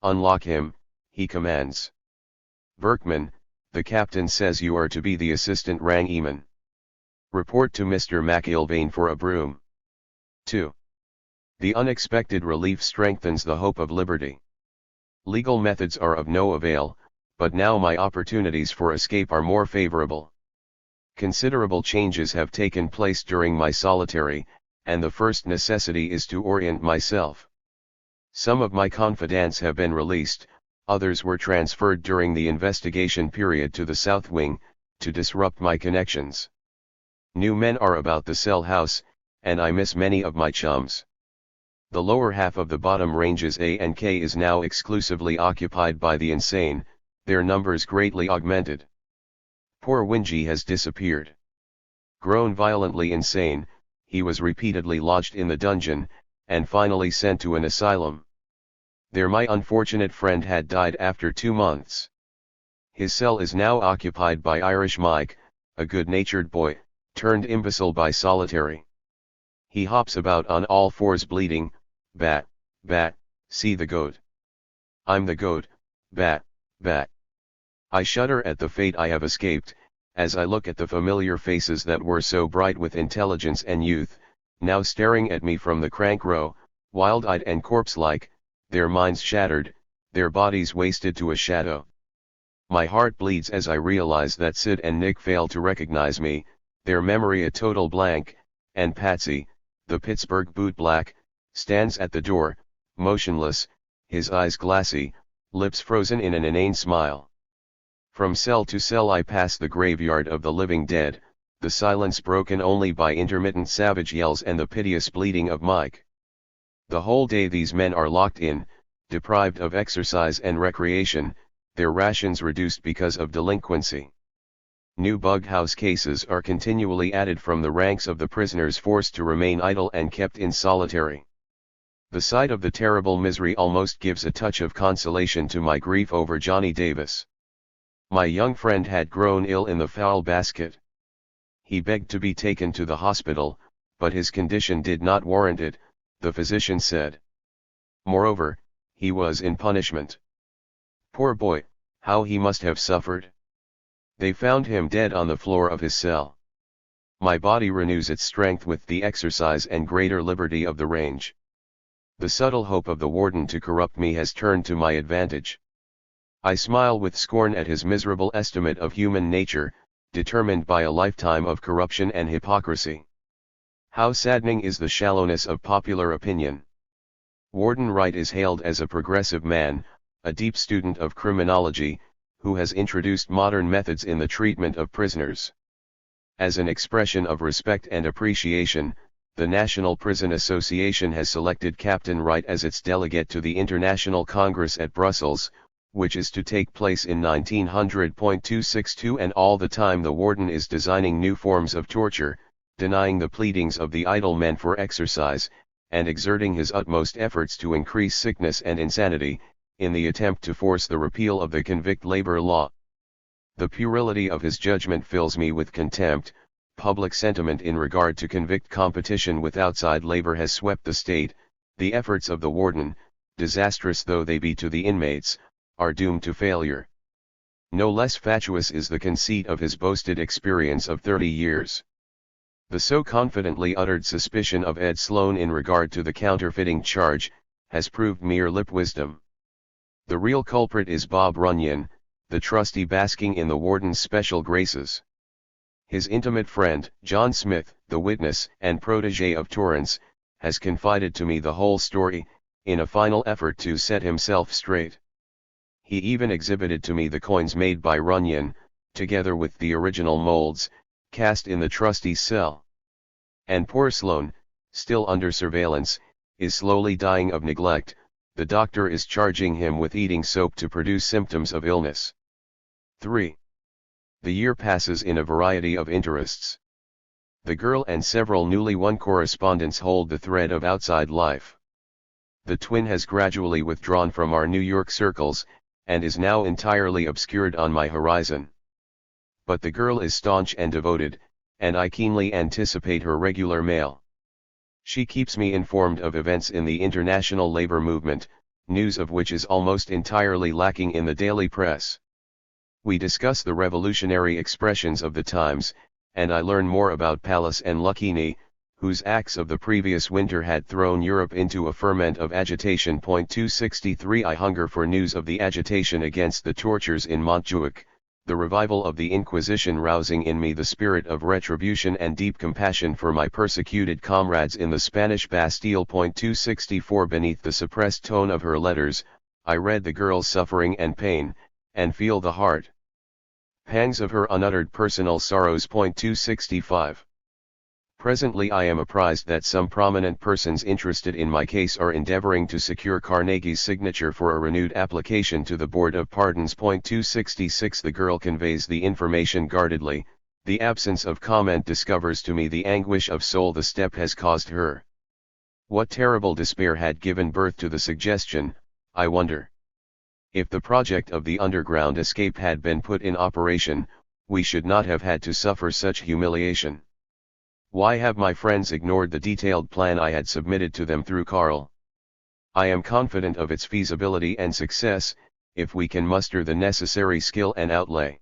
Unlock him, he commands. Berkman, the captain says you are to be the assistant rangeman. Report to Mr. McIlvaine for a broom. 2. The unexpected relief strengthens the hope of liberty. Legal methods are of no avail, but now my opportunities for escape are more favorable. Considerable changes have taken place during my solitary, and the first necessity is to orient myself. Some of my confidants have been released, others were transferred during the investigation period to the South Wing, to disrupt my connections. New men are about the cell house, and I miss many of my chums. The lower half of the bottom ranges A and K is now exclusively occupied by the insane, their numbers greatly augmented. Poor Wingy has disappeared. Grown violently insane, he was repeatedly lodged in the dungeon, and finally sent to an asylum. There my unfortunate friend had died after 2 months. His cell is now occupied by Irish Mike, a good-natured boy, turned imbecile by solitary. He hops about on all fours bleating, "Bat, bat, see the goat. I'm the goat, bat, bat." I shudder at the fate I have escaped, as I look at the familiar faces that were so bright with intelligence and youth, now staring at me from the crank row, wild-eyed and corpse-like, their minds shattered, their bodies wasted to a shadow. My heart bleeds as I realize that Sid and Nick failed to recognize me, their memory a total blank, and Patsy, the Pittsburgh bootblack, stands at the door, motionless, his eyes glassy, lips frozen in an inane smile. From cell to cell I pass the graveyard of the living dead, the silence broken only by intermittent savage yells and the piteous bleating of Mike. The whole day these men are locked in, deprived of exercise and recreation, their rations reduced because of delinquency. New bug house cases are continually added from the ranks of the prisoners forced to remain idle and kept in solitary. The sight of the terrible misery almost gives a touch of consolation to my grief over Johnny Davis. My young friend had grown ill in the foul basket. He begged to be taken to the hospital, but his condition did not warrant it, the physician said. Moreover, he was in punishment. Poor boy, how he must have suffered. They found him dead on the floor of his cell. My body renews its strength with the exercise and greater liberty of the range. The subtle hope of the warden to corrupt me has turned to my advantage. I smile with scorn at his miserable estimate of human nature, determined by a lifetime of corruption and hypocrisy. How saddening is the shallowness of popular opinion. Warden Wright is hailed as a progressive man, a deep student of criminology, who has introduced modern methods in the treatment of prisoners. As an expression of respect and appreciation, the National Prison Association has selected Captain Wright as its delegate to the International Congress at Brussels, which is to take place in 1900.262, and all the time the warden is designing new forms of torture, denying the pleadings of the idle men for exercise, and exerting his utmost efforts to increase sickness and insanity, in the attempt to force the repeal of the convict labor law. The puerility of his judgment fills me with contempt. Public sentiment in regard to convict competition with outside labor has swept the state. The efforts of the warden, disastrous though they be to the inmates, are doomed to failure. No less fatuous is the conceit of his boasted experience of 30 years. The so confidently uttered suspicion of Ed Sloan in regard to the counterfeiting charge, has proved mere lip wisdom. The real culprit is Bob Runyon, the trustee basking in the warden's special graces. His intimate friend, John Smith, the witness and protege of Torrance, has confided to me the whole story, in a final effort to set himself straight. He even exhibited to me the coins made by Runyon, together with the original molds, cast in the trustee's cell. And poor Sloan, still under surveillance, is slowly dying of neglect. The doctor is charging him with eating soap to produce symptoms of illness. 3. The year passes in a variety of interests. The girl and several newly won correspondents hold the thread of outside life. The twin has gradually withdrawn from our New York circles, and is now entirely obscured on my horizon. But the girl is staunch and devoted, and I keenly anticipate her regular mail. She keeps me informed of events in the international labor movement, news of which is almost entirely lacking in the daily press. We discuss the revolutionary expressions of the times, and I learn more about Pallas and Lucchini, whose acts of the previous winter had thrown Europe into a ferment of agitation. 263 I hunger for news of the agitation against the tortures in Montjuic, the revival of the Inquisition rousing in me the spirit of retribution and deep compassion for my persecuted comrades in the Spanish Bastille. 264 Beneath the suppressed tone of her letters, I read the girl's suffering and pain, and feel the heart pangs of her unuttered personal sorrows. 265 Presently I am apprised that some prominent persons interested in my case are endeavoring to secure Carnegie's signature for a renewed application to the Board of Pardons. 266 The girl conveys the information guardedly, the absence of comment discovers to me the anguish of soul the step has caused her. What terrible despair had given birth to the suggestion, I wonder? If the project of the underground escape had been put in operation, we should not have had to suffer such humiliation. Why have my friends ignored the detailed plan I had submitted to them through Karl? I am confident of its feasibility and success, if we can muster the necessary skill and outlay.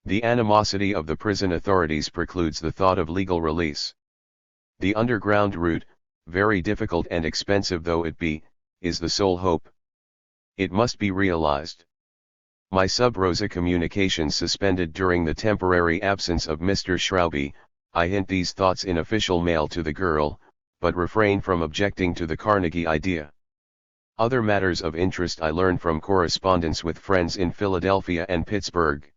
The animosity of the prison authorities precludes the thought of legal release. The underground route, very difficult and expensive though it be, is the sole hope. It must be realized. My sub-rosa communications suspended during the temporary absence of Mr. Schrauby, I hint these thoughts in official mail to the girl, but refrain from objecting to the Carnegie idea. Other matters of interest I learn from correspondence with friends in Philadelphia and Pittsburgh.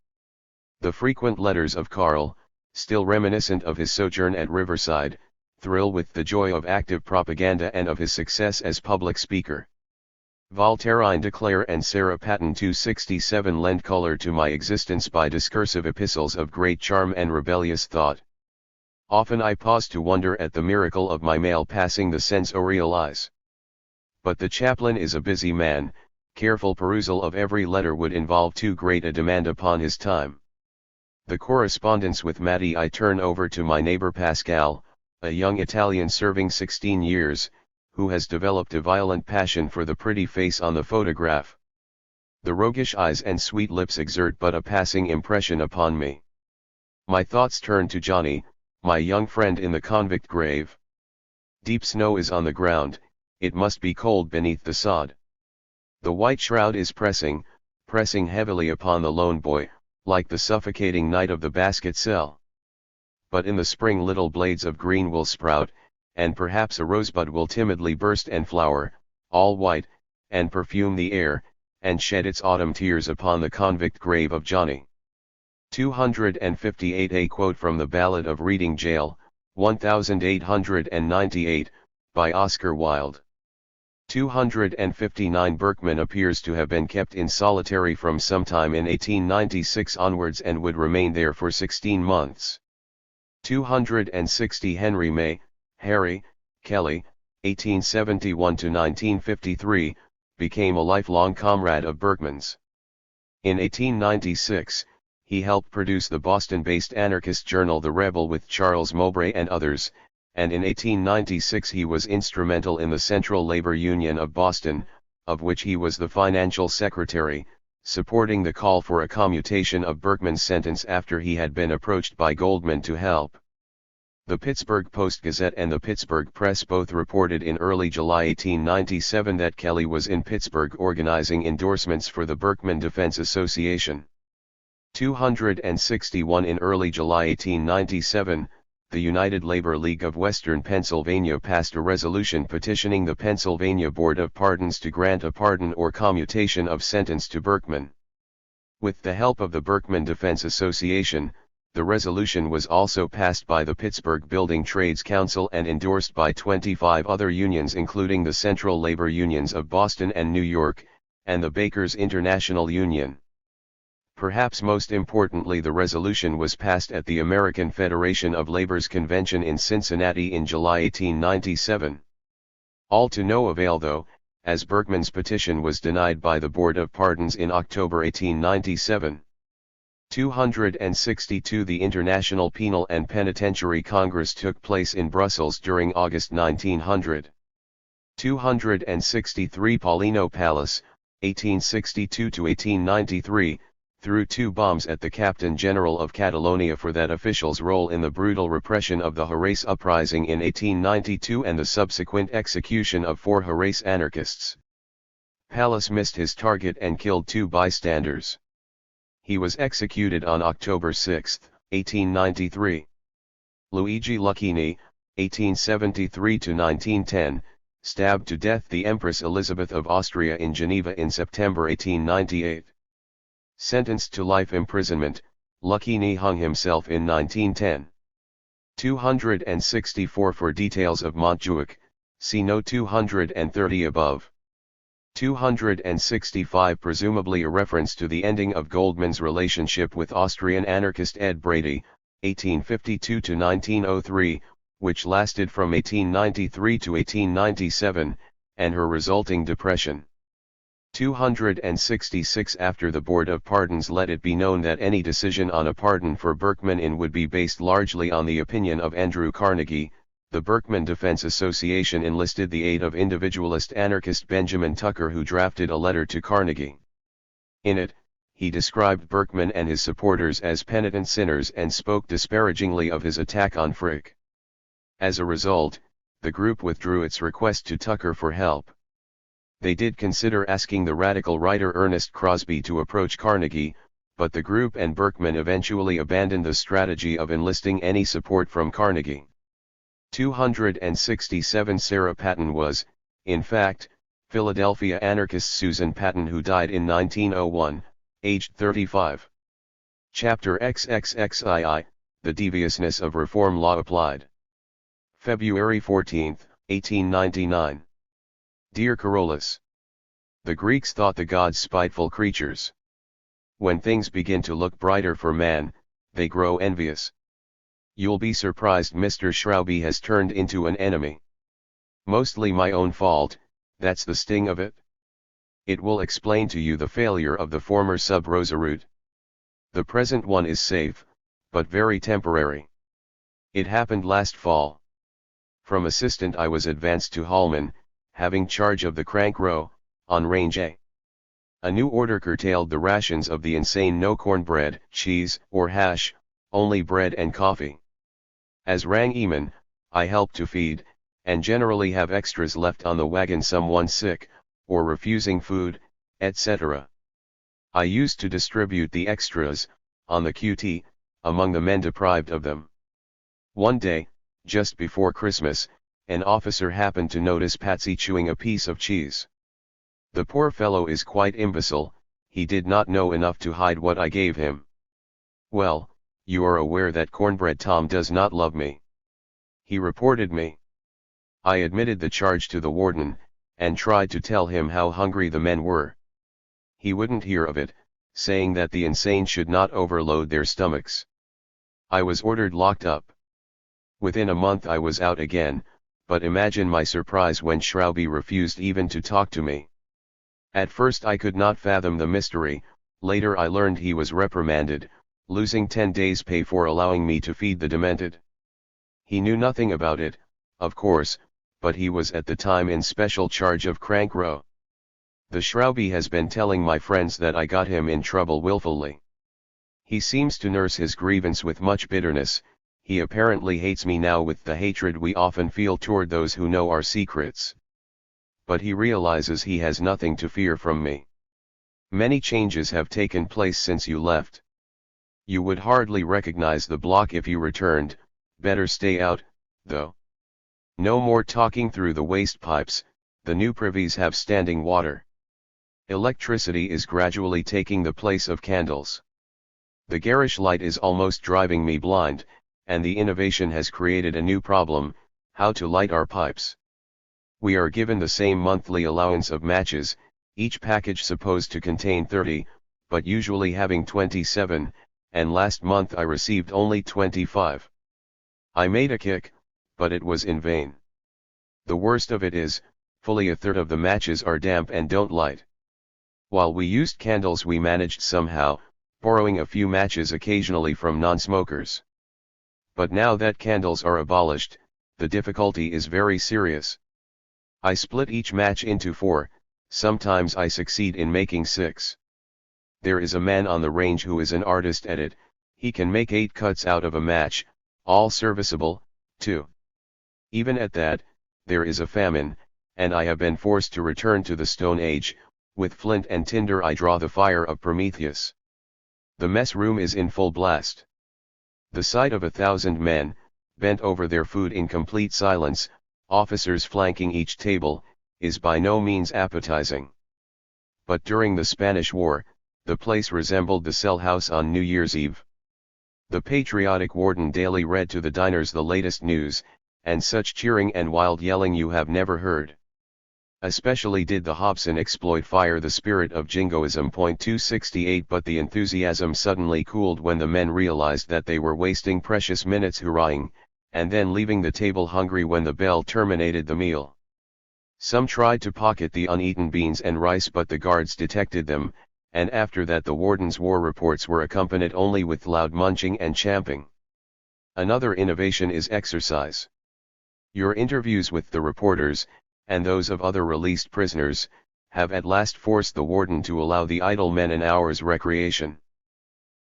The frequent letters of Karl, still reminiscent of his sojourn at Riverside, thrill with the joy of active propaganda and of his success as public speaker. Voltairine de Clare and Sarah Patton 267 lend color to my existence by discursive epistles of great charm and rebellious thought. Often I pause to wonder at the miracle of my mail passing the sensorial eyes. But the chaplain is a busy man, careful perusal of every letter would involve too great a demand upon his time. The correspondence with Mattie I turn over to my neighbor Pascal, a young Italian serving 16 years, who has developed a violent passion for the pretty face on the photograph. The roguish eyes and sweet lips exert but a passing impression upon me. My thoughts turn to Johnny, my young friend in the convict grave. Deep snow is on the ground, it must be cold beneath the sod. The white shroud is pressing heavily upon the lone boy, like the suffocating night of the basket cell. But in the spring little blades of green will sprout, and perhaps a rosebud will timidly burst and flower, all white, and perfume the air, and shed its autumn tears upon the convict grave of Johnny. 258 A quote from the Ballad of Reading Gaol, 1898, by Oscar Wilde. 259 Berkman appears to have been kept in solitary from some time in 1896 onwards and would remain there for 16 months. 260 Henry May, Harry, Kelly, 1871–1953, became a lifelong comrade of Berkman's. In 1896, he helped produce the Boston-based anarchist journal The Rebel with Charles Mowbray and others, and in 1896 he was instrumental in the Central Labor Union of Boston, of which he was the financial secretary, supporting the call for a commutation of Berkman's sentence after he had been approached by Goldman to help. The Pittsburgh Post-Gazette and the Pittsburgh Press both reported in early July 1897 that Kelly was in Pittsburgh organizing endorsements for the Berkman Defense Association. 261 In early July 1897, the United Labor League of Western Pennsylvania passed a resolution petitioning the Pennsylvania Board of Pardons to grant a pardon or commutation of sentence to Berkman. With the help of the Berkman Defense Association, the resolution was also passed by the Pittsburgh Building Trades Council and endorsed by 25 other unions including the Central Labor Unions of Boston and New York, and the Bakers International Union. Perhaps most importantly, the resolution was passed at the American Federation of Labor's convention in Cincinnati in July 1897. All to no avail though, as Berkman's petition was denied by the Board of Pardons in October 1897. 262 The International Penal and Penitentiary Congress took place in Brussels during August 1900. 263 Paulino Palace, 1862–1893, threw 2 bombs at the Captain General of Catalonia for that official's role in the brutal repression of the Jerez uprising in 1892 and the subsequent execution of 4 Jerez anarchists. Palace missed his target and killed 2 bystanders. He was executed on October 6, 1893. Luigi Lucchini, 1873–1910, stabbed to death the Empress Elizabeth of Austria in Geneva in September 1898. Sentenced to life imprisonment, Lucchini hung himself in 1910. 264 For details of Montjuic, see note 230 above. 265 Presumably a reference to the ending of Goldman's relationship with Austrian anarchist Ed Brady, 1852–1903, which lasted from 1893 to 1897, and her resulting depression. 266 After the Board of Pardons let it be known that any decision on a pardon for Berkman in would be based largely on the opinion of Andrew Carnegie, the Berkman Defense Association enlisted the aid of individualist anarchist Benjamin Tucker, who drafted a letter to Carnegie. In it, he described Berkman and his supporters as penitent sinners and spoke disparagingly of his attack on Frick. As a result, the group withdrew its request to Tucker for help. They did consider asking the radical writer Ernest Crosby to approach Carnegie, but the group and Berkman eventually abandoned the strategy of enlisting any support from Carnegie. 267 Sarah Patton was, in fact, Philadelphia anarchist Susan Patton, who died in 1901, aged 35. Chapter XXXII, The Deviousness of Reform Law Applied. February 14, 1899. Dear Carolus, the Greeks thought the gods spiteful creatures. When things begin to look brighter for man, they grow envious. You'll be surprised Mr. Schrauby has turned into an enemy. Mostly my own fault, that's the sting of it. It will explain to you the failure of the former sub rosa route. The present one is safe, but very temporary. It happened last fall. From assistant I was advanced to hallman, having charge of the crank row, on range A. A new order curtailed the rations of the insane: no cornbread, cheese, or hash, only bread and coffee. As rang-eman, I help to feed, and generally have extras left on the wagon, someone sick, or refusing food, etc. I used to distribute the extras, on the QT, among the men deprived of them. One day, just before Christmas, an officer happened to notice Patsy chewing a piece of cheese. The poor fellow is quite imbecile, he did not know enough to hide what I gave him. Well, you are aware that Cornbread Tom does not love me. He reported me. I admitted the charge to the warden, and tried to tell him how hungry the men were. He wouldn't hear of it, saying that the insane should not overload their stomachs. I was ordered locked up. Within a month I was out again, but imagine my surprise when Schrauby refused even to talk to me. At first I could not fathom the mystery, later I learned he was reprimanded, losing 10 days' pay for allowing me to feed the demented. He knew nothing about it, of course, but he was at the time in special charge of Crank Row. The Schrauby has been telling my friends that I got him in trouble willfully. He seems to nurse his grievance with much bitterness. He apparently hates me now with the hatred we often feel toward those who know our secrets. But he realizes he has nothing to fear from me. Many changes have taken place since you left. You would hardly recognize the block if you returned, better stay out, though. No more talking through the waste pipes, the new privies have standing water. Electricity is gradually taking the place of candles. The garish light is almost driving me blind, and the innovation has created a new problem: how to light our pipes. We are given the same monthly allowance of matches, each package supposed to contain 30, but usually having 27, and last month I received only 25. I made a kick, but it was in vain. The worst of it is, fully a third of the matches are damp and don't light. While we used candles we managed somehow, borrowing a few matches occasionally from non-smokers. But now that candles are abolished, the difficulty is very serious. I split each match into 4, sometimes I succeed in making 6. There is a man on the range who is an artist at it, he can make 8 cuts out of a match, all serviceable, too. Even at that, there is a famine, and I have been forced to return to the Stone Age, with flint and tinder I draw the fire of Prometheus. The mess room is in full blast. The sight of 1,000 men, bent over their food in complete silence, officers flanking each table, is by no means appetizing. But during the Spanish War, the place resembled the cell house on New Year's Eve. The patriotic warden daily read to the diners the latest news, and such cheering and wild yelling you have never heard. Especially did the Hobson exploit fire the spirit of jingoism. 268 But the enthusiasm suddenly cooled when the men realized that they were wasting precious minutes hurrahing, and then leaving the table hungry when the bell terminated the meal. Some tried to pocket the uneaten beans and rice, but the guards detected them, and after that the warden's war reports were accompanied only with loud munching and champing. Another innovation is exercise. Your interviews with the reporters, and those of other released prisoners, have at last forced the warden to allow the idle men an hour's recreation.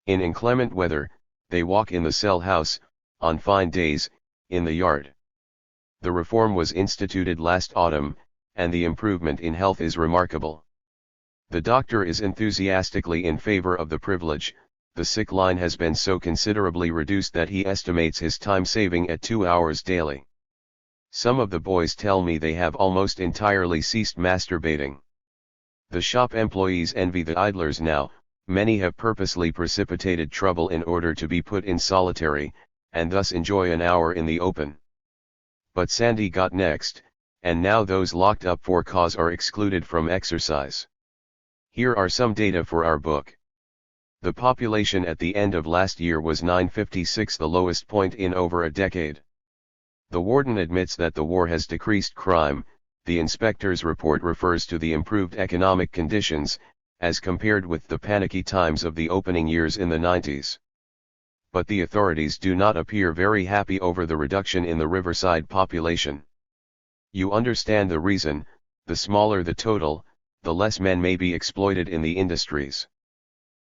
In inclement weather, they walk in the cell house, on fine days, in the yard. The reform was instituted last autumn, and the improvement in health is remarkable. The doctor is enthusiastically in favor of the privilege. The sick line has been so considerably reduced that he estimates his time saving at 2 hours daily. Some of the boys tell me they have almost entirely ceased masturbating. The shop employees envy the idlers now, many have purposely precipitated trouble in order to be put in solitary, and thus enjoy an hour in the open. But Sandy got next, and now those locked up for cause are excluded from exercise. Here are some data for our book. The population at the end of last year was 956, the lowest point in over a decade. The warden admits that the war has decreased crime. The inspector's report refers to the improved economic conditions, as compared with the panicky times of the opening years in the 90s. But the authorities do not appear very happy over the reduction in the Riverside population. You understand the reason: the smaller the total, the less men may be exploited in the industries.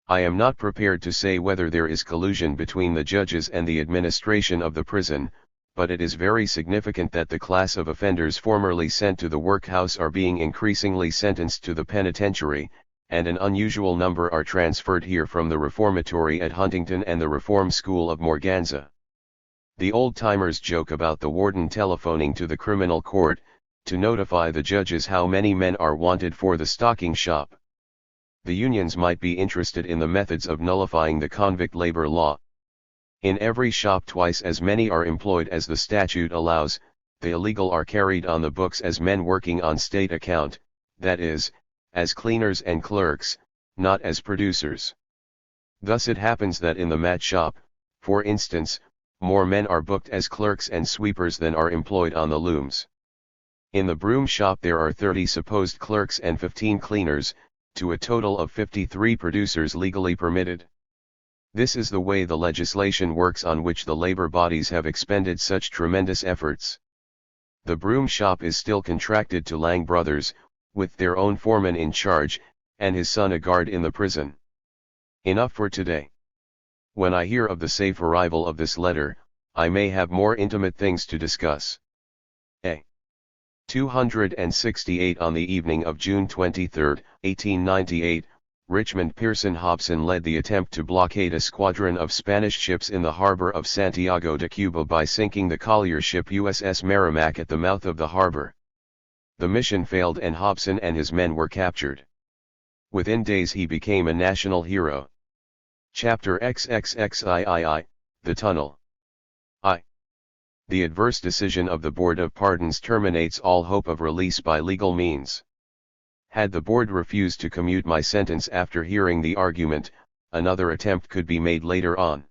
I am not prepared to say whether there is collusion between the judges and the administration of the prison, but it is very significant that the class of offenders formerly sent to the workhouse are being increasingly sentenced to the penitentiary, and an unusual number are transferred here from the reformatory at Huntington and the Reform School of Morganza. The old-timers joke about the warden telephoning to the criminal court, to notify the judges how many men are wanted for the stocking shop. The unions might be interested in the methods of nullifying the convict labor law. In every shop twice as many are employed as the statute allows. The illegal are carried on the books as men working on state account, that is, as cleaners and clerks, not as producers. Thus it happens that in the mat shop, for instance, more men are booked as clerks and sweepers than are employed on the looms. In the broom shop there are 30 supposed clerks and 15 cleaners, to a total of 53 producers legally permitted. This is the way the legislation works on which the labor bodies have expended such tremendous efforts. The broom shop is still contracted to Lang Brothers, with their own foreman in charge, and his son a guard in the prison. Enough for today. When I hear of the safe arrival of this letter, I may have more intimate things to discuss. A. 268 On the evening of June 23, 1898, Richmond Pearson Hobson led the attempt to blockade a squadron of Spanish ships in the harbor of Santiago de Cuba by sinking the collier ship USS Merrimac at the mouth of the harbor. The mission failed and Hobson and his men were captured. Within days he became a national hero. Chapter XXXIII, The Tunnel. I. The adverse decision of the Board of Pardons terminates all hope of release by legal means. Had the board refused to commute my sentence after hearing the argument, another attempt could be made later on.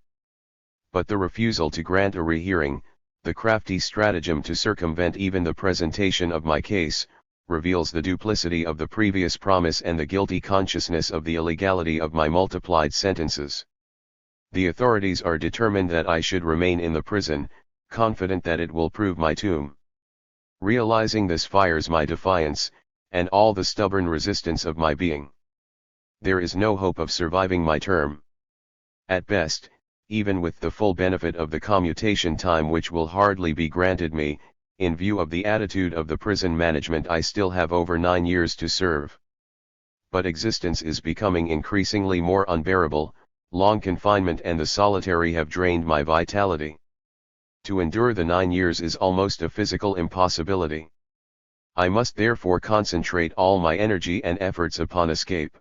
But the refusal to grant a rehearing, the crafty stratagem to circumvent even the presentation of my case, reveals the duplicity of the previous promise and the guilty consciousness of the illegality of my multiplied sentences. The authorities are determined that I should remain in the prison, confident that it will prove my tomb. Realizing this fires my defiance, and all the stubborn resistance of my being. There is no hope of surviving my term. At best, even with the full benefit of the commutation time which will hardly be granted me, in view of the attitude of the prison management, I still have over 9 years to serve. But existence is becoming increasingly more unbearable, long confinement and the solitary have drained my vitality. To endure the 9 years is almost a physical impossibility. I must therefore concentrate all my energy and efforts upon escape.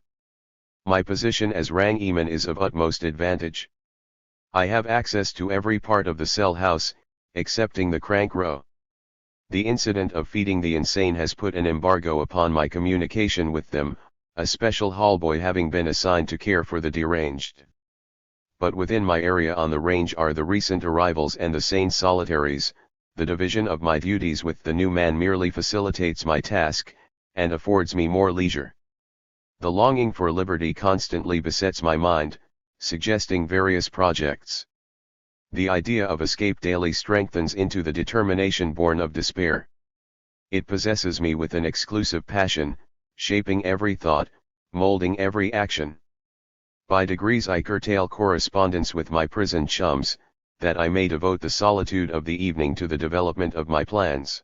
My position as Rang-Eman is of utmost advantage. I have access to every part of the cell house, excepting the crank row. The incident of feeding the insane has put an embargo upon my communication with them, a special hallboy having been assigned to care for the deranged. But within my area on the range are the recent arrivals and the sane solitaries. The division of my duties with the new man merely facilitates my task, and affords me more leisure. The longing for liberty constantly besets my mind, suggesting various projects. The idea of escape daily strengthens into the determination born of despair. It possesses me with an exclusive passion, shaping every thought, molding every action. By degrees I curtail correspondence with my prison chums, that I may devote the solitude of the evening to the development of my plans.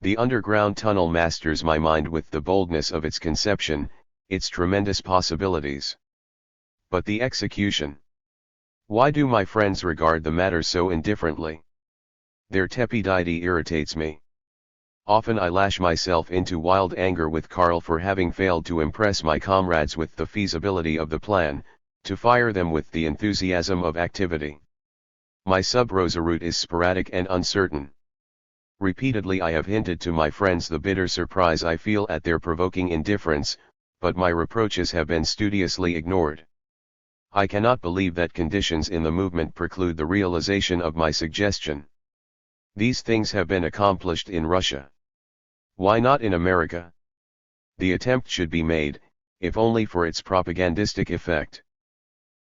The underground tunnel masters my mind with the boldness of its conception, its tremendous possibilities. But the execution. Why do my friends regard the matter so indifferently? Their tepidity irritates me. Often I lash myself into wild anger with Karl for having failed to impress my comrades with the feasibility of the plan, to fire them with the enthusiasm of activity. My sub-rosa route is sporadic and uncertain. Repeatedly I have hinted to my friends the bitter surprise I feel at their provoking indifference, but my reproaches have been studiously ignored. I cannot believe that conditions in the movement preclude the realization of my suggestion. These things have been accomplished in Russia. Why not in America? The attempt should be made, if only for its propagandistic effect.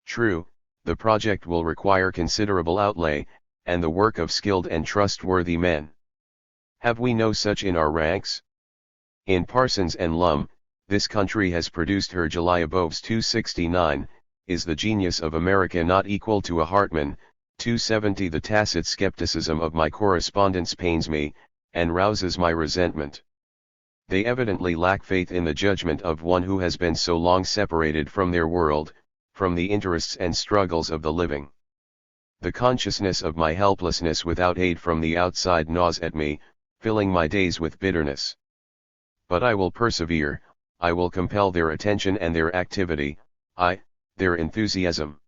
True, the project will require considerable outlay, and the work of skilled and trustworthy men. Have we no such in our ranks? In Parsons and Lum, this country has produced her Jelyabovs 269, is the genius of America not equal to a Hartman, 270. The tacit skepticism of my correspondents pains me, and rouses my resentment. They evidently lack faith in the judgment of one who has been so long separated from their world, from the interests and struggles of the living. The consciousness of my helplessness without aid from the outside gnaws at me, filling my days with bitterness. But I will persevere, I will compel their attention and their activity, their enthusiasm.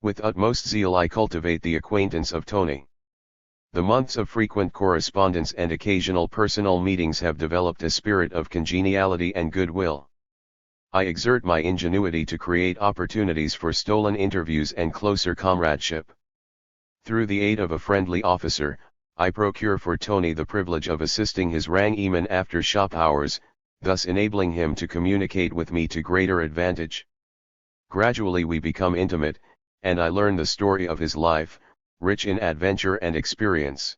With utmost zeal I cultivate the acquaintance of Tony. The months of frequent correspondence and occasional personal meetings have developed a spirit of congeniality and goodwill. I exert my ingenuity to create opportunities for stolen interviews and closer comradeship. Through the aid of a friendly officer, I procure for Tony the privilege of assisting his Rang-Eman after shop hours, thus enabling him to communicate with me to greater advantage. Gradually we become intimate, and I learn the story of his life, rich in adventure and experience.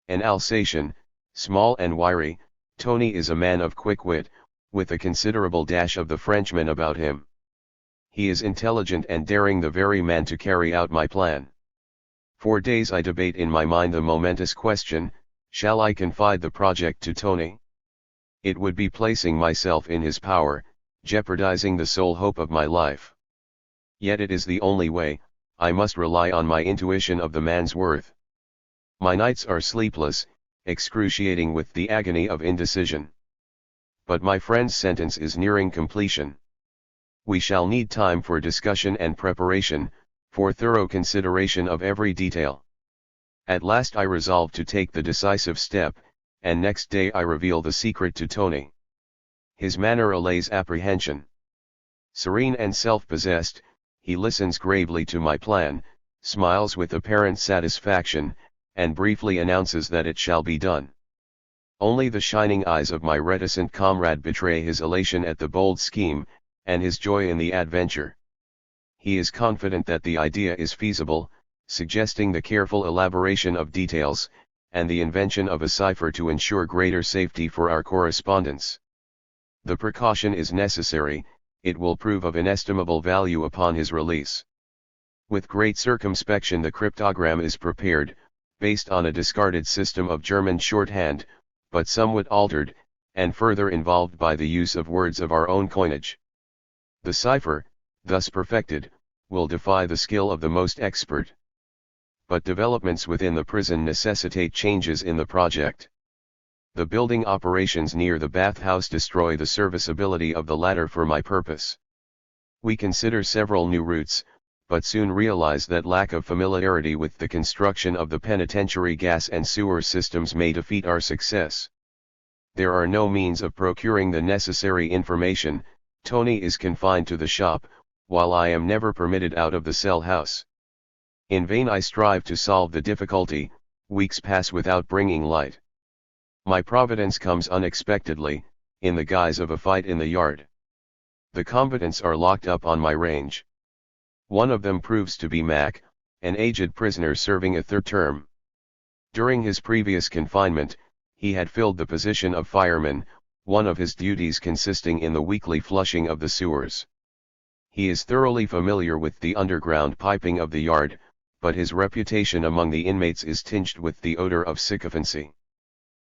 An Alsatian, small and wiry, Tony is a man of quick wit, with a considerable dash of the Frenchman about him. He is intelligent and daring, the very man to carry out my plan. For days I debate in my mind the momentous question, shall I confide the project to Tony? It would be placing myself in his power, jeopardizing the sole hope of my life. Yet it is the only way. I must rely on my intuition of the man's worth. My nights are sleepless, excruciating with the agony of indecision. But my friend's sentence is nearing completion. We shall need time for discussion and preparation, for thorough consideration of every detail. At last I resolve to take the decisive step, and next day I reveal the secret to Tony. His manner allays apprehension. Serene and self-possessed, he listens gravely to my plan, smiles with apparent satisfaction, and briefly announces that it shall be done. Only the shining eyes of my reticent comrade betray his elation at the bold scheme, and his joy in the adventure. He is confident that the idea is feasible, suggesting the careful elaboration of details, and the invention of a cipher to ensure greater safety for our correspondence. The precaution is necessary, it will prove of inestimable value upon his release. With great circumspection the cryptogram is prepared, based on a discarded system of German shorthand, but somewhat altered, and further involved by the use of words of our own coinage. The cipher, thus perfected, will defy the skill of the most expert. But developments within the prison necessitate changes in the project. The building operations near the bathhouse destroy the serviceability of the latter for my purpose. We consider several new routes, but soon realize that lack of familiarity with the construction of the penitentiary gas and sewer systems may defeat our success. There are no means of procuring the necessary information. Tony is confined to the shop, while I am never permitted out of the cell house. In vain I strive to solve the difficulty, weeks pass without bringing light. My providence comes unexpectedly, in the guise of a fight in the yard. The combatants are locked up on my range. One of them proves to be Mac, an aged prisoner serving a third term. During his previous confinement, he had filled the position of fireman, one of his duties consisting in the weekly flushing of the sewers. He is thoroughly familiar with the underground piping of the yard, but his reputation among the inmates is tinged with the odor of sycophancy.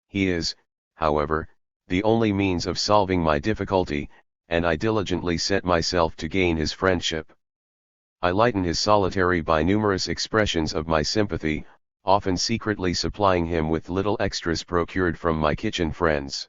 He is, however, the only means of solving my difficulty, and I diligently set myself to gain his friendship. I lighten his solitary by numerous expressions of my sympathy, often secretly supplying him with little extras procured from my kitchen friends.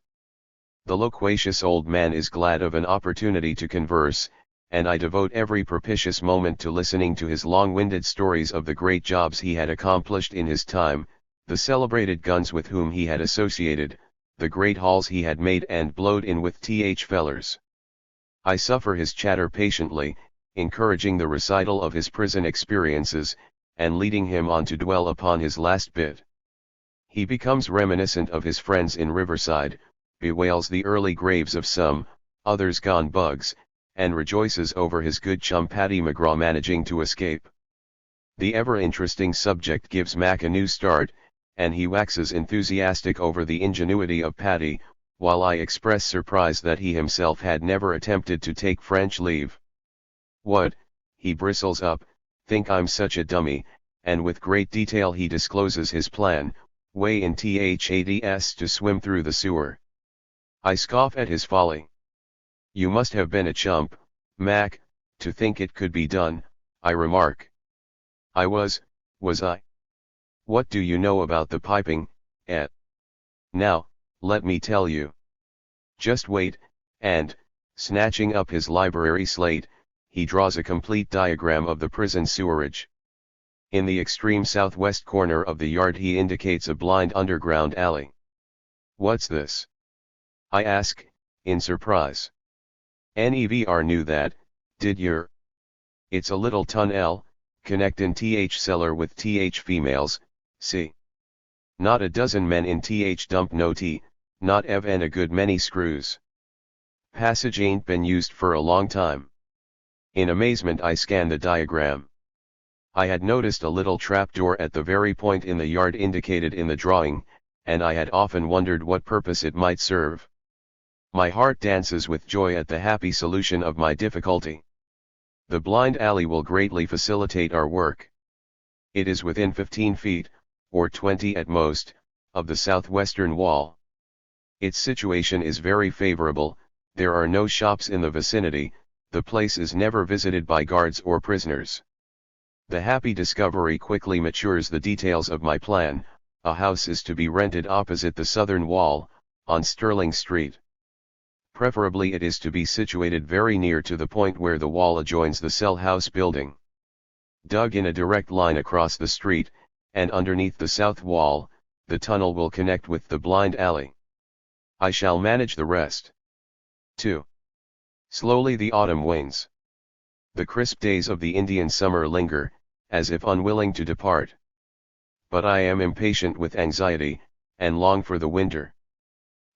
The loquacious old man is glad of an opportunity to converse, and I devote every propitious moment to listening to his long-winded stories of the great jobs he had accomplished in his time, the celebrated guns with whom he had associated, the great hauls he had made and blowed in with Th. Fellers. I suffer his chatter patiently, encouraging the recital of his prison experiences, and leading him on to dwell upon his last bit. He becomes reminiscent of his friends in Riverside, bewails the early graves of some, others gone bugs, and rejoices over his good chum Paddy McGraw managing to escape. The ever-interesting subject gives Mac a new start, and he waxes enthusiastic over the ingenuity of Paddy, while I express surprise that he himself had never attempted to take French leave. What, he bristles up, think I'm such a dummy, and with great detail he discloses his plan, way in THADS to swim through the sewer. I scoff at his folly. You must have been a chump, Mac, to think it could be done, I remark. I was I? What do you know about the piping, Ed? Now, let me tell you. Just wait, and, snatching up his library slate, he draws a complete diagram of the prison sewerage. In the extreme southwest corner of the yard he indicates a blind underground alley. What's this? I ask, in surprise. Never knew that, did yer? It's a little tunnel, connectin' Th cellar with Th females, see? Not a dozen men in Th dump no tea, not even a good many screws. Passage ain't been used for a long time. In amazement I scan the diagram. I had noticed a little trapdoor at the very point in the yard indicated in the drawing, and I had often wondered what purpose it might serve. My heart dances with joy at the happy solution of my difficulty. The blind alley will greatly facilitate our work. It is within 15 feet, or 20 at most, of the southwestern wall. Its situation is very favorable, there are no shops in the vicinity, the place is never visited by guards or prisoners. The happy discovery quickly matures the details of my plan. A house is to be rented opposite the southern wall, on Sterling Street. Preferably it is to be situated very near to the point where the wall adjoins the cell house building. Dug in a direct line across the street, and underneath the south wall, the tunnel will connect with the blind alley. I shall manage the rest. 2. Slowly the autumn wanes. The crisp days of the Indian summer linger, as if unwilling to depart. But I am impatient with anxiety, and long for the winter.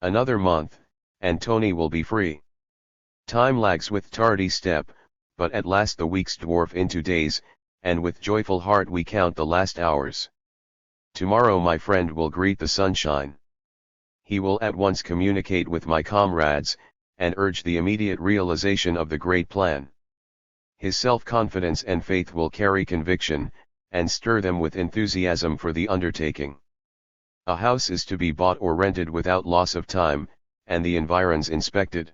Another month, and Tony will be free. Time lags with tardy step, but at last the weeks dwarf into days, and with joyful heart we count the last hours. Tomorrow my friend will greet the sunshine. He will at once communicate with my comrades, and urge the immediate realization of the great plan. His self-confidence and faith will carry conviction, and stir them with enthusiasm for the undertaking. A house is to be bought or rented without loss of time, and the environs inspected.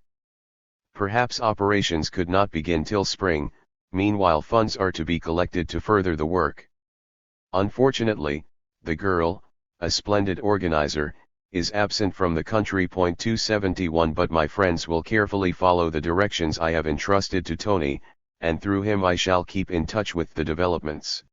Perhaps operations could not begin till spring, meanwhile funds are to be collected to further the work. Unfortunately, the girl, a splendid organizer, is absent from the country. 271 But my friends will carefully follow the directions I have entrusted to Tony, and through him I shall keep in touch with the developments.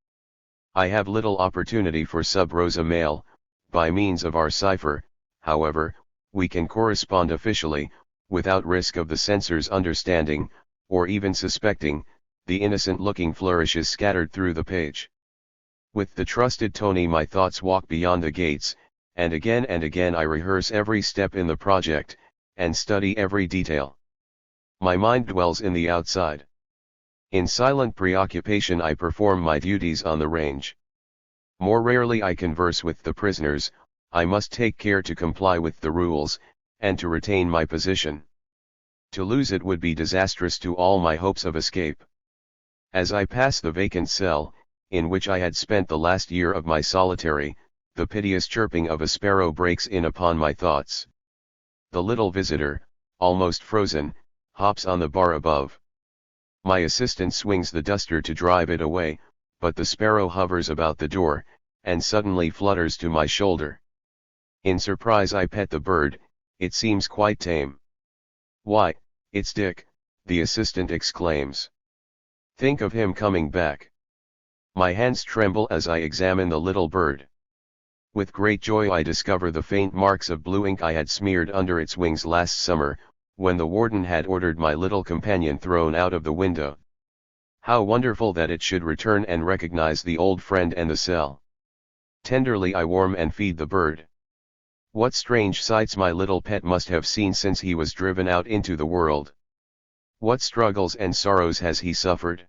I have little opportunity for sub rosa mail. By means of our cipher, however, we can correspond officially, without risk of the censor's understanding, or even suspecting, the innocent-looking flourishes scattered through the page. With the trusted Tony my thoughts walk beyond the gates, and again I rehearse every step in the project, and study every detail. My mind dwells in the outside. In silent preoccupation I perform my duties on the range. More rarely I converse with the prisoners. I must take care to comply with the rules, and to retain my position. To lose it would be disastrous to all my hopes of escape. As I pass the vacant cell, in which I had spent the last year of my solitary, the piteous chirping of a sparrow breaks in upon my thoughts. The little visitor, almost frozen, hops on the bar above. My assistant swings the duster to drive it away, but the sparrow hovers about the door, and suddenly flutters to my shoulder. In surprise I pet the bird. It seems quite tame. "Why, it's Dick," the assistant exclaims. "Think of him coming back." My hands tremble as I examine the little bird. With great joy I discover the faint marks of blue ink I had smeared under its wings last summer, when the warden had ordered my little companion thrown out of the window. How wonderful that it should return and recognize the old friend and the cell. Tenderly I warm and feed the bird. What strange sights my little pet must have seen since he was driven out into the world. What struggles and sorrows has he suffered?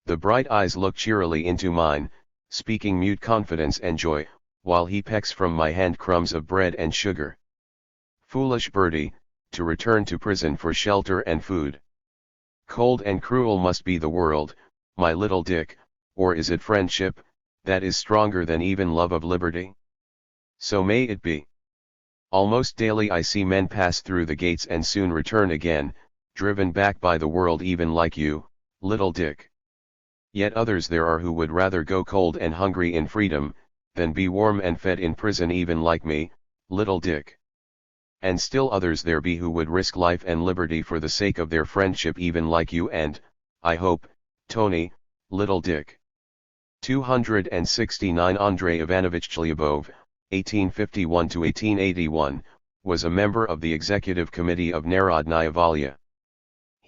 The bright eyes look cheerily into mine, speaking mute confidence and joy, while he pecks from my hand crumbs of bread and sugar. Foolish birdie, to return to prison for shelter and food. Cold and cruel must be the world, my little Dick, or is it friendship, that is stronger than even love of liberty? So may it be. Almost daily I see men pass through the gates and soon return again, driven back by the world even like you, little Dick. Yet others there are who would rather go cold and hungry in freedom, than be warm and fed in prison even like me, little Dick. And still others there be who would risk life and liberty for the sake of their friendship even like you and, I hope, Tony, little Dick. 269 Andrei Ivanovich Chlyabov, 1851–1881, was a member of the Executive Committee of Narodnaya Volya.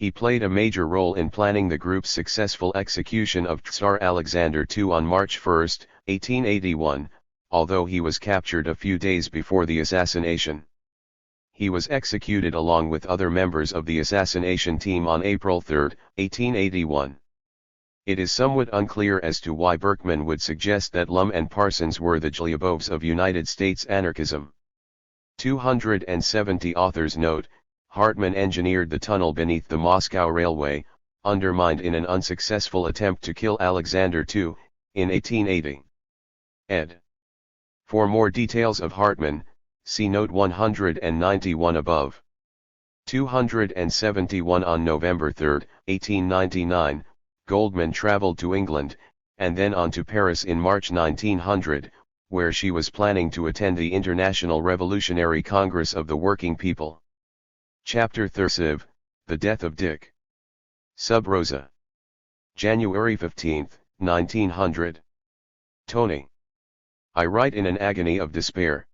He played a major role in planning the group's successful execution of Tsar Alexander II on March 1, 1881, although he was captured a few days before the assassination. He was executed along with other members of the assassination team on April 3, 1881. It is somewhat unclear as to why Berkman would suggest that Lum and Parsons were the Chlyabovs of United States anarchism. 270 Authors note, Hartman engineered the tunnel beneath the Moscow Railway, undermined in an unsuccessful attempt to kill Alexander II, in 1880. Ed. For more details of Hartman, see note 191 above. 271 On November 3, 1899, Goldman traveled to England, and then on to Paris in March 1900, where she was planning to attend the International Revolutionary Congress of the Working People. Chapter 30, The Death of Dick. Sub Rosa. January 15, 1900. Tony. I write in an agony of despair.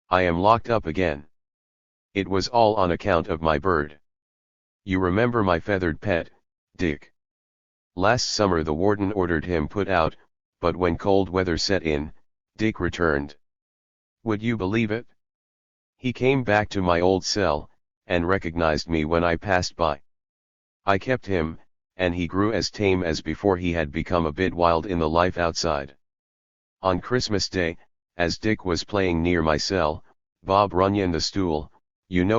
I am locked up again. It was all on account of my bird. You remember my feathered pet, Dick. Last summer the warden ordered him put out, but when cold weather set in, Dick returned. Would you believe it? He came back to my old cell, and recognized me when I passed by. I kept him, and he grew as tame as before. He had become a bit wild in the life outside. On Christmas Day, as Dick was playing near my cell, Bob Runyon the stool,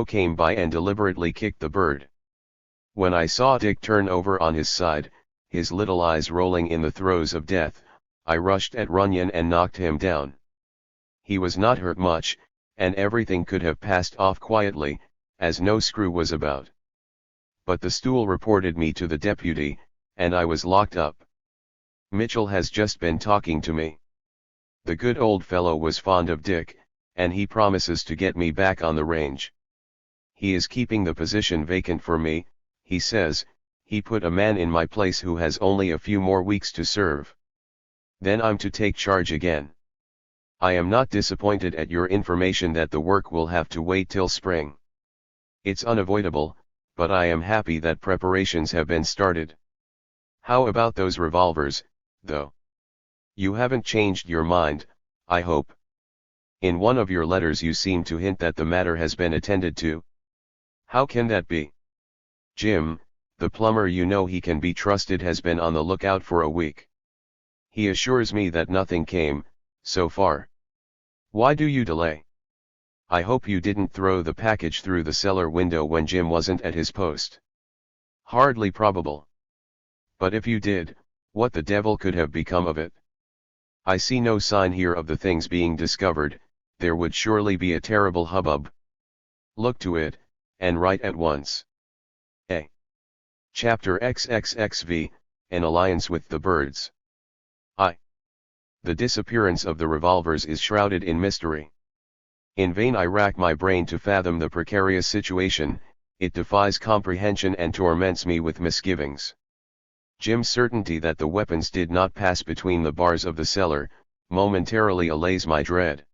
came by and deliberately kicked the bird. When I saw Dick turn over on his side, his little eyes rolling in the throes of death, I rushed at Runyon and knocked him down. He was not hurt much, and everything could have passed off quietly, as no screw was about. But the stool reported me to the deputy, and I was locked up. Mitchell has just been talking to me. The good old fellow was fond of Dick, and he promises to get me back on the range. He is keeping the position vacant for me, he says. He put a man in my place who has only a few more weeks to serve. Then I'm to take charge again. I am not disappointed at your information that the work will have to wait till spring. It's unavoidable, but I am happy that preparations have been started. How about those revolvers, though? You haven't changed your mind, I hope. In one of your letters you seem to hint that the matter has been attended to. How can that be? Jim, the plumber he can be trusted, has been on the lookout for a week. He assures me that nothing came, so far. Why do you delay? I hope you didn't throw the package through the cellar window when Jim wasn't at his post. Hardly probable. But if you did, what the devil could have become of it? I see no sign here of the things being discovered. There would surely be a terrible hubbub. Look to it, and write at once. A. Chapter XXXV, An Alliance with the Birds. I. The disappearance of the revolvers is shrouded in mystery. In vain I rack my brain to fathom the precarious situation. It defies comprehension and torments me with misgivings. Jim's certainty that the weapons did not pass between the bars of the cellar, momentarily allays my dread.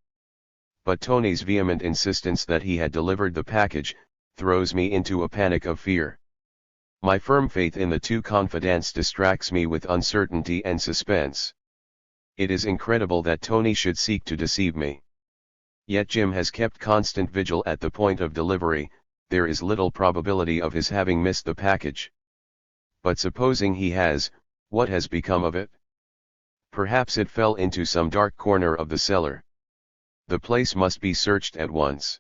But Tony's vehement insistence that he had delivered the package, throws me into a panic of fear. My firm faith in the two confidants distracts me with uncertainty and suspense. It is incredible that Tony should seek to deceive me. Yet Jim has kept constant vigil at the point of delivery. There is little probability of his having missed the package. But supposing he has, what has become of it? Perhaps it fell into some dark corner of the cellar. The place must be searched at once.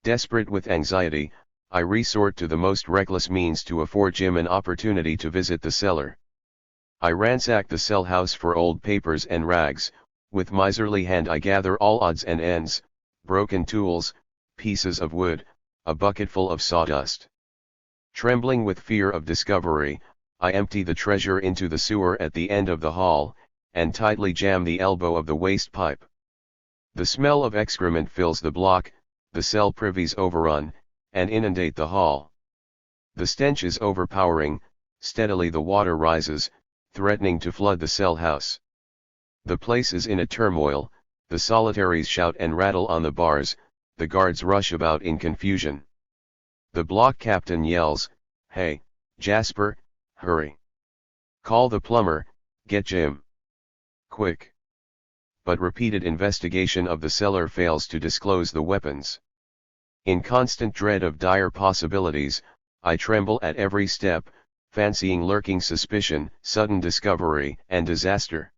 Desperate with anxiety, I resort to the most reckless means to afford Jim an opportunity to visit the cellar. I ransack the cell house for old papers and rags. With miserly hand I gather all odds and ends, broken tools, pieces of wood, a bucketful of sawdust. Trembling with fear of discovery, I empty the treasure into the sewer at the end of the hall, and tightly jam the elbow of the waste pipe. The smell of excrement fills the block, the cell privies overrun, and inundate the hall. The stench is overpowering. Steadily the water rises, threatening to flood the cell house. The place is in a turmoil. The solitaries shout and rattle on the bars, the guards rush about in confusion. The block captain yells, "Hey, Jasper, hurry. Call the plumber, get Jim. Quick." But repeated investigation of the cellar fails to disclose the weapons. In constant dread of dire possibilities, I tremble at every step, fancying lurking suspicion, sudden discovery, and disaster.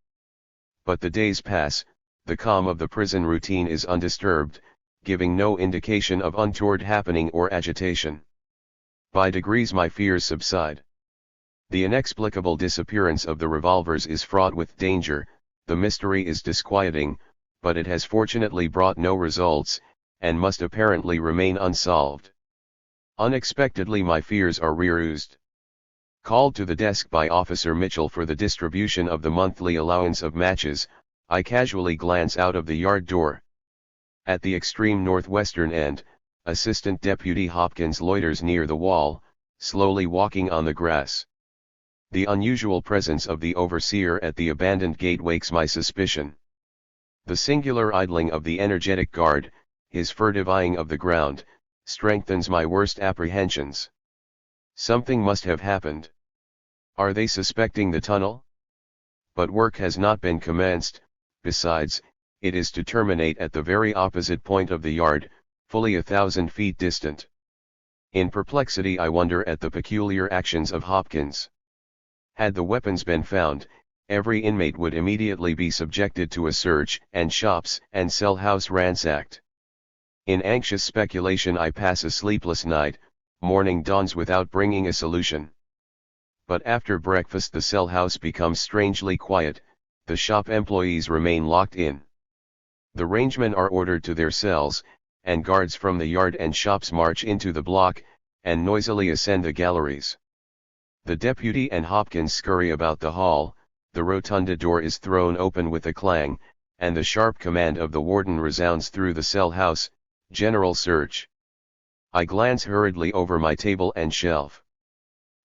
But the days pass. The calm of the prison routine is undisturbed, giving no indication of untoward happening or agitation. By degrees my fears subside. The inexplicable disappearance of the revolvers is fraught with danger. The mystery is disquieting, but it has fortunately brought no results, and must apparently remain unsolved. Unexpectedly my fears are rearoused. Called to the desk by Officer Mitchell for the distribution of the monthly allowance of matches, I casually glance out of the yard door. At the extreme northwestern end, Assistant Deputy Hopkins loiters near the wall, slowly walking on the grass. The unusual presence of the overseer at the abandoned gate wakes my suspicion. The singular idling of the energetic guard, his furtive eyeing of the ground, strengthens my worst apprehensions. Something must have happened. Are they suspecting the tunnel? But work has not been commenced. Besides, it is to terminate at the very opposite point of the yard, fully 1,000 feet distant. In perplexity I wonder at the peculiar actions of Hopkins. Had the weapons been found, every inmate would immediately be subjected to a search, and shops and cell house ransacked. In anxious speculation I pass a sleepless night, morning dawns without bringing a solution. But after breakfast the cell house becomes strangely quiet, the shop employees remain locked in. The rangemen are ordered to their cells, and guards from the yard and shops march into the block, and noisily ascend the galleries. The deputy and Hopkins scurry about the hall, the rotunda door is thrown open with a clang, and the sharp command of the warden resounds through the cell house, "General search." I glance hurriedly over my table and shelf.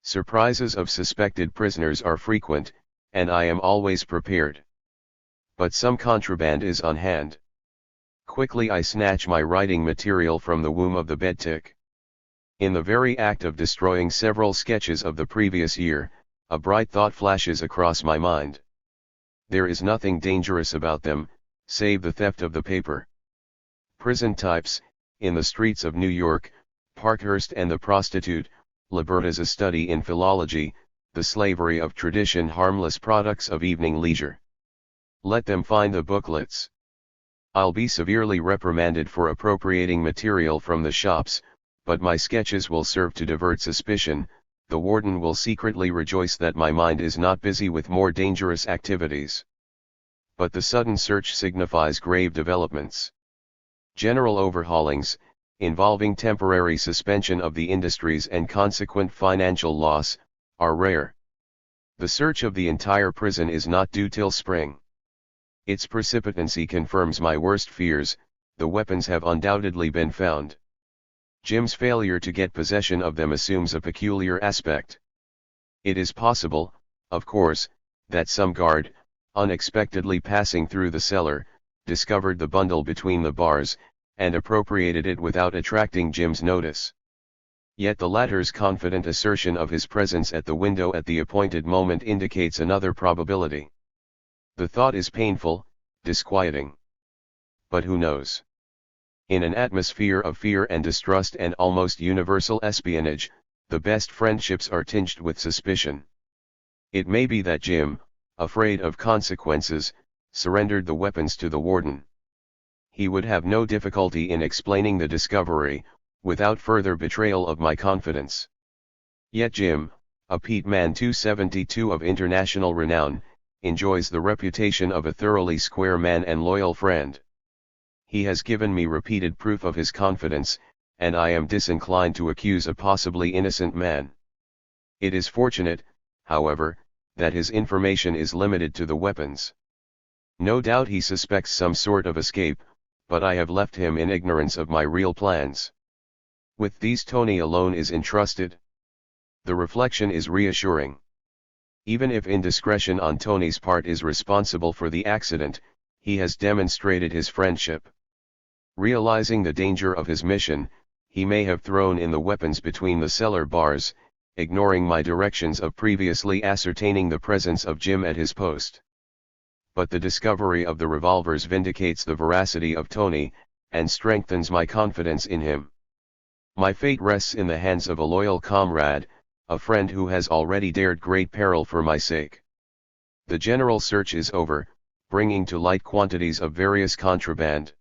Surprises of suspected prisoners are frequent, and I am always prepared. But some contraband is on hand. Quickly I snatch my writing material from the womb of the bedtick. In the very act of destroying several sketches of the previous year, a bright thought flashes across my mind. There is nothing dangerous about them, save the theft of the paper. Prison types, in the streets of New York, Parkhurst and the prostitute, Liberta's a study in philology, the slavery of tradition, harmless products of evening leisure. Let them find the booklets. I'll be severely reprimanded for appropriating material from the shops, but my sketches will serve to divert suspicion. The warden will secretly rejoice that my mind is not busy with more dangerous activities. But the sudden search signifies grave developments. General overhaulings, involving temporary suspension of the industries and consequent financial loss, are rare. The search of the entire prison is not due till spring. Its precipitancy confirms my worst fears. The weapons have undoubtedly been found. Jim's failure to get possession of them assumes a peculiar aspect. It is possible, of course, that some guard, unexpectedly passing through the cellar, discovered the bundle between the bars, and appropriated it without attracting Jim's notice. Yet the latter's confident assertion of his presence at the window at the appointed moment indicates another probability. The thought is painful, disquieting. But who knows? In an atmosphere of fear and distrust and almost universal espionage, the best friendships are tinged with suspicion. It may be that Jim, afraid of consequences, surrendered the weapons to the warden. He would have no difficulty in explaining the discovery, without further betrayal of my confidence. Yet Jim, a Pete Man 272 of international renown, enjoys the reputation of a thoroughly square man and loyal friend. He has given me repeated proof of his confidence, and I am disinclined to accuse a possibly innocent man. It is fortunate, however, that his information is limited to the weapons. No doubt he suspects some sort of escape, but I have left him in ignorance of my real plans. With these Tony alone is entrusted. The reflection is reassuring. Even if indiscretion on Tony's part is responsible for the accident, he has demonstrated his friendship. Realizing the danger of his mission, he may have thrown in the weapons between the cellar bars, ignoring my directions of previously ascertaining the presence of Jim at his post. But the discovery of the revolvers vindicates the veracity of Tony, and strengthens my confidence in him. My fate rests in the hands of a loyal comrade, a friend who has already dared great peril for my sake. The general search is over, bringing to light quantities of various contraband.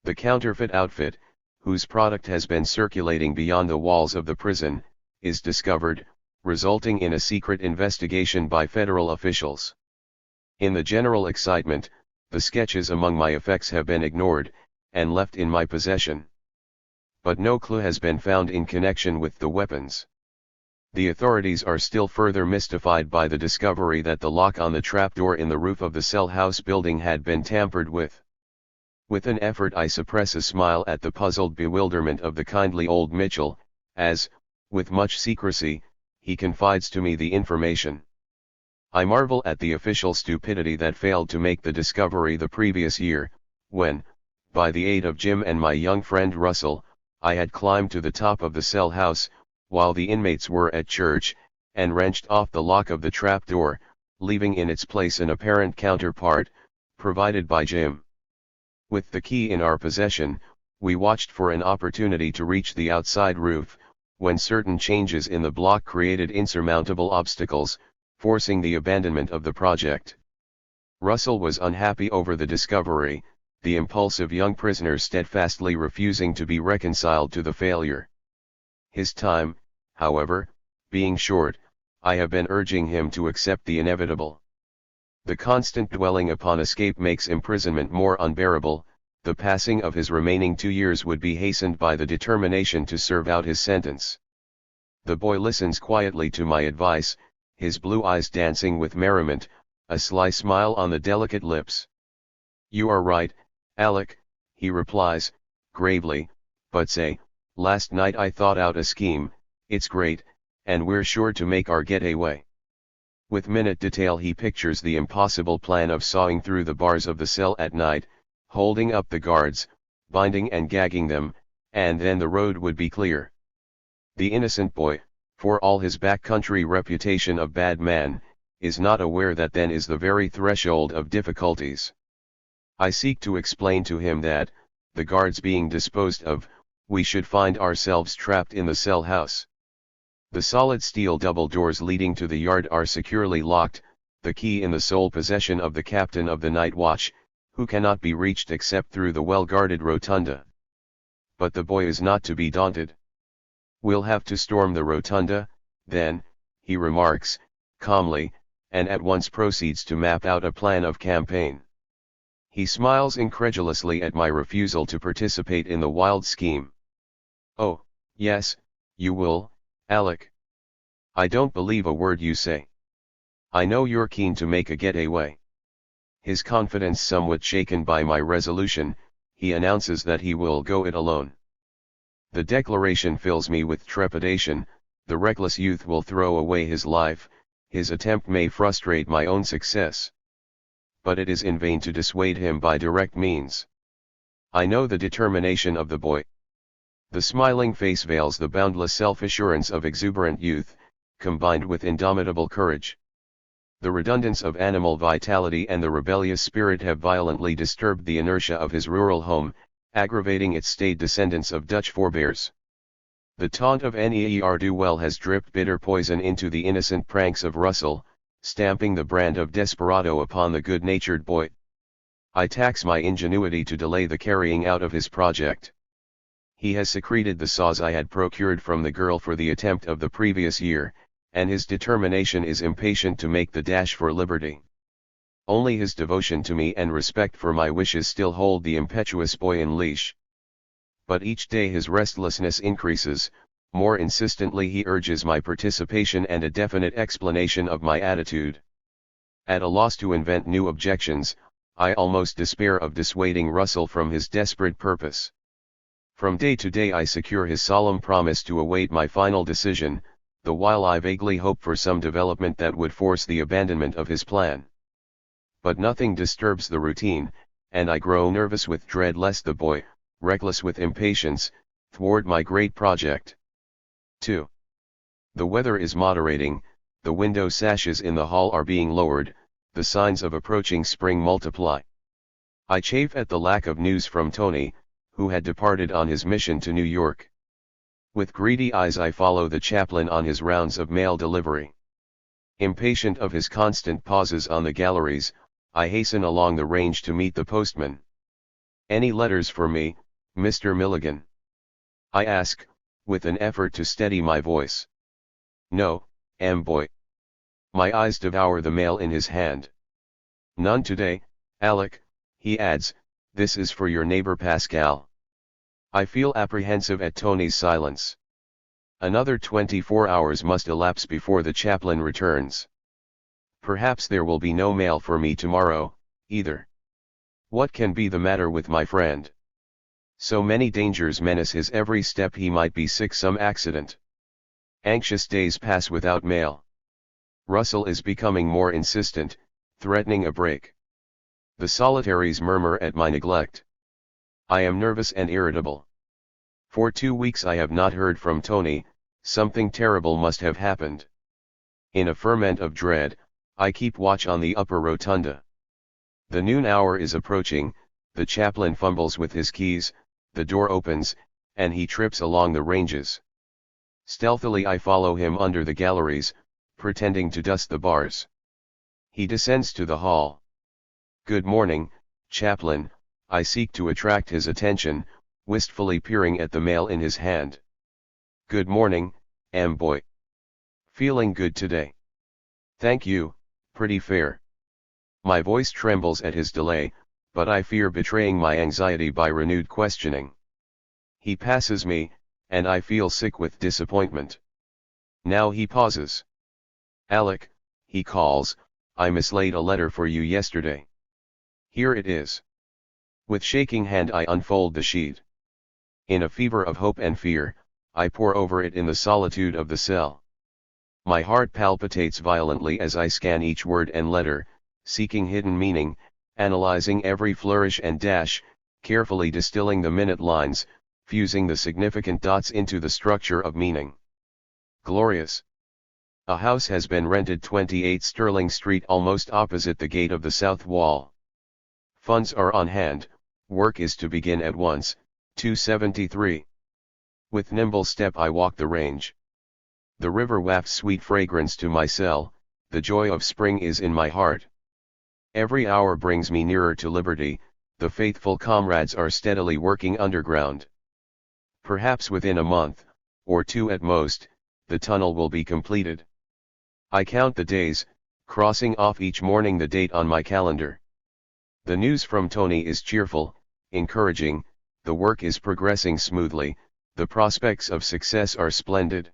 The counterfeit outfit, whose product has been circulating beyond the walls of the prison, is discovered, resulting in a secret investigation by federal officials. In the general excitement, the sketches among my effects have been ignored, and left in my possession. But no clue has been found in connection with the weapons. The authorities are still further mystified by the discovery that the lock on the trapdoor in the roof of the cell house building had been tampered with. With an effort I suppress a smile at the puzzled bewilderment of the kindly old Mitchell, as, with much secrecy, he confides to me the information. I marvel at the official stupidity that failed to make the discovery the previous year, when, by the aid of Jim and my young friend Russell, I had climbed to the top of the cell house, while the inmates were at church, and wrenched off the lock of the trapdoor, leaving in its place an apparent counterpart, provided by Jim. With the key in our possession, we watched for an opportunity to reach the outside roof, when certain changes in the block created insurmountable obstacles, forcing the abandonment of the project. Russell was unhappy over the discovery, the impulsive young prisoner steadfastly refusing to be reconciled to the failure. His time, however, being short, I have been urging him to accept the inevitable. The constant dwelling upon escape makes imprisonment more unbearable. The passing of his remaining 2 years would be hastened by the determination to serve out his sentence. The boy listens quietly to my advice, his blue eyes dancing with merriment, a sly smile on the delicate lips. "You are right, Alec," he replies, gravely, "but say, last night I thought out a scheme, it's great, and we're sure to make our getaway." With minute detail he pictures the impossible plan of sawing through the bars of the cell at night, holding up the guards, binding and gagging them, and then the road would be clear. The innocent boy, for all his backcountry reputation of bad man, is not aware that then is the very threshold of difficulties. I seek to explain to him that, the guards being disposed of, we should find ourselves trapped in the cell house. The solid steel double doors leading to the yard are securely locked, the key in the sole possession of the captain of the night watch, who cannot be reached except through the well-guarded rotunda. But the boy is not to be daunted. "We'll have to storm the rotunda, then," he remarks, calmly, and at once proceeds to map out a plan of campaign. He smiles incredulously at my refusal to participate in the wild scheme. "Oh, yes, you will, Alec. I don't believe a word you say. I know you're keen to make a getaway." His confidence somewhat shaken by my resolution, he announces that he will go it alone. The declaration fills me with trepidation. The reckless youth will throw away his life, his attempt may frustrate my own success. But it is in vain to dissuade him by direct means. I know the determination of the boy. The smiling face veils the boundless self-assurance of exuberant youth, combined with indomitable courage. The redundance of animal vitality and the rebellious spirit have violently disturbed the inertia of his rural home, aggravating its staid descendants of Dutch forebears. The taunt of ne'er-do-well has dripped bitter poison into the innocent pranks of Russell, stamping the brand of desperado upon the good-natured boy. I tax my ingenuity to delay the carrying out of his project. He has secreted the saws I had procured from the girl for the attempt of the previous year, and his determination is impatient to make the dash for liberty. Only his devotion to me and respect for my wishes still hold the impetuous boy in leash. But each day his restlessness increases, more insistently he urges my participation and a definite explanation of my attitude. At a loss to invent new objections, I almost despair of dissuading Russell from his desperate purpose. From day to day I secure his solemn promise to await my final decision, the while I vaguely hope for some development that would force the abandonment of his plan. But nothing disturbs the routine, and I grow nervous with dread lest the boy, reckless with impatience, thwart my great project. 2. The weather is moderating, the window sashes in the hall are being lowered, the signs of approaching spring multiply. I chafe at the lack of news from Tony, who had departed on his mission to New York. With greedy eyes I follow the chaplain on his rounds of mail delivery. Impatient of his constant pauses on the galleries, I hasten along the range to meet the postman. "Any letters for me, Mr. Milligan?" I ask, with an effort to steady my voice. "No, boy." My eyes devour the mail in his hand. "None today, Alec," he adds, "this is for your neighbor Pascal." I feel apprehensive at Tony's silence. Another 24 hours must elapse before the chaplain returns. Perhaps there will be no mail for me tomorrow, either. What can be the matter with my friend? So many dangers menace his every step. He might be sick, some accident. Anxious days pass without mail. Russell is becoming more insistent, threatening a break. The solitaries murmur at my neglect. I am nervous and irritable. For 2 weeks I have not heard from Tony. Something terrible must have happened. In a ferment of dread, I keep watch on the upper rotunda. The noon hour is approaching, the chaplain fumbles with his keys, the door opens, and he trips along the ranges. Stealthily I follow him under the galleries, pretending to dust the bars. He descends to the hall. "Good morning, chaplain," I seek to attract his attention, wistfully peering at the mail in his hand. "Good morning, boy. Feeling good today?" "Thank you, pretty fair." My voice trembles at his delay, but I fear betraying my anxiety by renewed questioning. He passes me, and I feel sick with disappointment. Now he pauses. "Alec," he calls, "I mislaid a letter for you yesterday. Here it is." With shaking hand I unfold the sheet. In a fever of hope and fear, I pore over it in the solitude of the cell. My heart palpitates violently as I scan each word and letter, seeking hidden meaning, analyzing every flourish and dash, carefully distilling the minute lines, fusing the significant dots into the structure of meaning. Glorious! A house has been rented 28 Sterling Street, almost opposite the gate of the south wall. Funds are on hand, work is to begin at once. 273. With nimble step I walk the range. The river wafts sweet fragrance to my cell, the joy of spring is in my heart. Every hour brings me nearer to liberty, the faithful comrades are steadily working underground. Perhaps within a month, or two at most, the tunnel will be completed. I count the days, crossing off each morning the date on my calendar. The news from Tony is cheerful, encouraging, the work is progressing smoothly, the prospects of success are splendid.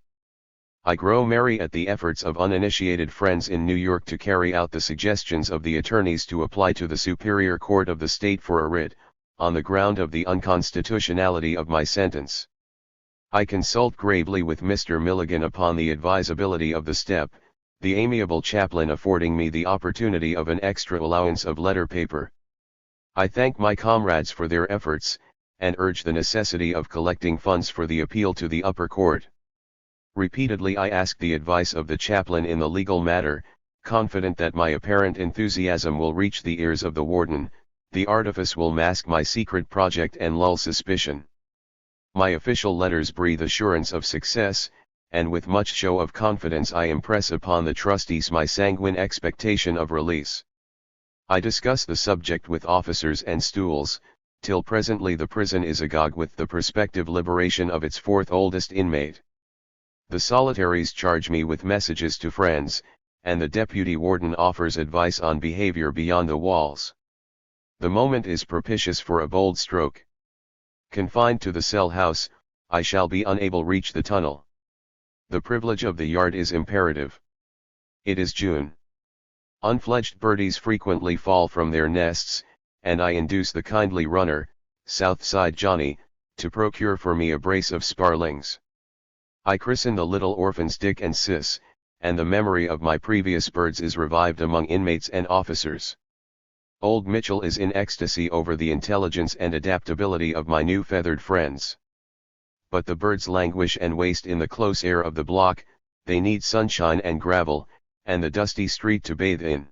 I grow merry at the efforts of uninitiated friends in New York to carry out the suggestions of the attorneys to apply to the Superior Court of the state for a writ, on the ground of the unconstitutionality of my sentence. I consult gravely with Mr. Milligan upon the advisability of the step, the amiable chaplain affording me the opportunity of an extra allowance of letter paper. I thank my comrades for their efforts, and urge the necessity of collecting funds for the appeal to the upper court. Repeatedly I ask the advice of the chaplain in the legal matter, confident that my apparent enthusiasm will reach the ears of the warden, the artifice will mask my secret project and lull suspicion. My official letters breathe assurance of success, and with much show of confidence I impress upon the trustees my sanguine expectation of release. I discuss the subject with officers and stools, till presently the prison is agog with the prospective liberation of its fourth oldest inmate. The solitaries charge me with messages to friends, and the deputy warden offers advice on behavior beyond the walls. The moment is propitious for a bold stroke. Confined to the cell house, I shall be unable to reach the tunnel. The privilege of the yard is imperative. It is June. Unfledged birdies frequently fall from their nests, and I induce the kindly runner, Southside Johnny, to procure for me a brace of sparlings. I christen the little orphans Dick and Sis, and the memory of my previous birds is revived among inmates and officers. Old Mitchell is in ecstasy over the intelligence and adaptability of my new feathered friends. But the birds languish and waste in the close air of the block, they need sunshine and gravel, and the dusty street to bathe in.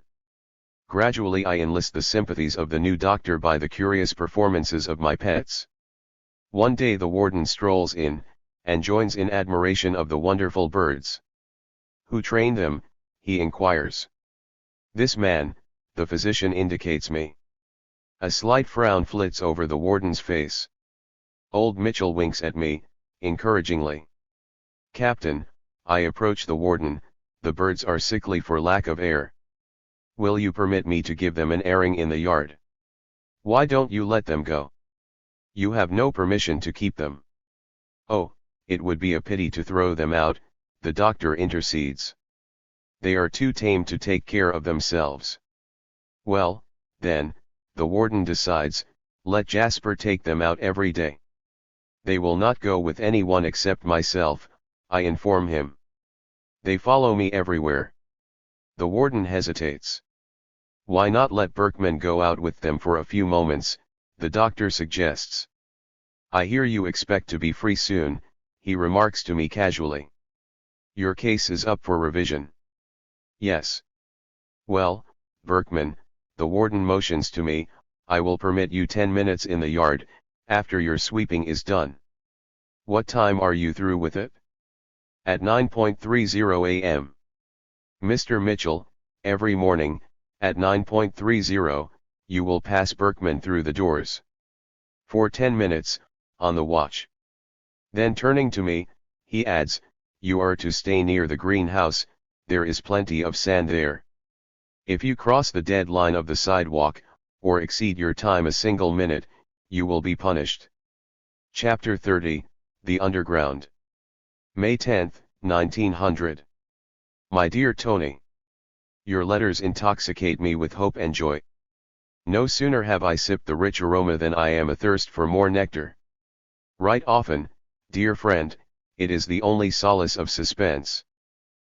Gradually I enlist the sympathies of the new doctor by the curious performances of my pets. One day the warden strolls in, and joins in admiration of the wonderful birds. "Who trained them?" he inquires. "This man," the physician indicates me. A slight frown flits over the warden's face. Old Mitchell winks at me, encouragingly. "Captain," I approach the warden, "the birds are sickly for lack of air. Will you permit me to give them an airing in the yard?" "Why don't you let them go?" "You have no permission to keep them." "Oh, it would be a pity to throw them out," the doctor intercedes. "They are too tame to take care of themselves." "Well, then," the warden decides, "let Jasper take them out every day." "They will not go with anyone except myself," I inform him. "They follow me everywhere." The warden hesitates. "Why not let Berkman go out with them for a few moments?" the doctor suggests. "I hear you expect to be free soon," he remarks to me casually. "Your case is up for revision." "Yes." "Well, Berkman," the warden motions to me, "I will permit you 10 minutes in the yard, after your sweeping is done." "What time are you through with it?" "At 9:30 a.m. Mr. Mitchell, every morning, at 9:30, you will pass Berkman through the doors. For 10 minutes, on the watch. Then turning to me, he adds, you are to stay near the greenhouse, there is plenty of sand there. If you cross the dead line of the sidewalk, or exceed your time a single minute, you will be punished. Chapter 30, The Underground. May 10, 1900. My dear Tony. Your letters intoxicate me with hope and joy. No sooner have I sipped the rich aroma than I am athirst for more nectar. Write often, dear friend, it is the only solace of suspense.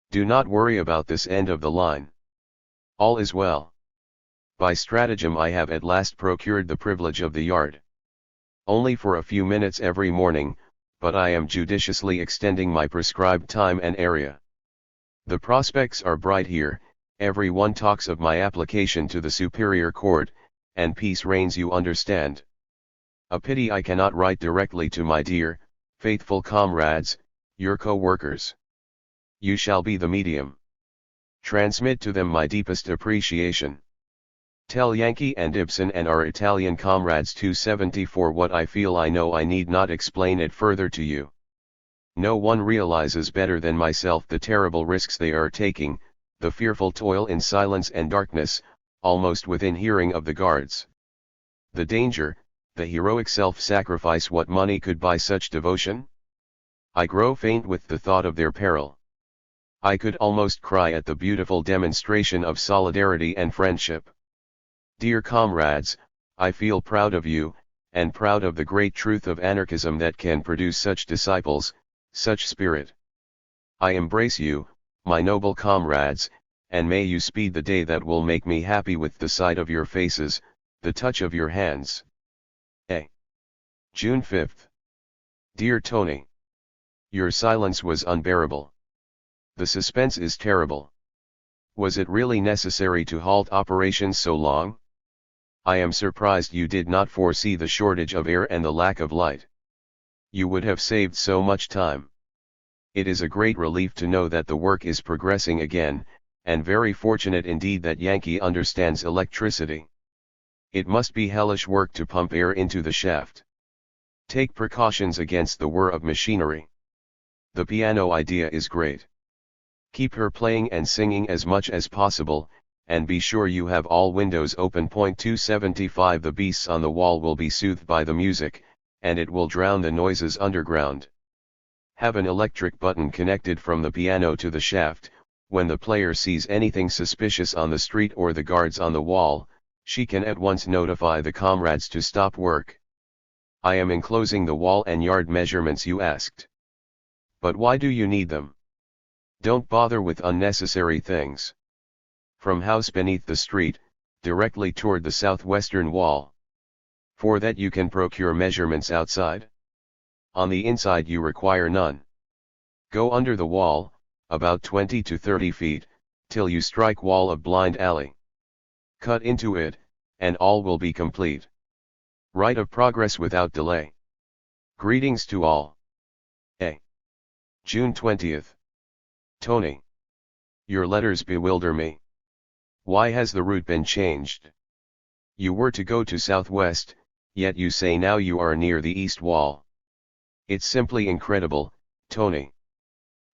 Do not worry about this end of the line. All is well. By stratagem I have at last procured the privilege of the yard. Only for a few minutes every morning, but I am judiciously extending my prescribed time and area. The prospects are bright here, every one talks of my application to the Superior Court, and peace reigns, you understand. A pity I cannot write directly to my dear, faithful comrades, your co-workers. You shall be the medium. Transmit to them my deepest appreciation. Tell Yankee and Ibsen and our Italian comrades 274 what I feel. I know I need not explain it further to you. No one realizes better than myself the terrible risks they are taking, the fearful toil in silence and darkness, almost within hearing of the guards. The danger, the heroic self-sacrifice. What money could buy such devotion? I grow faint with the thought of their peril. I could almost cry at the beautiful demonstration of solidarity and friendship. Dear comrades, I feel proud of you, and proud of the great truth of anarchism that can produce such disciples, such spirit. I embrace you, my noble comrades, and may you speed the day that will make me happy with the sight of your faces, the touch of your hands. A. June 5. Dear Tony. Your silence was unbearable. The suspense is terrible. Was it really necessary to halt operations so long? I am surprised you did not foresee the shortage of air and the lack of light. You would have saved so much time. It is a great relief to know that the work is progressing again, and very fortunate indeed that Yankee understands electricity. It must be hellish work to pump air into the shaft. Take precautions against the whir of machinery. The piano idea is great. Keep her playing and singing as much as possible, and be sure you have all windows open. 275 The beasts on the wall will be soothed by the music, and it will drown the noises underground. Have an electric button connected from the piano to the shaft. When the player sees anything suspicious on the street or the guards on the wall, she can at once notify the comrades to stop work. I am enclosing the wall and yard measurements you asked. But why do you need them? Don't bother with unnecessary things. From house beneath the street, directly toward the southwestern wall. For that you can procure measurements outside. On the inside you require none. Go under the wall, about 20 to 30 feet, till you strike wall of blind alley. Cut into it, and all will be complete. Right of progress without delay. Greetings to all. A. June 20th. Tony. Your letters bewilder me. Why has the route been changed? You were to go to southwest, yet you say now you are near the east wall. It's simply incredible, Tony.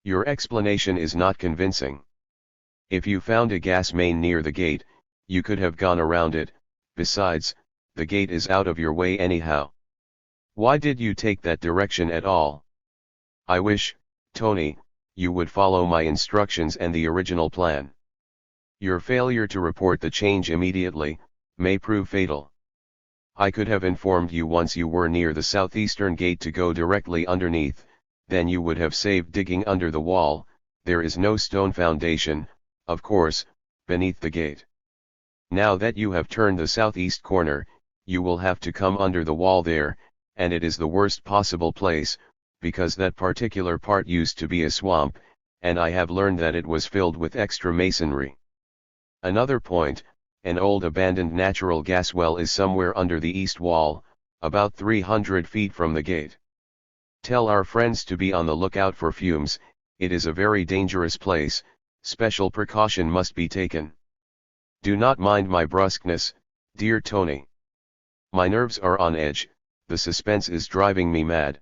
Your explanation is not convincing. If you found a gas main near the gate, you could have gone around it. Besides, the gate is out of your way anyhow. Why did you take that direction at all? I wish, Tony, you would follow my instructions and the original plan. Your failure to report the change immediately may prove fatal. I could have informed you once you were near the southeastern gate to go directly underneath, then you would have saved digging under the wall. There is no stone foundation, of course, beneath the gate. Now that you have turned the southeast corner, you will have to come under the wall there, and it is the worst possible place, because that particular part used to be a swamp, and I have learned that it was filled with extra masonry. Another point, an old abandoned natural gas well is somewhere under the east wall, about 300 feet from the gate. Tell our friends to be on the lookout for fumes. It is a very dangerous place, Special precaution must be taken. Do not mind my brusqueness, dear Tony. My nerves are on edge, the suspense is driving me mad.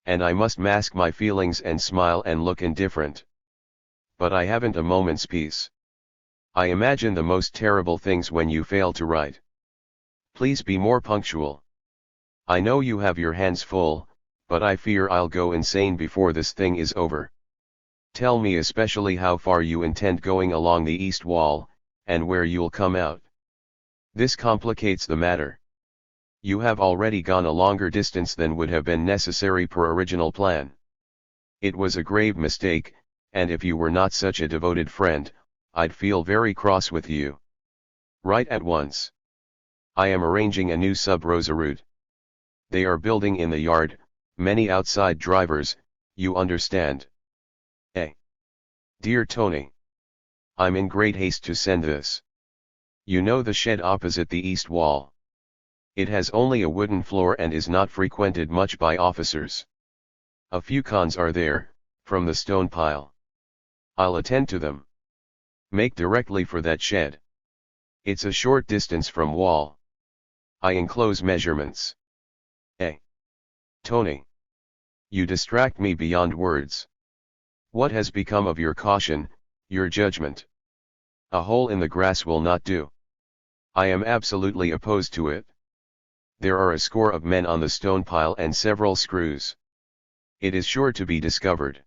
And I must mask my feelings and smile and look indifferent. But I haven't a moment's peace. I imagine the most terrible things when you fail to write. Please be more punctual. I know you have your hands full, but I fear I'll go insane before this thing is over. Tell me especially how far you intend going along the east wall, and where you'll come out. This complicates the matter. You have already gone a longer distance than would have been necessary per original plan. It was a grave mistake, and if you were not such a devoted friend, I'd feel very cross with you. Write at once. I am arranging a new sub-Rosa route. They are building in the yard, many outside drivers, you understand. Dear Tony. I'm in great haste to send this. You know the shed opposite the east wall. It has only a wooden floor and is not frequented much by officers. A few cons are there, from the stone pile. I'll attend to them. Make directly for that shed. It's a short distance from wall. I enclose measurements. Tony. You distract me beyond words. What has become of your caution, your judgment? A hole in the grass will not do. I am absolutely opposed to it. There are a score of men on the stone pile and several screws. It is sure to be discovered.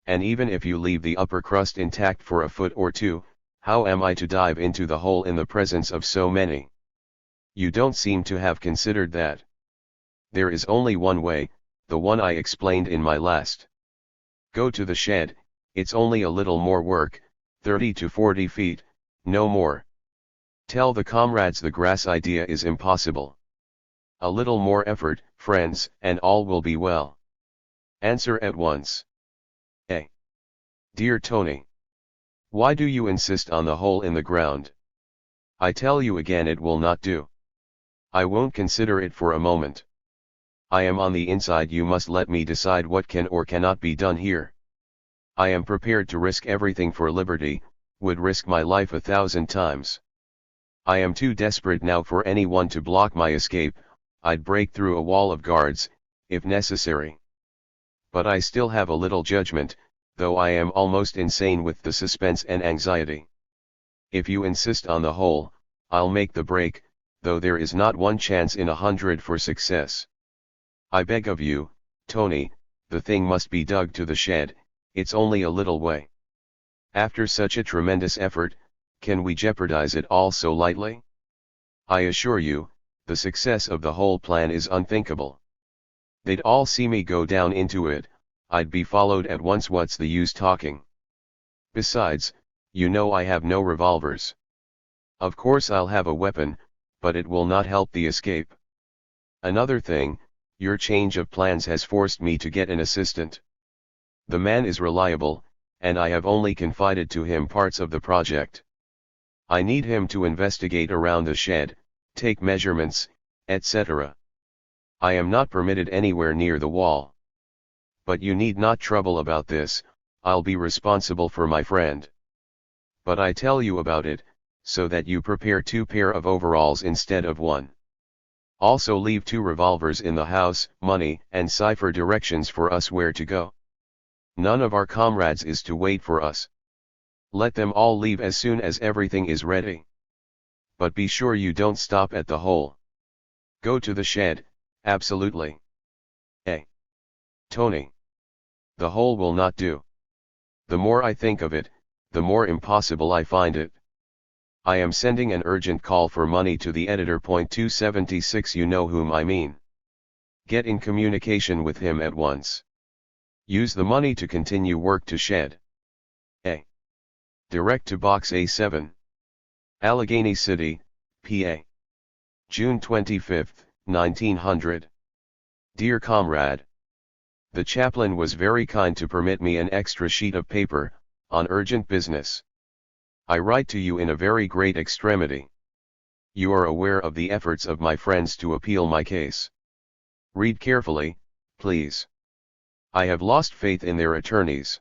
And even if you leave the upper crust intact for a foot or two, how am I to dive into the hole in the presence of so many? You don't seem to have considered that. There is only one way, the one I explained in my last. Go to the shed, it's only a little more work, 30 to 40 feet, no more. Tell the comrades the grass idea is impossible. A little more effort, friends, and all will be well. Answer at once. Dear Tony. Why do you insist on the hole in the ground? I tell you again it will not do. I won't consider it for a moment. I am on the inside, you must let me decide what can or cannot be done here. I am prepared to risk everything for liberty, would risk my life 1,000 times. I am too desperate now for anyone to block my escape, I'd break through a wall of guards, if necessary. But I still have a little judgment, though I am almost insane with the suspense and anxiety. If you insist on the hole, I'll make the break, though there is not 1 chance in 100 for success. I beg of you, Tony, the thing must be dug to the shed, it's only a little way. After such a tremendous effort, can we jeopardize it all so lightly? I assure you, the success of the whole plan is unthinkable. They'd all see me go down into it, I'd be followed at once, what's the use talking? Besides, you know I have no revolvers. Of course I'll have a weapon, but it will not help the escape. Another thing, your change of plans has forced me to get an assistant. The man is reliable, and I have only confided to him parts of the project. I need him to investigate around the shed, take measurements, etc. I am not permitted anywhere near the wall. But you need not trouble about this, I'll be responsible for my friend. But I tell you about it, so that you prepare 2 pair of overalls instead of 1. Also leave 2 revolvers in the house, money, and cipher directions for us where to go. None of our comrades is to wait for us. Let them all leave as soon as everything is ready. But be sure you don't stop at the hole. Go to the shed, absolutely. Tony. The hole will not do. The more I think of it, the more impossible I find it. I am sending an urgent call for money to the editor. 276, you know whom I mean. Get in communication with him at once. Use the money to continue work to shed. Direct to Box A7. Allegheny City, PA. June 25, 1900. Dear comrade. The chaplain was very kind to permit me an extra sheet of paper, on urgent business. I write to you in a very great extremity. You are aware of the efforts of my friends to appeal my case. Read carefully, please. I have lost faith in their attorneys.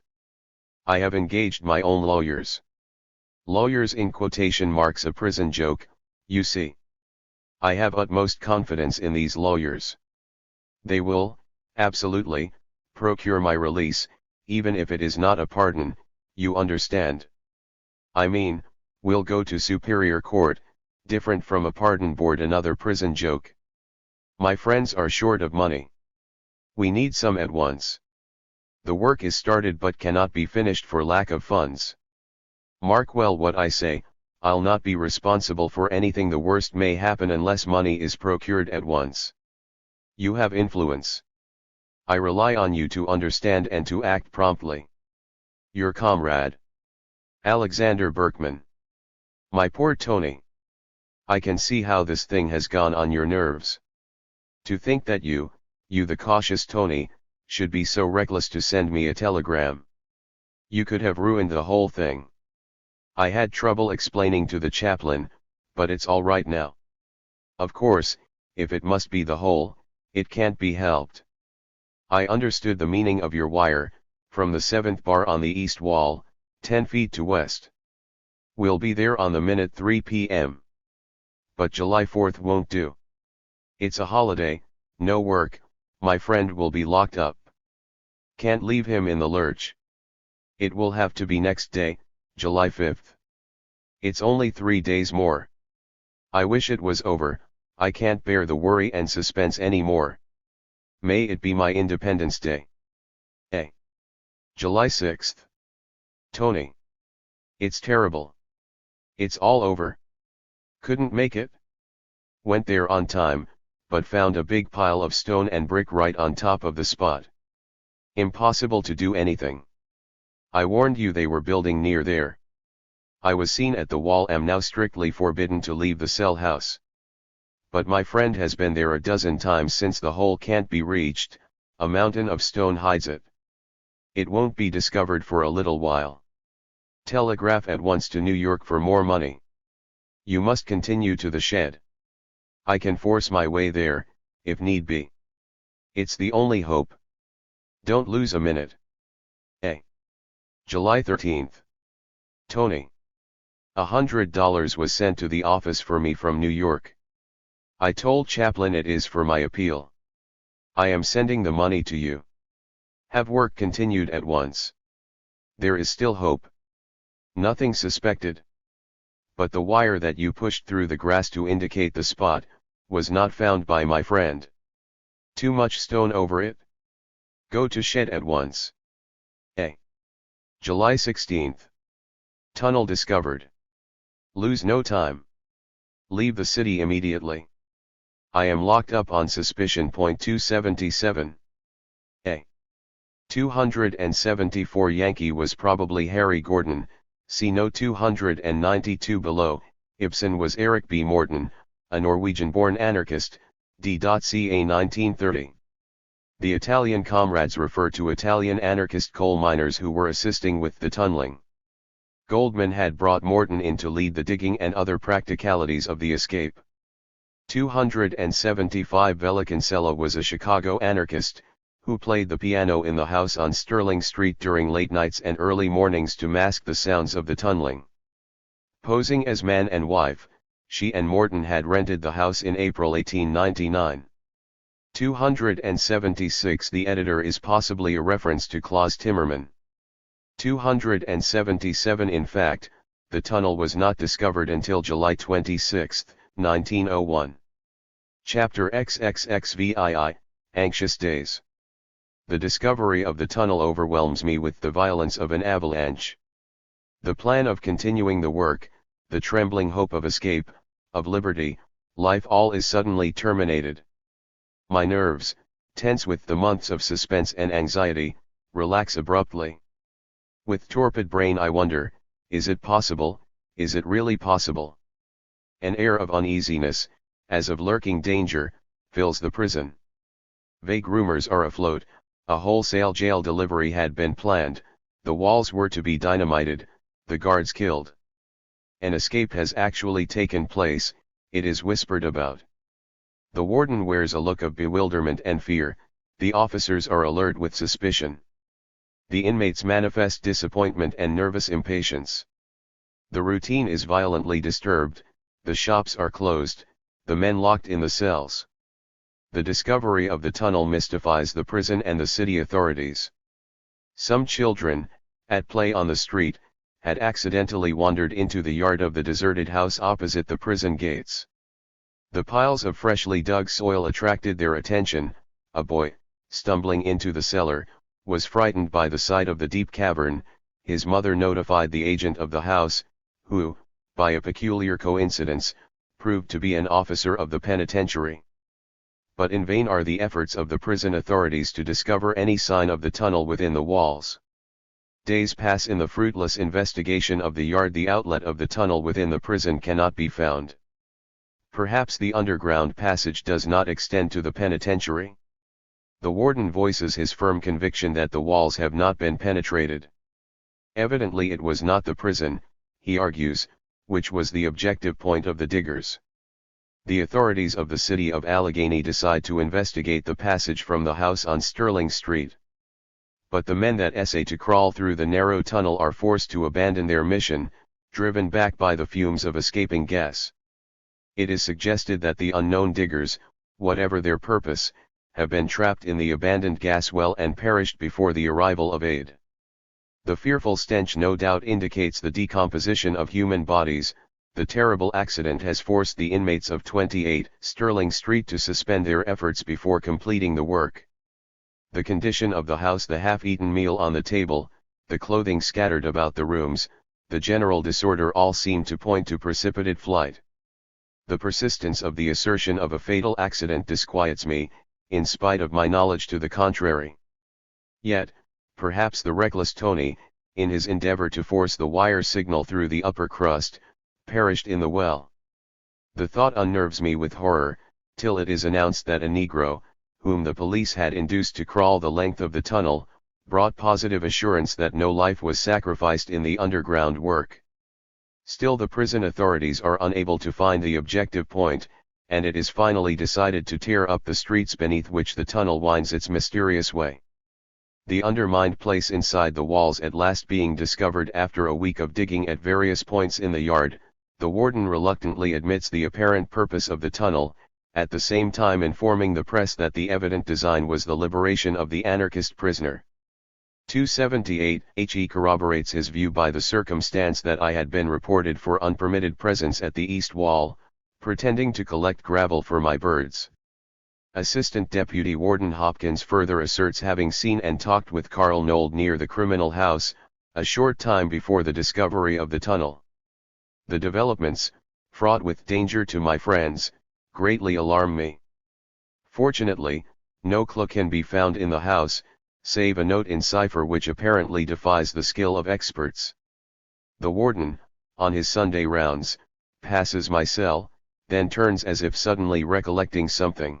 I have engaged my own lawyers. Lawyers in quotation marks, a prison joke, you see. I have utmost confidence in these lawyers. They will, absolutely, procure my release, even if it is not a pardon, you understand. I mean, we'll go to superior court, different from a pardon board, another prison joke. My friends are short of money. We need some at once. The work is started but cannot be finished for lack of funds. Mark well what I say, I'll not be responsible for anything the worst may happen unless money is procured at once. You have influence. I rely on you to understand and to act promptly. Your comrade, Alexander Berkman. My poor Tony. I can see how this thing has gone on your nerves. To think that you the cautious Tony, should be so reckless to send me a telegram. You could have ruined the whole thing. I had trouble explaining to the chaplain, but it's all right now. Of course, if it must be the whole, it can't be helped. I understood the meaning of your wire, from the 7th bar on the east wall, 10 feet to west. We'll be there on the minute 3 p.m. But July 4th won't do. It's a holiday, no work, my friend will be locked up. Can't leave him in the lurch. It will have to be next day, July 5th. It's only 3 days more. I wish it was over, I can't bear the worry and suspense any more. May it be my Independence Day. July 6th. Tony. It's terrible. It's all over. Couldn't make it. Went there on time, but found a big pile of stone and brick right on top of the spot. Impossible to do anything. I warned you they were building near there. I was seen at the wall, am now strictly forbidden to leave the cell house. But my friend has been there a dozen times since the hole can't be reached, a mountain of stone hides it. It won't be discovered for a little while. Telegraph at once to New York for more money. You must continue to the shed. I can force my way there, if need be. It's the only hope. Don't lose a minute. July 13th. Tony. $100 was sent to the office for me from New York. I told Chaplin it is for my appeal. I am sending the money to you. Have work continued at once. There is still hope. Nothing suspected. But the wire that you pushed through the grass to indicate the spot, was not found by my friend. Too much stone over it? Go to shed at once. July 16th. Tunnel discovered. Lose no time. Leave the city immediately. I am locked up on suspicion. 277. 274 Yankee was probably Harry Gordon, see note 292 below. Ibsen was Eric B. Morton, a Norwegian-born anarchist, d.ca 1930. The Italian comrades refer to Italian anarchist coal miners who were assisting with the tunneling. Goldman had brought Morton in to lead the digging and other practicalities of the escape. 275 Velicancella was a Chicago anarchist, who played the piano in the house on Sterling Street during late nights and early mornings to mask the sounds of the tunneling. Posing as man and wife, she and Morton had rented the house in April 1899. 276 The editor is possibly a reference to Klaus Timmerman. 277 In fact, the tunnel was not discovered until July 26, 1901. Chapter XXXVII, Anxious Days. The discovery of the tunnel overwhelms me with the violence of an avalanche. The plan of continuing the work, the trembling hope of escape, of liberty, life, all is suddenly terminated. My nerves, tense with the months of suspense and anxiety, relax abruptly. With torpid brain I wonder, is it possible, is it really possible? An air of uneasiness, as of lurking danger, fills the prison. Vague rumors are afloat, a wholesale jail delivery had been planned, the walls were to be dynamited, the guards killed. An escape has actually taken place, it is whispered about. The warden wears a look of bewilderment and fear, the officers are alert with suspicion. The inmates manifest disappointment and nervous impatience. The routine is violently disturbed, the shops are closed, the men locked in the cells. The discovery of the tunnel mystifies the prison and the city authorities. Some children, at play on the street, had accidentally wandered into the yard of the deserted house opposite the prison gates. The piles of freshly dug soil attracted their attention. A boy, stumbling into the cellar, was frightened by the sight of the deep cavern. His mother notified the agent of the house, who, by a peculiar coincidence, proved to be an officer of the penitentiary. But in vain are the efforts of the prison authorities to discover any sign of the tunnel within the walls. Days pass in the fruitless investigation of the yard. The outlet of the tunnel within the prison cannot be found. Perhaps the underground passage does not extend to the penitentiary. The warden voices his firm conviction that the walls have not been penetrated. Evidently it was not the prison, he argues, which was the objective point of the diggers. The authorities of the city of Allegheny decide to investigate the passage from the house on Sterling Street. But the men that essay to crawl through the narrow tunnel are forced to abandon their mission, driven back by the fumes of escaping gas. It is suggested that the unknown diggers, whatever their purpose, have been trapped in the abandoned gas well and perished before the arrival of aid. The fearful stench no doubt indicates the decomposition of human bodies. The terrible accident has forced the inmates of 28 Sterling Street to suspend their efforts before completing the work. The condition of the house, the half-eaten meal on the table, the clothing scattered about the rooms, the general disorder all seem to point to precipitate flight. The persistence of the assertion of a fatal accident disquiets me, in spite of my knowledge to the contrary. Yet, perhaps the reckless Tony, in his endeavor to force the wire signal through the upper crust, perished in the well. The thought unnerves me with horror, till it is announced that a Negro, whom the police had induced to crawl the length of the tunnel, brought positive assurance that no life was sacrificed in the underground work. Still the prison authorities are unable to find the objective point, and it is finally decided to tear up the streets beneath which the tunnel winds its mysterious way. The undermined place inside the walls at last being discovered after a week of digging at various points in the yard, the warden reluctantly admits the apparent purpose of the tunnel, at the same time informing the press that the evident design was the liberation of the anarchist prisoner. 278 He corroborates his view by the circumstance that I had been reported for unpermitted presence at the east wall, pretending to collect gravel for my birds. Assistant Deputy Warden Hopkins further asserts having seen and talked with Carl Nold near the criminal house, a short time before the discovery of the tunnel. The developments, fraught with danger to my friends, greatly alarm me. Fortunately, no clue can be found in the house, save a note in cipher which apparently defies the skill of experts. The warden, on his Sunday rounds, passes my cell, then turns as if suddenly recollecting something.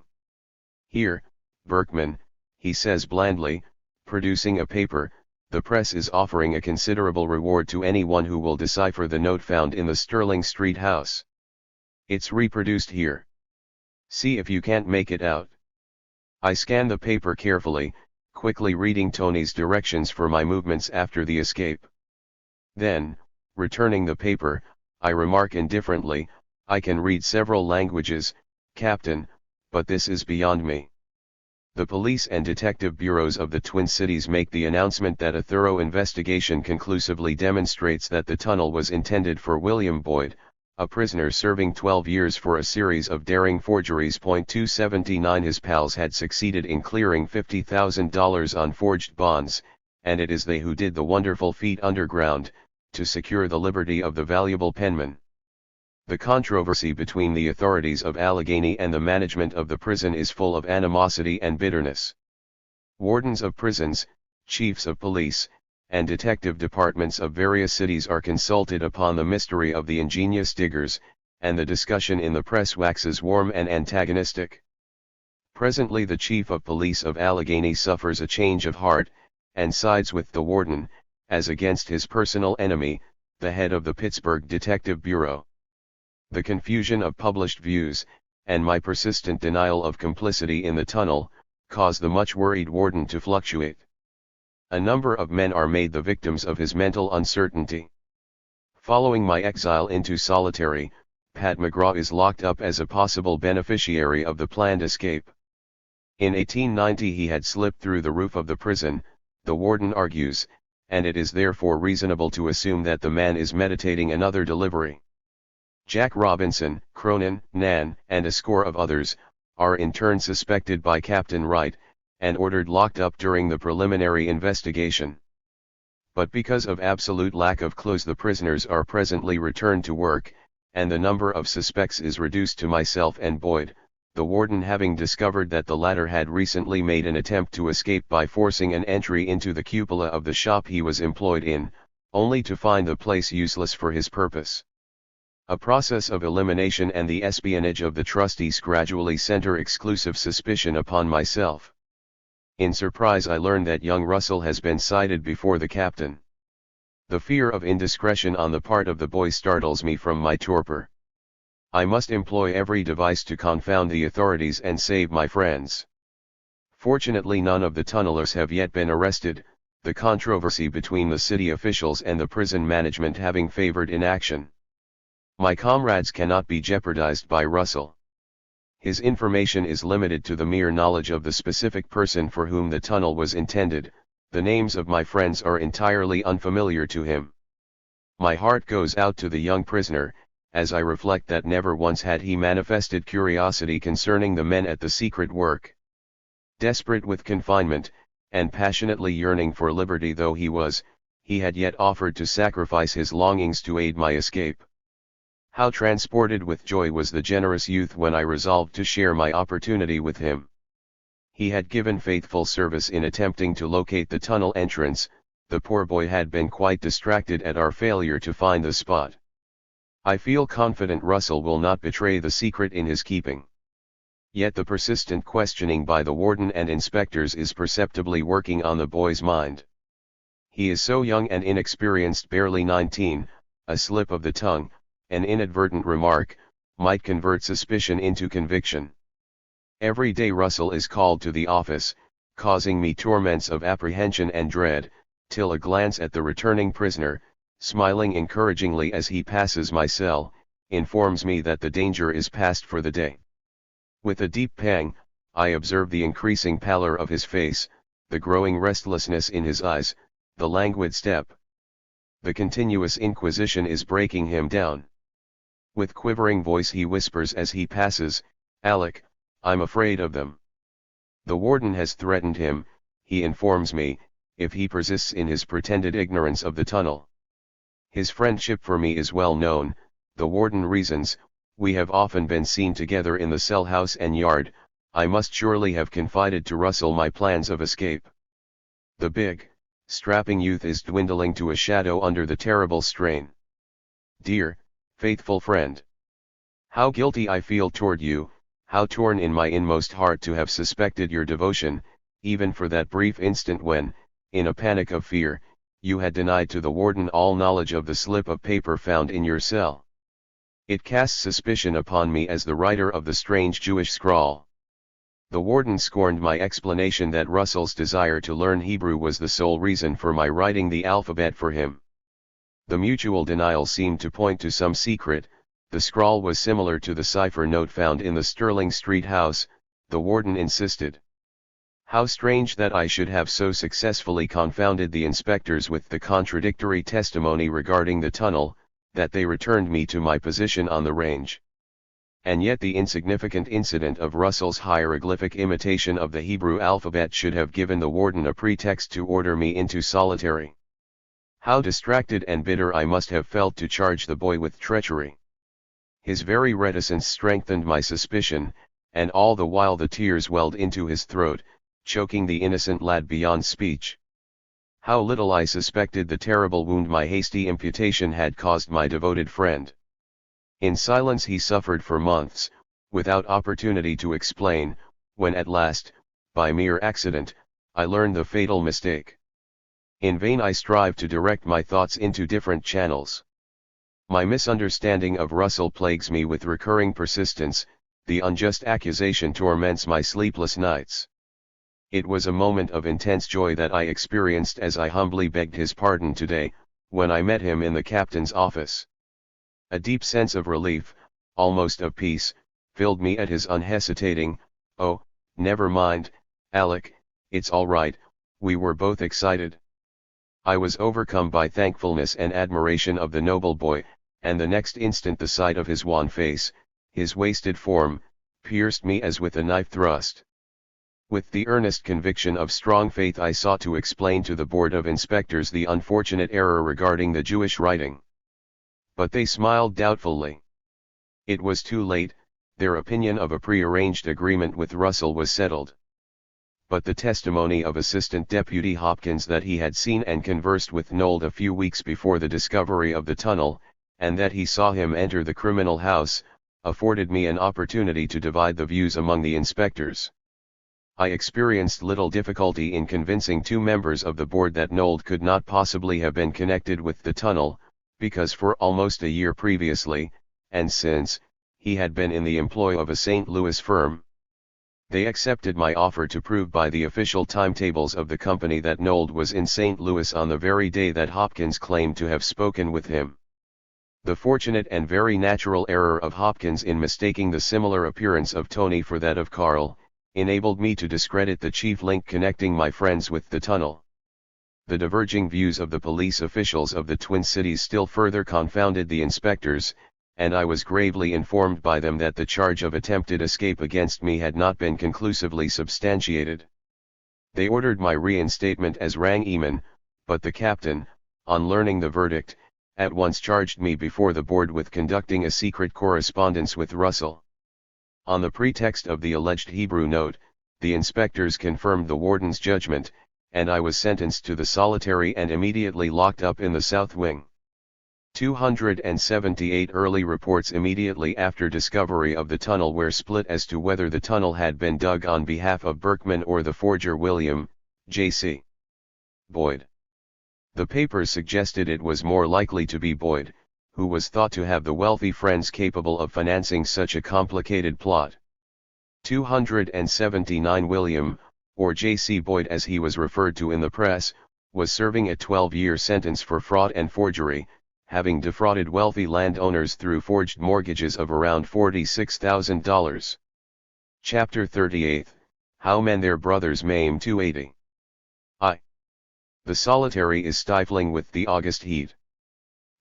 "Here, Berkman," he says blandly, producing a paper, "the press is offering a considerable reward to anyone who will decipher the note found in the Sterling Street house. It's reproduced here. See if you can't make it out." I scan the paper carefully, quickly reading Tony's directions for my movements after the escape. Then, returning the paper, I remark indifferently, "I can read several languages, Captain, but this is beyond me." The police and detective bureaus of the Twin Cities make the announcement that a thorough investigation conclusively demonstrates that the tunnel was intended for William Boyd, a prisoner serving 12 years for a series of daring forgeries. 279 His pals had succeeded in clearing $50,000 on forged bonds, and it is they who did the wonderful feat underground, to secure the liberty of the valuable penman. The controversy between the authorities of Allegheny and the management of the prison is full of animosity and bitterness. Wardens of prisons, chiefs of police, and detective departments of various cities are consulted upon the mystery of the ingenious diggers, and the discussion in the press waxes warm and antagonistic. Presently the chief of police of Allegheny suffers a change of heart, and sides with the warden, as against his personal enemy, the head of the Pittsburgh Detective Bureau. The confusion of published views, and my persistent denial of complicity in the tunnel, cause the much worried warden to fluctuate. A number of men are made the victims of his mental uncertainty. Following my exile into solitary, Pat McGraw is locked up as a possible beneficiary of the planned escape. In 1890 he had slipped through the roof of the prison, the warden argues, and it is therefore reasonable to assume that the man is meditating another delivery. Jack Robinson, Cronin, Nan, and a score of others, are in turn suspected by Captain Wright, and ordered locked up during the preliminary investigation. But because of absolute lack of clues, the prisoners are presently returned to work, and the number of suspects is reduced to myself and Boyd, the warden having discovered that the latter had recently made an attempt to escape by forcing an entry into the cupola of the shop he was employed in, only to find the place useless for his purpose. A process of elimination and the espionage of the trustees gradually center exclusive suspicion upon myself. In surprise I learn that young Russell has been cited before the captain. The fear of indiscretion on the part of the boy startles me from my torpor. I must employ every device to confound the authorities and save my friends. Fortunately none of the tunnelers have yet been arrested, the controversy between the city officials and the prison management having favored inaction. My comrades cannot be jeopardized by Russell. His information is limited to the mere knowledge of the specific person for whom the tunnel was intended. The names of my friends are entirely unfamiliar to him. My heart goes out to the young prisoner, as I reflect that never once had he manifested curiosity concerning the men at the secret work. Desperate with confinement, and passionately yearning for liberty though he was, he had yet offered to sacrifice his longings to aid my escape. How transported with joy was the generous youth when I resolved to share my opportunity with him. He had given faithful service in attempting to locate the tunnel entrance. The poor boy had been quite distracted at our failure to find the spot. I feel confident Russell will not betray the secret in his keeping. Yet the persistent questioning by the warden and inspectors is perceptibly working on the boy's mind. He is so young and inexperienced, barely 19, a slip of the tongue, an inadvertent remark, might convert suspicion into conviction. Every day Russell is called to the office, causing me torments of apprehension and dread, till a glance at the returning prisoner, smiling encouragingly as he passes my cell, informs me that the danger is past for the day. With a deep pang, I observe the increasing pallor of his face, the growing restlessness in his eyes, the languid step. The continuous inquisition is breaking him down. With quivering voice he whispers as he passes, "Alec, I'm afraid of them." The warden has threatened him, he informs me, if he persists in his pretended ignorance of the tunnel. His friendship for me is well known, the warden reasons, we have often been seen together in the cell house and yard. I must surely have confided to Russell my plans of escape. The big, strapping youth is dwindling to a shadow under the terrible strain. Dear, faithful friend. How guilty I feel toward you, how torn in my inmost heart to have suspected your devotion, even for that brief instant when, in a panic of fear, you had denied to the warden all knowledge of the slip of paper found in your cell. It casts suspicion upon me as the writer of the strange Jewish scrawl. The warden scorned my explanation that Russell's desire to learn Hebrew was the sole reason for my writing the alphabet for him. The mutual denial seemed to point to some secret. The scrawl was similar to the cipher note found in the Sterling Street house, the warden insisted. How strange that I should have so successfully confounded the inspectors with the contradictory testimony regarding the tunnel, that they returned me to my position on the range. And yet the insignificant incident of Russell's hieroglyphic imitation of the Hebrew alphabet should have given the warden a pretext to order me into solitary. How distracted and bitter I must have felt to charge the boy with treachery. His very reticence strengthened my suspicion, and all the while the tears welled into his throat, choking the innocent lad beyond speech. How little I suspected the terrible wound my hasty imputation had caused my devoted friend. In silence he suffered for months, without opportunity to explain, when at last, by mere accident, I learned the fatal mistake. In vain I strive to direct my thoughts into different channels. My misunderstanding of Russell plagues me with recurring persistence, the unjust accusation torments my sleepless nights. It was a moment of intense joy that I experienced as I humbly begged his pardon today, when I met him in the captain's office. A deep sense of relief, almost of peace, filled me at his unhesitating, "Oh, never mind, Alec, it's all right." We were both excited. I was overcome by thankfulness and admiration of the noble boy, and the next instant the sight of his wan face, his wasted form, pierced me as with a knife thrust. With the earnest conviction of strong faith I sought to explain to the Board of Inspectors the unfortunate error regarding the Jewish writing. But they smiled doubtfully. It was too late, their opinion of a prearranged agreement with Russell was settled. But the testimony of Assistant Deputy Hopkins that he had seen and conversed with Nold a few weeks before the discovery of the tunnel, and that he saw him enter the criminal house, afforded me an opportunity to divide the views among the inspectors. I experienced little difficulty in convincing two members of the board that Nold could not possibly have been connected with the tunnel, because for almost a year previously, and since, he had been in the employ of a St. Louis firm. They accepted my offer to prove by the official timetables of the company that Nold was in St. Louis on the very day that Hopkins claimed to have spoken with him. The fortunate and very natural error of Hopkins in mistaking the similar appearance of Tony for that of Carl, enabled me to discredit the chief link connecting my friends with the tunnel. The diverging views of the police officials of the Twin Cities still further confounded the inspectors, and I was gravely informed by them that the charge of attempted escape against me had not been conclusively substantiated. They ordered my reinstatement as rangeman, but the captain, on learning the verdict, at once charged me before the board with conducting a secret correspondence with Russell. On the pretext of the alleged Hebrew note, the inspectors confirmed the warden's judgment, and I was sentenced to the solitary and immediately locked up in the South Wing. 278 early reports immediately after discovery of the tunnel were split as to whether the tunnel had been dug on behalf of Berkman or the forger William, J.C. Boyd. The papers suggested it was more likely to be Boyd, who was thought to have the wealthy friends capable of financing such a complicated plot. 279 William, or J.C. Boyd as he was referred to in the press, was serving a 12-year sentence for fraud and forgery, having defrauded wealthy landowners through forged mortgages of around $46,000. Chapter 38, How Men Their Brothers Maim 280. The solitary is stifling with the August heat.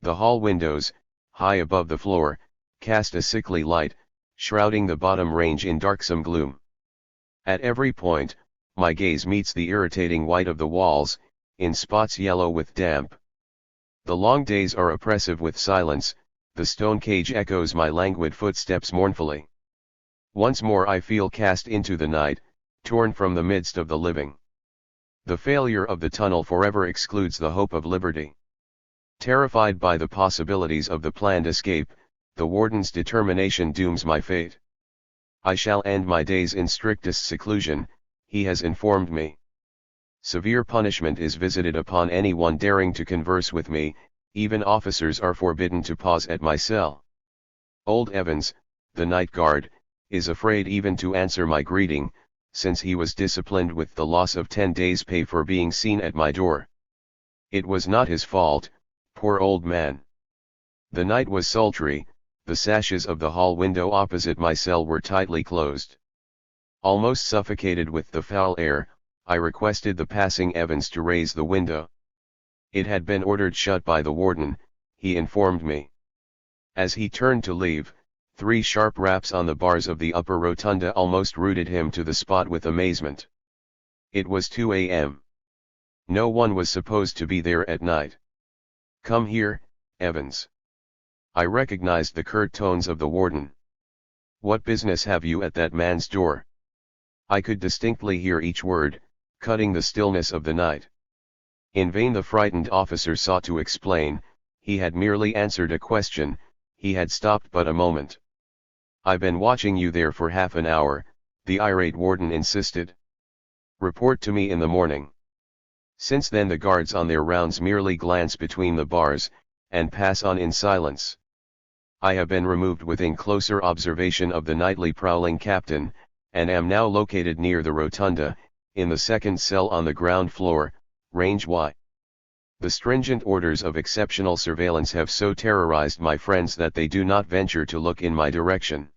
The hall windows, high above the floor, cast a sickly light, shrouding the bottom range in darksome gloom. At every point, my gaze meets the irritating white of the walls, in spots yellow with damp. The long days are oppressive with silence, the stone cage echoes my languid footsteps mournfully. Once more I feel cast into the night, torn from the midst of the living. The failure of the tunnel forever excludes the hope of liberty. Terrified by the possibilities of the planned escape, the warden's determination dooms my fate. I shall end my days in strictest seclusion, he has informed me. Severe punishment is visited upon anyone daring to converse with me, even officers are forbidden to pause at my cell. Old Evans, the night guard, is afraid even to answer my greeting, since he was disciplined with the loss of 10 days' pay for being seen at my door. It was not his fault, poor old man. The night was sultry, the sashes of the hall window opposite my cell were tightly closed. Almost suffocated with the foul air, I requested the passing Evans to raise the window. It had been ordered shut by the warden, he informed me. As he turned to leave, 3 sharp raps on the bars of the upper rotunda almost rooted him to the spot with amazement. It was 2 a.m. No one was supposed to be there at night. "Come here, Evans." I recognized the curt tones of the warden. "What business have you at that man's door?" I could distinctly hear each word, cutting the stillness of the night. In vain the frightened officer sought to explain, he had merely answered a question, he had stopped but a moment. "I've been watching you there for half an hour," the irate warden insisted. "Report to me in the morning." Since then the guards on their rounds merely glance between the bars, and pass on in silence. I have been removed within closer observation of the nightly prowling captain, and am now located near the rotunda, in the second cell on the ground floor, range Y. The stringent orders of exceptional surveillance have so terrorized my friends that they do not venture to look in my direction.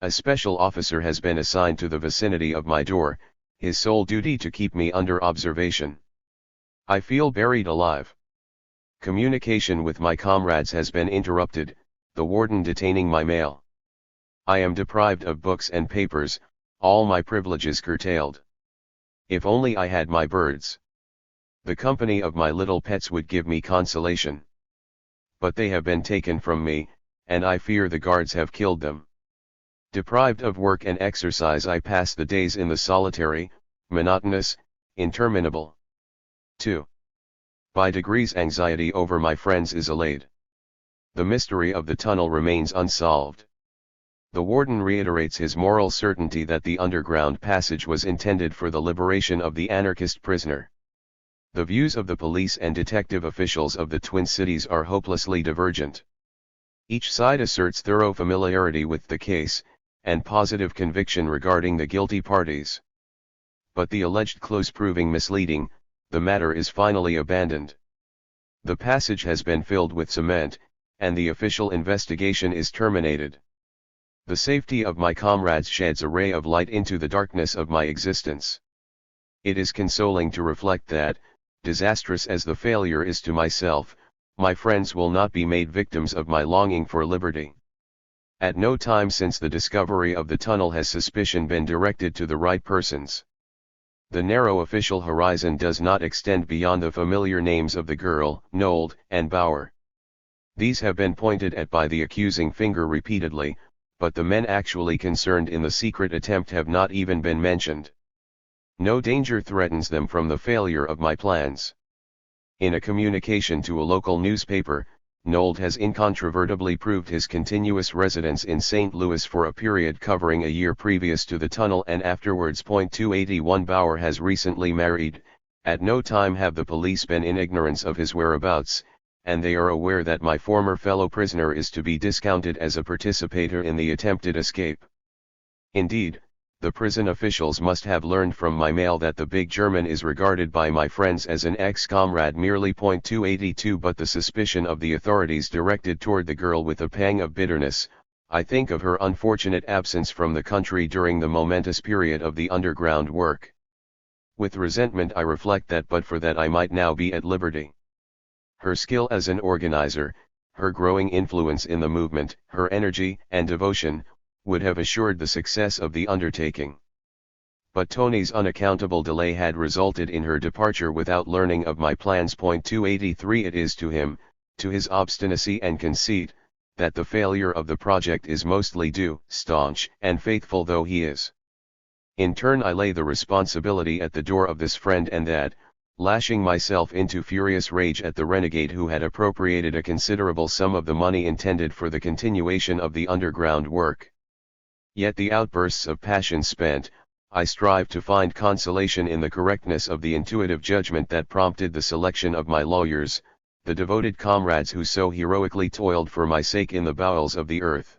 A special officer has been assigned to the vicinity of my door, his sole duty to keep me under observation. I feel buried alive. Communication with my comrades has been interrupted, the warden detaining my mail. I am deprived of books and papers, all my privileges curtailed. If only I had my birds. The company of my little pets would give me consolation. But they have been taken from me, and I fear the guards have killed them. Deprived of work and exercise, I pass the days in the solitary, monotonous, interminable. 2. By degrees anxiety over my friends is allayed. The mystery of the tunnel remains unsolved. The warden reiterates his moral certainty that the underground passage was intended for the liberation of the anarchist prisoner. The views of the police and detective officials of the Twin Cities are hopelessly divergent. Each side asserts thorough familiarity with the case, and positive conviction regarding the guilty parties. But the alleged clues proving misleading, the matter is finally abandoned. The passage has been filled with cement, and the official investigation is terminated. The safety of my comrades sheds a ray of light into the darkness of my existence. It is consoling to reflect that, disastrous as the failure is to myself, my friends will not be made victims of my longing for liberty. At no time since the discovery of the tunnel has suspicion been directed to the right persons. The narrow official horizon does not extend beyond the familiar names of the girl, Nold, and Bauer. These have been pointed at by the accusing finger repeatedly, but the men actually concerned in the secret attempt have not even been mentioned. No danger threatens them from the failure of my plans. In a communication to a local newspaper, Nold has incontrovertibly proved his continuous residence in St. Louis for a period covering a year previous to the tunnel and afterwards. 281 Bauer has recently married. At no time have the police been in ignorance of his whereabouts, and they are aware that my former fellow prisoner is to be discounted as a participator in the attempted escape. Indeed, the prison officials must have learned from my mail that the big German is regarded by my friends as an ex-comrade merely. 282 But the suspicion of the authorities directed toward the girl with a pang of bitterness. I think of her unfortunate absence from the country during the momentous period of the underground work. With resentment I reflect that but for that I might now be at liberty. Her skill as an organizer, her growing influence in the movement, her energy and devotion, would have assured the success of the undertaking. But Tony's unaccountable delay had resulted in her departure without learning of my plans. 283 It is to him, to his obstinacy and conceit, that the failure of the project is mostly due, staunch and faithful though he is. In turn I lay the responsibility at the door of this friend and that, lashing myself into furious rage at the renegade who had appropriated a considerable sum of the money intended for the continuation of the underground work. Yet the outbursts of passion spent, I strive to find consolation in the correctness of the intuitive judgment that prompted the selection of my lawyers, the devoted comrades who so heroically toiled for my sake in the bowels of the earth.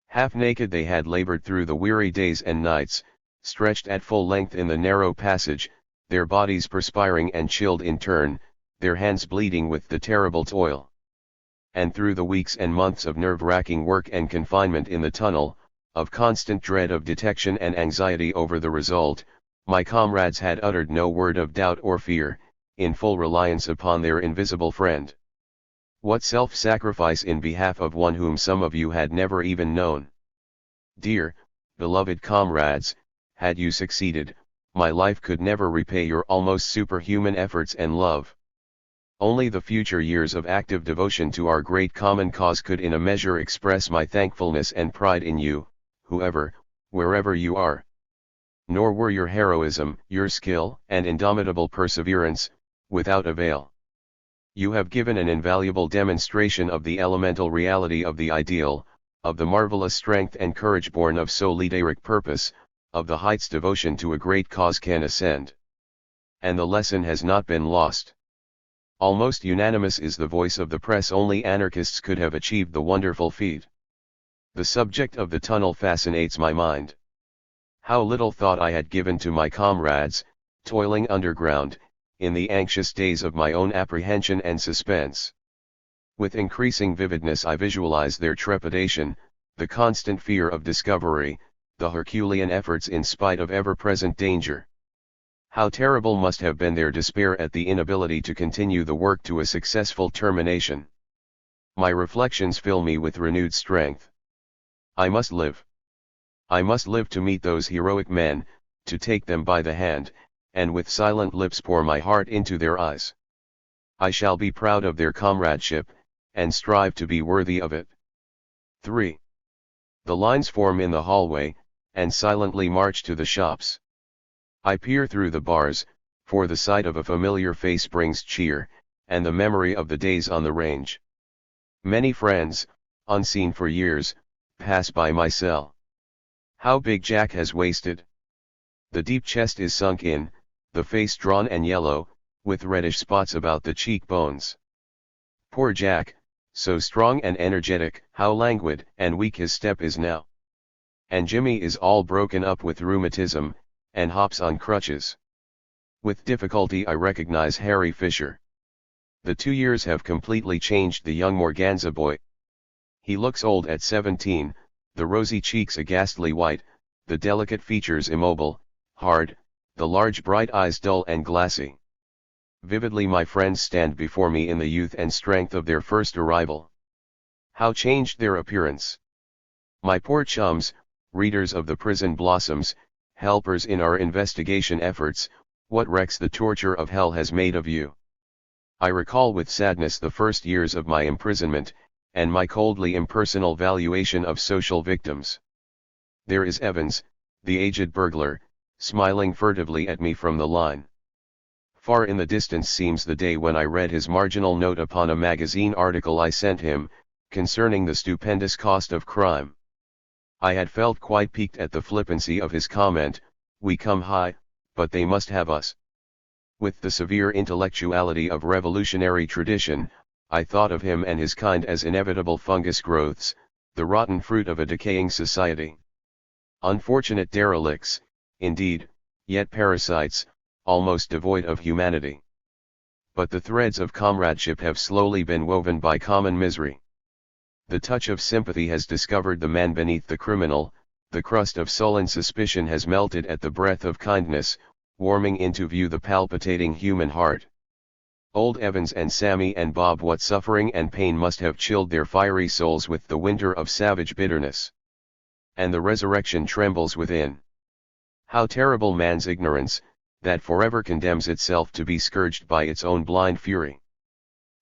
Half naked they had labored through the weary days and nights, stretched at full length in the narrow passage, their bodies perspiring and chilled in turn, their hands bleeding with the terrible toil. And through the weeks and months of nerve-wracking work and confinement in the tunnel, of constant dread of detection and anxiety over the result, my comrades had uttered no word of doubt or fear, in full reliance upon their invisible friend. What self-sacrifice in behalf of one whom some of you had never even known. Dear, beloved comrades, had you succeeded, my life could never repay your almost superhuman efforts and love. Only the future years of active devotion to our great common cause could in a measure express my thankfulness and pride in you, whoever, wherever you are. Nor were your heroism, your skill, and indomitable perseverance, without avail. You have given an invaluable demonstration of the elemental reality of the ideal, of the marvelous strength and courage born of solidaric purpose, of the heights devotion to a great cause can ascend. And the lesson has not been lost. Almost unanimous is the voice of the press. Only anarchists could have achieved the wonderful feat. The subject of the tunnel fascinates my mind. How little thought I had given to my comrades, toiling underground, in the anxious days of my own apprehension and suspense. With increasing vividness I visualized their trepidation, the constant fear of discovery, the Herculean efforts in spite of ever-present danger. How terrible must have been their despair at the inability to continue the work to a successful termination. My reflections fill me with renewed strength. I must live. I must live to meet those heroic men, to take them by the hand, and with silent lips pour my heart into their eyes. I shall be proud of their comradeship, and strive to be worthy of it. 3. The lines form in the hallway, and silently march to the shops. I peer through the bars, for the sight of a familiar face brings cheer, and the memory of the days on the range. Many friends, unseen for years, pass by my cell. How Big Jack has wasted. The deep chest is sunk in, the face drawn and yellow, with reddish spots about the cheekbones. Poor Jack, so strong and energetic, how languid and weak his step is now. And Jimmy is all broken up with rheumatism, and hops on crutches. With difficulty I recognize Harry Fisher. The 2 years have completely changed the young Morganza boy. He looks old at 17, the rosy cheeks a ghastly white, the delicate features immobile, hard, the large bright eyes dull and glassy. Vividly my friends stand before me in the youth and strength of their first arrival. How changed their appearance! My poor chums, readers of the Prison Blossoms, helpers in our investigation efforts, what wrecks the torture of hell has made of you! I recall with sadness the first years of my imprisonment, and my coldly impersonal valuation of social victims. There is Evans, the aged burglar, smiling furtively at me from the line. Far in the distance seems the day when I read his marginal note upon a magazine article I sent him, concerning the stupendous cost of crime. I had felt quite piqued at the flippancy of his comment, "We come high, but they must have us." With the severe intellectuality of revolutionary tradition, I thought of him and his kind as inevitable fungus growths, the rotten fruit of a decaying society. Unfortunate derelicts, indeed, yet parasites, almost devoid of humanity. But the threads of comradeship have slowly been woven by common misery. The touch of sympathy has discovered the man beneath the criminal, the crust of sullen suspicion has melted at the breath of kindness, warming into view the palpitating human heart. Old Evans and Sammy and Bob, what suffering and pain must have chilled their fiery souls with the winter of savage bitterness. And the resurrection trembles within. How terrible man's ignorance, that forever condemns itself to be scourged by its own blind fury.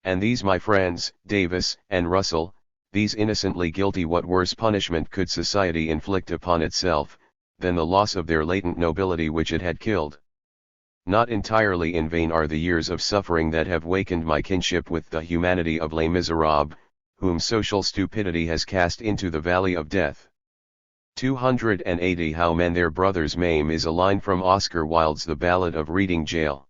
And these my friends, Davis and Russell, these innocently guilty, what worse punishment could society inflict upon itself, than the loss of their latent nobility which it had killed? Not entirely in vain are the years of suffering that have wakened my kinship with the humanity of Les Miserables, whom social stupidity has cast into the valley of death. 280 How men their brothers maim is a line from Oscar Wilde's The Ballad of Reading Gaol.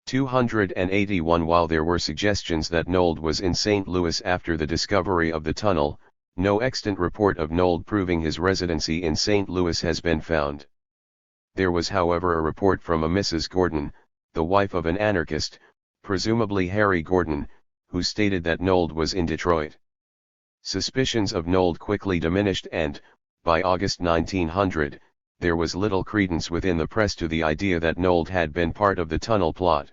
281 While there were suggestions that Nold was in St. Louis after the discovery of the tunnel, no extant report of Nold proving his residency in St. Louis has been found. There was however a report from a Mrs. Gordon, the wife of an anarchist, presumably Harry Gordon, who stated that Nold was in Detroit. Suspicions of Nold quickly diminished and, by August 1900, there was little credence within the press to the idea that Nold had been part of the tunnel plot.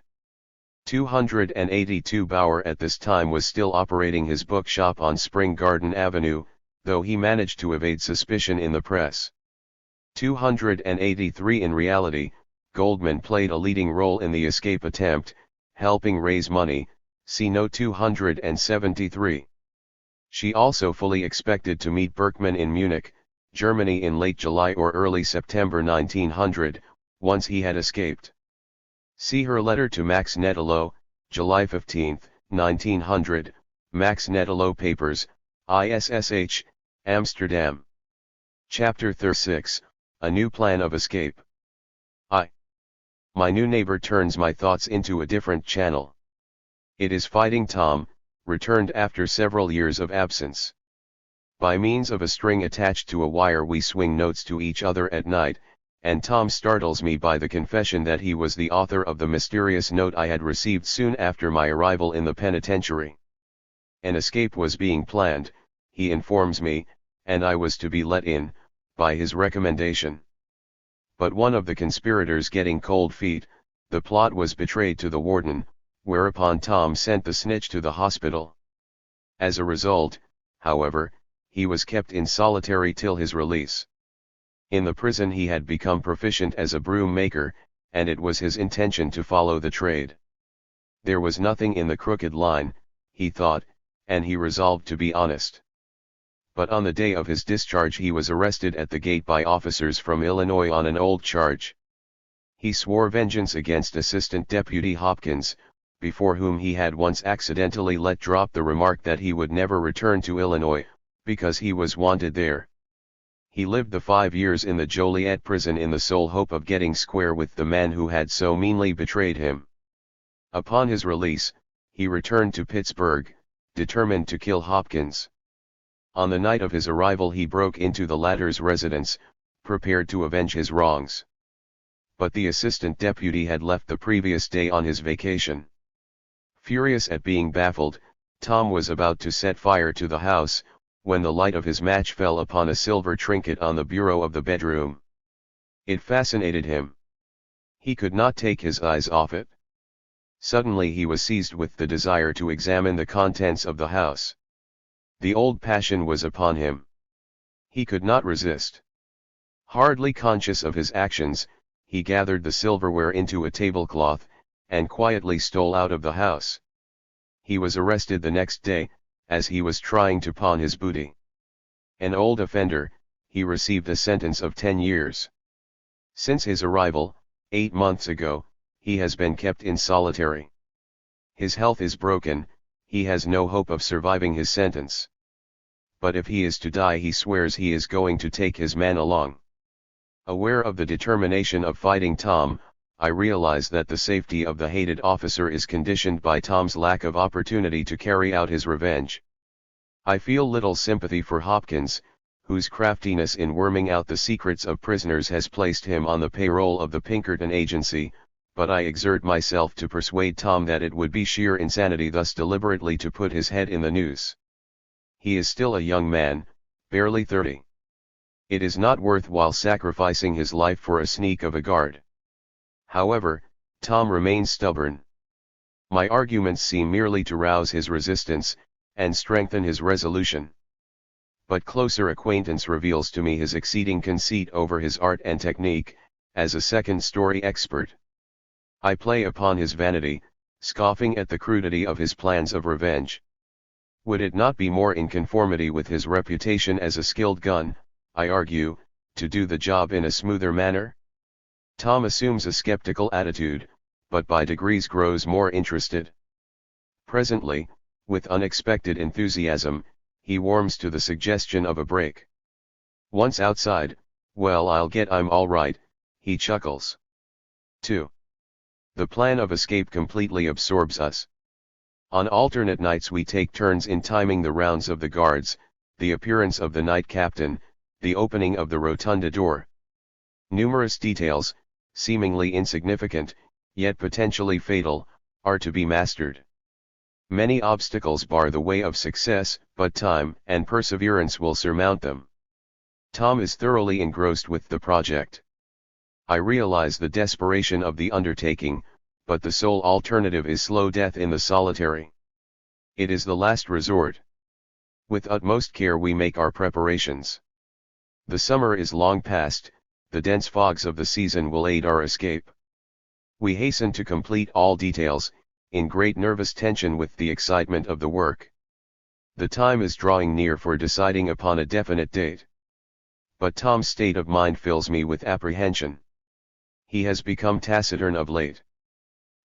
282 Bauer at this time was still operating his bookshop on Spring Garden Avenue, though he managed to evade suspicion in the press. 283 In reality, Goldman played a leading role in the escape attempt, helping raise money, see note 273. She also fully expected to meet Berkman in Munich, Germany in late July or early September 1900, once he had escaped. See her letter to Max Nettelo, July 15, 1900, Max Nettelo Papers, ISSH, Amsterdam. Chapter 36, A New Plan of Escape. My new neighbor turns my thoughts into a different channel. It is Fighting Tom, returned after several years of absence. By means of a string attached to a wire we swing notes to each other at night, and Tom startles me by the confession that he was the author of the mysterious note I had received soon after my arrival in the penitentiary. An escape was being planned, he informs me, and I was to be let in, by his recommendation. But one of the conspirators getting cold feet, the plot was betrayed to the warden, whereupon Tom sent the snitch to the hospital. As a result, however, he was kept in solitary till his release. In the prison he had become proficient as a broom maker, and it was his intention to follow the trade. There was nothing in the crooked line, he thought, and he resolved to be honest. But on the day of his discharge he was arrested at the gate by officers from Illinois on an old charge. He swore vengeance against Assistant Deputy Hopkins, before whom he had once accidentally let drop the remark that he would never return to Illinois, because he was wanted there. He lived the 5 years in the Joliet prison in the sole hope of getting square with the man who had so meanly betrayed him. Upon his release, he returned to Pittsburgh, determined to kill Hopkins. On the night of his arrival he broke into the latter's residence, prepared to avenge his wrongs. But the assistant deputy had left the previous day on his vacation. Furious at being baffled, Tom was about to set fire to the house, when the light of his match fell upon a silver trinket on the bureau of the bedroom. It fascinated him. He could not take his eyes off it. Suddenly he was seized with the desire to examine the contents of the house. The old passion was upon him. He could not resist. Hardly conscious of his actions, he gathered the silverware into a tablecloth, and quietly stole out of the house. He was arrested the next day, as he was trying to pawn his booty. An old offender, he received a sentence of 10 years. Since his arrival, 8 months ago, he has been kept in solitary. His health is broken, he has no hope of surviving his sentence. But if he is to die he swears he is going to take his man along. Aware of the determination of fighting Tom, I realize that the safety of the hated officer is conditioned by Tom's lack of opportunity to carry out his revenge. I feel little sympathy for Hopkins, whose craftiness in worming out the secrets of prisoners has placed him on the payroll of the Pinkerton Agency, but I exert myself to persuade Tom that it would be sheer insanity thus deliberately to put his head in the noose. He is still a young man, barely 30. It is not worthwhile sacrificing his life for a sneak of a guard. However, Tom remains stubborn. My arguments seem merely to rouse his resistance, and strengthen his resolution. But closer acquaintance reveals to me his exceeding conceit over his art and technique, as a second-story expert. I play upon his vanity, scoffing at the crudity of his plans of revenge. Would it not be more in conformity with his reputation as a skilled gun, I argue, to do the job in a smoother manner? Tom assumes a skeptical attitude, but by degrees grows more interested. Presently, with unexpected enthusiasm, he warms to the suggestion of a break. Once outside, "Well, I'm all right," he chuckles. 2. The plan of escape completely absorbs us. On alternate nights we take turns in timing the rounds of the guards, the appearance of the night captain, the opening of the rotunda door. Numerous details, seemingly insignificant, yet potentially fatal, are to be mastered. Many obstacles bar the way of success, but time and perseverance will surmount them. Tom is thoroughly engrossed with the project. I realize the desperation of the undertaking, but the sole alternative is slow death in the solitary. It is the last resort. With utmost care we make our preparations. The summer is long past, the dense fogs of the season will aid our escape. We hasten to complete all details, in great nervous tension with the excitement of the work. The time is drawing near for deciding upon a definite date. But Tom's state of mind fills me with apprehension. He has become taciturn of late.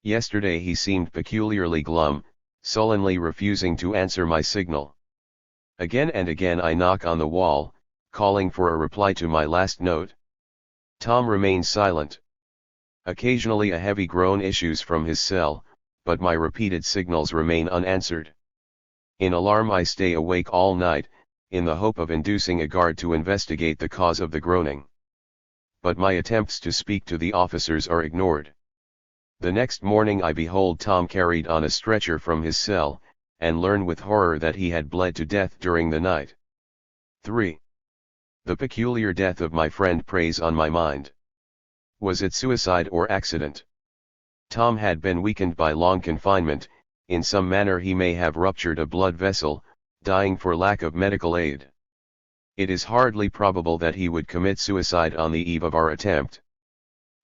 Yesterday he seemed peculiarly glum, sullenly refusing to answer my signal. Again and again I knock on the wall, calling for a reply to my last note. Tom remains silent. Occasionally a heavy groan issues from his cell, but my repeated signals remain unanswered. In alarm I stay awake all night, in the hope of inducing a guard to investigate the cause of the groaning. but my attempts to speak to the officers are ignored. The next morning I behold Tom carried on a stretcher from his cell, and learn with horror that he had bled to death during the night. 3. The peculiar death of my friend preys on my mind. Was it suicide or accident? Tom had been weakened by long confinement, in some manner he may have ruptured a blood vessel, dying for lack of medical aid. It is hardly probable that he would commit suicide on the eve of our attempt.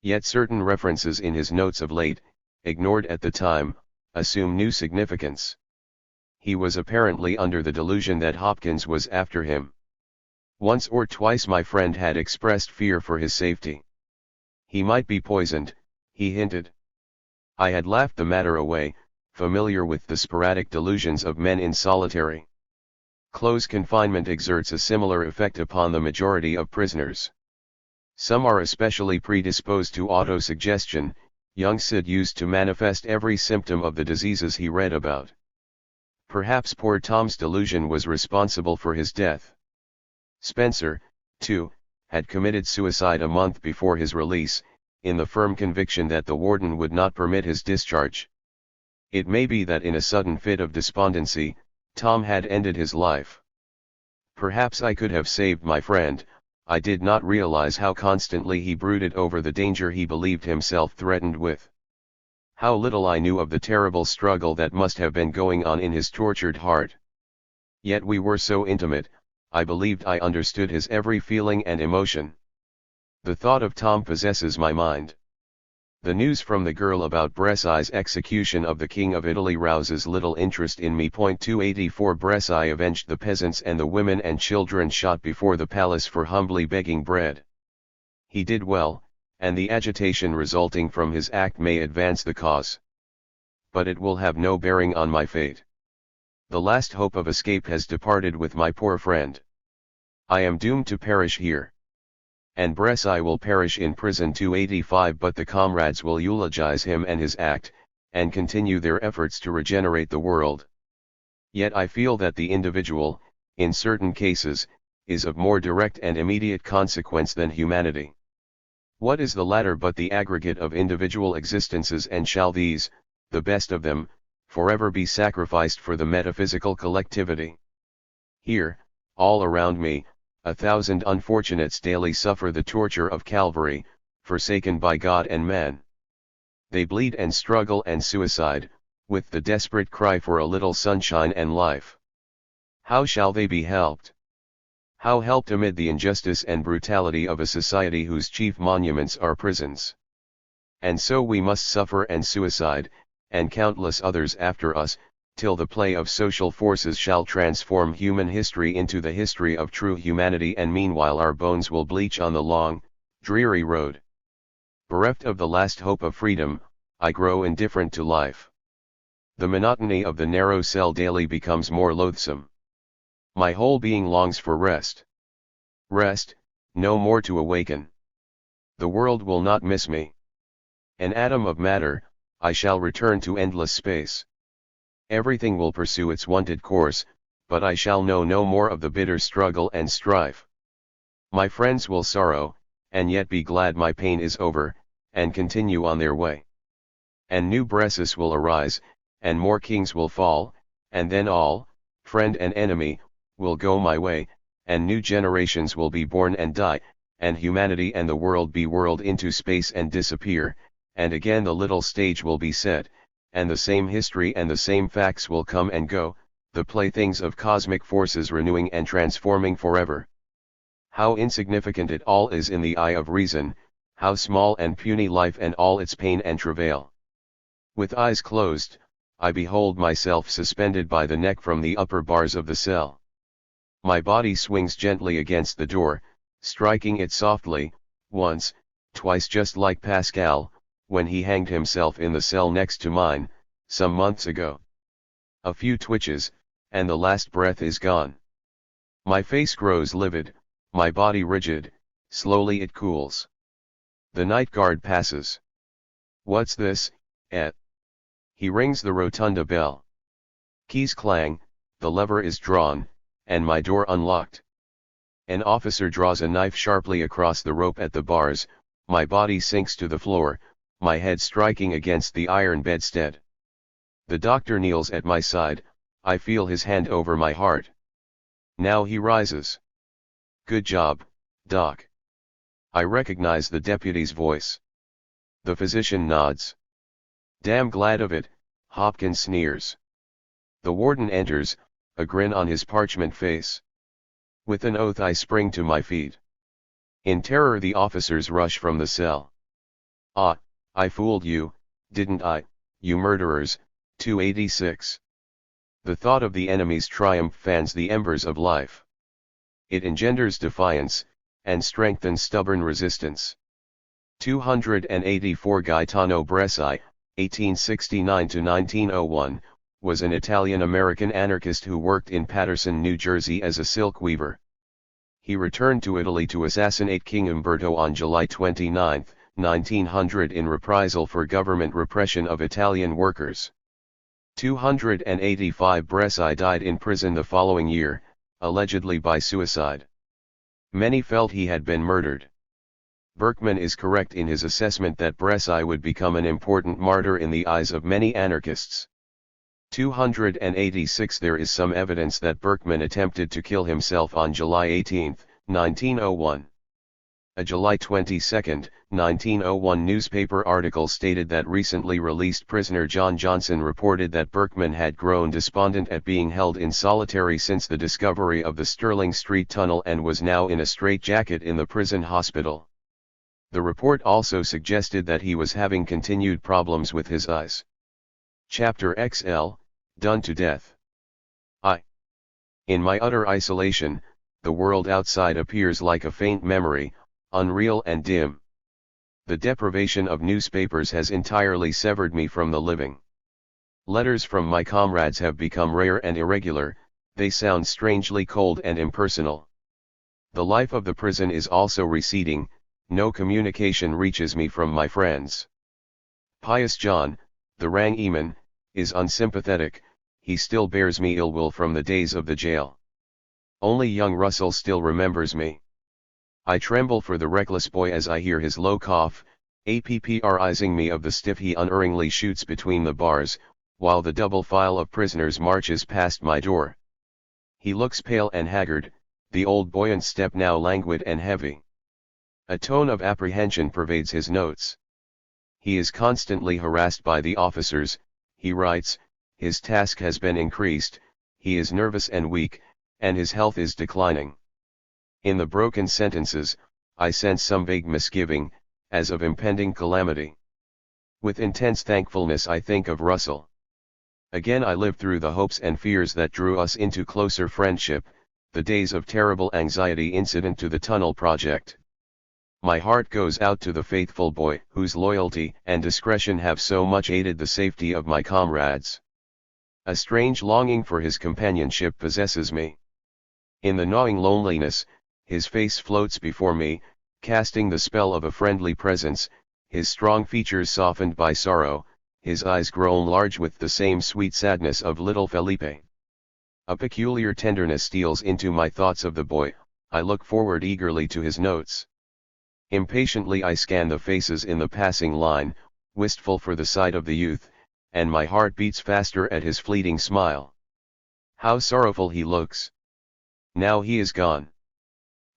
Yet certain references in his notes of late, ignored at the time, assume new significance. He was apparently under the delusion that Hopkins was after him. Once or twice my friend had expressed fear for his safety. He might be poisoned, he hinted. I had laughed the matter away, familiar with the sporadic delusions of men in solitary. Close confinement exerts a similar effect upon the majority of prisoners. Some are especially predisposed to autosuggestion. Young Sid used to manifest every symptom of the diseases he read about. Perhaps poor Tom's delusion was responsible for his death. Spencer, too, had committed suicide a month before his release, in the firm conviction that the warden would not permit his discharge. It may be that in a sudden fit of despondency, Tom had ended his life. Perhaps I could have saved my friend. I did not realize how constantly he brooded over the danger he believed himself threatened with. How little I knew of the terrible struggle that must have been going on in his tortured heart. Yet we were so intimate, I believed I understood his every feeling and emotion. The thought of Tom possesses my mind. The news from the girl about Bresci's execution of the King of Italy rouses little interest in me. 284 Bresci avenged the peasants and the women and children shot before the palace for humbly begging bread. He did well, and the agitation resulting from his act may advance the cause. But it will have no bearing on my fate. The last hope of escape has departed with my poor friend. I am doomed to perish here. And Bresci will perish in prison. 285 But the comrades will eulogize him and his act, and continue their efforts to regenerate the world. Yet I feel that the individual, in certain cases, is of more direct and immediate consequence than humanity. What is the latter but the aggregate of individual existences, and shall these, the best of them, forever be sacrificed for the metaphysical collectivity? Here, all around me, 1,000 unfortunates daily suffer the torture of Calvary, forsaken by God and man. They bleed and struggle and suicide, with the desperate cry for a little sunshine and life. How shall they be helped? How helped amid the injustice and brutality of a society whose chief monuments are prisons? And so we must suffer and suicide, and countless others after us, till the play of social forces shall transform human history into the history of true humanity, and meanwhile our bones will bleach on the long, dreary road. Bereft of the last hope of freedom, I grow indifferent to life. The monotony of the narrow cell daily becomes more loathsome. My whole being longs for rest. Rest, no more to awaken. The world will not miss me. An atom of matter, I shall return to endless space. Everything will pursue its wonted course, but I shall know no more of the bitter struggle and strife. My friends will sorrow, and yet be glad my pain is over, and continue on their way. And new Brescis will arise, and more kings will fall, and then all, friend and enemy, will go my way, and new generations will be born and die, and humanity and the world be whirled into space and disappear, and again the little stage will be set, and the same history and the same facts will come and go, the playthings of cosmic forces renewing and transforming forever. How insignificant it all is in the eye of reason, how small and puny life and all its pain and travail. With eyes closed, I behold myself suspended by the neck from the upper bars of the cell. My body swings gently against the door, striking it softly, once, twice, just like Pascal, when he hanged himself in the cell next to mine, some months ago. A few twitches, and the last breath is gone. My face grows livid, my body rigid, slowly it cools. The night guard passes. What's this, Ed? He rings the rotunda bell. Keys clang, the lever is drawn, and my door unlocked. An officer draws a knife sharply across the rope at the bars, my body sinks to the floor, my head striking against the iron bedstead. The doctor kneels at my side, I feel his hand over my heart. Now he rises. "Good job, Doc." I recognize the deputy's voice. The physician nods. "Damn glad of it," Hopkins sneers. The warden enters, a grin on his parchment face. With an oath I spring to my feet. In terror the officers rush from the cell. "Ah, I fooled you, didn't I, you murderers," 286. The thought of the enemy's triumph fans the embers of life. It engenders defiance, and strengthens stubborn resistance. 284 Gaetano Bresci, 1869–1901, was an Italian-American anarchist who worked in Paterson, New Jersey as a silk weaver. He returned to Italy to assassinate King Umberto on July 29, 1900 in reprisal for government repression of Italian workers. 285 Bresci died in prison the following year, allegedly by suicide. Many felt he had been murdered. Berkman is correct in his assessment that Bresci would become an important martyr in the eyes of many anarchists. 286 There is some evidence that Berkman attempted to kill himself on July 18, 1901. A July 22, 1901 newspaper article stated that recently released prisoner John Johnson reported that Berkman had grown despondent at being held in solitary since the discovery of the Sterling Street Tunnel and was now in a straitjacket in the prison hospital. The report also suggested that he was having continued problems with his eyes. Chapter XL, Done to Death. In my utter isolation, the world outside appears like a faint memory, unreal and dim. The deprivation of newspapers has entirely severed me from the living. Letters from my comrades have become rare and irregular, they sound strangely cold and impersonal. The life of the prison is also receding, no communication reaches me from my friends. Pious John, the Rangeman, is unsympathetic, he still bears me ill will from the days of the jail. Only young Russell still remembers me. I tremble for the reckless boy as I hear his low cough, apprizing me of the stiff he unerringly shoots between the bars, while the double file of prisoners marches past my door. He looks pale and haggard, the old buoyant step now languid and heavy. A tone of apprehension pervades his notes. He is constantly harassed by the officers, he writes, his task has been increased, he is nervous and weak, and his health is declining. In the broken sentences, I sense some vague misgiving, as of impending calamity. With intense thankfulness I think of Russell. Again I live through the hopes and fears that drew us into closer friendship, the days of terrible anxiety incident to the tunnel project. My heart goes out to the faithful boy whose loyalty and discretion have so much aided the safety of my comrades. A strange longing for his companionship possesses me. In the gnawing loneliness, his face floats before me, casting the spell of a friendly presence, his strong features softened by sorrow, his eyes grown large with the same sweet sadness of little Felipe. A peculiar tenderness steals into my thoughts of the boy, I look forward eagerly to his notes. Impatiently I scan the faces in the passing line, wistful for the sight of the youth, and my heart beats faster at his fleeting smile. How sorrowful he looks! Now he is gone.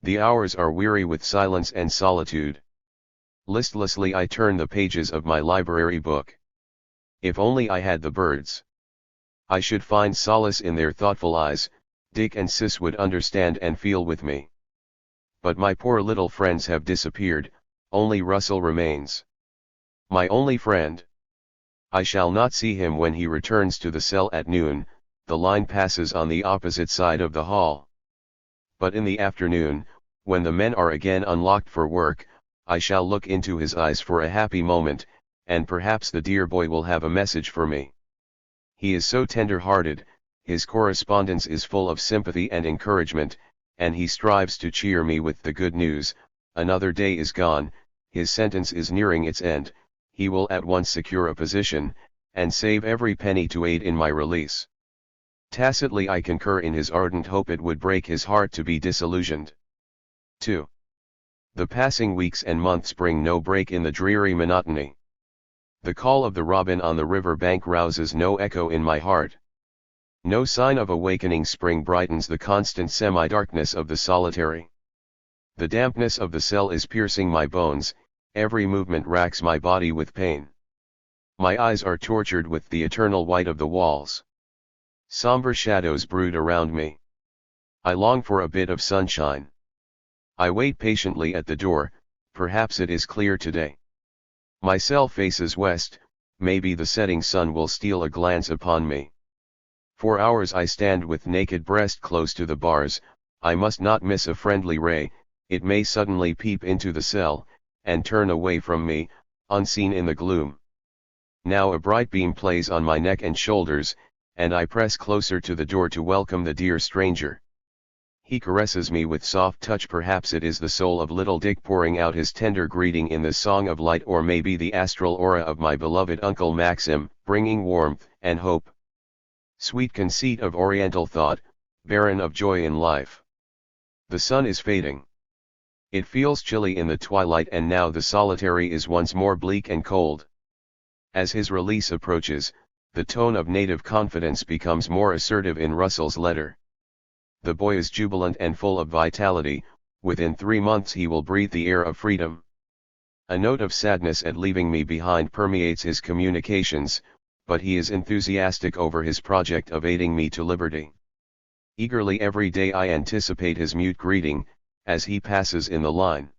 The hours are weary with silence and solitude. Listlessly I turn the pages of my library book. If only I had the birds. I should find solace in their thoughtful eyes, Dick and Sis would understand and feel with me. But my poor little friends have disappeared, only Russell remains. My only friend. I shall not see him when he returns to the cell at noon, the line passes on the opposite side of the hall. But in the afternoon, when the men are again unlocked for work, I shall look into his eyes for a happy moment, and perhaps the dear boy will have a message for me. He is so tender-hearted, his correspondence is full of sympathy and encouragement, and he strives to cheer me with the good news, another day is gone, his sentence is nearing its end, he will at once secure a position, and save every penny to aid in my release. Tacitly I concur in his ardent hope it would break his heart to be disillusioned. 2. The passing weeks and months bring no break in the dreary monotony. The call of the robin on the river bank rouses no echo in my heart. No sign of awakening spring brightens the constant semi-darkness of the solitary. The dampness of the cell is piercing my bones, every movement racks my body with pain. My eyes are tortured with the eternal white of the walls. Somber shadows brood around me. I long for a bit of sunshine. I wait patiently at the door, perhaps it is clear today. My cell faces west, maybe the setting sun will steal a glance upon me. For hours I stand with naked breast close to the bars, I must not miss a friendly ray, it may suddenly peep into the cell, and turn away from me, unseen in the gloom. Now a bright beam plays on my neck and shoulders, and I press closer to the door to welcome the dear stranger. He caresses me with soft touch, perhaps it is the soul of little Dick pouring out his tender greeting in this song of light, or maybe the astral aura of my beloved Uncle Maxim, bringing warmth and hope. Sweet conceit of oriental thought, barren of joy in life. The sun is fading. It feels chilly in the twilight, and now the solitary is once more bleak and cold. As his release approaches, the tone of native confidence becomes more assertive in Russell's letter. The boy is jubilant and full of vitality, within 3 months he will breathe the air of freedom. A note of sadness at leaving me behind permeates his communications, but he is enthusiastic over his project of aiding me to liberty. Eagerly every day I anticipate his mute greeting, as he passes in the line.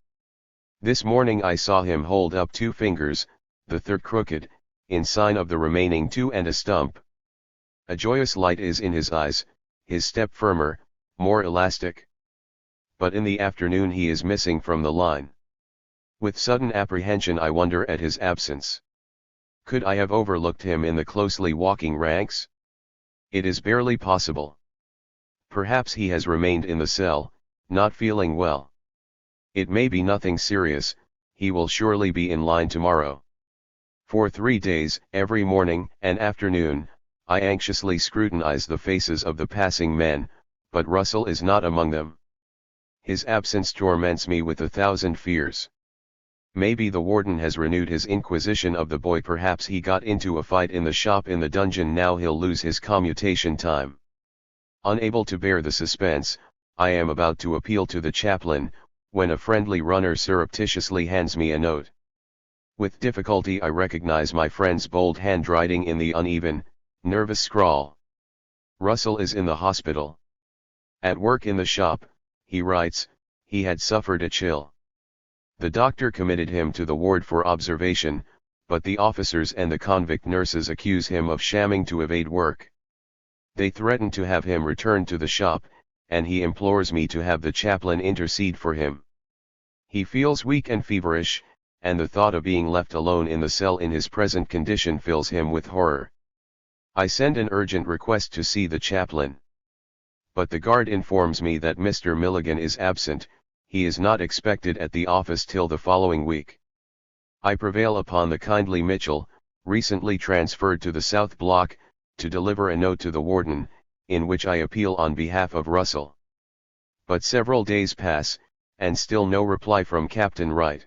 This morning I saw him hold up 2 fingers, the third crooked, in sign of the remaining 2 and a stump. A joyous light is in his eyes, his step firmer, more elastic. But in the afternoon he is missing from the line. With sudden apprehension I wonder at his absence. Could I have overlooked him in the closely walking ranks? It is barely possible. Perhaps he has remained in the cell, not feeling well. It may be nothing serious, he will surely be in line tomorrow. For 3 days, every morning and afternoon, I anxiously scrutinize the faces of the passing men, but Russell is not among them. His absence torments me with 1,000 fears. Maybe the warden has renewed his inquisition of the boy, perhaps he got into a fight in the shop in the dungeon, now he'll lose his commutation time. Unable to bear the suspense, I am about to appeal to the chaplain, when a friendly runner surreptitiously hands me a note. With difficulty I recognize my friend's bold handwriting in the uneven, nervous scrawl. Russell is in the hospital. At work in the shop, he writes, he had suffered a chill. The doctor committed him to the ward for observation, but the officers and the convict nurses accuse him of shamming to evade work. They threaten to have him returned to the shop, and he implores me to have the chaplain intercede for him. He feels weak and feverish, and the thought of being left alone in the cell in his present condition fills him with horror. I send an urgent request to see the chaplain. But the guard informs me that Mr. Milligan is absent, he is not expected at the office till the following week. I prevail upon the kindly Mitchell, recently transferred to the South Block, to deliver a note to the warden, in which I appeal on behalf of Russell. But several days pass, and still no reply from Captain Wright.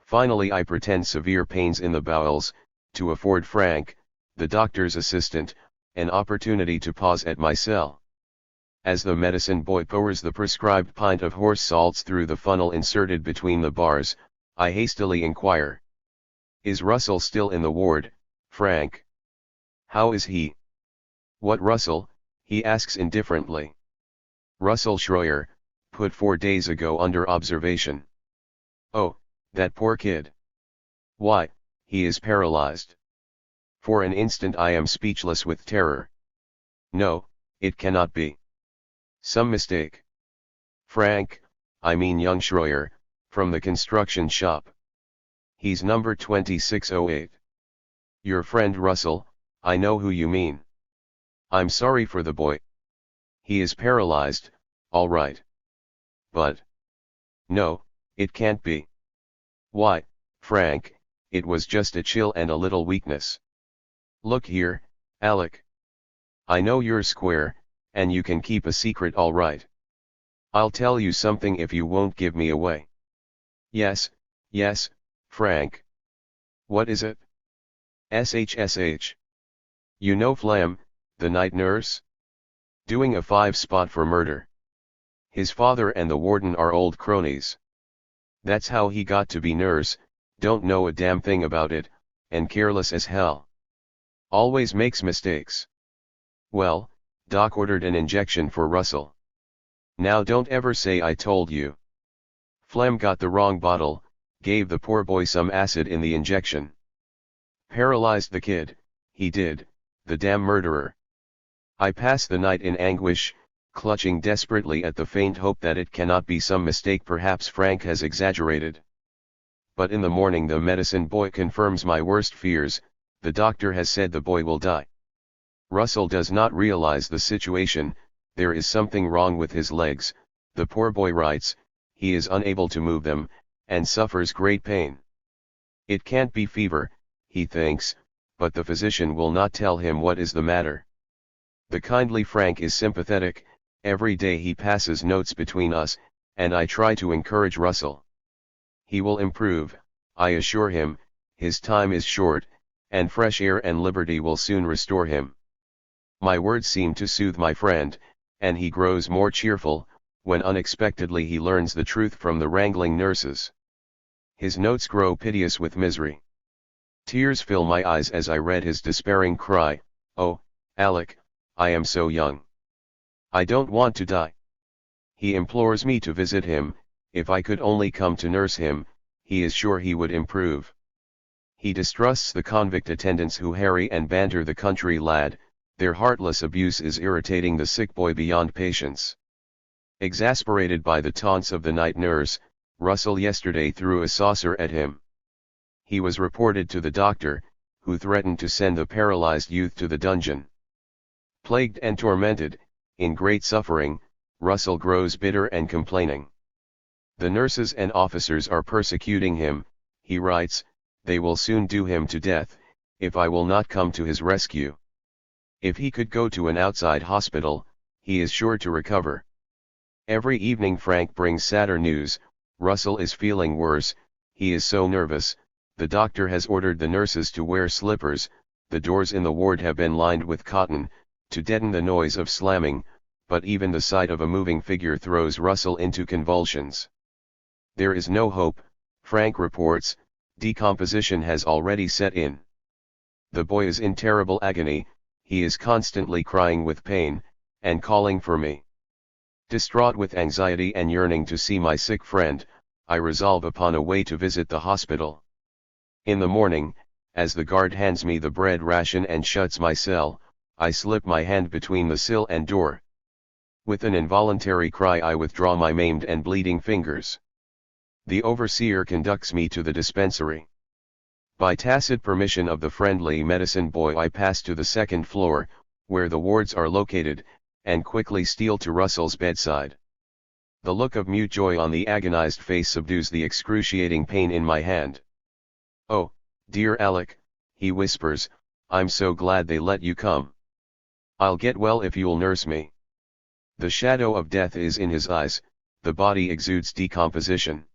Finally I pretend severe pains in the bowels, to afford Frank, the doctor's assistant, an opportunity to pause at my cell. As the medicine boy pours the prescribed pint of horse salts through the funnel inserted between the bars, I hastily inquire. Is Russell still in the ward, Frank? How is he? What Russell? He asks indifferently. Russell Schroyer, put 4 days ago under observation. Oh, that poor kid. Why, he is paralyzed. For an instant I am speechless with terror. No, it cannot be. Some mistake. Frank, I mean young Schroyer, from the construction shop. He's number 2608. Your friend Russell, I know who you mean. I'm sorry for the boy. He is paralyzed, all right. But no, it can't be. Why, Frank, it was just a chill and a little weakness. Look here, Alec. I know you're square, and you can keep a secret all right. I'll tell you something if you won't give me away. Yes, yes, Frank. What is it? SHSH. You know Flem, the night nurse? Doing a 5-spot for murder. His father and the warden are old cronies. That's how he got to be nurse, don't know a damn thing about it, and careless as hell. Always makes mistakes. Well, Doc ordered an injection for Russell. Now don't ever say I told you. Flem got the wrong bottle, gave the poor boy some acid in the injection. Paralyzed the kid, he did, the damn murderer. I pass the night in anguish, clutching desperately at the faint hope that it cannot be some mistake, perhaps Frank has exaggerated. But in the morning the medicine boy confirms my worst fears, the doctor has said the boy will die. Russell does not realize the situation, there is something wrong with his legs, the poor boy writes, he is unable to move them, and suffers great pain. It can't be fever, he thinks, but the physician will not tell him what is the matter. The kindly Frank is sympathetic, every day he passes notes between us, and I try to encourage Russell. He will improve, I assure him, his time is short, and fresh air and liberty will soon restore him. My words seem to soothe my friend, and he grows more cheerful, when unexpectedly he learns the truth from the wrangling nurses. His notes grow piteous with misery. Tears fill my eyes as I read his despairing cry, "Oh, Alec, I am so young. I don't want to die." He implores me to visit him, if I could only come to nurse him, he is sure he would improve. He distrusts the convict attendants who harry and banter the country lad, their heartless abuse is irritating the sick boy beyond patience. Exasperated by the taunts of the night nurse, Russell yesterday threw a saucer at him. He was reported to the doctor, who threatened to send the paralyzed youth to the dungeon. Plagued and tormented, in great suffering, Russell grows bitter and complaining. The nurses and officers are persecuting him, he writes, they will soon do him to death, if I will not come to his rescue. If he could go to an outside hospital, he is sure to recover. Every evening Frank brings sadder news, Russell is feeling worse, he is so nervous, the doctor has ordered the nurses to wear slippers, the doors in the ward have been lined with cotton, to deaden the noise of slamming, but even the sight of a moving figure throws Russell into convulsions. There is no hope, Frank reports, decomposition has already set in. The boy is in terrible agony, he is constantly crying with pain, and calling for me. Distraught with anxiety and yearning to see my sick friend, I resolve upon a way to visit the hospital. In the morning, as the guard hands me the bread ration and shuts my cell, I slip my hand between the sill and door. With an involuntary cry I withdraw my maimed and bleeding fingers. The overseer conducts me to the dispensary. By tacit permission of the friendly medicine boy I pass to the second floor, where the wards are located, and quickly steal to Russell's bedside. The look of mute joy on the agonized face subdues the excruciating pain in my hand. "Oh, dear Alec," he whispers, "I'm so glad they let you come. I'll get well if you'll nurse me." The shadow of death is in his eyes, the body exudes decomposition.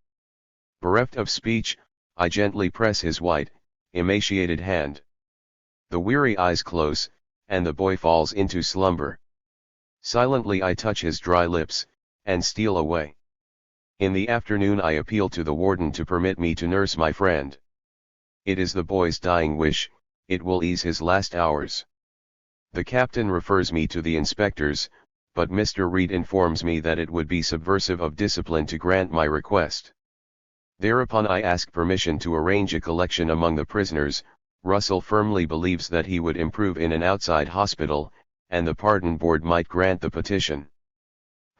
Bereft of speech, I gently press his white, emaciated hand. The weary eyes close, and the boy falls into slumber. Silently I touch his dry lips, and steal away. In the afternoon I appeal to the warden to permit me to nurse my friend. It is the boy's dying wish, it will ease his last hours. The captain refers me to the inspectors, but Mr. Reed informs me that it would be subversive of discipline to grant my request. Thereupon I ask permission to arrange a collection among the prisoners. Russell firmly believes that he would improve in an outside hospital, and the pardon board might grant the petition.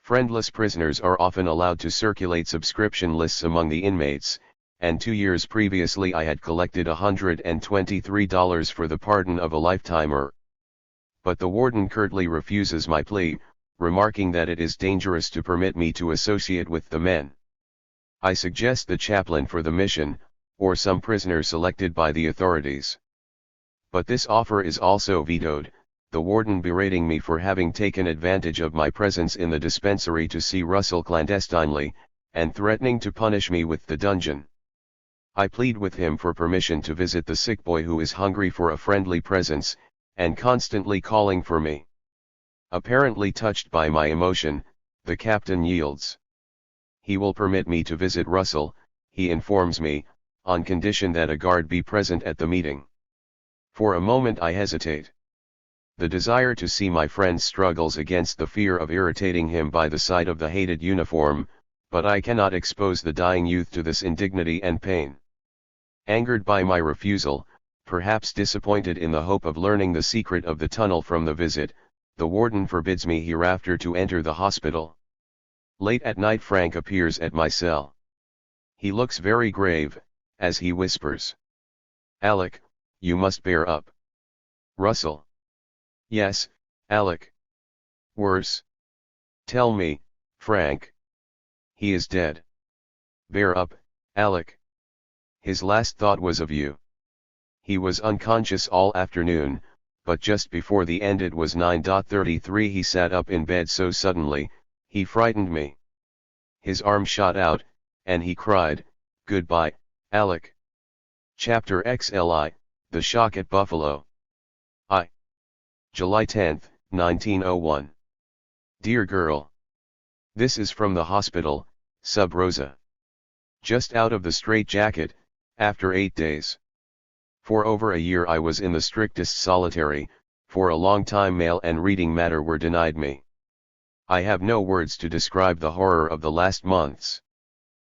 Friendless prisoners are often allowed to circulate subscription lists among the inmates, and 2 years previously I had collected $123 for the pardon of a lifetimer. But the warden curtly refuses my plea, remarking that it is dangerous to permit me to associate with the men. I suggest the chaplain for the mission, or some prisoner selected by the authorities. But this offer is also vetoed, the warden berating me for having taken advantage of my presence in the dispensary to see Russell clandestinely, and threatening to punish me with the dungeon. I plead with him for permission to visit the sick boy who is hungry for a friendly presence, and constantly calling for me. Apparently touched by my emotion, the captain yields. He will permit me to visit Russell, he informs me, on condition that a guard be present at the meeting. For a moment I hesitate. The desire to see my friend struggles against the fear of irritating him by the sight of the hated uniform, but I cannot expose the dying youth to this indignity and pain. Angered by my refusal, perhaps disappointed in the hope of learning the secret of the tunnel from the visit, the warden forbids me hereafter to enter the hospital. Late at night Frank appears at my cell. He looks very grave, as he whispers, "Alec, you must bear up." Russell. "Yes, Alec." "Worse?" "Tell me, Frank." "He is dead." "Bear up, Alec. His last thought was of you. He was unconscious all afternoon, but just before the end, it was 9:33, he sat up in bed so suddenly, he frightened me. His arm shot out, and he cried, 'Goodbye, Alec.'" Chapter XLI, The Shock at Buffalo. July 10, 1901. Dear girl. This is from the hospital, Sub Rosa. Just out of the straitjacket, after 8 days. For over a year I was in the strictest solitary, for a long time mail and reading matter were denied me. I have no words to describe the horror of the last months.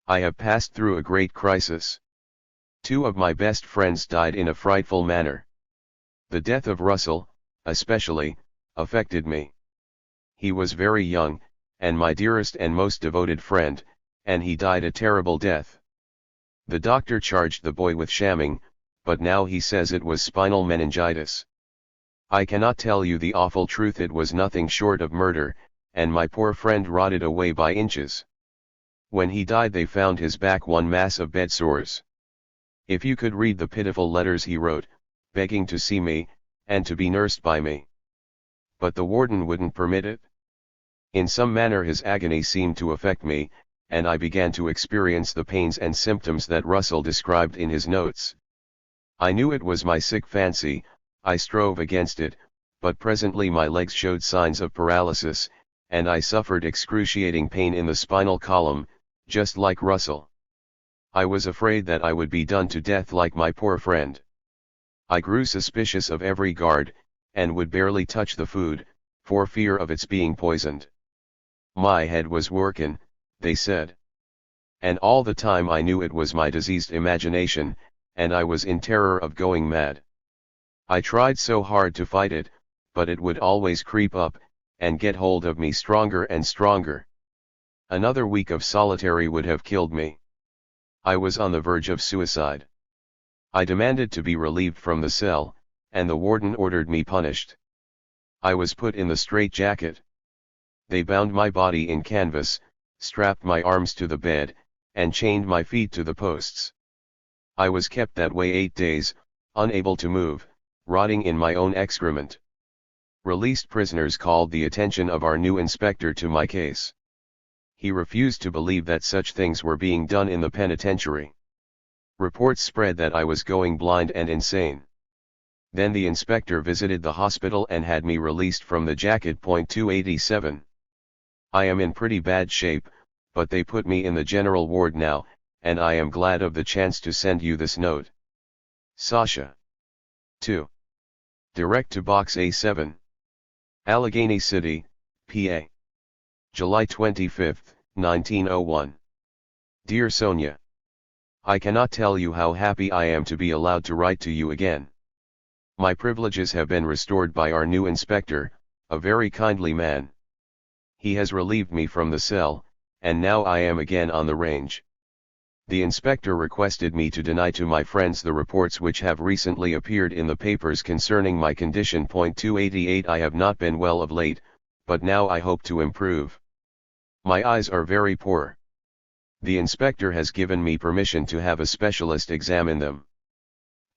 I have passed through a great crisis. 2 of my best friends died in a frightful manner. The death of Russell, especially, affected me. He was very young, and my dearest and most devoted friend, and he died a terrible death. The doctor charged the boy with shamming, but now he says it was spinal meningitis. I cannot tell you the awful truth, it was nothing short of murder, and my poor friend rotted away by inches. When he died they found his back one mass of bed sores. If you could read the pitiful letters he wrote, begging to see me, and to be nursed by me. But the warden wouldn't permit it. In some manner his agony seemed to affect me, and I began to experience the pains and symptoms that Russell described in his notes. I knew it was my sick fancy, I strove against it, but presently my legs showed signs of paralysis, and I suffered excruciating pain in the spinal column, just like Russell. I was afraid that I would be done to death like my poor friend. I grew suspicious of every guard, and would barely touch the food, for fear of its being poisoned. My head was workin', they said. And all the time I knew it was my diseased imagination, and I was in terror of going mad. I tried so hard to fight it, but it would always creep up, and get hold of me stronger and stronger. Another week of solitary would have killed me. I was on the verge of suicide. I demanded to be relieved from the cell, and the warden ordered me punished. I was put in the straitjacket. They bound my body in canvas, strapped my arms to the bed, and chained my feet to the posts. I was kept that way 8 days, unable to move, rotting in my own excrement. Released prisoners called the attention of our new inspector to my case. He refused to believe that such things were being done in the penitentiary. Reports spread that I was going blind and insane. Then the inspector visited the hospital and had me released from the jacket. 287. I am in pretty bad shape, but they put me in the general ward now, and I am glad of the chance to send you this note. Sasha. 2. Direct to Box A7. Allegheny City, PA. July 25, 1901. Dear Sonia. I cannot tell you how happy I am to be allowed to write to you again. My privileges have been restored by our new inspector, a very kindly man. He has relieved me from the cell, and now I am again on the range. The inspector requested me to deny to my friends the reports which have recently appeared in the papers concerning my condition. 288 I have not been well of late, but now I hope to improve. My eyes are very poor. The inspector has given me permission to have a specialist examine them.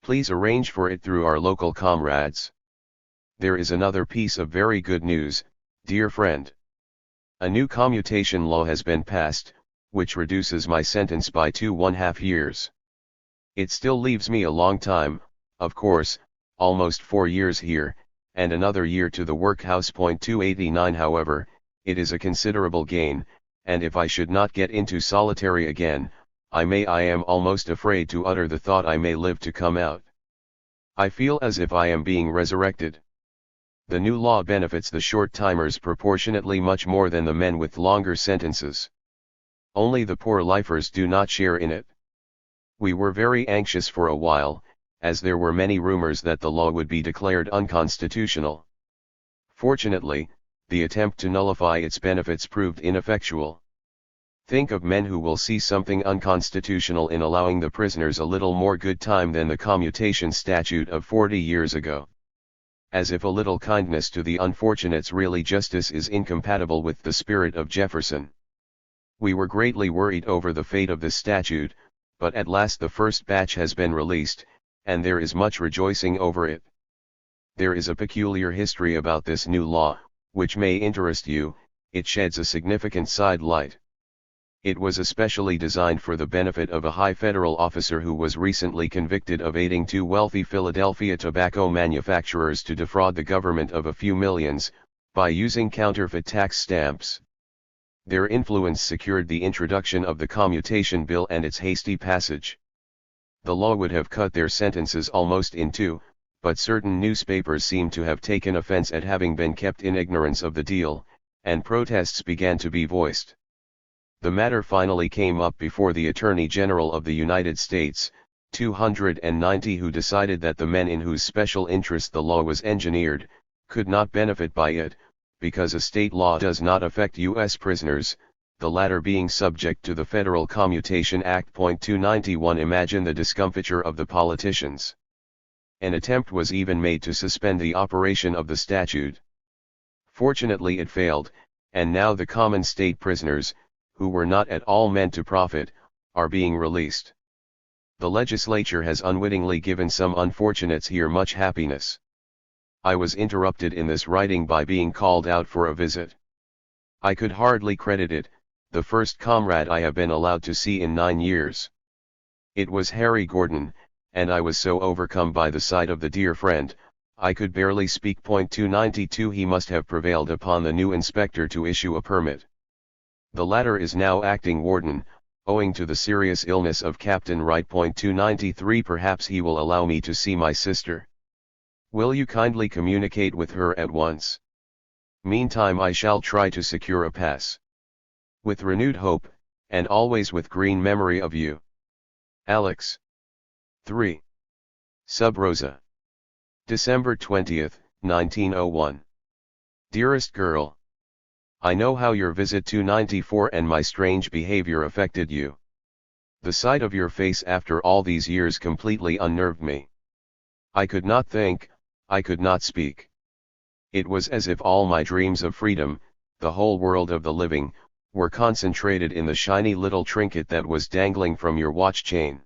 Please arrange for it through our local comrades. There is another piece of very good news, dear friend. A new commutation law has been passed, which reduces my sentence by 2½ years. It still leaves me a long time, of course, almost 4 years here, and another year to the workhouse. 289. However, it is a considerable gain, and if I should not get into solitary again, I am almost afraid to utter the thought I may live to come out. I feel as if I am being resurrected. The new law benefits the short-timers proportionately much more than the men with longer sentences. Only the poor lifers do not share in it. We were very anxious for a while, as there were many rumors that the law would be declared unconstitutional. Fortunately, the attempt to nullify its benefits proved ineffectual. Think of men who will see something unconstitutional in allowing the prisoners a little more good time than the commutation statute of 40 years ago. As if a little kindness to the unfortunates really justice is incompatible with the spirit of Jefferson. We were greatly worried over the fate of this statute, but at last the first batch has been released, and there is much rejoicing over it. There is a peculiar history about this new law, which may interest you. It sheds a significant side light. It was especially designed for the benefit of a high federal officer who was recently convicted of aiding two wealthy Philadelphia tobacco manufacturers to defraud the government of a few millions, by using counterfeit tax stamps. Their influence secured the introduction of the commutation bill and its hasty passage. The law would have cut their sentences almost in two, but certain newspapers seem to have taken offense at having been kept in ignorance of the deal, and protests began to be voiced. The matter finally came up before the Attorney General of the United States, 290, who decided that the men in whose special interest the law was engineered, could not benefit by it, because a state law does not affect U.S. prisoners, the latter being subject to the Federal Commutation Act. 291. Imagine the discomfiture of the politicians. An attempt was even made to suspend the operation of the statute. Fortunately it failed, and now the common state prisoners, who were not at all meant to profit, are being released. The legislature has unwittingly given some unfortunates here much happiness. I was interrupted in this writing by being called out for a visit. I could hardly credit it, the first comrade I have been allowed to see in 9 years. It was Harry Gordon, and I was so overcome by the sight of the dear friend, I could barely speak. 292. He must have prevailed upon the new inspector to issue a permit. The latter is now acting warden, owing to the serious illness of Captain Wright. 293. Perhaps he will allow me to see my sister. Will you kindly communicate with her at once? Meantime I shall try to secure a pass. With renewed hope, and always with green memory of you. Alex. 3. Sub Rosa. December 20th, 1901. Dearest girl. I know how your visit to 94 and my strange behavior affected you. The sight of your face after all these years completely unnerved me. I could not think, I could not speak. It was as if all my dreams of freedom, the whole world of the living, were concentrated in the shiny little trinket that was dangling from your watch chain.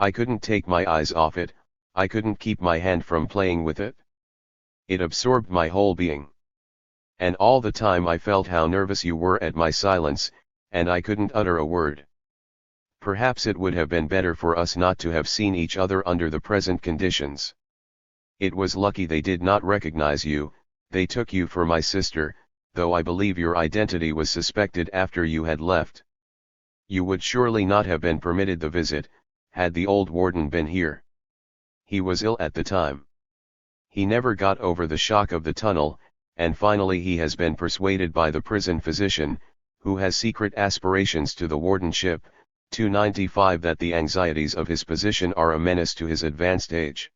I couldn't take my eyes off it, I couldn't keep my hand from playing with it. It absorbed my whole being. And all the time I felt how nervous you were at my silence, and I couldn't utter a word. Perhaps it would have been better for us not to have seen each other under the present conditions. It was lucky they did not recognize you, they took you for my sister, though I believe your identity was suspected after you had left. You would surely not have been permitted the visit, had the old warden been here. He was ill at the time. He never got over the shock of the tunnel, and finally he has been persuaded by the prison physician, who has secret aspirations to the wardenship, 295, that the anxieties of his position are a menace to his advanced age.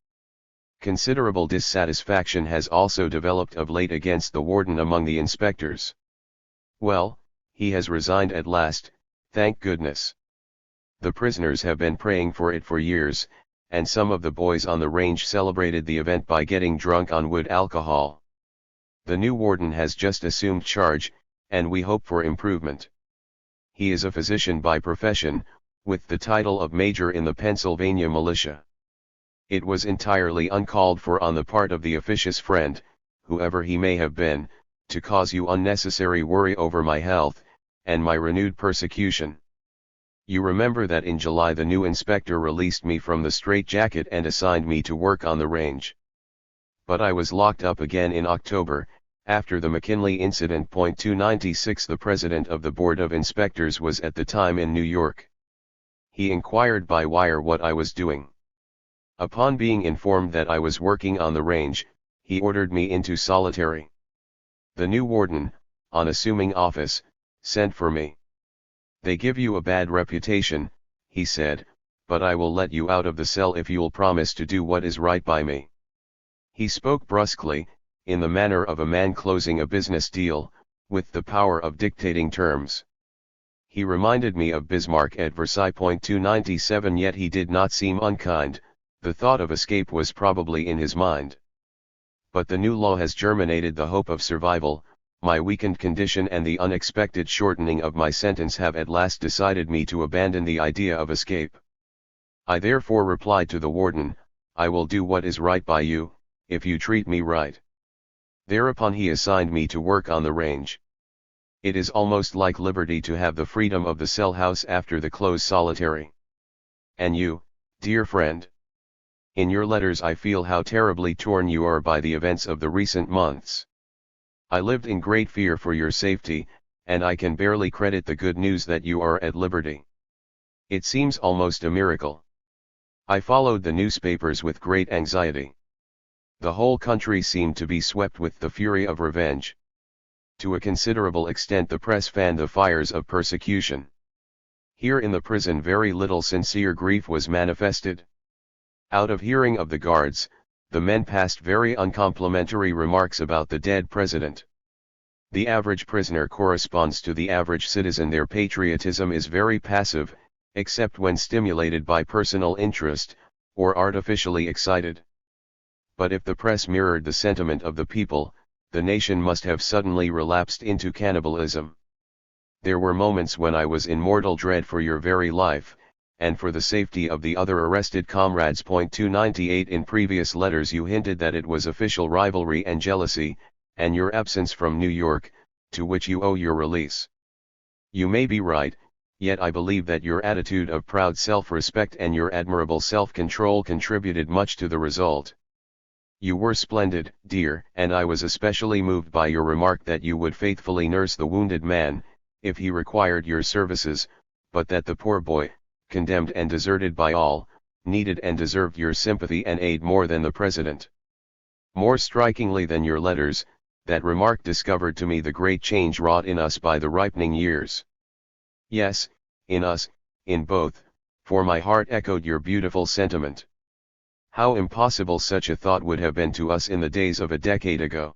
Considerable dissatisfaction has also developed of late against the warden among the inspectors. Well, he has resigned at last, thank goodness. The prisoners have been praying for it for years, and some of the boys on the range celebrated the event by getting drunk on wood alcohol. The new warden has just assumed charge, and we hope for improvement. He is a physician by profession, with the title of Major in the Pennsylvania Militia. It was entirely uncalled for on the part of the officious friend, whoever he may have been, to cause you unnecessary worry over my health, and my renewed persecution. You remember that in July the new inspector released me from the straitjacket and assigned me to work on the range. But I was locked up again in October, after the McKinley incident. 296 The president of the Board of Inspectors was at the time in New York. He inquired by wire what I was doing. Upon being informed that I was working on the range, he ordered me into solitary. The new warden, on assuming office, sent for me. "They give you a bad reputation," he said, "but I will let you out of the cell if you'll promise to do what is right by me." He spoke brusquely, in the manner of a man closing a business deal, with the power of dictating terms. He reminded me of Bismarck at Versailles. 297 Yet he did not seem unkind, the thought of escape was probably in his mind. But the new law has germinated the hope of survival. My weakened condition and the unexpected shortening of my sentence have at last decided me to abandon the idea of escape. I therefore replied to the warden, "I will do what is right by you, if you treat me right." Thereupon he assigned me to work on the range. It is almost like liberty to have the freedom of the cell house after the close solitary. And you, dear friend? In your letters I feel how terribly torn you are by the events of the recent months. I lived in great fear for your safety, and I can barely credit the good news that you are at liberty. It seems almost a miracle. I followed the newspapers with great anxiety. The whole country seemed to be swept with the fury of revenge. To a considerable extent the press fanned the fires of persecution. Here in the prison very little sincere grief was manifested. Out of hearing of the guards, the men passed very uncomplimentary remarks about the dead president. The average prisoner corresponds to the average citizen. Their patriotism is very passive, except when stimulated by personal interest, or artificially excited. But if the press mirrored the sentiment of the people, the nation must have suddenly relapsed into cannibalism. There were moments when I was in mortal dread for your very life, and for the safety of the other arrested comrades. 298 In previous letters you hinted that it was official rivalry and jealousy, and your absence from New York, to which you owe your release. You may be right, yet I believe that your attitude of proud self-respect and your admirable self-control contributed much to the result. You were splendid, dear, and I was especially moved by your remark that you would faithfully nurse the wounded man, if he required your services, but that the poor boy, condemned and deserted by all, needed and deserved your sympathy and aid more than the president. More strikingly than your letters, that remark discovered to me the great change wrought in us by the ripening years. Yes, in us, in both, for my heart echoed your beautiful sentiment. How impossible such a thought would have been to us in the days of a decade ago.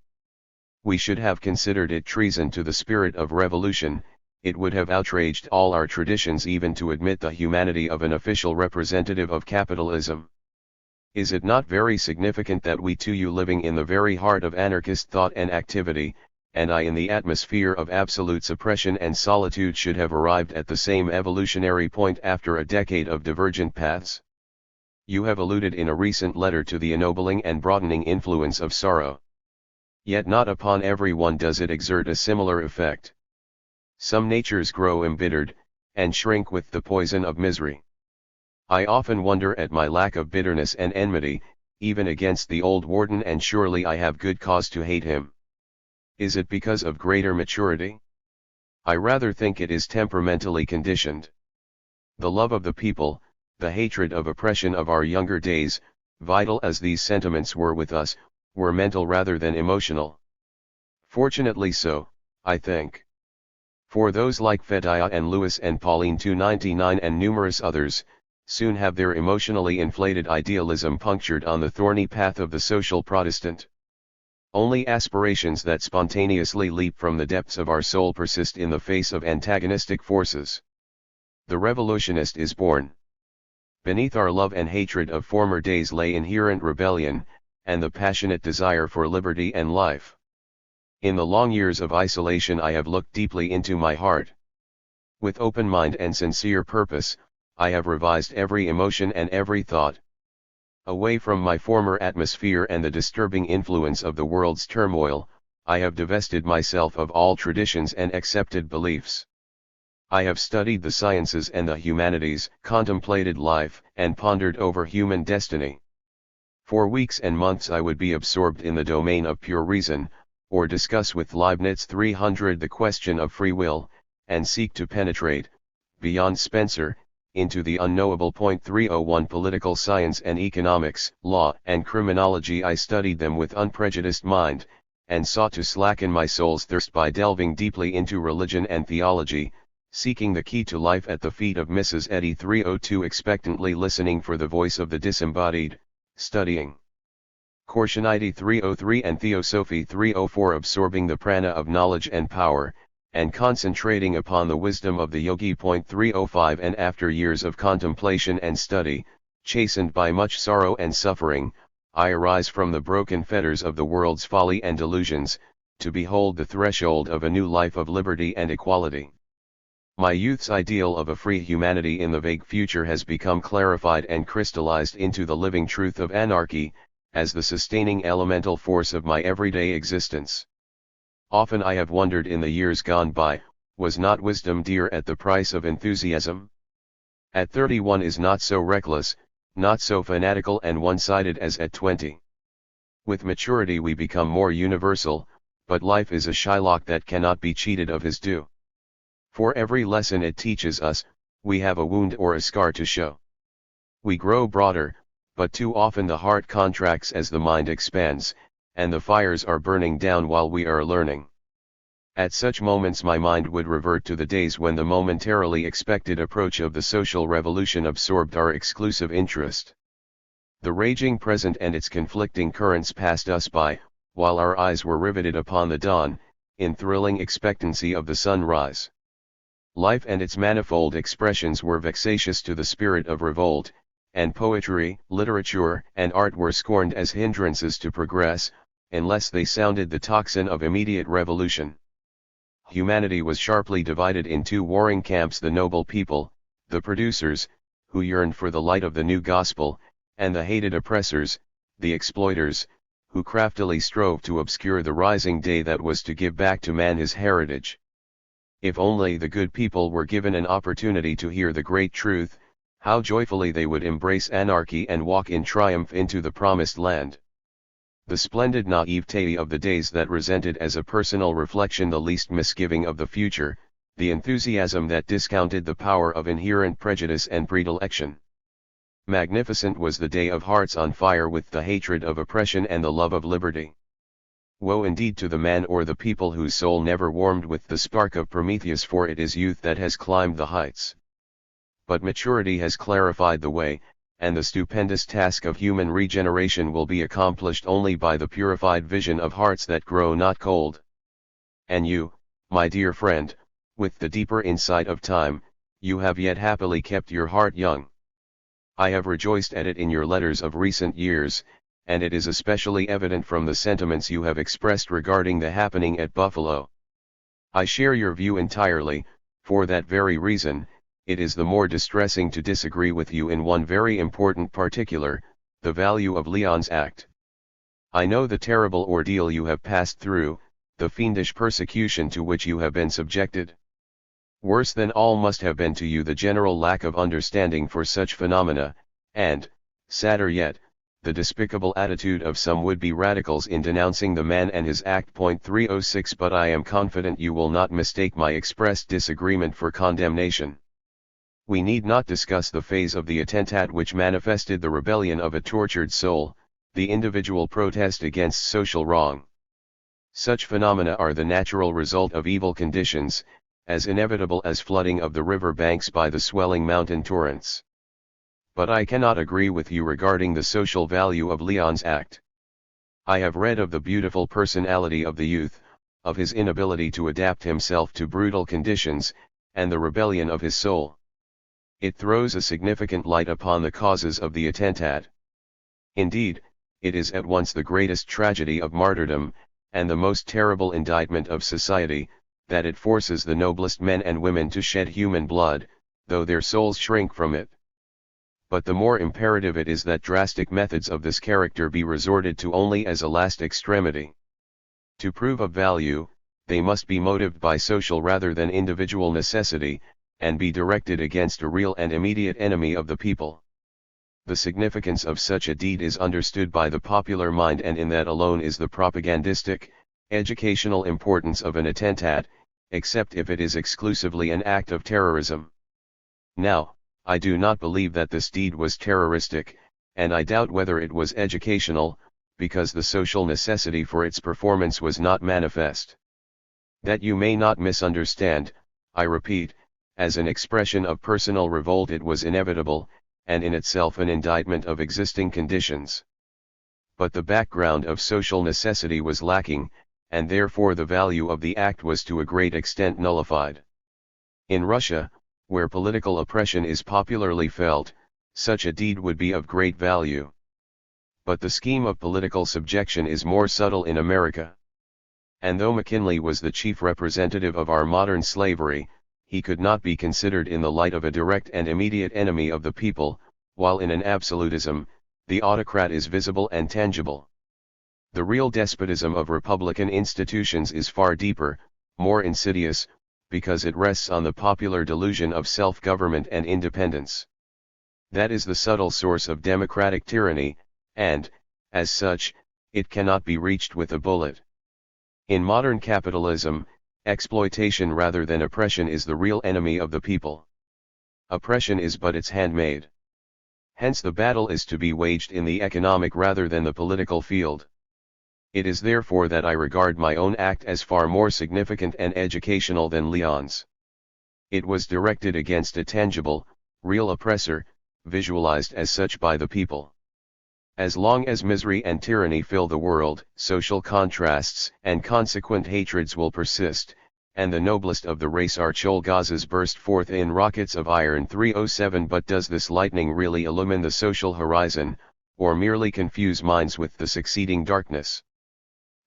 We should have considered it treason to the spirit of revolution. It would have outraged all our traditions even to admit the humanity of an official representative of capitalism. Is it not very significant that we two, you living in the very heart of anarchist thought and activity, and I in the atmosphere of absolute suppression and solitude, should have arrived at the same evolutionary point after a decade of divergent paths? You have alluded in a recent letter to the ennobling and broadening influence of sorrow. Yet not upon every one does it exert a similar effect. Some natures grow embittered, and shrink with the poison of misery. I often wonder at my lack of bitterness and enmity, even against the old warden, and surely I have good cause to hate him. Is it because of greater maturity? I rather think it is temperamentally conditioned. The love of the people, the hatred of oppression of our younger days, vital as these sentiments were with us, were mental rather than emotional. Fortunately so, I think. For those like Fedaya and Lewis and Pauline 299 and numerous others, soon have their emotionally inflated idealism punctured on the thorny path of the social Protestant. Only aspirations that spontaneously leap from the depths of our soul persist in the face of antagonistic forces. The revolutionist is born. Beneath our love and hatred of former days lay inherent rebellion, and the passionate desire for liberty and life. In the long years of isolation I have looked deeply into my heart. With open mind and sincere purpose, I have revised every emotion and every thought. Away from my former atmosphere and the disturbing influence of the world's turmoil, I have divested myself of all traditions and accepted beliefs. I have studied the sciences and the humanities, contemplated life, and pondered over human destiny. For weeks and months I would be absorbed in the domain of pure reason, or discuss with Leibniz 300 the question of free will, and seek to penetrate, beyond Spencer, into the unknowable. 301 Political science and economics, law and criminology. I studied them with unprejudiced mind, and sought to slacken my soul's thirst by delving deeply into religion and theology, seeking the key to life at the feet of Mrs. Eddy. 302 Expectantly listening for the voice of the disembodied, studying Korshaniti. 303 and Theosophy. 304 Absorbing the prana of knowledge and power, and concentrating upon the wisdom of the yogi. 305 And after years of contemplation and study, chastened by much sorrow and suffering, I arise from the broken fetters of the world's folly and delusions, to behold the threshold of a new life of liberty and equality. My youth's ideal of a free humanity in the vague future has become clarified and crystallized into the living truth of anarchy, as the sustaining elemental force of my everyday existence. Often I have wondered in the years gone by, was not wisdom dear at the price of enthusiasm? At 31 is not so reckless, not so fanatical and one-sided as at 20. With maturity we become more universal, but life is a Shylock that cannot be cheated of his due. For every lesson it teaches us, we have a wound or a scar to show. We grow broader, but too often the heart contracts as the mind expands, and the fires are burning down while we are learning. At such moments my mind would revert to the days when the momentarily expected approach of the social revolution absorbed our exclusive interest. The raging present and its conflicting currents passed us by, while our eyes were riveted upon the dawn, in thrilling expectancy of the sunrise. Life and its manifold expressions were vexatious to the spirit of revolt, and poetry, literature, and art were scorned as hindrances to progress, unless they sounded the tocsin of immediate revolution. Humanity was sharply divided in two warring camps: the noble people, the producers, who yearned for the light of the new gospel, and the hated oppressors, the exploiters, who craftily strove to obscure the rising day that was to give back to man his heritage. If only the good people were given an opportunity to hear the great truth, how joyfully they would embrace anarchy and walk in triumph into the promised land. The splendid naivete of the days that resented as a personal reflection the least misgiving of the future, the enthusiasm that discounted the power of inherent prejudice and predilection. Magnificent was the day of hearts on fire with the hatred of oppression and the love of liberty. Woe indeed to the man or the people whose soul never warmed with the spark of Prometheus, for it is youth that has climbed the heights. But maturity has clarified the way, and the stupendous task of human regeneration will be accomplished only by the purified vision of hearts that grow not cold. And you, my dear friend, with the deeper insight of time, you have yet happily kept your heart young. I have rejoiced at it in your letters of recent years, and it is especially evident from the sentiments you have expressed regarding the happening at Buffalo. I share your view entirely. For that very reason, it is the more distressing to disagree with you in one very important particular, the value of Leon's act. I know the terrible ordeal you have passed through, the fiendish persecution to which you have been subjected. Worse than all must have been to you the general lack of understanding for such phenomena, and, sadder yet, the despicable attitude of some would-be radicals in denouncing the man and his act. 306 But I am confident you will not mistake my expressed disagreement for condemnation. We need not discuss the phase of the attentat which manifested the rebellion of a tortured soul, the individual protest against social wrong. Such phenomena are the natural result of evil conditions, as inevitable as flooding of the river banks by the swelling mountain torrents. But I cannot agree with you regarding the social value of Leon's act. I have read of the beautiful personality of the youth, of his inability to adapt himself to brutal conditions, and the rebellion of his soul. It throws a significant light upon the causes of the attentat. Indeed, it is at once the greatest tragedy of martyrdom, and the most terrible indictment of society, that it forces the noblest men and women to shed human blood, though their souls shrink from it. but the more imperative it is that drastic methods of this character be resorted to only as a last extremity. To prove of value, they must be motived by social rather than individual necessity, and be directed against a real and immediate enemy of the people. The significance of such a deed is understood by the popular mind, and in that alone is the propagandistic, educational importance of an attentat, except if it is exclusively an act of terrorism. Now, I do not believe that this deed was terroristic, and I doubt whether it was educational, because the social necessity for its performance was not manifest. That you may not misunderstand, I repeat, as an expression of personal revolt it was inevitable, and in itself an indictment of existing conditions. But the background of social necessity was lacking, and therefore the value of the act was to a great extent nullified. In Russia, where political oppression is popularly felt, such a deed would be of great value. But the scheme of political subjection is more subtle in America. And though McKinley was the chief representative of our modern slavery, he could not be considered in the light of a direct and immediate enemy of the people, while in an absolutism, the autocrat is visible and tangible. The real despotism of republican institutions is far deeper, more insidious, because it rests on the popular delusion of self-government and independence. That is the subtle source of democratic tyranny, and, as such, it cannot be reached with a bullet. In modern capitalism, exploitation rather than oppression is the real enemy of the people. Oppression is but its handmaid. Hence the battle is to be waged in the economic rather than the political field. It is therefore that I regard my own act as far more significant and educational than Leon's. It was directed against a tangible, real oppressor, visualized as such by the people. As long as misery and tyranny fill the world, social contrasts and consequent hatreds will persist, and the noblest of the race are Cholgazes burst forth in rockets of iron 307. But does this lightning really illumine the social horizon, or merely confuse minds with the succeeding darkness?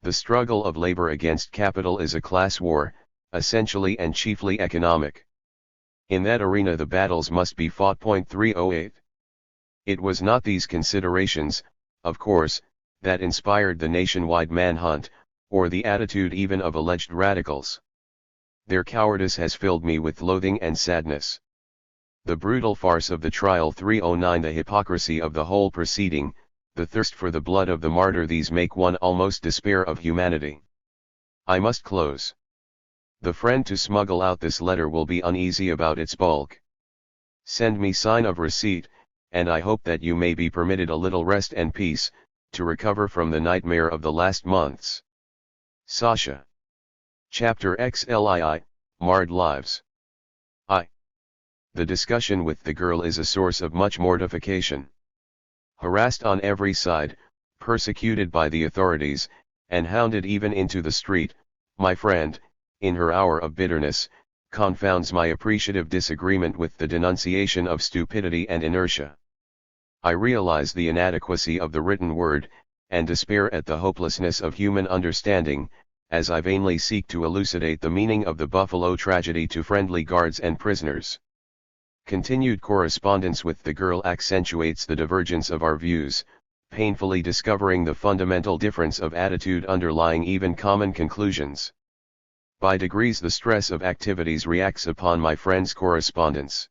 The struggle of labor against capital is a class war, essentially and chiefly economic. In that arena the battles must be fought. 308. It was not these considerations, of course, that inspired the nationwide manhunt, or the attitude even of alleged radicals. Their cowardice has filled me with loathing and sadness. The brutal farce of the trial 309, the hypocrisy of the whole proceeding, the thirst for the blood of the martyr, these make one almost despair of humanity. I must close. The friend to smuggle out this letter will be uneasy about its bulk. Send me sign of receipt, and I hope that you may be permitted a little rest and peace, to recover from the nightmare of the last months. Sasha. Chapter XLII, Marred Lives. The discussion with the girl is a source of much mortification. Harassed on every side, persecuted by the authorities, and hounded even into the street, my friend, in her hour of bitterness, confounds my appreciative disagreement with the denunciation of stupidity and inertia. I realize the inadequacy of the written word, and despair at the hopelessness of human understanding, as I vainly seek to elucidate the meaning of the Buffalo tragedy to friendly guards and prisoners. Continued correspondence with the girl accentuates the divergence of our views, painfully discovering the fundamental difference of attitude underlying even common conclusions. By degrees the stress of activities reacts upon my friend's correspondence.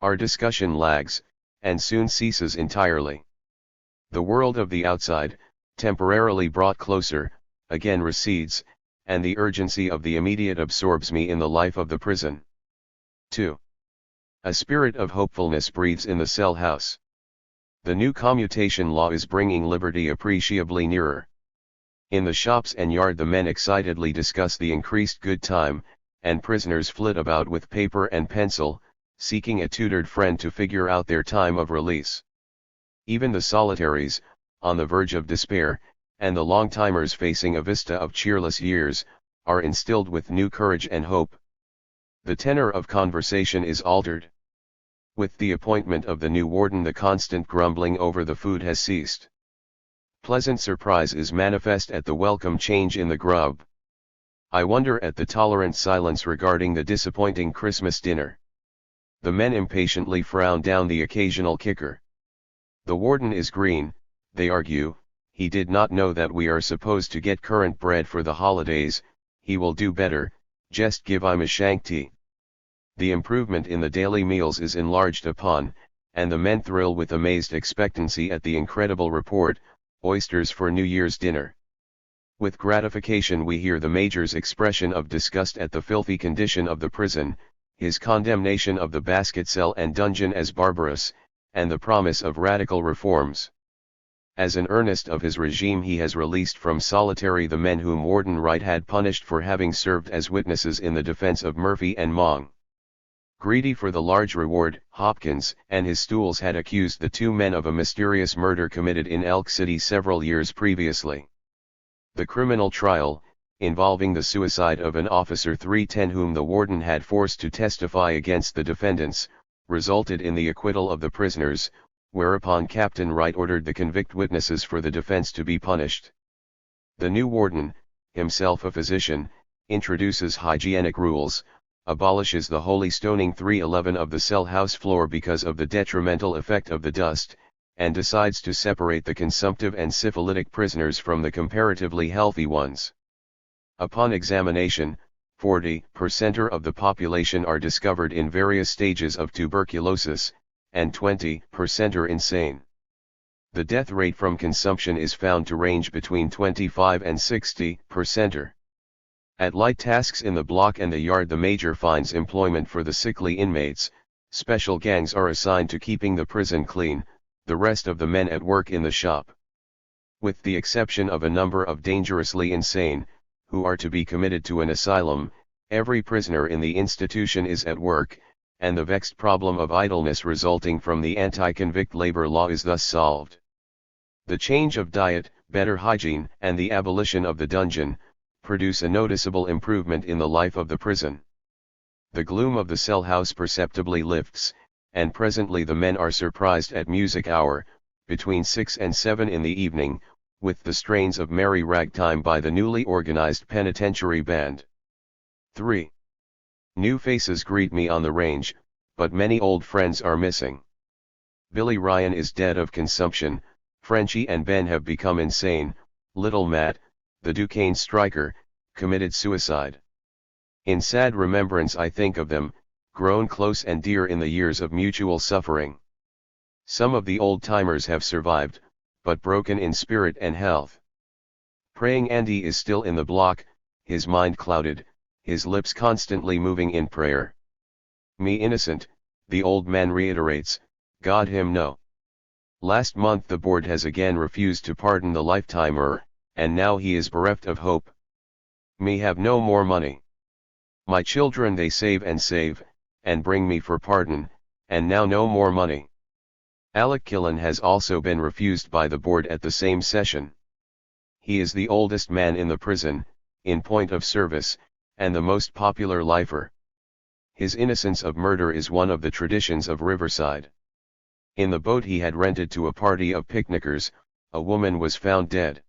Our discussion lags, and soon ceases entirely. The world of the outside, temporarily brought closer, again recedes, and the urgency of the immediate absorbs me in the life of the prison. 2. A spirit of hopefulness breathes in the cell house. The new commutation law is bringing liberty appreciably nearer. In the shops and yard the men excitedly discuss the increased good time, and prisoners flit about with paper and pencil, seeking a tutored friend to figure out their time of release. Even the solitaries, on the verge of despair, and the long-timers facing a vista of cheerless years, are instilled with new courage and hope. The tenor of conversation is altered. With the appointment of the new warden the constant grumbling over the food has ceased. Pleasant surprise is manifest at the welcome change in the grub. I wonder at the tolerant silence regarding the disappointing Christmas dinner. The men impatiently frown down the occasional kicker. The warden is green, they argue, he did not know that we are supposed to get currant bread for the holidays, he will do better, just give him a shank tea. The improvement in the daily meals is enlarged upon, and the men thrill with amazed expectancy at the incredible report, oysters for New Year's dinner. With gratification we hear the Major's expression of disgust at the filthy condition of the prison, his condemnation of the basket cell and dungeon as barbarous, and the promise of radical reforms. As an earnest of his regime he has released from solitary the men whom Warden Wright had punished for having served as witnesses in the defense of Murphy and Mong. Greedy for the large reward, Hopkins and his stools had accused the two men of a mysterious murder committed in Elk City several years previously. The criminal trial, involving the suicide of an officer 310 whom the warden had forced to testify against the defendants, resulted in the acquittal of the prisoners, whereupon Captain Wright ordered the convict witnesses for the defense to be punished. The new warden, himself a physician, introduces hygienic rules, abolishes the holy stoning 311 of the cell house floor because of the detrimental effect of the dust, and decides to separate the consumptive and syphilitic prisoners from the comparatively healthy ones. Upon examination, 40% of the population are discovered in various stages of tuberculosis, and 20% are insane. The death rate from consumption is found to range between 25 and 60%. At light tasks in the block and the yard the Major finds employment for the sickly inmates, special gangs are assigned to keeping the prison clean, the rest of the men at work in the shop. With the exception of a number of dangerously insane, who are to be committed to an asylum, every prisoner in the institution is at work, and the vexed problem of idleness resulting from the anti-convict labor law is thus solved. The change of diet, better hygiene, and the abolition of the dungeon, produce a noticeable improvement in the life of the prison. The gloom of the cell house perceptibly lifts, and presently the men are surprised at music hour, between 6 and 7 in the evening, with the strains of merry ragtime by the newly organized penitentiary band. 3. New faces greet me on the range, but many old friends are missing. Billy Ryan is dead of consumption, Frenchie and Ben have become insane, little Matt, the Duquesne striker, committed suicide. In sad remembrance I think of them, grown close and dear in the years of mutual suffering. Some of the old-timers have survived, but broken in spirit and health. Praying Andy is still in the block, his mind clouded, his lips constantly moving in prayer. Me innocent, the old man reiterates, God him no. Last month the board has again refused to pardon the lifetimer, and now he is bereft of hope. Me have no more money. My children they save, and bring me for pardon, and now no more money. Alec Killen has also been refused by the board at the same session. He is the oldest man in the prison, in point of service, and the most popular lifer. His innocence of murder is one of the traditions of Riverside. In the boat he had rented to a party of picnickers, a woman was found dead.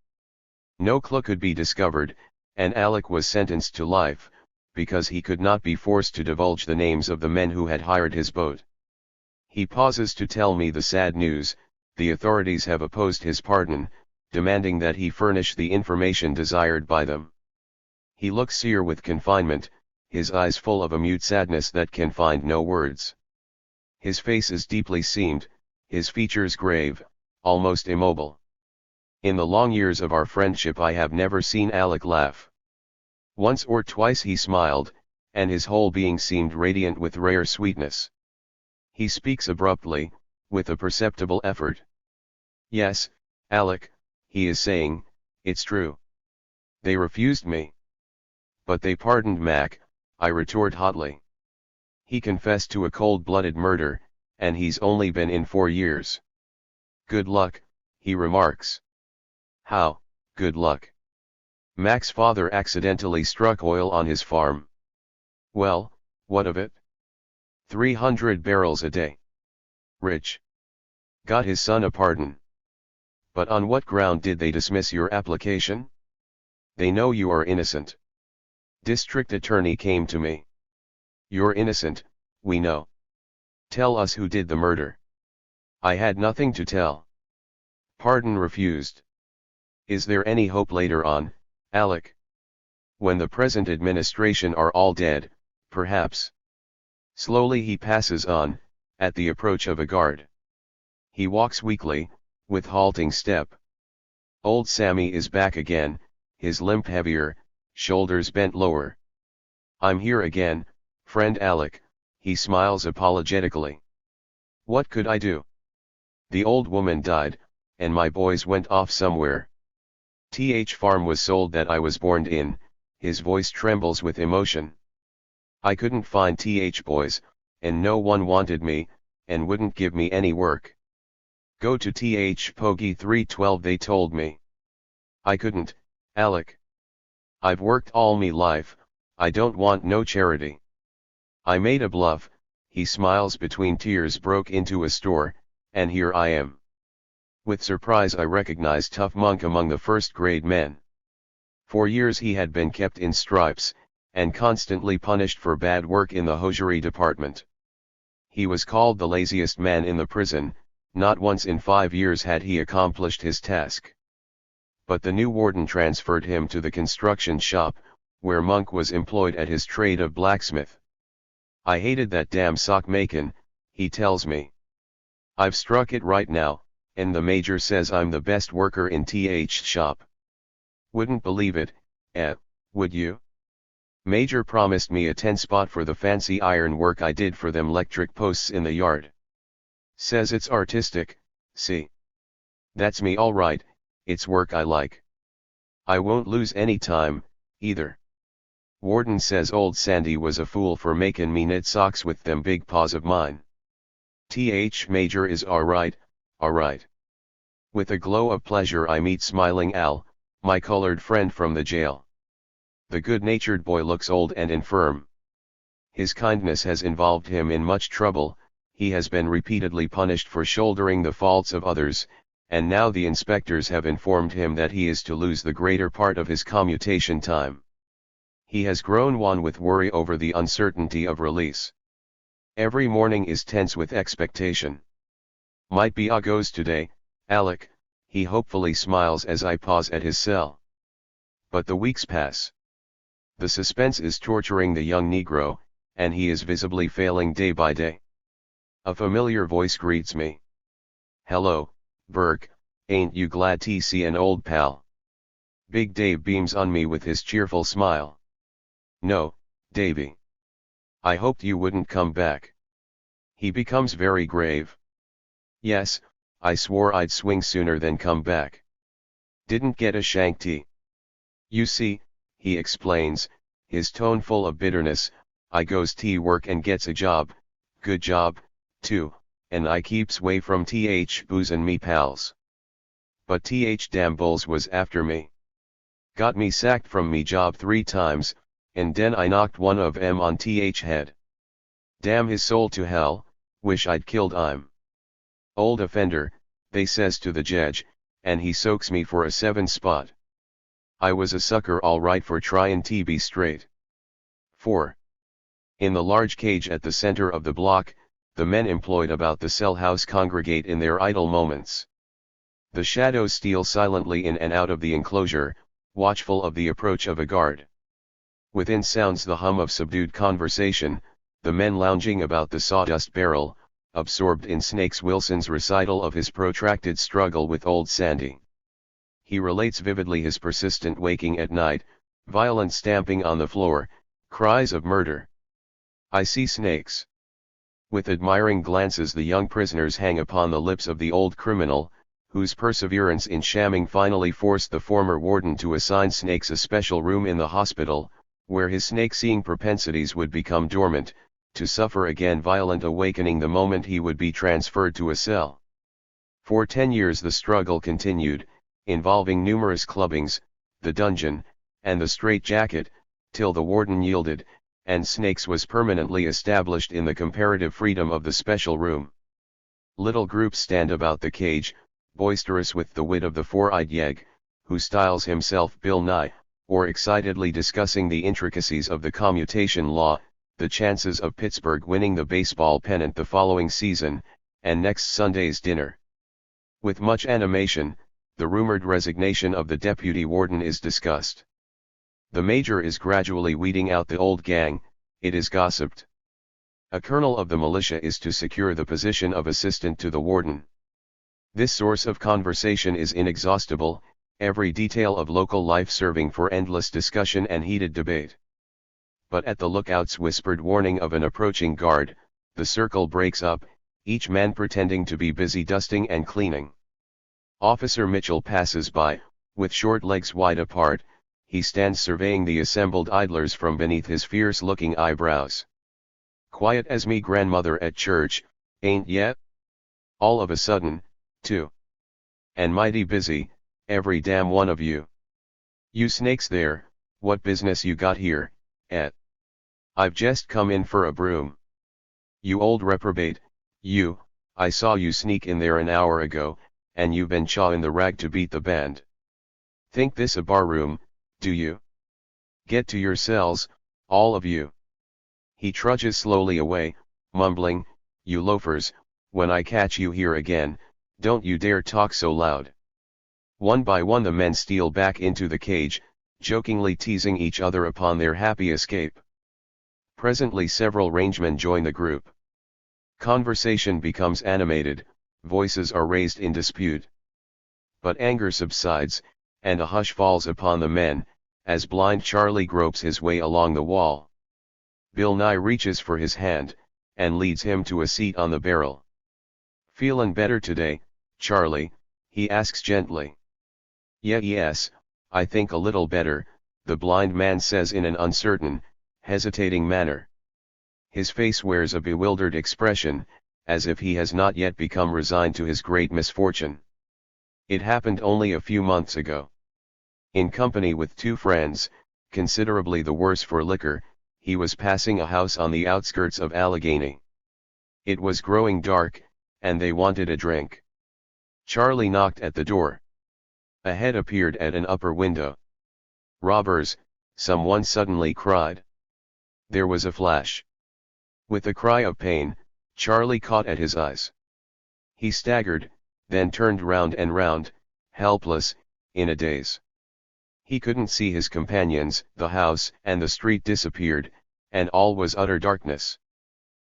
No clue could be discovered, and Alec was sentenced to life, because he could not be forced to divulge the names of the men who had hired his boat. He pauses to tell me the sad news: the authorities have opposed his pardon, demanding that he furnish the information desired by them. He looks sere with confinement, his eyes full of a mute sadness that can find no words. His face is deeply seamed, his features grave, almost immobile. In the long years of our friendship I have never seen Alec laugh. Once or twice he smiled, and his whole being seemed radiant with rare sweetness. He speaks abruptly, with a perceptible effort. Yes, Alec, he is saying, it's true. They refused me. But they pardoned Mac, I retort hotly. He confessed to a cold-blooded murder, and he's only been in 4 years. Good luck, he remarks. How, good luck? Mac's father accidentally struck oil on his farm. Well, what of it? 300 barrels a day. Rich. Got his son a pardon. But on what ground did they dismiss your application? They know you are innocent. District attorney came to me. You're innocent, we know. Tell us who did the murder. I had nothing to tell. Pardon refused. Is there any hope later on, Alec? When the present administration are all dead, perhaps. Slowly he passes on, at the approach of a guard. He walks weakly, with halting step. Old Sammy is back again, his limp heavier, shoulders bent lower. I'm here again, friend Alec, he smiles apologetically. What could I do? The old woman died, and my boys went off somewhere. Farm was sold that I was born in, his voice trembles with emotion. I couldn't find boys, and no one wanted me, and wouldn't give me any work. Go to Pogie 312 they told me. I couldn't, Alec. I've worked all me life, I don't want no charity. I made a bluff, he smiles between tears broke into a store, and here I am. With surprise I recognize Tough Monk among the first-grade men. For years he had been kept in stripes, and constantly punished for bad work in the hosiery department. He was called the laziest man in the prison, not once in 5 years had he accomplished his task. But the new warden transferred him to the construction shop, where Monk was employed at his trade of blacksmith. I hated that damn sock makin', he tells me. I've struck it right now, and the major says I'm the best worker in shop. Wouldn't believe it, would you? Major promised me a 10 spot for the fancy iron work I did for them 'lectric posts in the yard. Says it's artistic, see. That's me all right, it's work I like. I won't lose any time, either. Warden says old Sandy was a fool for makin' me knit socks with them big paws of mine. Major is alright. With a glow of pleasure I meet smiling Al, my colored friend from the jail. The good-natured boy looks old and infirm. His kindness has involved him in much trouble, he has been repeatedly punished for shouldering the faults of others, and now the inspectors have informed him that he is to lose the greater part of his commutation time. He has grown wan with worry over the uncertainty of release. Every morning is tense with expectation. Might be I goes today, Alec, he hopefully smiles as I pause at his cell. But the weeks pass. The suspense is torturing the young Negro, and he is visibly failing day by day. A familiar voice greets me. Hello, Burke, ain't you glad to see an old pal? Big Dave beams on me with his cheerful smile. No, Davy. I hoped you wouldn't come back. He becomes very grave. Yes, I swore I'd swing sooner than come back. Didn't get a shank tea. You see, he explains, his tone full of bitterness, I goes to work and gets a job, good job, too, and I keeps way from booze and me pals. But damn bulls was after me. Got me sacked from me job 3 times, and den I knocked one of 'em on head. Damn his soul to hell, wish I'd killed him. Old offender, they says to the judge, and he soaks me for a 7 spot. I was a sucker all right for tryin' to be straight. 4. In the large cage at the center of the block, the men employed about the cell house congregate in their idle moments. The shadows steal silently in and out of the enclosure, watchful of the approach of a guard. Within sounds the hum of subdued conversation, the men lounging about the sawdust barrel, absorbed in Snakes Wilson's recital of his protracted struggle with old Sandy. He relates vividly his persistent waking at night, violent stamping on the floor, cries of murder. I see snakes. With admiring glances the young prisoners hang upon the lips of the old criminal, whose perseverance in shamming finally forced the former warden to assign Snakes a special room in the hospital, where his snake-seeing propensities would become dormant, to suffer again violent awakening the moment he would be transferred to a cell. For 10 years the struggle continued, involving numerous clubbings, the dungeon, and the straitjacket, till the warden yielded, and Snakes was permanently established in the comparative freedom of the special room. Little groups stand about the cage, boisterous with the wit of the four-eyed yegg, who styles himself Bill Nye, or excitedly discussing the intricacies of the commutation law, the chances of Pittsburgh winning the baseball pennant the following season, and next Sunday's dinner. With much animation, the rumored resignation of the deputy warden is discussed. The major is gradually weeding out the old gang, it is gossiped. A colonel of the militia is to secure the position of assistant to the warden. This source of conversation is inexhaustible, every detail of local life serving for endless discussion and heated debate. But at the lookout's whispered warning of an approaching guard, the circle breaks up, each man pretending to be busy dusting and cleaning. Officer Mitchell passes by, with short legs wide apart, he stands surveying the assembled idlers from beneath his fierce-looking eyebrows. Quiet as me grandmother at church, ain't yet? All of a sudden, too. And mighty busy, every damn one of you. You snakes there, what business you got here, et? I've just come in for a broom. You old reprobate, you, I saw you sneak in there an hour ago, and you been chawin' the rag to beat the band. Think this a bar room, do you? Get to your cells, all of you. He trudges slowly away, mumbling, you loafers, when I catch you here again, don't you dare talk so loud. One by one the men steal back into the cage, jokingly teasing each other upon their happy escape. Presently several rangemen join the group. Conversation becomes animated, voices are raised in dispute. But anger subsides, and a hush falls upon the men, as blind Charlie gropes his way along the wall. Bill Nye reaches for his hand, and leads him to a seat on the barrel. Feelin' better today, Charlie? He asks gently. Yes, I think a little better, the blind man says in an uncertain, hesitating manner. His face wears a bewildered expression, as if he has not yet become resigned to his great misfortune. It happened only a few months ago. In company with two friends, considerably the worse for liquor, he was passing a house on the outskirts of Allegheny. It was growing dark, and they wanted a drink. Charlie knocked at the door. A head appeared at an upper window. "Robbers!" someone suddenly cried. There was a flash. With a cry of pain, Charlie caught at his eyes. He staggered, then turned round and round, helpless, in a daze. He couldn't see his companions, the house and the street disappeared, and all was utter darkness.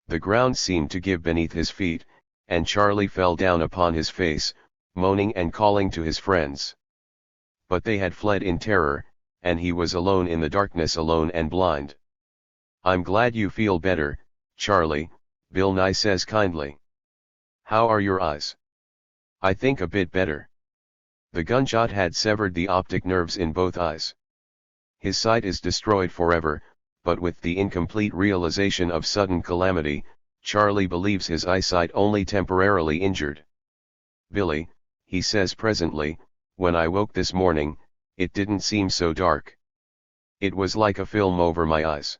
The ground seemed to give beneath his feet, and Charlie fell down upon his face, moaning and calling to his friends. But they had fled in terror, and he was alone in the darkness, alone and blind. "I'm glad you feel better, Charlie," Bill Nye says kindly. "How are your eyes?" "I think a bit better." The gunshot had severed the optic nerves in both eyes. His sight is destroyed forever, but with the incomplete realization of sudden calamity, Charlie believes his eyesight only temporarily injured. "Billy," he says presently, "when I woke this morning, it didn't seem so dark. It was like a film over my eyes.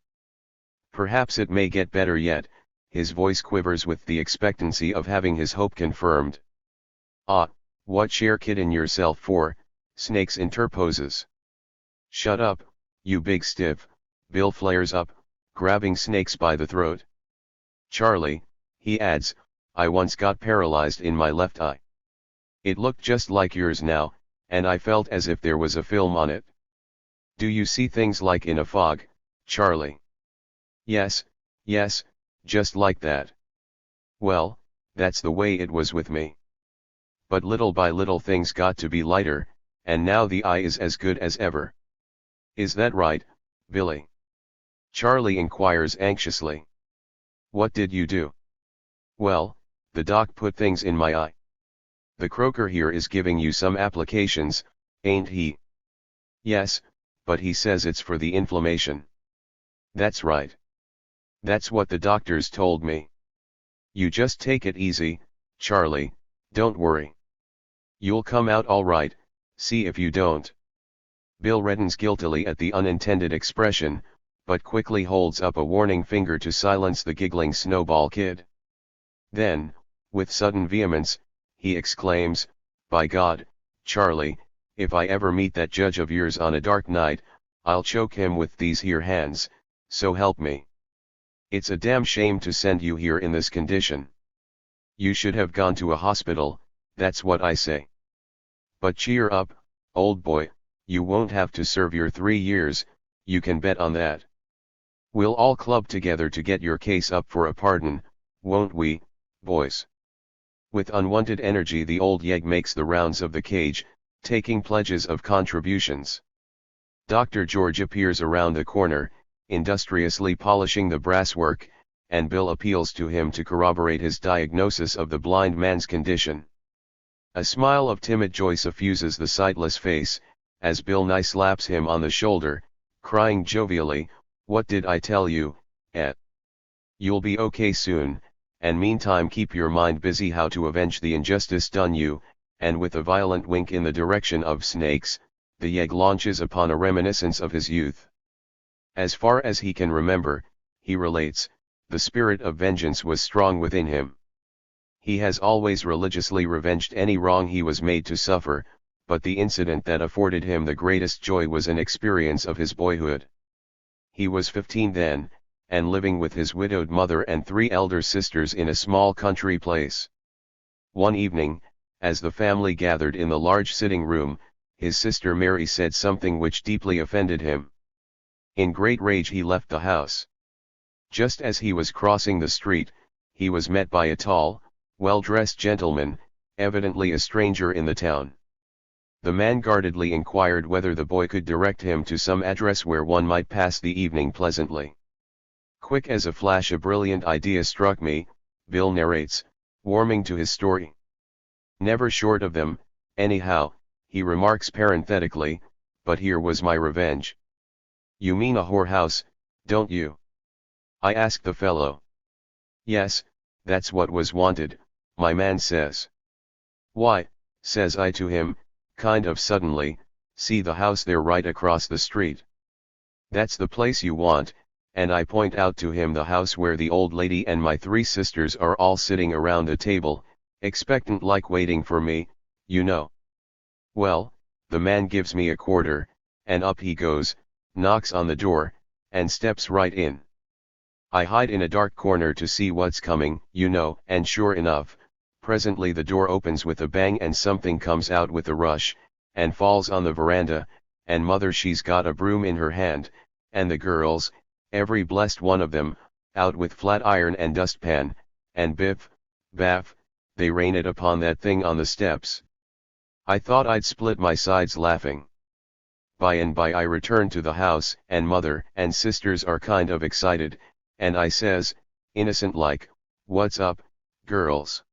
Perhaps it may get better yet." His voice quivers with the expectancy of having his hope confirmed. "Ah, what share kiddin' yourself for?" Snakes interposes. "Shut up, you big stiff," Bill flares up, grabbing Snakes by the throat. "Charlie," he adds, "I once got paralyzed in my left eye. It looked just like yours now, and I felt as if there was a film on it. Do you see things like in a fog, Charlie?" Yes, just like that." "Well, that's the way it was with me. But little by little things got to be lighter, and now the eye is as good as ever." "Is that right, Billy?" Charlie inquires anxiously. "What did you do?" "Well, the doc put things in my eye." "The croaker here is giving you some applications, ain't he?" "Yes, but he says it's for the inflammation." "That's right. That's what the doctors told me. You just take it easy, Charlie, don't worry. You'll come out all right, see if you don't." Bill reddens guiltily at the unintended expression, but quickly holds up a warning finger to silence the giggling snowball kid. Then, with sudden vehemence, he exclaims, "By God, Charlie, if I ever meet that judge of yours on a dark night, I'll choke him with these here hands, so help me." It's a damn shame to send you here in this condition. You should have gone to a hospital, that's what I say. But cheer up, old boy, you won't have to serve your 3 years, you can bet on that. We'll all club together to get your case up for a pardon, won't we, boys? With unwanted energy the old yegg makes the rounds of the cage, taking pledges of contributions. Dr. George appears around the corner, industriously polishing the brasswork, and Bill appeals to him to corroborate his diagnosis of the blind man's condition. A smile of timid joy suffuses the sightless face, as Bill Nye slaps him on the shoulder, crying jovially, "What did I tell you, Ed? You'll be okay soon, and meantime keep your mind busy how to avenge the injustice done you," and with a violent wink in the direction of snakes, the yegg launches upon a reminiscence of his youth. As far as he can remember, he relates, the spirit of vengeance was strong within him. He has always religiously revenged any wrong he was made to suffer, but the incident that afforded him the greatest joy was an experience of his boyhood. He was 15 then, and living with his widowed mother and 3 elder sisters in a small country place. One evening, as the family gathered in the large sitting room, his sister Mary said something which deeply offended him. In great rage he left the house. Just as he was crossing the street, he was met by a tall, well-dressed gentleman, evidently a stranger in the town. The man guardedly inquired whether the boy could direct him to some address where one might pass the evening pleasantly. Quick as a flash a brilliant idea struck me, Bill narrates, warming to his story. Never short of them, anyhow, he remarks parenthetically, but here was my revenge. You mean a whorehouse, don't you? I asked the fellow. Yes, that's what was wanted, my man says. Why, says I to him, kind of suddenly, see the house there right across the street. That's the place you want, and I point out to him the house where the old lady and my 3 sisters are all sitting around a table, expectant like waiting for me, you know. Well, the man gives me a quarter, and up he goes, knocks on the door, and steps right in. I hide in a dark corner to see what's coming, you know, and sure enough, presently the door opens with a bang and something comes out with a rush, and falls on the veranda, and mother she's got a broom in her hand, and the girls, every blessed one of them, out with flat iron and dustpan, and biff, baff, they rain it upon that thing on the steps. I thought I'd split my sides laughing. By and by I return to the house, and mother and sisters are kind of excited, and I says, innocent like, "What's up, girls?"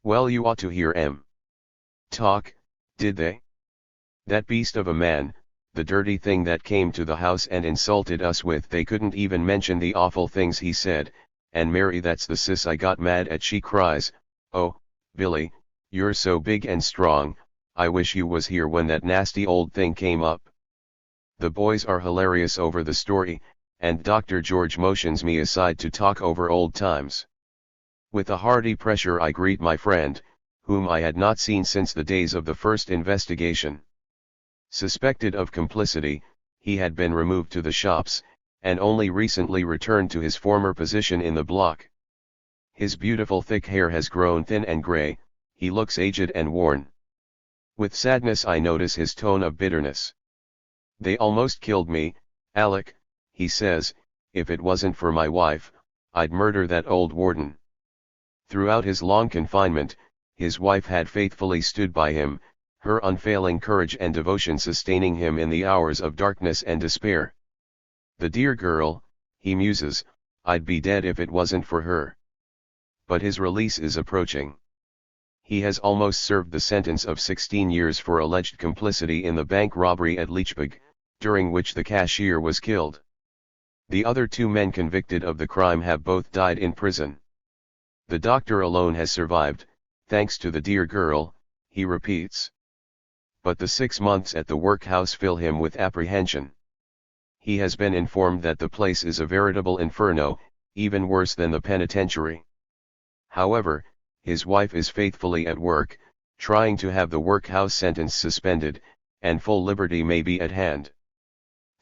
Well, you ought to hear 'em talk, did they? That beast of a man, the dirty thing that came to the house and insulted us with, they couldn't even mention the awful things he said, and Mary, that's the sis I got mad at, she cries, "Oh, Billy, you're so big and strong, I wish you was here when that nasty old thing came up." The boys are hilarious over the story, and Dr. George motions me aside to talk over old times. With a hearty pressure I greet my friend, whom I had not seen since the days of the first investigation. Suspected of complicity, he had been removed to the shops, and only recently returned to his former position in the block. His beautiful thick hair has grown thin and gray, he looks aged and worn. With sadness I notice his tone of bitterness. "They almost killed me, Alec," he says, "if it wasn't for my wife, I'd murder that old warden." Throughout his long confinement, his wife had faithfully stood by him, her unfailing courage and devotion sustaining him in the hours of darkness and despair. "The dear girl," he muses, "I'd be dead if it wasn't for her." But his release is approaching. He has almost served the sentence of 16 years for alleged complicity in the bank robbery at Leechburg, during which the cashier was killed. The other 2 men convicted of the crime have both died in prison. The doctor alone has survived, thanks to the dear girl, he repeats. But the 6 months at the workhouse fill him with apprehension. He has been informed that the place is a veritable inferno, even worse than the penitentiary. However, his wife is faithfully at work, trying to have the workhouse sentence suspended, and full liberty may be at hand.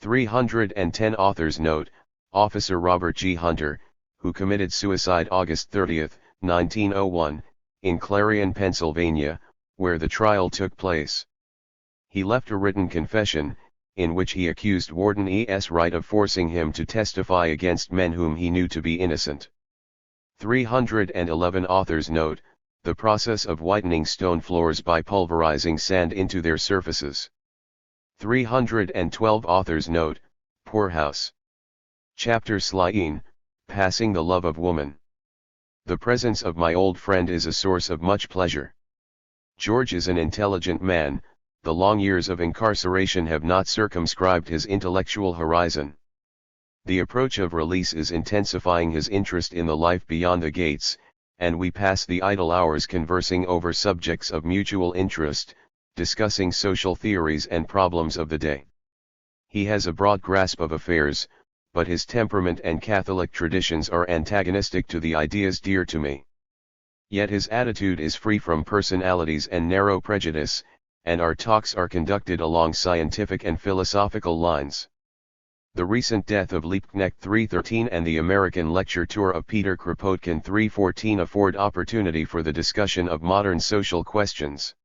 310 Author's Note, Officer Robert G. Hunter, who committed suicide August 30, 1901, in Clarion, Pennsylvania, where the trial took place. He left a written confession, in which he accused Warden E.S. Wright of forcing him to testify against men whom he knew to be innocent. 311 authors note, the process of whitening stone floors by pulverizing sand into their surfaces. 312 authors note, poorhouse. Chapter Slyine, passing the love of woman. The presence of my old friend is a source of much pleasure. George is an intelligent man, the long years of incarceration have not circumscribed his intellectual horizon. The approach of release is intensifying his interest in the life beyond the gates, and we pass the idle hours conversing over subjects of mutual interest, discussing social theories and problems of the day. He has a broad grasp of affairs, but his temperament and Catholic traditions are antagonistic to the ideas dear to me. Yet his attitude is free from personalities and narrow prejudice, and our talks are conducted along scientific and philosophical lines. The recent death of Liebknecht 313 and the American lecture tour of Peter Kropotkin 314 afford opportunity for the discussion of modern social questions.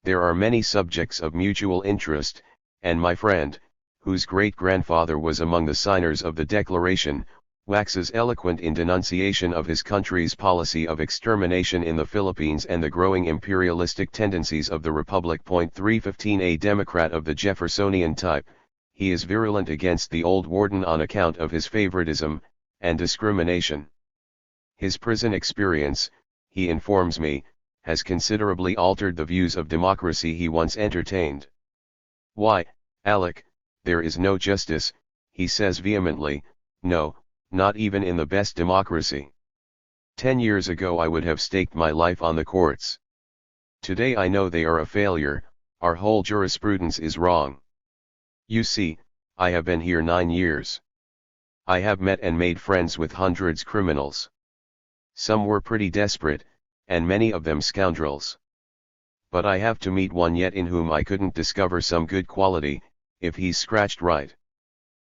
There are many subjects of mutual interest, and my friend, whose great-grandfather was among the signers of the Declaration, waxes eloquent in denunciation of his country's policy of extermination in the Philippines and the growing imperialistic tendencies of the Republic. 315 A Democrat of the Jeffersonian type, he is virulent against the old warden on account of his favoritism and discrimination. His prison experience, he informs me, has considerably altered the views of democracy he once entertained. Why, Alec, there is no justice, he says vehemently, no, not even in the best democracy. 10 years ago I would have staked my life on the courts. Today I know they are a failure, our whole jurisprudence is wrong. You see, I have been here 9 years. I have met and made friends with hundreds of criminals. Some were pretty desperate, and many of them scoundrels. But I have to meet one yet in whom I couldn't discover some good quality, if he's scratched right.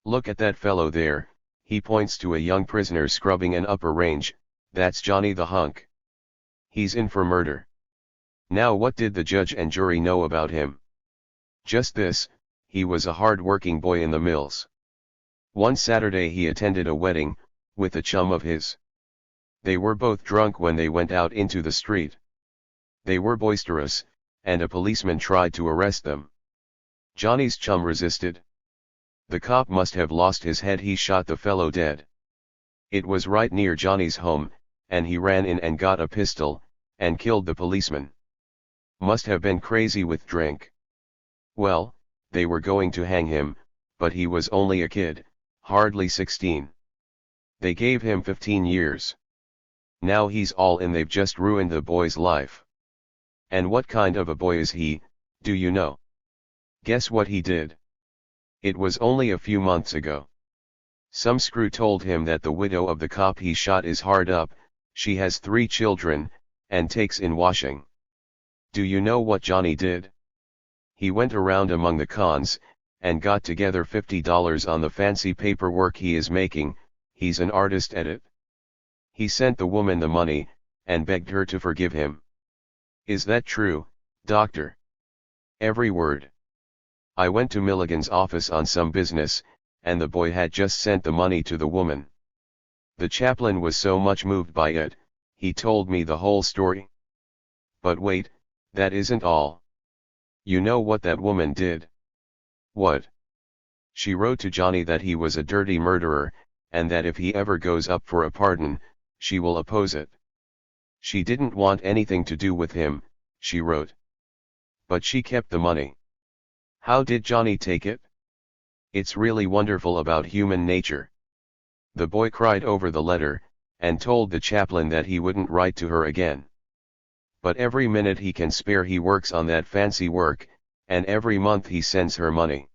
Look at that fellow there, he points to a young prisoner scrubbing an upper range, that's Johnny the hunk. He's in for murder. Now what did the judge and jury know about him? Just this, he was a hard-working boy in the mills. One Saturday he attended a wedding, with a chum of his. They were both drunk when they went out into the street. They were boisterous, and a policeman tried to arrest them. Johnny's chum resisted. The cop must have lost his head, he shot the fellow dead. It was right near Johnny's home, and he ran in and got a pistol, and killed the policeman. Must have been crazy with drink. Well, they were going to hang him, but he was only a kid, hardly 16. They gave him 15 years. Now he's all in, they've just ruined the boy's life. And what kind of a boy is he, do you know? Guess what he did? It was only a few months ago. Some screw told him that the widow of the cop he shot is hard up, she has 3 children, and takes in washing. Do you know what Johnny did? He went around among the cons, and got together $50 on the fancy paperwork he is making, he's an artist at it. He sent the woman the money, and begged her to forgive him. Is that true, doctor? Every word. I went to Milligan's office on some business, and the boy had just sent the money to the woman. The chaplain was so much moved by it, he told me the whole story. But wait, that isn't all. You know what that woman did? What? She wrote to Johnny that he was a dirty murderer, and that if he ever goes up for a pardon, she will oppose it. She didn't want anything to do with him, she wrote. But she kept the money. How did Johnny take it? It's really wonderful about human nature. The boy cried over the letter, and told the chaplain that he wouldn't write to her again. But every minute he can spare he works on that fancy work, and every month he sends her money.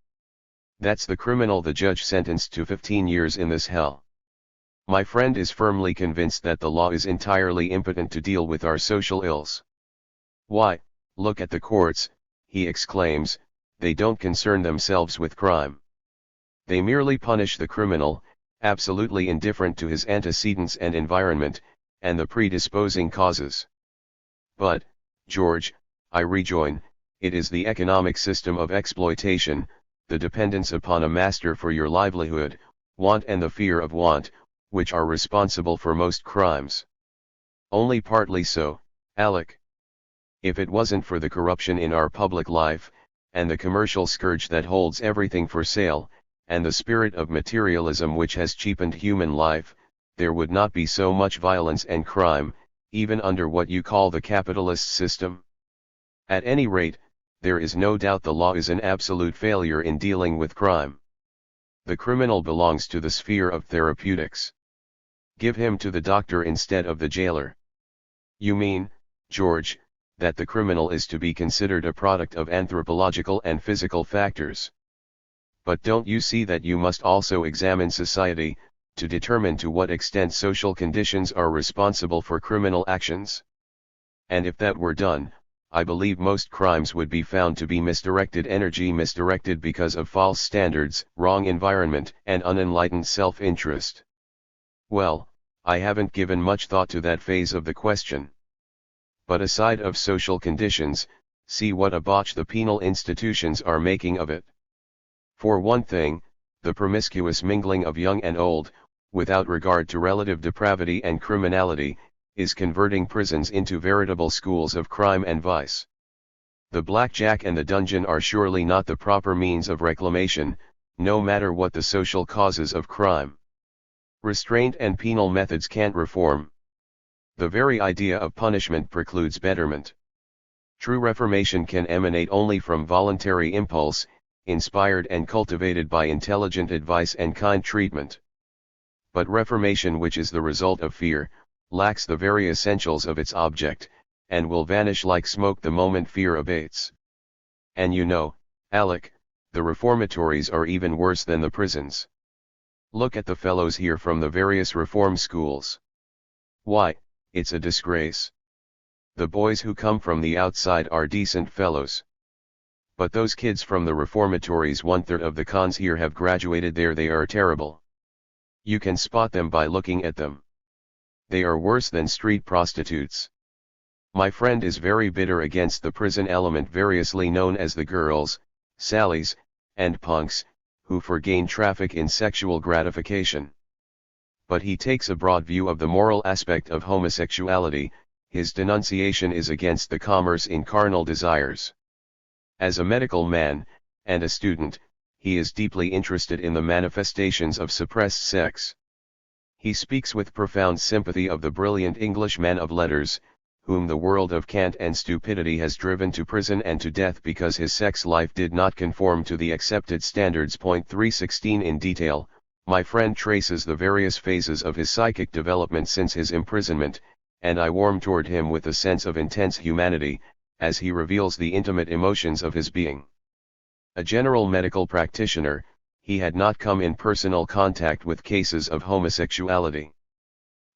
That's the criminal the judge sentenced to 15 years in this hell. My friend is firmly convinced that the law is entirely impotent to deal with our social ills. Why, look at the courts, he exclaims, they don't concern themselves with crime. They merely punish the criminal, absolutely indifferent to his antecedents and environment, and the predisposing causes. But, George, I rejoin, it is the economic system of exploitation, the dependence upon a master for your livelihood, want and the fear of want, which are responsible for most crimes. Only partly so, Alec. If it wasn't for the corruption in our public life, and the commercial scourge that holds everything for sale, and the spirit of materialism which has cheapened human life, there would not be so much violence and crime, even under what you call the capitalist system. At any rate, there is no doubt the law is an absolute failure in dealing with crime. The criminal belongs to the sphere of therapeutics. Give him to the doctor instead of the jailer. You mean, George, that the criminal is to be considered a product of anthropological and physical factors. But don't you see that you must also examine society, to determine to what extent social conditions are responsible for criminal actions? And if that were done, I believe most crimes would be found to be misdirected energy, misdirected because of false standards, wrong environment, and unenlightened self-interest. Well, I haven't given much thought to that phase of the question. But aside of social conditions, see what a botch the penal institutions are making of it. For one thing, the promiscuous mingling of young and old, without regard to relative depravity and criminality, is converting prisons into veritable schools of crime and vice. The blackjack and the dungeon are surely not the proper means of reclamation, no matter what the social causes of crime. Restraint and penal methods can't reform. The very idea of punishment precludes betterment. True reformation can emanate only from voluntary impulse, inspired and cultivated by intelligent advice and kind treatment. But reformation which is the result of fear, lacks the very essentials of its object, and will vanish like smoke the moment fear abates. And you know, Alec, the reformatories are even worse than the prisons. Look at the fellows here from the various reform schools. Why, it's a disgrace. The boys who come from the outside are decent fellows. But those kids from the reformatories, 1/3 of the cons here have graduated there. They are terrible. You can spot them by looking at them. They are worse than street prostitutes. My friend is very bitter against the prison element variously known as the girls, Sallies, and punks, who for gain traffic in sexual gratification. But he takes a broad view of the moral aspect of homosexuality. His denunciation is against the commerce in carnal desires. As a medical man, and a student, he is deeply interested in the manifestations of suppressed sex. He speaks with profound sympathy of the brilliant English man of letters, whom the world of cant and stupidity has driven to prison and to death because his sex life did not conform to the accepted standards. 316 In detail, my friend traces the various phases of his psychic development since his imprisonment, and I warm toward him with a sense of intense humanity, as he reveals the intimate emotions of his being. A general medical practitioner, he had not come in personal contact with cases of homosexuality.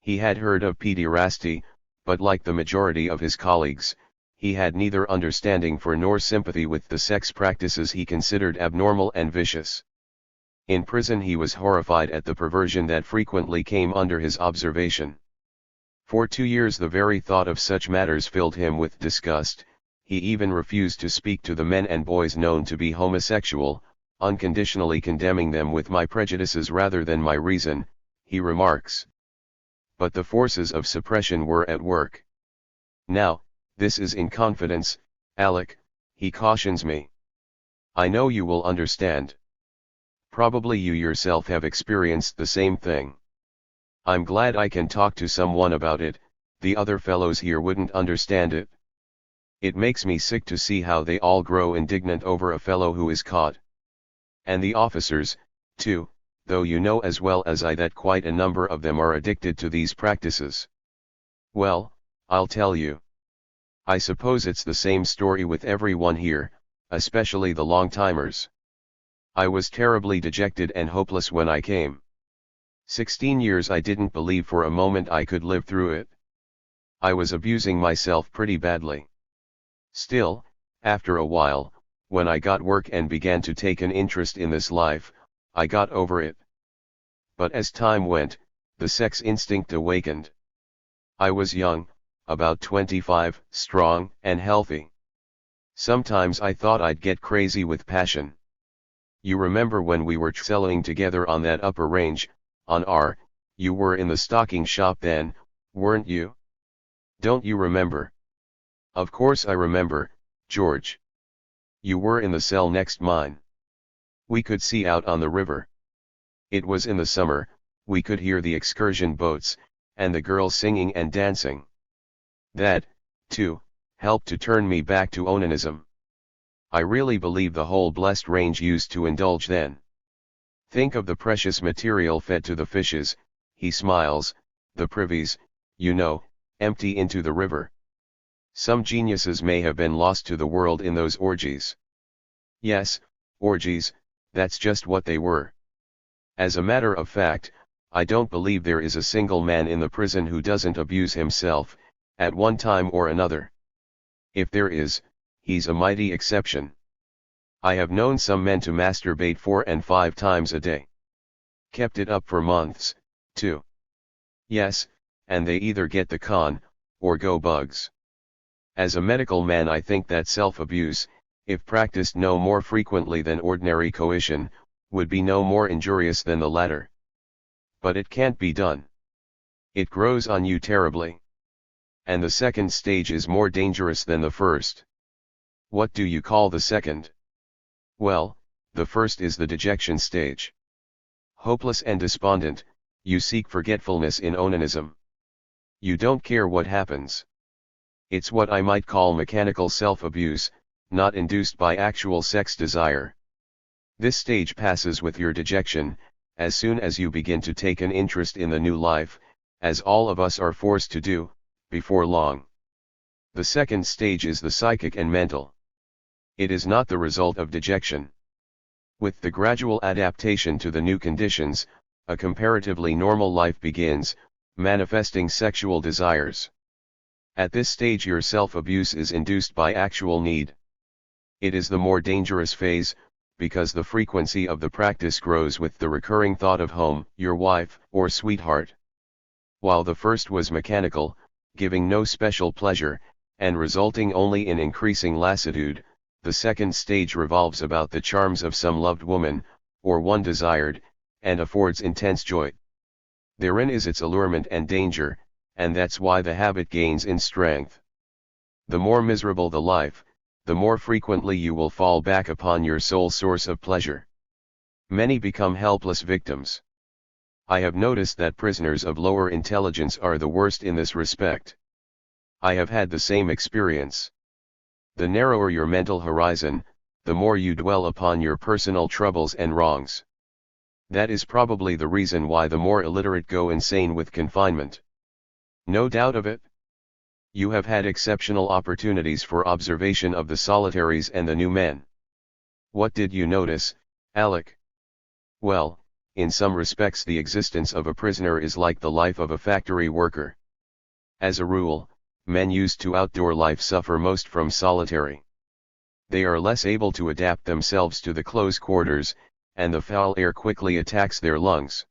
He had heard of pederasty, but like the majority of his colleagues, he had neither understanding for nor sympathy with the sex practices he considered abnormal and vicious. In prison he was horrified at the perversion that frequently came under his observation. For 2 years the very thought of such matters filled him with disgust. He even refused to speak to the men and boys known to be homosexual, unconditionally condemning them with my prejudices rather than my reason, he remarks. But the forces of suppression were at work. Now, this is in confidence, Alec, he cautions me. I know you will understand. Probably you yourself have experienced the same thing. I'm glad I can talk to someone about it. The other fellows here wouldn't understand it. It makes me sick to see how they all grow indignant over a fellow who is caught. And the officers, too, though you know as well as I that quite a number of them are addicted to these practices. Well, I'll tell you. I suppose it's the same story with everyone here, especially the long-timers. I was terribly dejected and hopeless when I came. 16 years I didn't believe for a moment I could live through it. I was abusing myself pretty badly. Still, after a while, when I got work and began to take an interest in this life, I got over it. But as time went, the sex instinct awakened. I was young, about 25, strong and healthy. Sometimes I thought I'd get crazy with passion. You remember when we were selling together on that upper range, on R, you were in the stocking shop then, weren't you? Don't you remember? Of course I remember, George. You were in the cell next mine. We could see out on the river. It was in the summer, we could hear the excursion boats, and the girls singing and dancing. That, too, helped to turn me back to onanism. I really believe the whole blessed range used to indulge then. Think of the precious material fed to the fishes, he smiles, the privies, you know, empty into the river. Some geniuses may have been lost to the world in those orgies. Yes, orgies, that's just what they were. As a matter of fact, I don't believe there is a single man in the prison who doesn't abuse himself, at one time or another. If there is, he's a mighty exception. I have known some men to masturbate 4 and 5 times a day. Kept it up for months, too. Yes, and they either get the con, or go bugs. As a medical man, I think that self-abuse, if practiced no more frequently than ordinary coition, would be no more injurious than the latter. But it can't be done. It grows on you terribly. And the second stage is more dangerous than the first. What do you call the second? Well, the first is the dejection stage. Hopeless and despondent, you seek forgetfulness in onanism. You don't care what happens. It's what I might call mechanical self-abuse, not induced by actual sex desire. This stage passes with your dejection, as soon as you begin to take an interest in the new life, as all of us are forced to do, before long. The second stage is the psychic and mental. It is not the result of dejection. With the gradual adaptation to the new conditions, a comparatively normal life begins, manifesting sexual desires. At this stage your self-abuse is induced by actual need. It is the more dangerous phase, because the frequency of the practice grows with the recurring thought of home, your wife, or sweetheart. While the first was mechanical, giving no special pleasure, and resulting only in increasing lassitude, the second stage revolves about the charms of some loved woman, or one desired, and affords intense joy. Therein is its allurement and danger, and that's why the habit gains in strength. The more miserable the life, the more frequently you will fall back upon your sole source of pleasure. Many become helpless victims. I have noticed that prisoners of lower intelligence are the worst in this respect. I have had the same experience. The narrower your mental horizon, the more you dwell upon your personal troubles and wrongs. That is probably the reason why the more illiterate go insane with confinement. No doubt of it. You have had exceptional opportunities for observation of the solitaries and the new men. What did you notice, Alec? Well, in some respects the existence of a prisoner is like the life of a factory worker. As a rule, men used to outdoor life suffer most from solitary. They are less able to adapt themselves to the close quarters, and the foul air quickly attacks their lungs.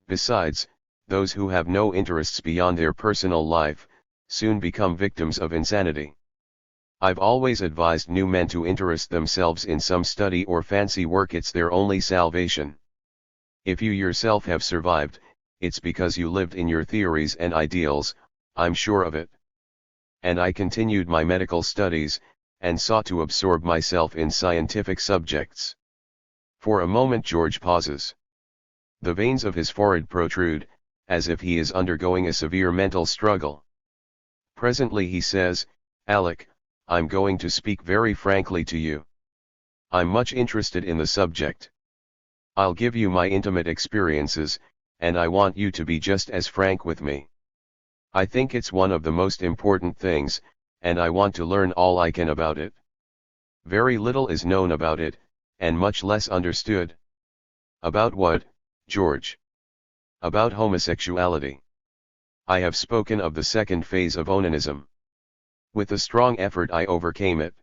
Besides, those who have no interests beyond their personal life, soon become victims of insanity. I've always advised new men to interest themselves in some study or fancy work. It's their only salvation. If you yourself have survived, it's because you lived in your theories and ideals, I'm sure of it. And I continued my medical studies, and sought to absorb myself in scientific subjects. For a moment George pauses. The veins of his forehead protrude, as if he is undergoing a severe mental struggle. Presently he says, Alec, I'm going to speak very frankly to you. I'm much interested in the subject. I'll give you my intimate experiences, and I want you to be just as frank with me. I think it's one of the most important things, and I want to learn all I can about it. Very little is known about it, and much less understood. About what, George? About homosexuality. I have spoken of the second phase of onanism. With a strong effort I overcame it.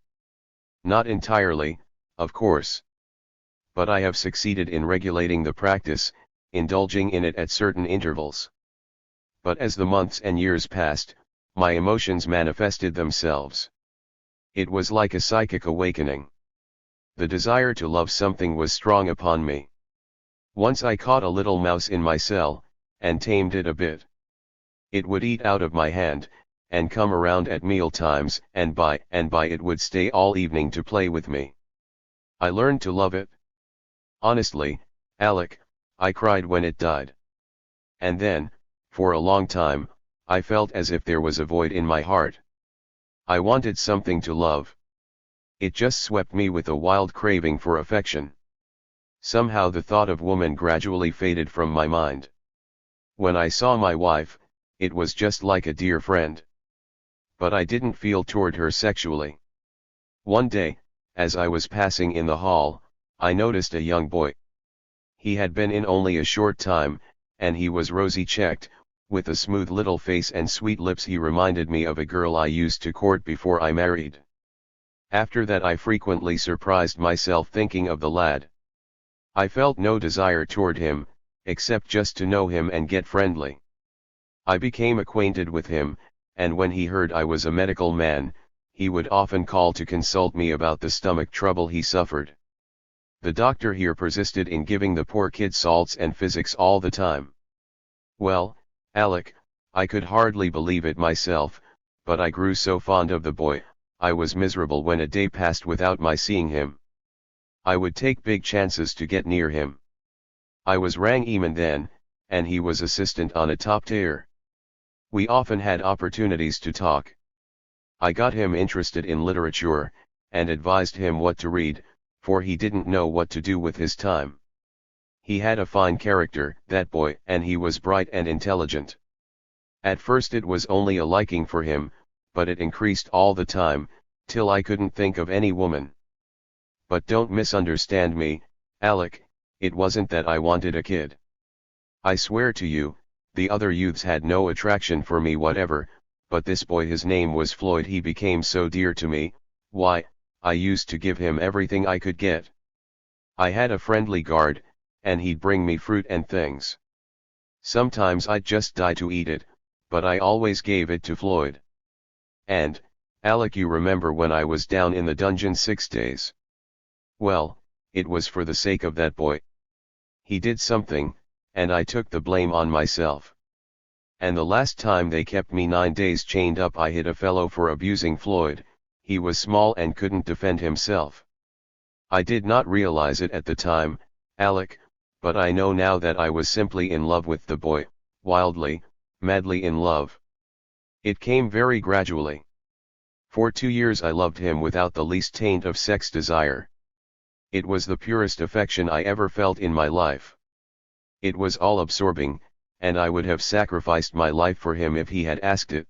Not entirely, of course. But I have succeeded in regulating the practice, indulging in it at certain intervals. But as the months and years passed, my emotions manifested themselves. It was like a psychic awakening. The desire to love something was strong upon me. Once I caught a little mouse in my cell, and tamed it a bit. It would eat out of my hand, and come around at meal times, and by it would stay all evening to play with me. I learned to love it. Honestly, Alec, I cried when it died. And then, for a long time, I felt as if there was a void in my heart. I wanted something to love. It just swept me with a wild craving for affection. Somehow the thought of woman gradually faded from my mind. When I saw my wife, it was just like a dear friend. But I didn't feel toward her sexually. One day, as I was passing in the hall, I noticed a young boy. He had been in only a short time, and he was rosy-cheeked, with a smooth little face and sweet lips. He reminded me of a girl I used to court before I married. After that I frequently surprised myself thinking of the lad. I felt no desire toward him, except just to know him and get friendly. I became acquainted with him, and when he heard I was a medical man, he would often call to consult me about the stomach trouble he suffered. The doctor here persisted in giving the poor kid salts and physics all the time. Well, Alec, I could hardly believe it myself, but I grew so fond of the boy, I was miserable when a day passed without my seeing him. I would take big chances to get near him. I was Rang-Eman then, and he was assistant on a top tier. We often had opportunities to talk. I got him interested in literature, and advised him what to read, for he didn't know what to do with his time. He had a fine character, that boy, and he was bright and intelligent. At first it was only a liking for him, but it increased all the time, till I couldn't think of any woman. But don't misunderstand me, Alec, it wasn't that I wanted a kid. I swear to you, the other youths had no attraction for me whatever, but this boy, his name was Floyd, he became so dear to me. Why, I used to give him everything I could get. I had a friendly guard, and he'd bring me fruit and things. Sometimes I'd just die to eat it, but I always gave it to Floyd. And, Alec, you remember when I was down in the dungeon 6 days? Well, it was for the sake of that boy. He did something, and I took the blame on myself. And the last time they kept me 9 days chained up, I hit a fellow for abusing Floyd. He was small and couldn't defend himself. I did not realize it at the time, Alec, but I know now that I was simply in love with the boy, wildly, madly in love. It came very gradually. For 2 years I loved him without the least taint of sex desire. It was the purest affection I ever felt in my life. It was all absorbing, and I would have sacrificed my life for him if he had asked it.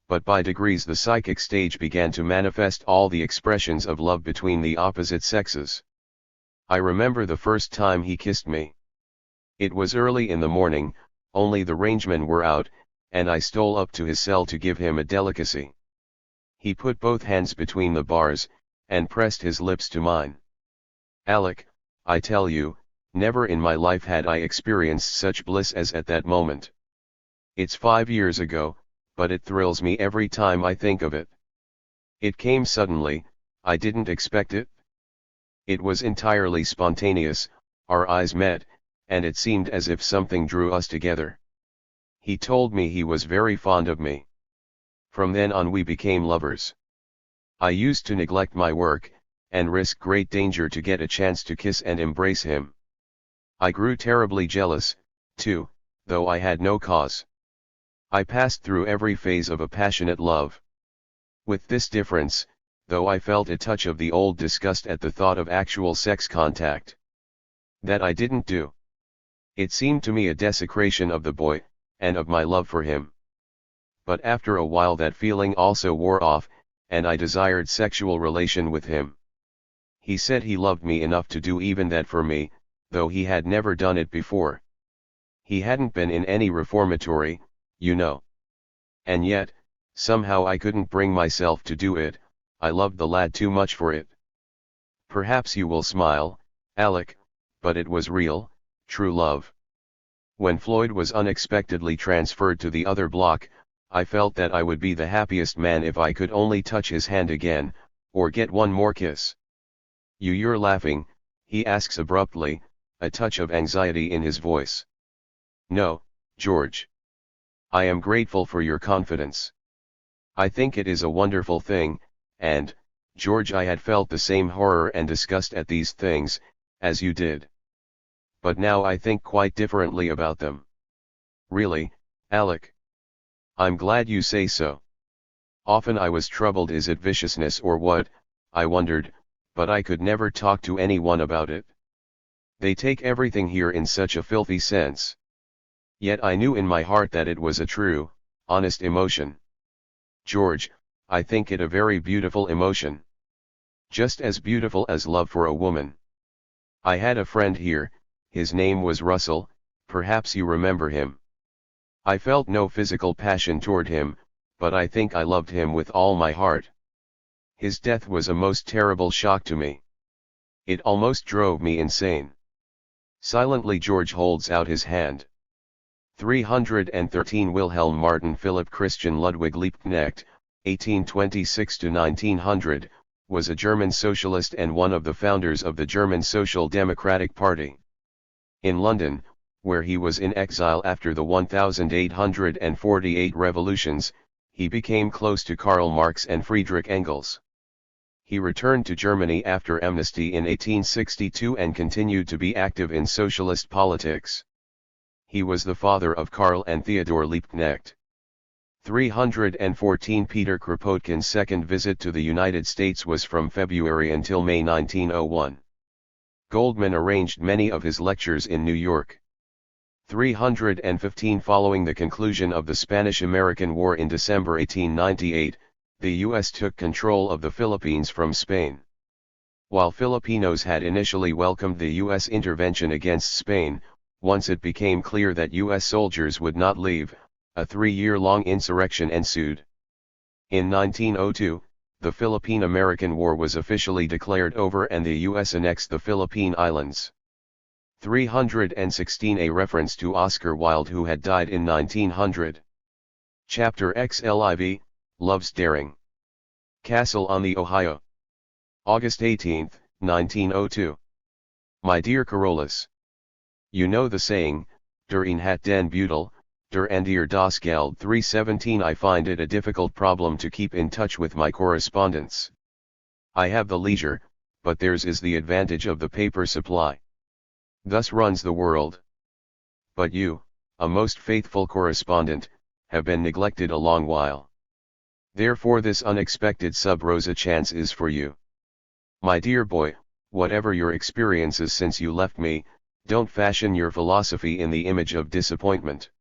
But by degrees the psychic stage began to manifest all the expressions of love between the opposite sexes. I remember the first time he kissed me. It was early in the morning, only the rangemen were out, and I stole up to his cell to give him a delicacy. He put both hands between the bars, and pressed his lips to mine. Alec, I tell you, never in my life had I experienced such bliss as at that moment. It's 5 years ago, but it thrills me every time I think of it. It came suddenly, I didn't expect it. It was entirely spontaneous, our eyes met, and it seemed as if something drew us together. He told me he was very fond of me. From then on we became lovers. I used to neglect my work, and risk great danger to get a chance to kiss and embrace him. I grew terribly jealous, too, though I had no cause. I passed through every phase of a passionate love. With this difference, though, I felt a touch of the old disgust at the thought of actual sex contact. That I didn't do. It seemed to me a desecration of the boy, and of my love for him. But after a while that feeling also wore off, and I desired sexual relation with him. He said he loved me enough to do even that for me, though he had never done it before. He hadn't been in any reformatory, you know. And yet, somehow I couldn't bring myself to do it. I loved the lad too much for it. Perhaps you will smile, Alec, but it was real, True love. When Floyd was unexpectedly transferred to the other block, I felt that I would be the happiest man if I could only touch his hand again, or get one more kiss. You're laughing, he asks abruptly, a touch of anxiety in his voice. No, George. I am grateful for your confidence. I think it is a wonderful thing, and, George, I had felt the same horror and disgust at these things, as you did. But now I think quite differently about them. Really, Alec? I'm glad you say so. Often I was troubled, is it viciousness or what, I wondered, but I could never talk to anyone about it. They take everything here in such a filthy sense. Yet I knew in my heart that it was a true, honest emotion. George, I think it a very beautiful emotion. Just as beautiful as love for a woman. I had a friend here, his name was Russell, perhaps you remember him. I felt no physical passion toward him, but I think I loved him with all my heart. His death was a most terrible shock to me. It almost drove me insane. Silently George holds out his hand. 313 Wilhelm Martin Philipp Christian Ludwig Liebknecht, 1826–1900, was a German socialist and one of the founders of the German Social Democratic Party. In London, where he was in exile after the 1848 revolutions, he became close to Karl Marx and Friedrich Engels. He returned to Germany after amnesty in 1862 and continued to be active in socialist politics. He was the father of Karl and Theodor Liebknecht. 314 Peter Kropotkin's second visit to the United States was from February until May 1901. Goldman arranged many of his lectures in New York. 315 Following the conclusion of the Spanish-American War in December 1898, the U.S. took control of the Philippines from Spain. While Filipinos had initially welcomed the U.S. intervention against Spain, once it became clear that U.S. soldiers would not leave, a 3-year-long insurrection ensued. In 1902, the Philippine-American War was officially declared over and the U.S. annexed the Philippine Islands. 316 A reference to Oscar Wilde, who had died in 1900. Chapter XLIV, Love's Daring. Castle on the Ohio. August 18, 1902. My dear Carolus. You know the saying, Der een hat den Beudel, der ander das Geld. 317 I find it a difficult problem to keep in touch with my correspondents. I have the leisure, but theirs is the advantage of the paper supply. Thus runs the world. But you, a most faithful correspondent, have been neglected a long while. Therefore this unexpected sub rosa chance is for you. My dear boy, whatever your experiences since you left me, don't fashion your philosophy in the image of disappointment.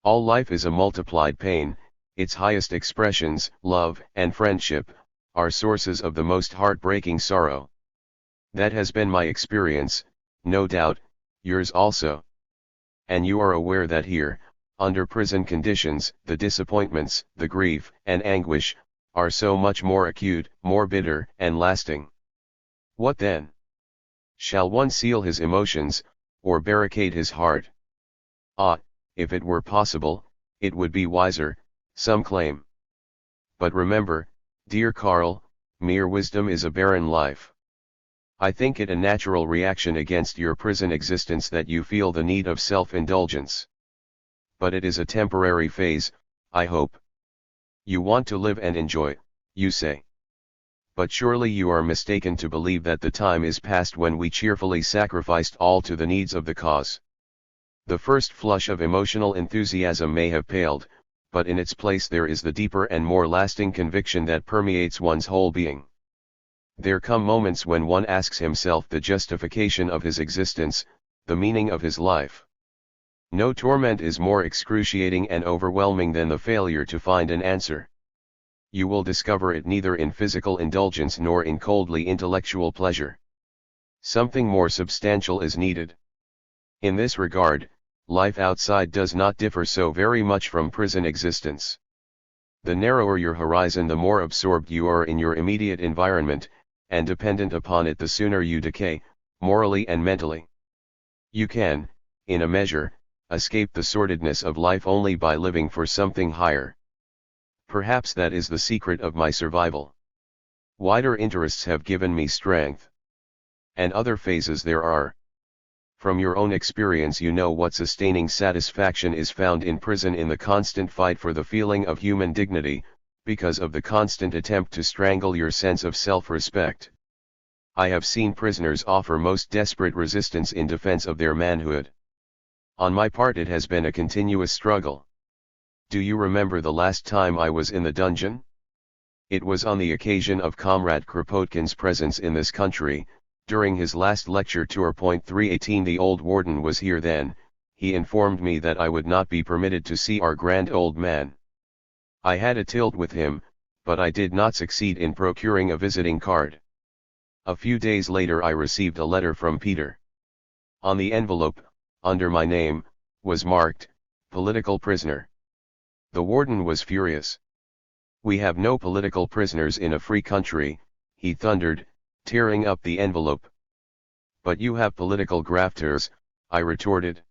All life is a multiplied pain, its highest expressions, love and friendship, are sources of the most heartbreaking sorrow. That has been my experience, no doubt, yours also. And you are aware that here, under prison conditions, the disappointments, the grief and anguish, are so much more acute, more bitter and lasting. What then? Shall one seal his emotions, or barricade his heart? Ah, if it were possible, it would be wiser, some claim. But remember, dear Karl, mere wisdom is a barren life. I think it a natural reaction against your prison existence that you feel the need of self-indulgence. But it is a temporary phase, I hope. You want to live and enjoy, you say. But surely you are mistaken to believe that the time is past when we cheerfully sacrificed all to the needs of the cause. The first flush of emotional enthusiasm may have paled, but in its place there is the deeper and more lasting conviction that permeates one's whole being. There come moments when one asks himself the justification of his existence, the meaning of his life. No torment is more excruciating and overwhelming than the failure to find an answer. You will discover it neither in physical indulgence nor in coldly intellectual pleasure. Something more substantial is needed. In this regard, life outside does not differ so very much from prison existence. The narrower your horizon, the more absorbed you are in your immediate environment, and dependent upon it, the sooner you decay, morally and mentally. You can, in a measure, escape the sordidness of life only by living for something higher. Perhaps that is the secret of my survival. Wider interests have given me strength. And other phases there are. From your own experience you know what sustaining satisfaction is found in prison, in the constant fight for the feeling of human dignity, because of the constant attempt to strangle your sense of self-respect. I have seen prisoners offer most desperate resistance in defense of their manhood. On my part it has been a continuous struggle. Do you remember the last time I was in the dungeon? It was on the occasion of Comrade Kropotkin's presence in this country, during his last lecture tour. 318 The old warden was here then. He informed me that I would not be permitted to see our grand old man. I had a tilt with him, but I did not succeed in procuring a visiting card. A few days later I received a letter from Peter. On the envelope, under my name, was marked, "Political prisoner." The warden was furious. "We have no political prisoners in a free country," he thundered, tearing up the envelope. "But you have political grafters," I retorted.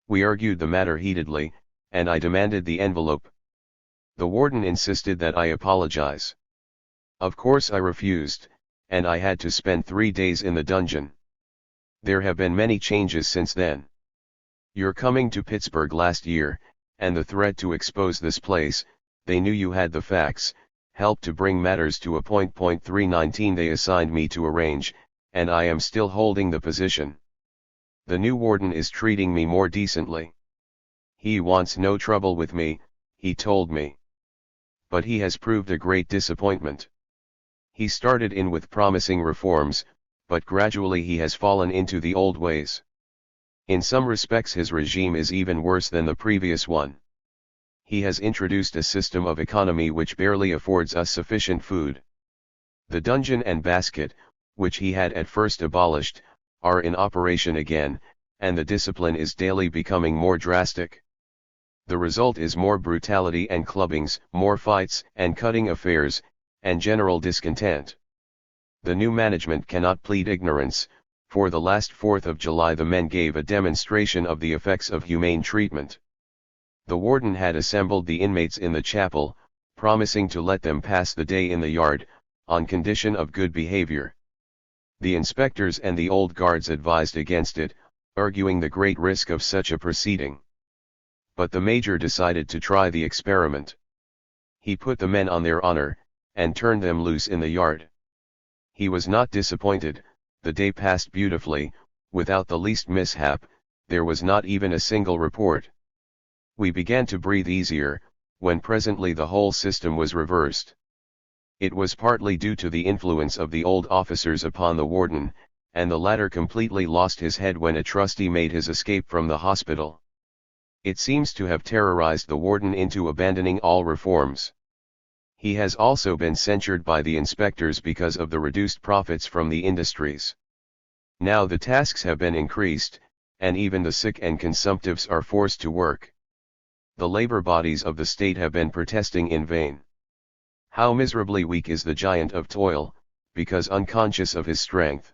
We argued the matter heatedly, and I demanded the envelope. The warden insisted that I apologize. Of course I refused, and I had to spend 3 days in the dungeon. There have been many changes since then. Your coming to Pittsburgh last year, and the threat to expose this place, they knew you had the facts, helped to bring matters to a point. 319 They assigned me to arrange, and I am still holding the position. The new warden is treating me more decently. He wants no trouble with me, he told me. But he has proved a great disappointment. He started in with promising reforms, but gradually he has fallen into the old ways. In some respects his regime is even worse than the previous one. He has introduced a system of economy which barely affords us sufficient food. The dungeon and basket, which he had at first abolished, are in operation again, and the discipline is daily becoming more drastic. The result is more brutality and clubbings, more fights and cutting affairs, and general discontent. The new management cannot plead ignorance. For the last 4th of July the men gave a demonstration of the effects of humane treatment. The warden had assembled the inmates in the chapel, promising to let them pass the day in the yard, on condition of good behavior. The inspectors and the old guards advised against it, arguing the great risk of such a proceeding. But the major decided to try the experiment. He put the men on their honor, and turned them loose in the yard. He was not disappointed. The day passed beautifully, without the least mishap. There was not even a single report. We began to breathe easier, when presently the whole system was reversed. It was partly due to the influence of the old officers upon the warden, and the latter completely lost his head when a trustee made his escape from the hospital. It seems to have terrorized the warden into abandoning all reforms. He has also been censured by the inspectors because of the reduced profits from the industries. Now the tasks have been increased, and even the sick and consumptives are forced to work. The labor bodies of the state have been protesting in vain. How miserably weak is the giant of toil, because unconscious of his strength.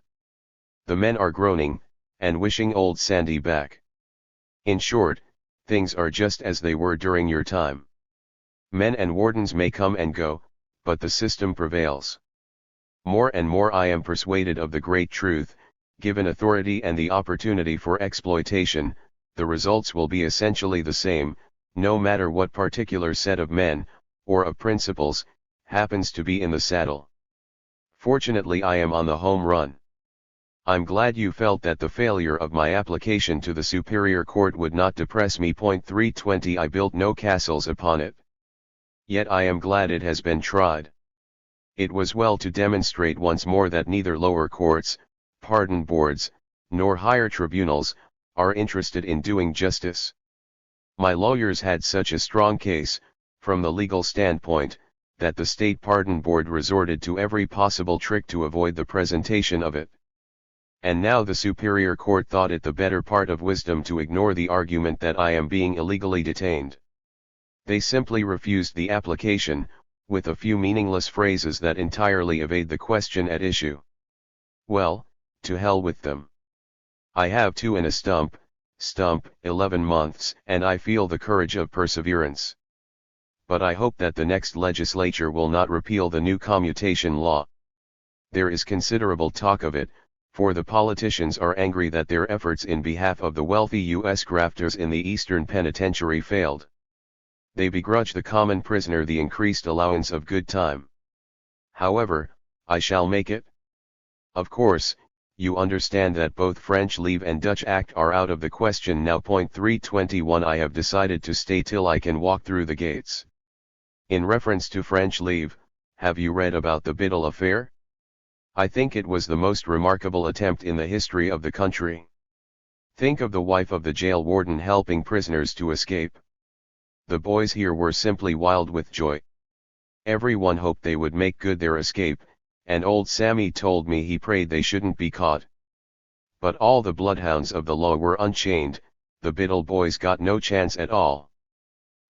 The men are groaning, and wishing old Sandy back. In short, things are just as they were during your time. Men and wardens may come and go, but the system prevails. More and more I am persuaded of the great truth. Given authority and the opportunity for exploitation, the results will be essentially the same, no matter what particular set of men, or of principles, happens to be in the saddle. Fortunately I am on the home run. I'm glad you felt that the failure of my application to the Superior Court would not depress me. 320 I built no castles upon it. Yet I am glad it has been tried. It was well to demonstrate once more that neither lower courts, pardon boards, nor higher tribunals, are interested in doing justice. My lawyers had such a strong case, from the legal standpoint, that the State Pardon Board resorted to every possible trick to avoid the presentation of it. And now the Superior Court thought it the better part of wisdom to ignore the argument that I am being illegally detained. They simply refused the application, with a few meaningless phrases that entirely evade the question at issue. Well, to hell with them. I have two in a stump, 11 months, and I feel the courage of perseverance. But I hope that the next legislature will not repeal the new commutation law. There is considerable talk of it, for the politicians are angry that their efforts in behalf of the wealthy U.S. grafters in the Eastern Penitentiary failed. They begrudge the common prisoner the increased allowance of good time. However, I shall make it. Of course, you understand that both French leave and Dutch act are out of the question now. Point 321 I have decided to stay till I can walk through the gates. In reference to French leave, have you read about the Biddle affair? I think it was the most remarkable attempt in the history of the country. Think of the wife of the jail warden helping prisoners to escape. The boys here were simply wild with joy. Everyone hoped they would make good their escape, and old Sammy told me he prayed they shouldn't be caught. But all the bloodhounds of the law were unchained, the Biddle boys got no chance at all.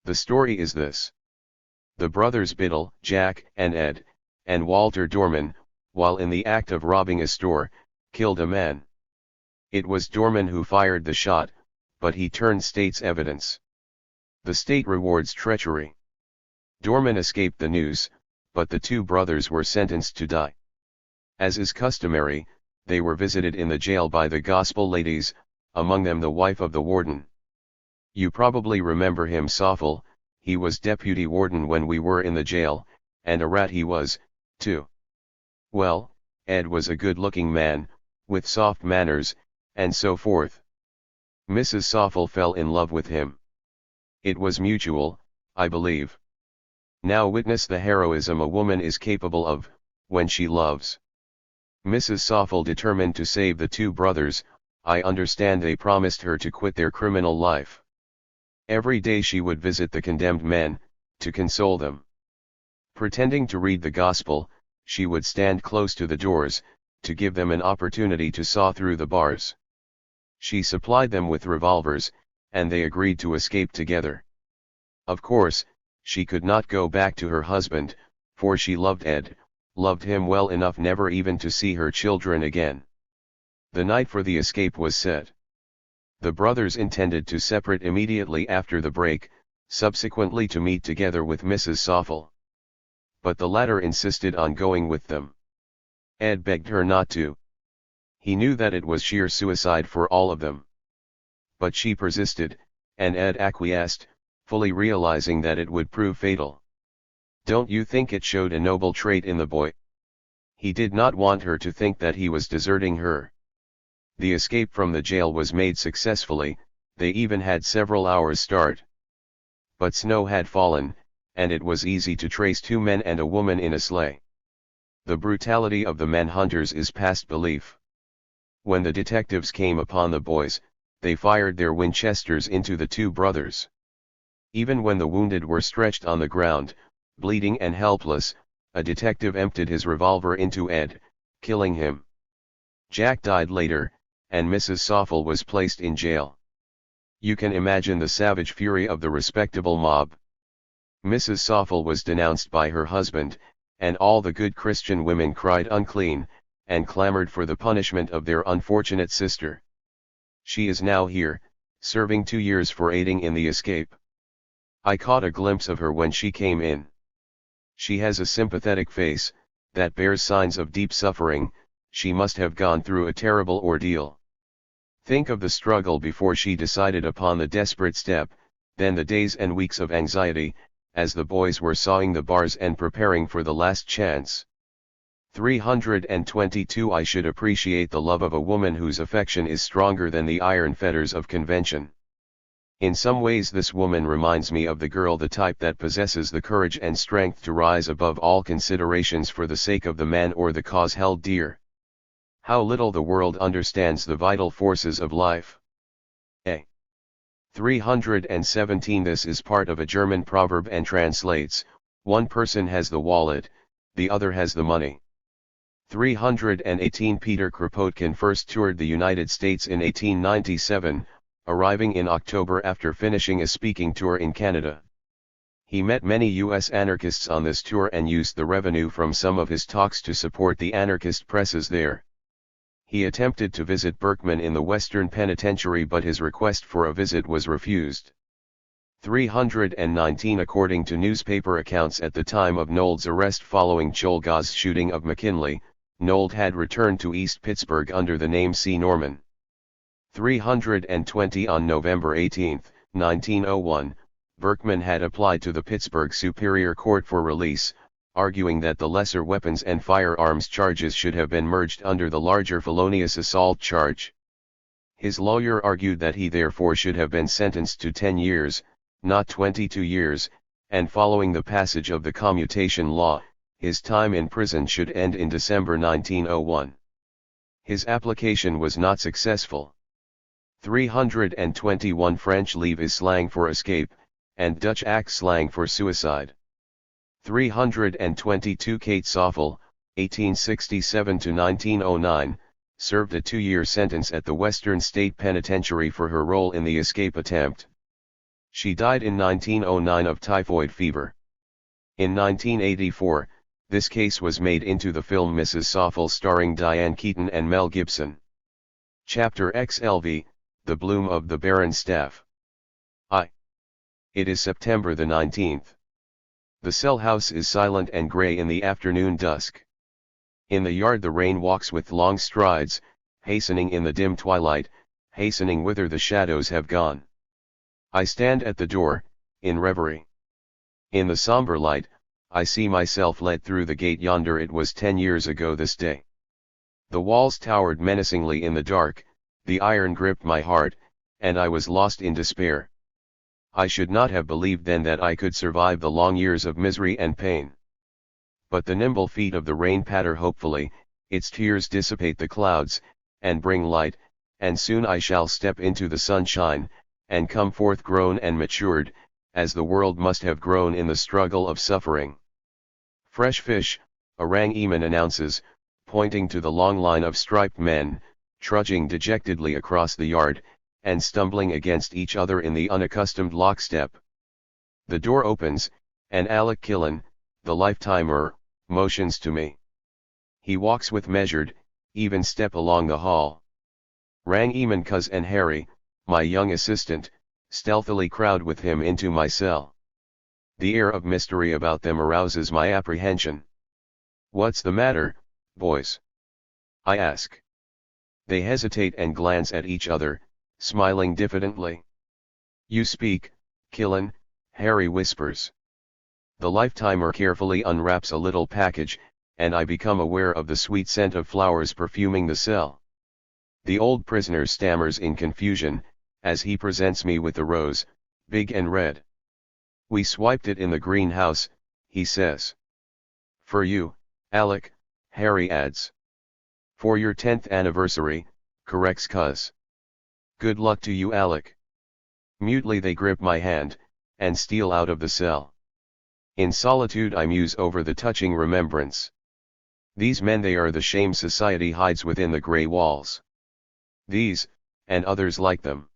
The story is this. The brothers Biddle, Jack and Ed, and Walter Dorman, while in the act of robbing a store, killed a man. It was Dorman who fired the shot, but he turned state's evidence. The state rewards treachery. Dorman escaped the noose, but the two brothers were sentenced to die. As is customary, they were visited in the jail by the gospel ladies, among them the wife of the warden. You probably remember him, Soffel. He was deputy warden when we were in the jail, and a rat he was, too. Well, Ed was a good-looking man, with soft manners, and so forth. Mrs. Soffel fell in love with him. It was mutual, I believe. Now witness the heroism a woman is capable of, when she loves. Mrs. Soffel determined to save the two brothers. I understand they promised her to quit their criminal life. Every day she would visit the condemned men, to console them. Pretending to read the gospel, she would stand close to the doors, to give them an opportunity to saw through the bars. She supplied them with revolvers, and they agreed to escape together. Of course, she could not go back to her husband, for she loved Ed, loved him well enough never even to see her children again. The night for the escape was set. The brothers intended to separate immediately after the break, subsequently to meet together with Mrs. Soffel. But the latter insisted on going with them. Ed begged her not to. He knew that it was sheer suicide for all of them. But she persisted, and Ed acquiesced, fully realizing that it would prove fatal. Don't you think it showed a noble trait in the boy? He did not want her to think that he was deserting her. The escape from the jail was made successfully, they even had several hours' start. But snow had fallen, and it was easy to trace two men and a woman in a sleigh. The brutality of the manhunters is past belief. When the detectives came upon the boys, they fired their Winchesters into the two brothers. Even when the wounded were stretched on the ground, bleeding and helpless, a detective emptied his revolver into Ed, killing him. Jack died later, and Mrs. Soffel was placed in jail. You can imagine the savage fury of the respectable mob. Mrs. Soffel was denounced by her husband, and all the good Christian women cried unclean, and clamored for the punishment of their unfortunate sister. She is now here, serving 2 years for aiding in the escape. I caught a glimpse of her when she came in. She has a sympathetic face, that bears signs of deep suffering. She must have gone through a terrible ordeal. Think of the struggle before she decided upon the desperate step, then the days and weeks of anxiety, as the boys were sawing the bars and preparing for the last chance. 322 I should appreciate the love of a woman whose affection is stronger than the iron fetters of convention. In some ways this woman reminds me of the girl, the type that possesses the courage and strength to rise above all considerations for the sake of the man or the cause held dear. How little the world understands the vital forces of life. A. 317 This is part of a German proverb and translates, one person has the wallet, the other has the money. 318 Peter Kropotkin first toured the United States in 1897, arriving in October after finishing a speaking tour in Canada. He met many U.S. anarchists on this tour and used the revenue from some of his talks to support the anarchist presses there. He attempted to visit Berkman in the Western Penitentiary, but his request for a visit was refused. 319 According to newspaper accounts at the time of Nolde's arrest following Cholga's shooting of McKinley, Nolde had returned to East Pittsburgh under the name C. Norman. 320 On November 18, 1901, Berkman had applied to the Pittsburgh Superior Court for release, arguing that the lesser weapons and firearms charges should have been merged under the larger felonious assault charge. His lawyer argued that he therefore should have been sentenced to 10 years, not 22 years, and following the passage of the commutation law, his time in prison should end in December 1901. His application was not successful. 321 French leave is slang for escape, and Dutch axe slang for suicide. 322 Kate Soffel, 1867–1909, served a 2-year sentence at the Western State Penitentiary for her role in the escape attempt. She died in 1909 of typhoid fever. In 1984, this case was made into the film Mrs. Soffel starring Diane Keaton and Mel Gibson. Chapter XLV, The Bloom of the Barren Staff. It is September the 19th. The cell house is silent and grey in the afternoon dusk. In the yard the rain walks with long strides, hastening in the dim twilight, hastening whither the shadows have gone. I stand at the door, in reverie. In the somber light, I see myself let through the gate yonder. It was 10 years ago this day. The walls towered menacingly in the dark, the iron gripped my heart, and I was lost in despair. I should not have believed then that I could survive the long years of misery and pain. But the nimble feet of the rain patter hopefully, its tears dissipate the clouds, and bring light, and soon I shall step into the sunshine, and come forth grown and matured, as the world must have grown in the struggle of suffering. Fresh fish, a rangeman announces, pointing to the long line of striped men, trudging dejectedly across the yard, and stumbling against each other in the unaccustomed lockstep. The door opens, and Alec Killen, the lifetimer, motions to me. He walks with measured, even step along the hall. Rangeman Cuz and Harry, my young assistant, stealthily crowd with him into my cell. The air of mystery about them arouses my apprehension. "What's the matter, boys?" I ask. They hesitate and glance at each other, smiling diffidently. "You speak, Killen," Harry whispers. The lifetimer carefully unwraps a little package, and I become aware of the sweet scent of flowers perfuming the cell. The old prisoner stammers in confusion, as he presents me with the rose, big and red. "We swiped it in the greenhouse," he says. "For you, Alec," Harry adds. "For your 10th anniversary," corrects Cuz. "Good luck to you, Alec." Mutely they grip my hand, and steal out of the cell. In solitude I muse over the touching remembrance. These men, they are the shame society hides within the grey walls. These, and others like them.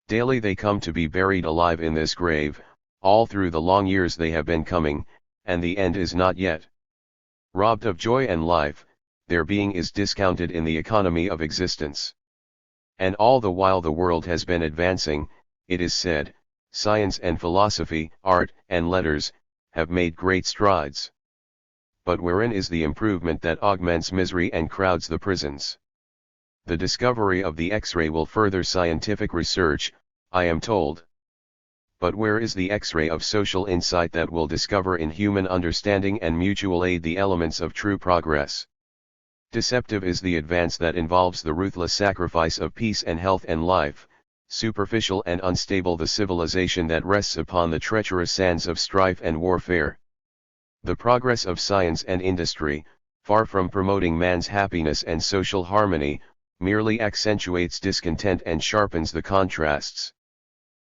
Daily they come to be buried alive in this grave, all through the long years they have been coming, and the end is not yet. Robbed of joy and life, their being is discounted in the economy of existence. And all the while the world has been advancing, it is said, science and philosophy, art and letters, have made great strides. But wherein is the improvement that augments misery and crowds the prisons? The discovery of the X-ray will further scientific research, I am told. But where is the X-ray of social insight that will discover in human understanding and mutual aid the elements of true progress? Deceptive is the advance that involves the ruthless sacrifice of peace and health and life, superficial and unstable the civilization that rests upon the treacherous sands of strife and warfare. The progress of science and industry, far from promoting man's happiness and social harmony, merely accentuates discontent and sharpens the contrasts.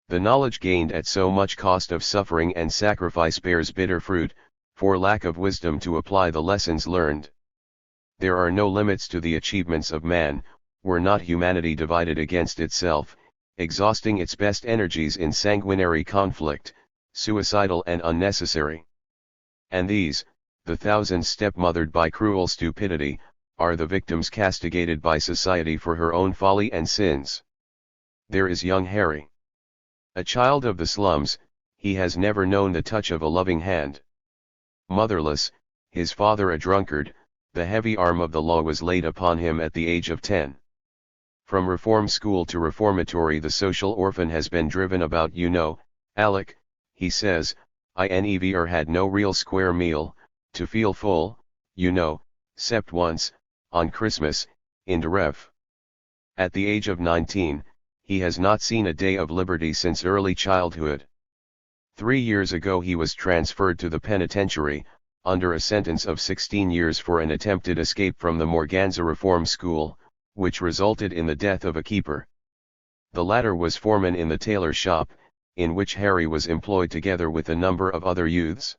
The knowledge gained at so much cost of suffering and sacrifice bears bitter fruit, for lack of wisdom to apply the lessons learned. There are no limits to the achievements of man, were not humanity divided against itself, exhausting its best energies in sanguinary conflict, suicidal and unnecessary. And these, the thousands step-mothered by cruel stupidity, are the victims castigated by society for her own folly and sins. There is young Harry. A child of the slums, he has never known the touch of a loving hand. Motherless, his father a drunkard, the heavy arm of the law was laid upon him at the age of 10. From reform school to reformatory the social orphan has been driven about, you know, Alec, he says, I never had no real square meal, to feel full, you know, cept once, on Christmas, in the ref. At the age of 19, he has not seen a day of liberty since early childhood. 3 years ago he was transferred to the penitentiary, under a sentence of 16 years for an attempted escape from the Morganza Reform School, which resulted in the death of a keeper. The latter was foreman in the tailor shop, in which Harry was employed together with a number of other youths.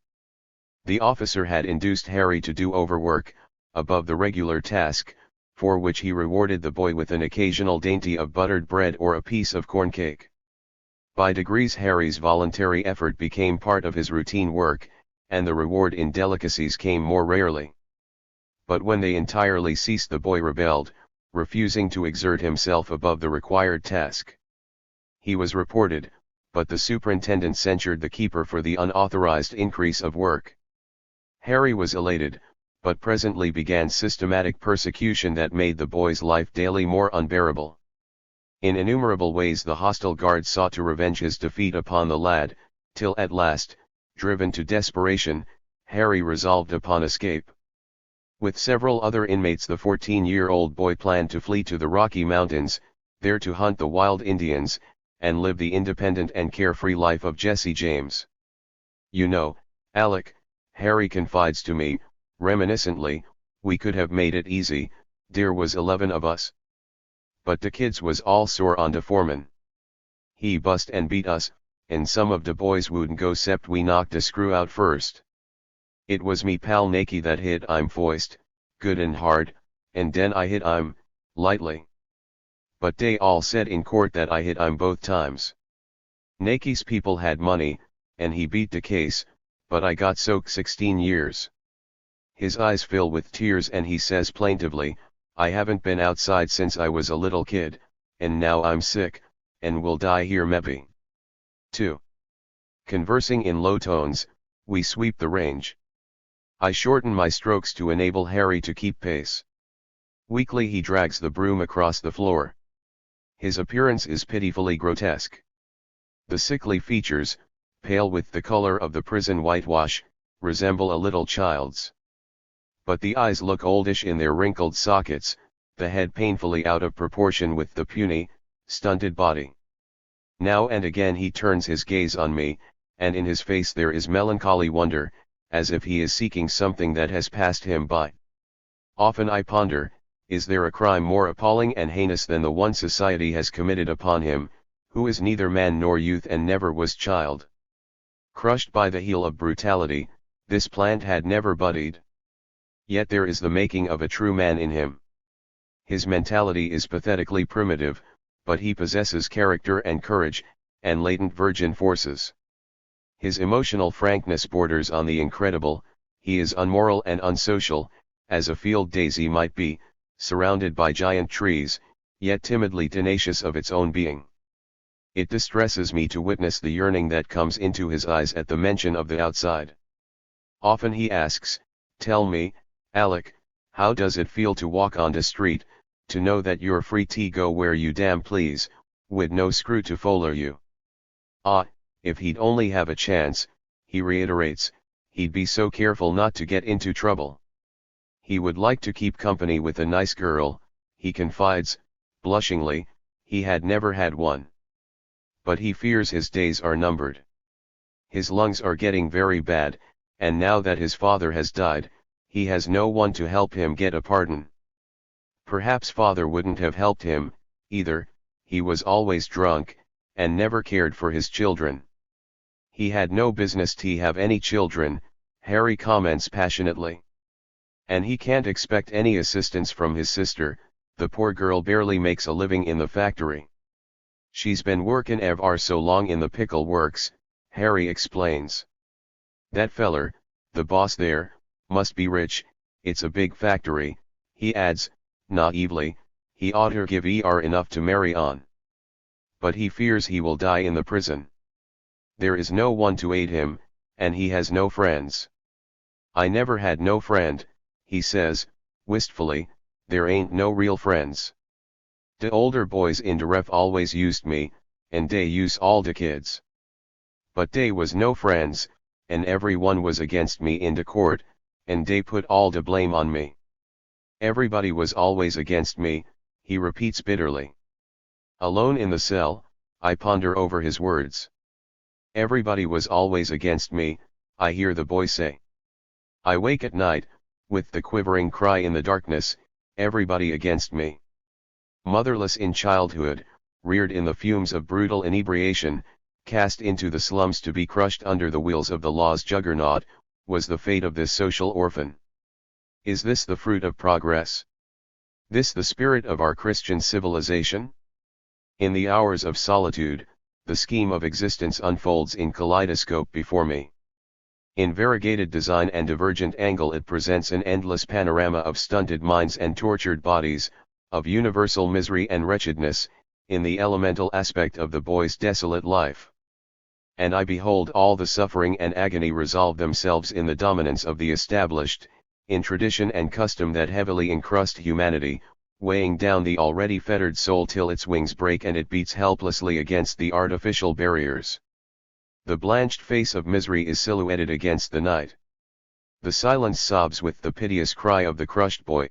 The officer had induced Harry to do overwork, above the regular task, for which he rewarded the boy with an occasional dainty of buttered bread or a piece of corn cake. By degrees Harry's voluntary effort became part of his routine work, and the reward in delicacies came more rarely. But when they entirely ceased the boy rebelled, refusing to exert himself above the required task. He was reported, but the superintendent censured the keeper for the unauthorized increase of work. Harry was elated, but presently began systematic persecution that made the boy's life daily more unbearable. In innumerable ways the hostile guard sought to revenge his defeat upon the lad, till at last, driven to desperation, Harry resolved upon escape. With several other inmates the 14-year-old boy planned to flee to the Rocky Mountains, there to hunt the wild Indians, and live the independent and carefree life of Jesse James. You know, Alec, Harry confides to me, reminiscently, we could have made it easy, there was 11 of us. But the kids was all sore on de foreman. He bust and beat us, and some of de boys wouldn't go cept we knocked de screw out first. It was me pal Nakey that hit I'm foist, good and hard, and den I hit I'm, lightly. But dey all said in court that I hit I'm both times. Nakey's people had money, and he beat the case, but I got soaked 16 years. His eyes fill with tears and he says plaintively, I haven't been outside since I was a little kid, and now I'm sick, and will die here maybe. 2. Conversing in low tones, we sweep the range. I shorten my strokes to enable Harry to keep pace. Weakly he drags the broom across the floor. His appearance is pitifully grotesque. The sickly features, pale with the color of the prison whitewash, resemble a little child's. But the eyes look oldish in their wrinkled sockets, the head painfully out of proportion with the puny, stunted body. Now and again he turns his gaze on me, and in his face there is melancholy wonder, as if he is seeking something that has passed him by. Often I ponder, is there a crime more appalling and heinous than the one society has committed upon him, who is neither man nor youth and never was child? Crushed by the heel of brutality, this plant had never budded. Yet there is the making of a true man in him. His mentality is pathetically primitive, but he possesses character and courage, and latent virgin forces. His emotional frankness borders on the incredible, he is unmoral and unsocial, as a field daisy might be, surrounded by giant trees, yet timidly tenacious of its own being. It distresses me to witness the yearning that comes into his eyes at the mention of the outside. Often he asks, tell me, Alec, how does it feel to walk on the street, to know that you're free to go where you damn please, with no screw to follow you? Ah, if he'd only have a chance, he reiterates, he'd be so careful not to get into trouble. He would like to keep company with a nice girl, he confides, blushingly, he had never had one. But he fears his days are numbered. His lungs are getting very bad, and now that his father has died, he has no one to help him get a pardon. Perhaps father wouldn't have helped him, either, he was always drunk, and never cared for his children. He had no business to have any children, Harry comments passionately. And he can't expect any assistance from his sister, the poor girl barely makes a living in the factory. She's been workin' ever so long in the pickle works, Harry explains. That feller, the boss there, must be rich, it's a big factory, He adds, naively, he oughter give er enough to marry on. But he fears he will die in the prison. There is no one to aid him, and he has no friends. I never had no friend, he says, wistfully, there ain't no real friends. De older boys in de ref always used me, and dey use all de kids. But dey was no friends, and every one was against me in de court, and dey put all de blame on me. Everybody was always against me, he repeats bitterly. Alone in the cell, I ponder over his words. Everybody was always against me, I hear the boy say. I wake at night, with the quivering cry in the darkness, everybody against me. Motherless in childhood, reared in the fumes of brutal inebriation, cast into the slums to be crushed under the wheels of the law's juggernaut, was the fate of this social orphan. Is this the fruit of progress? This the spirit of our Christian civilization? In the hours of solitude, the scheme of existence unfolds in kaleidoscope before me. In variegated design and divergent angle it presents an endless panorama of stunted minds and tortured bodies, of universal misery and wretchedness, in the elemental aspect of the boy's desolate life. And I behold all the suffering and agony resolve themselves in the dominance of the established, in tradition and custom that heavily encrust humanity, weighing down the already fettered soul till its wings break and it beats helplessly against the artificial barriers. The blanched face of misery is silhouetted against the night. The silence sobs with the piteous cry of the crushed boy.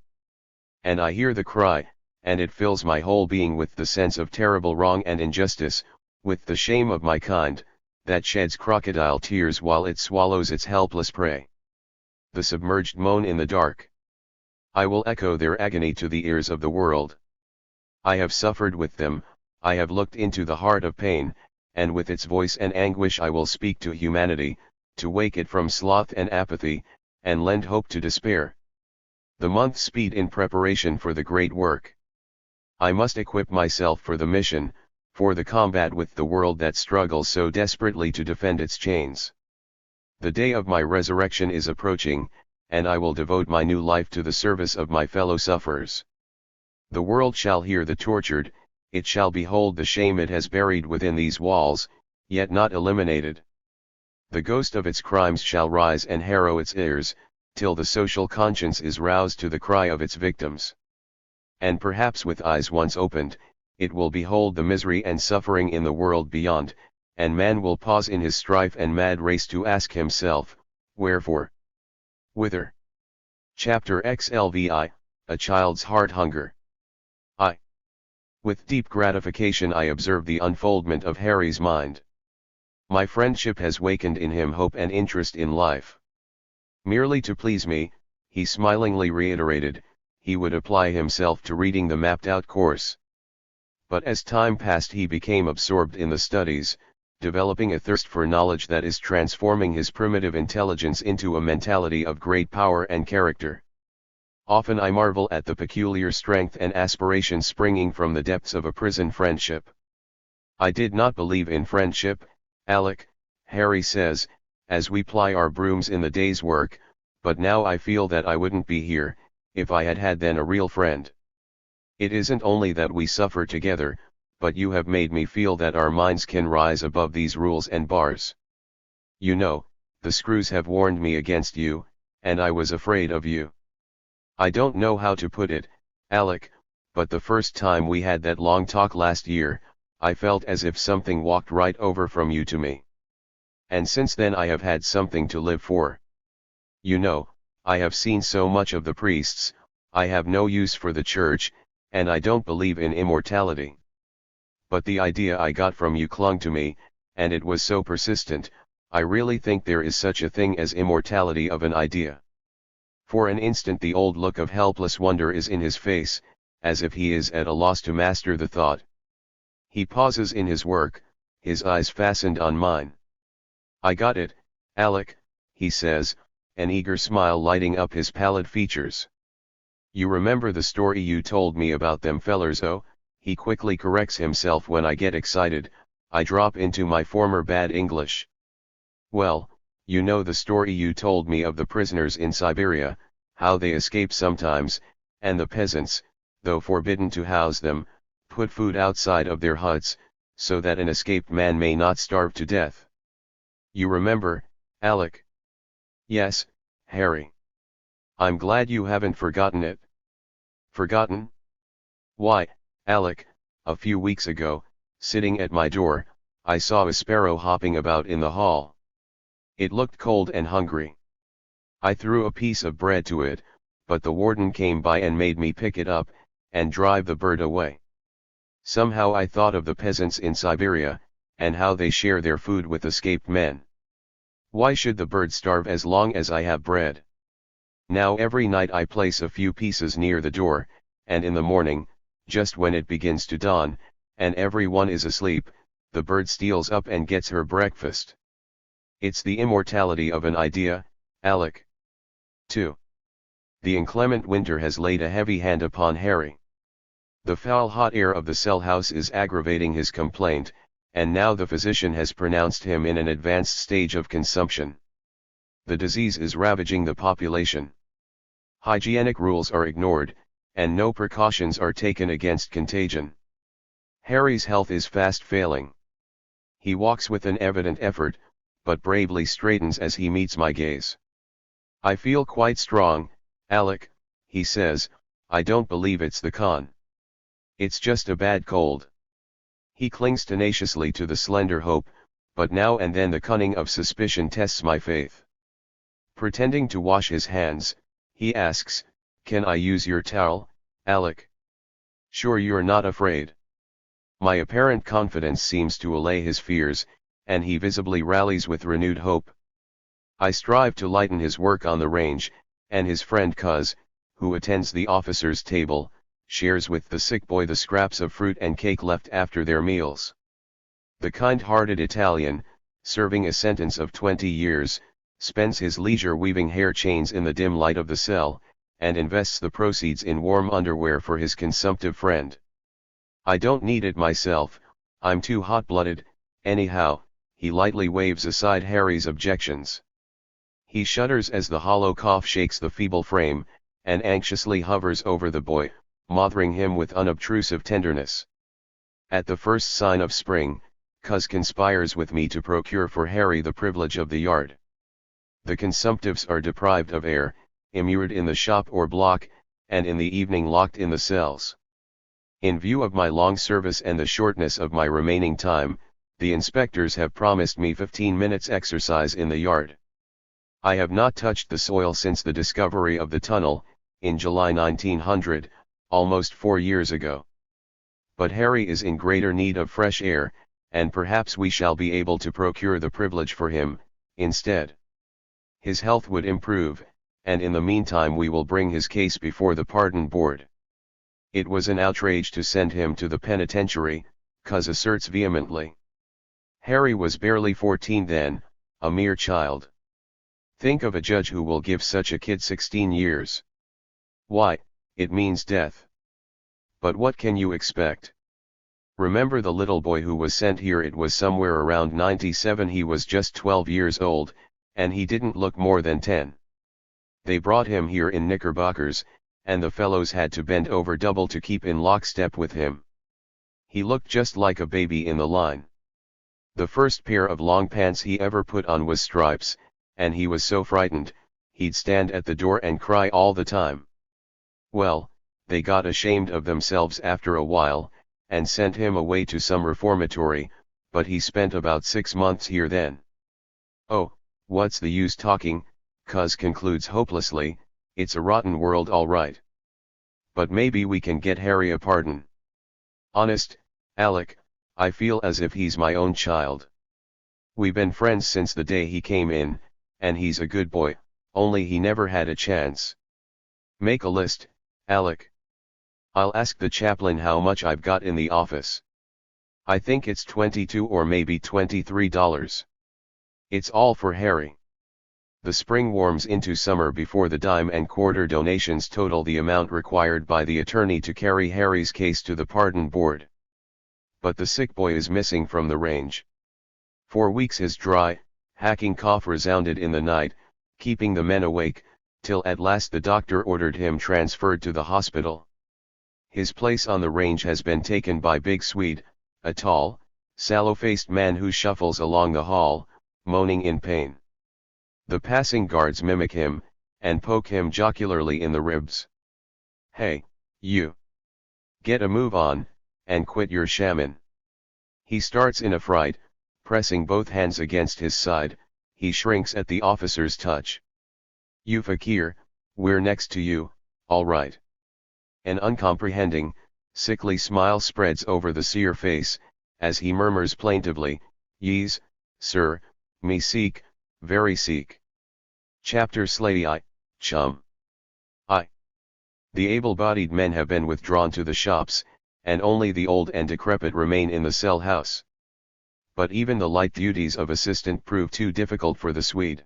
And I hear the cry, and it fills my whole being with the sense of terrible wrong and injustice, with the shame of my kind, that sheds crocodile tears while it swallows its helpless prey. The submerged moan in the dark. I will echo their agony to the ears of the world. I have suffered with them, I have looked into the heart of pain, and with its voice and anguish I will speak to humanity, to wake it from sloth and apathy, and lend hope to despair. The months speed in preparation for the great work. I must equip myself for the mission, for the combat with the world that struggles so desperately to defend its chains. The day of my resurrection is approaching, and I will devote my new life to the service of my fellow sufferers. The world shall hear the tortured, it shall behold the shame it has buried within these walls, yet not eliminated. The ghost of its crimes shall rise and harrow its ears, till the social conscience is roused to the cry of its victims. And perhaps with eyes once opened, it will behold the misery and suffering in the world beyond, and man will pause in his strife and mad race to ask himself, wherefore? Whither? Chapter XLVI, A Child's Heart Hunger. With deep gratification I observe the unfoldment of Harry's mind. My friendship has wakened in him hope and interest in life. Merely to please me, he smilingly reiterated, he would apply himself to reading the mapped-out course. But as time passed he became absorbed in the studies, developing a thirst for knowledge that is transforming his primitive intelligence into a mentality of great power and character. Often I marvel at the peculiar strength and aspiration springing from the depths of a prison friendship. I did not believe in friendship, Alec, Harry says, as we ply our brooms in the day's work, but now I feel that I wouldn't be here, if I had had then a real friend. It isn't only that we suffer together, but you have made me feel that our minds can rise above these rules and bars. You know, the screws have warned me against you, and I was afraid of you. I don't know how to put it, Alec, but the first time we had that long talk last year, I felt as if something walked right over from you to me. And since then I have had something to live for. You know, I have seen so much of the priests, I have no use for the church, and I don't believe in immortality. But the idea I got from you clung to me, and it was so persistent, I really think there is such a thing as immortality of an idea. For an instant the old look of helpless wonder is in his face, as if he is at a loss to master the thought. He pauses in his work, his eyes fastened on mine. I got it, Alec, he says, an eager smile lighting up his pallid features. You remember the story you told me about them fellers? Oh, he quickly corrects himself when I get excited, I drop into my former bad English. Well, you know the story you told me of the prisoners in Siberia, how they escape sometimes, and the peasants, though forbidden to house them, put food outside of their huts, so that an escaped man may not starve to death. You remember, Alec? Yes, Harry. I'm glad you haven't forgotten it. Forgotten? Why, Alec, a few weeks ago, sitting at my door, I saw a sparrow hopping about in the hall. It looked cold and hungry. I threw a piece of bread to it, but the warden came by and made me pick it up, and drive the bird away. Somehow I thought of the peasants in Siberia, and how they share their food with escaped men. Why should the bird starve as long as I have bread? Now every night I place a few pieces near the door, and in the morning, just when it begins to dawn, and everyone is asleep, the bird steals up and gets her breakfast. It's the immortality of an idea, Alec. 2. The inclement winter has laid a heavy hand upon Harry. The foul hot air of the cell house is aggravating his complaint, and now the physician has pronounced him in an advanced stage of consumption. The disease is ravaging the population. Hygienic rules are ignored, and no precautions are taken against contagion. Harry's health is fast failing. He walks with an evident effort, but bravely straightens as he meets my gaze. I feel quite strong, Alec, he says. I don't believe it's the con. It's just a bad cold. He clings tenaciously to the slender hope, but now and then the cunning of suspicion tests my faith. Pretending to wash his hands, he asks, "Can I use your towel, Alec? Sure you're not afraid?" My apparent confidence seems to allay his fears, and he visibly rallies with renewed hope. I strive to lighten his work on the range, and his friend Cuz, who attends the officer's table, shares with the sick boy the scraps of fruit and cake left after their meals. The kind-hearted Italian, serving a sentence of 20 years, spends his leisure weaving hair chains in the dim light of the cell, and invests the proceeds in warm underwear for his consumptive friend. I don't need it myself, I'm too hot-blooded, anyhow. He lightly waves aside Harry's objections. He shudders as the hollow cough shakes the feeble frame, and anxiously hovers over the boy, mothering him with unobtrusive tenderness. At the first sign of spring, Cuz conspires with me to procure for Harry the privilege of the yard. The consumptives are deprived of air, immured in the shop or block, and in the evening locked in the cells. In view of my long service and the shortness of my remaining time, the inspectors have promised me 15 minutes exercise in the yard. I have not touched the soil since the discovery of the tunnel, in July 1900, almost 4 years ago. But Harry is in greater need of fresh air, and perhaps we shall be able to procure the privilege for him, instead. His health would improve, and in the meantime we will bring his case before the pardon board. It was an outrage to send him to the penitentiary, Cuz asserts vehemently. Harry was barely 14 then, a mere child. Think of a judge who will give such a kid 16 years. Why, it means death. But what can you expect? Remember the little boy who was sent here? It was somewhere around 97. He was just 12 years old, and he didn't look more than 10. They brought him here in knickerbockers, and the fellows had to bend over double to keep in lockstep with him. He looked just like a baby in the line. The first pair of long pants he ever put on was stripes, and he was so frightened, he'd stand at the door and cry all the time. Well, they got ashamed of themselves after a while, and sent him away to some reformatory, but he spent about 6 months here then. Oh, what's the use talking, Cuz concludes hopelessly, it's a rotten world all right. But maybe we can get Harry a pardon. Honest, Alec, I feel as if he's my own child. We've been friends since the day he came in, and he's a good boy, only he never had a chance. Make a list, Alec. I'll ask the chaplain how much I've got in the office. I think it's $22 or maybe $23. It's all for Harry. The spring warms into summer before the dime and quarter donations total the amount required by the attorney to carry Harry's case to the pardon board. But the sick boy is missing from the range. For weeks his dry, hacking cough resounded in the night, keeping the men awake, till at last the doctor ordered him transferred to the hospital. His place on the range has been taken by Big Swede, a tall, sallow-faced man who shuffles along the hall, moaning in pain. The passing guards mimic him, and poke him jocularly in the ribs. "Hey, you! Get a move on, and quit your shammin'." He starts in a fright, pressing both hands against his side. He shrinks at the officer's touch. "You fakir, we're next to you, all right." An uncomprehending, sickly smile spreads over the seer face, as he murmurs plaintively, "Yees, sir, me seek, very seek. Chapter slay I, chum. I." The able-bodied men have been withdrawn to the shops, and only the old and decrepit remain in the cell house. But even the light duties of assistant prove too difficult for the Swede.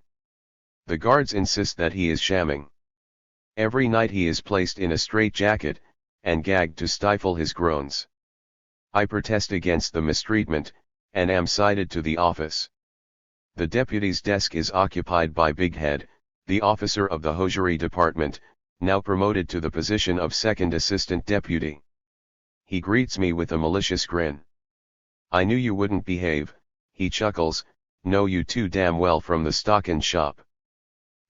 The guards insist that he is shamming. Every night he is placed in a straitjacket, and gagged to stifle his groans. I protest against the mistreatment, and am cited to the office. The deputy's desk is occupied by Big Head, the officer of the hosiery department, now promoted to the position of second assistant deputy. He greets me with a malicious grin. "I knew you wouldn't behave," he chuckles, "know you too damn well from the stockin' shop."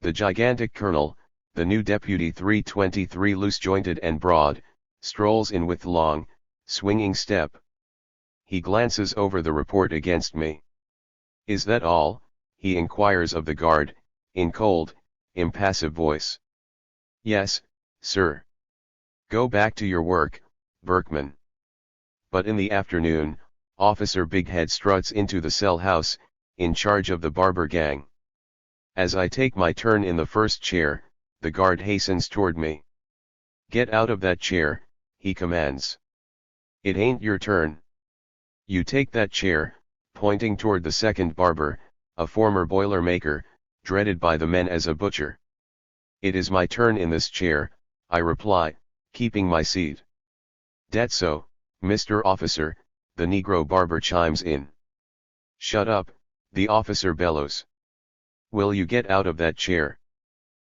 The gigantic colonel, the new deputy 323, loose-jointed and broad, strolls in with long, swinging step. He glances over the report against me. "Is that all?" he inquires of the guard, in cold, impassive voice. "Yes, sir." "Go back to your work, Berkman." But in the afternoon, Officer Big Head struts into the cell house, in charge of the barber gang. As I take my turn in the first chair, the guard hastens toward me. "Get out of that chair," he commands. "It ain't your turn. You take that chair," pointing toward the second barber, a former boiler-maker, dreaded by the men as a butcher. "It is my turn in this chair," I reply, keeping my seat. "Dat so, Mr. Officer," the Negro barber chimes in. "Shut up," the officer bellows. "Will you get out of that chair?"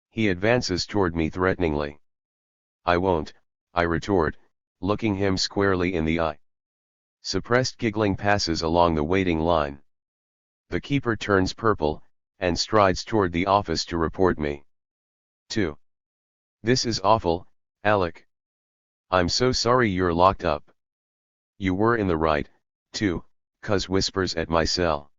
He advances toward me threateningly. "I won't," I retort, looking him squarely in the eye. Suppressed giggling passes along the waiting line. The keeper turns purple, and strides toward the office to report me. 2. "This is awful, Alec. I'm so sorry you're locked up." "You were in the right, too," cuz whispers at my cell.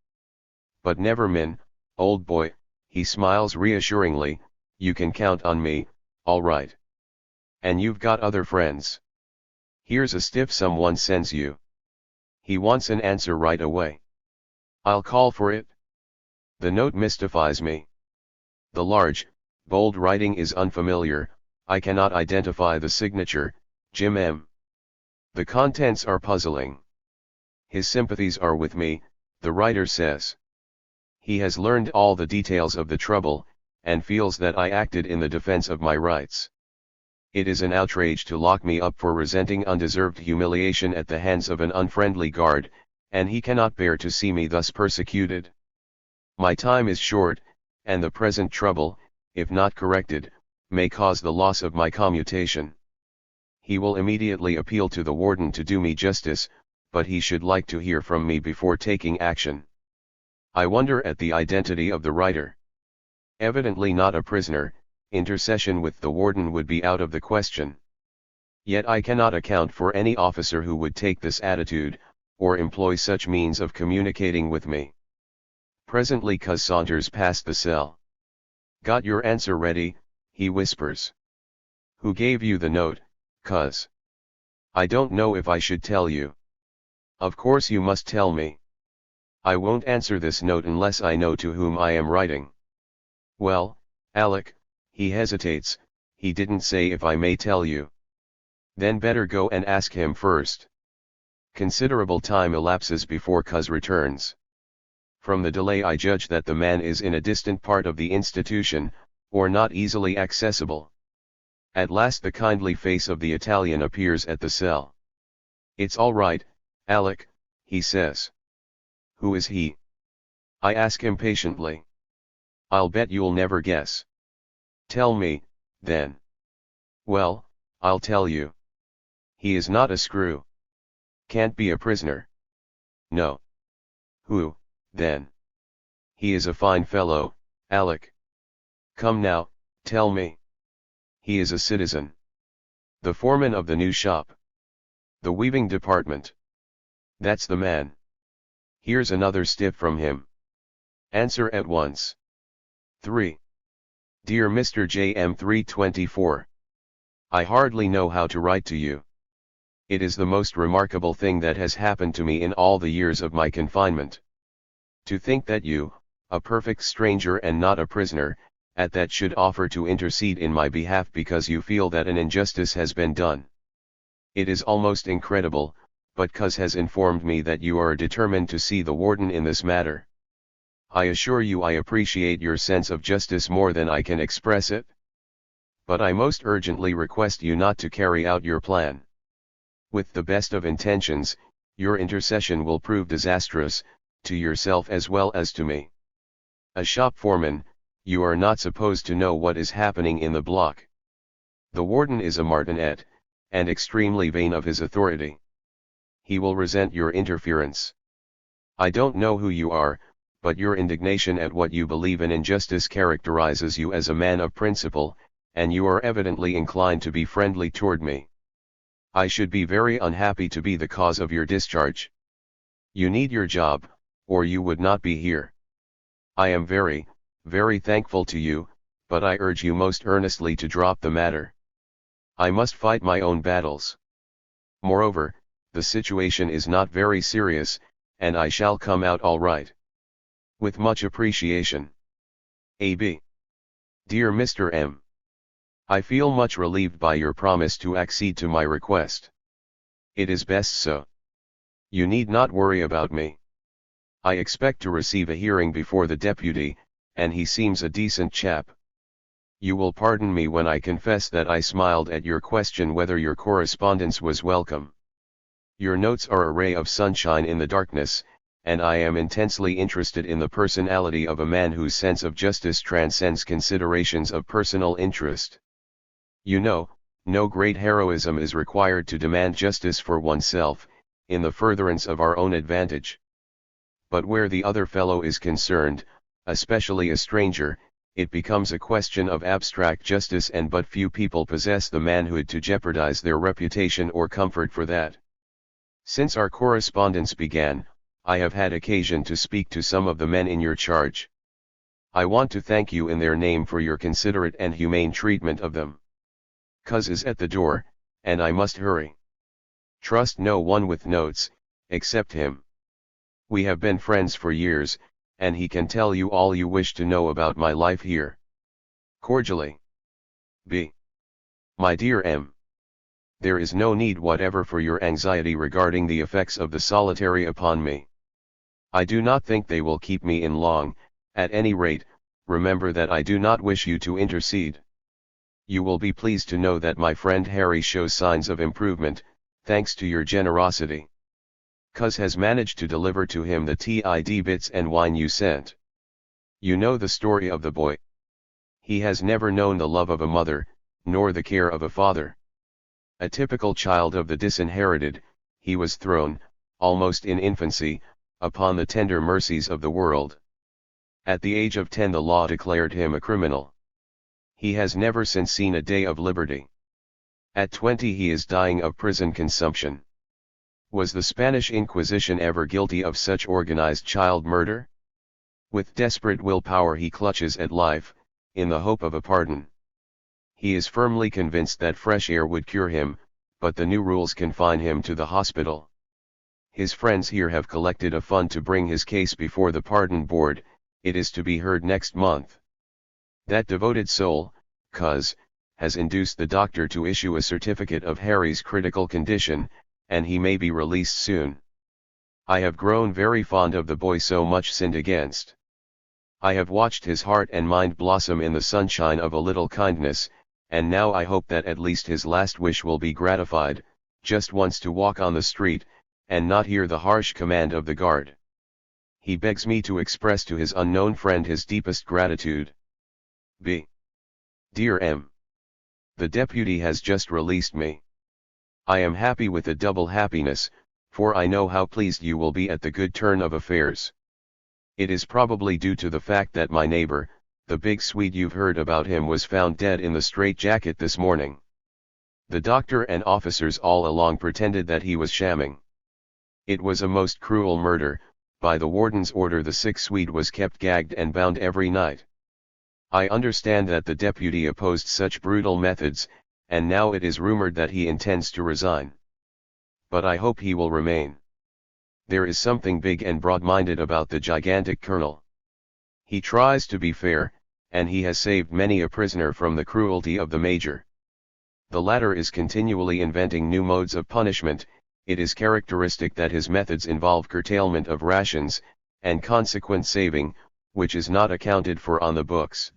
"But never min, old boy," he smiles reassuringly, "you can count on me, all right. And you've got other friends. Here's a stiff someone sends you." He wants an answer right away. I'll call for it. The note mystifies me. The large, bold writing is unfamiliar. I cannot identify the signature, Jim M. The contents are puzzling. His sympathies are with me, the writer says. He has learned all the details of the trouble, and feels that I acted in the defense of my rights. It is an outrage to lock me up for resenting undeserved humiliation at the hands of an unfriendly guard, and he cannot bear to see me thus persecuted. My time is short, and the present trouble, if not corrected, may cause the loss of my commutation. He will immediately appeal to the warden to do me justice, but he should like to hear from me before taking action. I wonder at the identity of the writer. Evidently not a prisoner, intercession with the warden would be out of the question. Yet I cannot account for any officer who would take this attitude, or employ such means of communicating with me. Presently Cuz saunters past the cell. "Got your answer ready?" he whispers. "Who gave you the note, Cuz?" "I don't know if I should tell you." "Of course you must tell me." "I won't answer this note unless I know to whom I am writing." "Well, Alec," he hesitates, "he didn't say if I may tell you." "Then better go and ask him first." Considerable time elapses before Cuz returns. From the delay I judge that the man is in a distant part of the institution, or not easily accessible. At last the kindly face of the Italian appears at the cell. "It's all right, Alec," he says. "Who is he?" I ask impatiently. "I'll bet you'll never guess." Tell me, then. Well, I'll tell you. He is not a screw. Can't be a prisoner. No. Who, then? He is a fine fellow, Alec. Come now, tell me. He is a citizen. The foreman of the new shop. The weaving department. That's the man. Here's another stiff from him. Answer at once. 3. Dear Mr. JM 324. I hardly know how to write to you. It is the most remarkable thing that has happened to me in all the years of my confinement. To think that you, a perfect stranger and not a prisoner, at that should offer to intercede in my behalf because you feel that an injustice has been done. It is almost incredible, but Cuz has informed me that you are determined to see the warden in this matter. I assure you I appreciate your sense of justice more than I can express it. But I most urgently request you not to carry out your plan. With the best of intentions, your intercession will prove disastrous, to yourself as well as to me. A shop foreman, you are not supposed to know what is happening in the block. The warden is a martinet, and extremely vain of his authority. He will resent your interference. I don't know who you are, but your indignation at what you believe in injustice characterizes you as a man of principle, and you are evidently inclined to be friendly toward me. I should be very unhappy to be the cause of your discharge. You need your job, or you would not be here. I am very, very thankful to you, but I urge you most earnestly to drop the matter. I must fight my own battles. Moreover, the situation is not very serious, and I shall come out all right. With much appreciation. A.B. Dear Mr. M. I feel much relieved by your promise to accede to my request. It is best so. You need not worry about me. I expect to receive a hearing before the deputy, and he seems a decent chap. You will pardon me when I confess that I smiled at your question whether your correspondence was welcome. Your notes are a ray of sunshine in the darkness, and I am intensely interested in the personality of a man whose sense of justice transcends considerations of personal interest. You know, no great heroism is required to demand justice for oneself, in the furtherance of our own advantage. But where the other fellow is concerned, especially a stranger, it becomes a question of abstract justice, and but few people possess the manhood to jeopardize their reputation or comfort for that. Since our correspondence began, I have had occasion to speak to some of the men in your charge. I want to thank you in their name for your considerate and humane treatment of them. Cuz is at the door, and I must hurry. Trust no one with notes, except him. We have been friends for years, and he can tell you all you wish to know about my life here. Cordially. B. My dear M. There is no need whatever for your anxiety regarding the effects of the solitary upon me. I do not think they will keep me in long. At any rate, remember that I do not wish you to intercede. You will be pleased to know that my friend Harry shows signs of improvement, thanks to your generosity. Cuz has managed to deliver to him the TID bits and wine you sent. You know the story of the boy. He has never known the love of a mother, nor the care of a father. A typical child of the disinherited, he was thrown, almost in infancy, upon the tender mercies of the world. At the age of 10 the law declared him a criminal. He has never since seen a day of liberty. At 20 he is dying of prison consumption. Was the Spanish Inquisition ever guilty of such organized child murder? With desperate willpower he clutches at life, in the hope of a pardon. He is firmly convinced that fresh air would cure him, but the new rules confine him to the hospital. His friends here have collected a fund to bring his case before the pardon board. It is to be heard next month. That devoted soul, Cuz, has induced the doctor to issue a certificate of Harry's critical condition, and he may be released soon. I have grown very fond of the boy so much sinned against. I have watched his heart and mind blossom in the sunshine of a little kindness, and now I hope that at least his last wish will be gratified, just once to walk on the street, and not hear the harsh command of the guard. He begs me to express to his unknown friend his deepest gratitude. B. Dear M. The deputy has just released me. I am happy with a double happiness, for I know how pleased you will be at the good turn of affairs. It is probably due to the fact that my neighbor, the big Swede you've heard about him, was found dead in the straitjacket this morning. The doctor and officers all along pretended that he was shamming. It was a most cruel murder. By the warden's order the sick Swede was kept gagged and bound every night. I understand that the deputy opposed such brutal methods, and now it is rumored that he intends to resign. But I hope he will remain. There is something big and broad-minded about the gigantic colonel. He tries to be fair, and he has saved many a prisoner from the cruelty of the major. The latter is continually inventing new modes of punishment. It is characteristic that his methods involve curtailment of rations, and consequent saving, which is not accounted for on the books.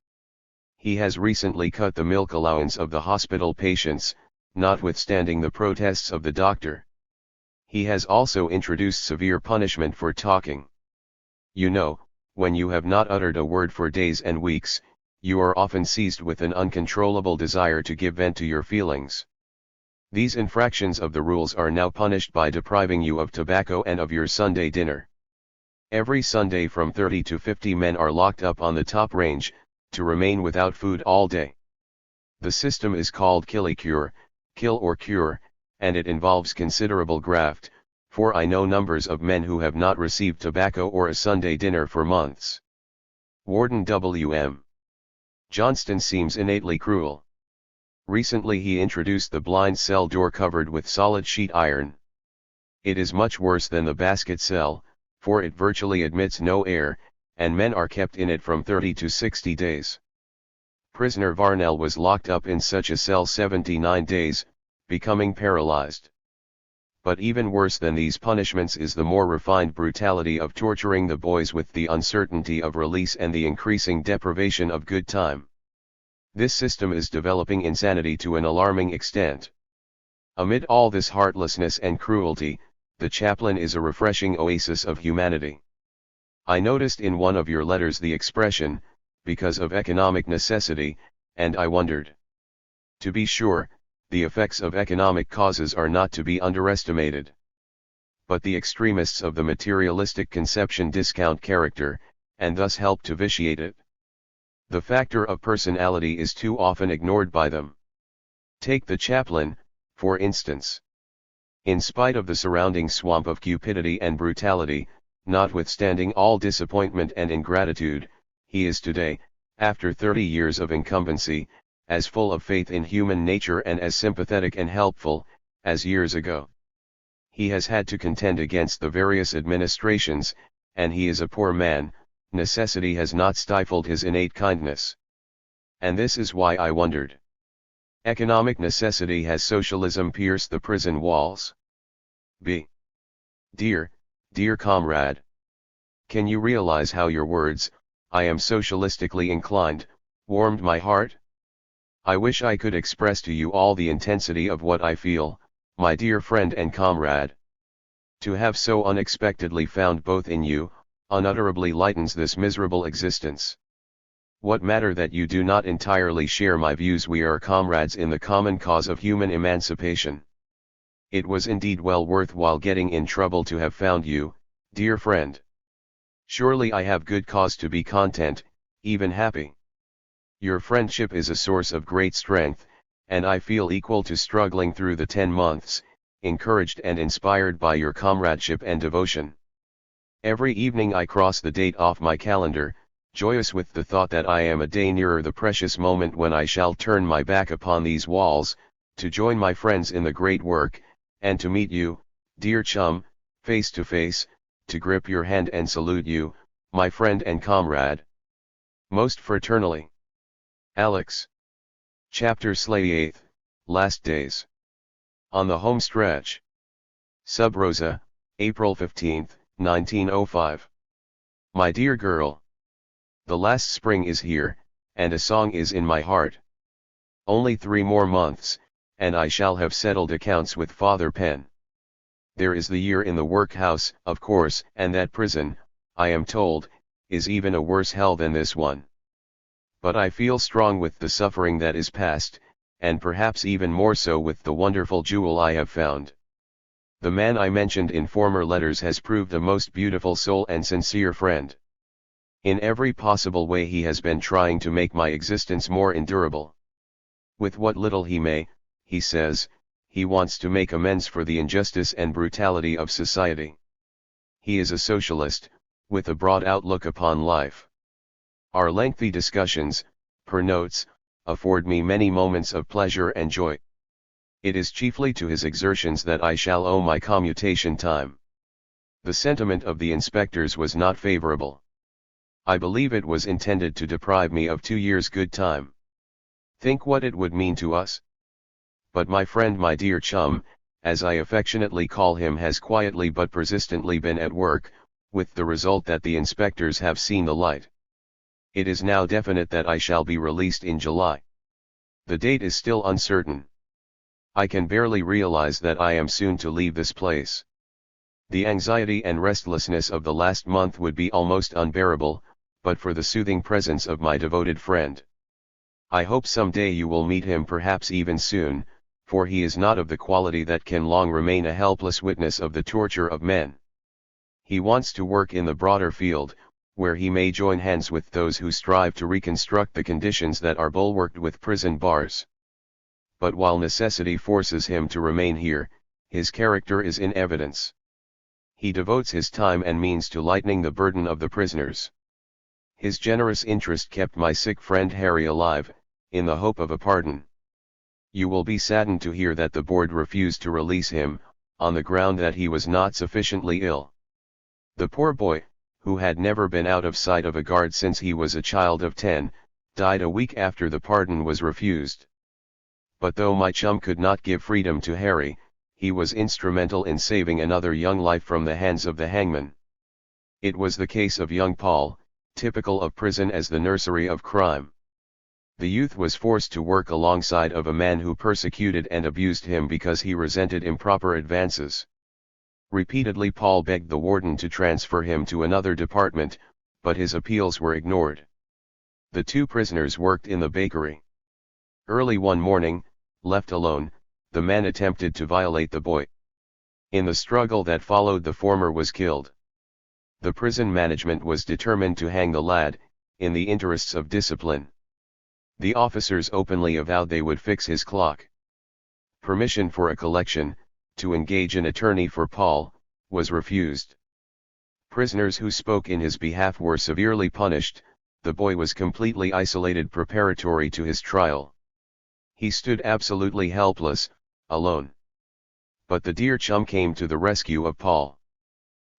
He has recently cut the milk allowance of the hospital patients, notwithstanding the protests of the doctor. He has also introduced severe punishment for talking. You know, when you have not uttered a word for days and weeks, you are often seized with an uncontrollable desire to give vent to your feelings. These infractions of the rules are now punished by depriving you of tobacco and of your Sunday dinner. Every Sunday from 30 to 50 men are locked up on the top range, to remain without food all day. The system is called kill or cure, and it involves considerable graft, for I know numbers of men who have not received tobacco or a Sunday dinner for months. Warden W.M. Johnston seems innately cruel. Recently he introduced the blind cell door covered with solid sheet iron. It is much worse than the basket cell, for it virtually admits no air, and men are kept in it from 30 to 60 days. Prisoner Varnell was locked up in such a cell 79 days, becoming paralyzed. But even worse than these punishments is the more refined brutality of torturing the boys with the uncertainty of release and the increasing deprivation of good time. This system is developing insanity to an alarming extent. Amid all this heartlessness and cruelty, the chaplain is a refreshing oasis of humanity. I noticed in one of your letters the expression, because of economic necessity, and I wondered. To be sure, the effects of economic causes are not to be underestimated. But the extremists of the materialistic conception discount character, and thus help to vitiate it. The factor of personality is too often ignored by them. Take the chaplain, for instance. In spite of the surrounding swamp of cupidity and brutality, notwithstanding all disappointment and ingratitude, he is today, after 30 years of incumbency, as full of faith in human nature and as sympathetic and helpful, as years ago. He has had to contend against the various administrations, and he is a poor man. Necessity has not stifled his innate kindness. And this is why I wondered. Economic necessity has socialism pierced the prison walls? B. Dear comrade. Can you realize how your words, "I am socialistically inclined," warmed my heart? I wish I could express to you all the intensity of what I feel, my dear friend and comrade. To have so unexpectedly found both in you, unutterably lightens this miserable existence. What matter that you do not entirely share my views? We are comrades in the common cause of human emancipation. It was indeed well worth while getting in trouble to have found you, dear friend. Surely I have good cause to be content, even happy. Your friendship is a source of great strength, and I feel equal to struggling through the 10 months, encouraged and inspired by your comradeship and devotion. Every evening I cross the date off my calendar, joyous with the thought that I am a day nearer the precious moment when I shall turn my back upon these walls, to join my friends in the great work, and to meet you, dear chum, face to face, to grip your hand and salute you, my friend and comrade. Most fraternally. Alex. Chapter 8, Last Days. On the Home Stretch. Sub Rosa, April 15, 1905. My dear girl. The last spring is here, and a song is in my heart. Only 3 more months, and I shall have settled accounts with Father Penn. There is the year in the workhouse, of course, and that prison, I am told, is even a worse hell than this one. But I feel strong with the suffering that is past, and perhaps even more so with the wonderful jewel I have found. The man I mentioned in former letters has proved a most beautiful soul and sincere friend. In every possible way he has been trying to make my existence more endurable. With what little he may, he says, he wants to make amends for the injustice and brutality of society. He is a socialist, with a broad outlook upon life. Our lengthy discussions, per notes, afford me many moments of pleasure and joy. It is chiefly to his exertions that I shall owe my commutation time. The sentiment of the inspectors was not favorable. I believe it was intended to deprive me of 2 years' good time. Think what it would mean to us. But my friend, my dear chum, as I affectionately call him, has quietly but persistently been at work, with the result that the inspectors have seen the light. It is now definite that I shall be released in July. The date is still uncertain. I can barely realize that I am soon to leave this place. The anxiety and restlessness of the last month would be almost unbearable, but for the soothing presence of my devoted friend. I hope some day you will meet him, perhaps even soon, for he is not of the quality that can long remain a helpless witness of the torture of men. He wants to work in the broader field, where he may join hands with those who strive to reconstruct the conditions that are bulwarked with prison bars. But while necessity forces him to remain here, his character is in evidence. He devotes his time and means to lightening the burden of the prisoners. His generous interest kept my sick friend Harry alive, in the hope of a pardon. You will be saddened to hear that the board refused to release him, on the ground that he was not sufficiently ill. The poor boy, who had never been out of sight of a guard since he was a child of 10, died a week after the pardon was refused. But though my chum could not give freedom to Harry, he was instrumental in saving another young life from the hands of the hangman. It was the case of young Paul, typical of prison as the nursery of crime. The youth was forced to work alongside of a man who persecuted and abused him because he resented improper advances. Repeatedly Paul begged the warden to transfer him to another department, but his appeals were ignored. The two prisoners worked in the bakery. Early one morning, left alone, the man attempted to violate the boy. In the struggle that followed, the former was killed. The prison management was determined to hang the lad, in the interests of discipline. The officers openly avowed they would fix his clock. Permission for a collection, to engage an attorney for Paul, was refused. Prisoners who spoke in his behalf were severely punished. The boy was completely isolated preparatory to his trial. He stood absolutely helpless, alone. But the dear chum came to the rescue of Paul.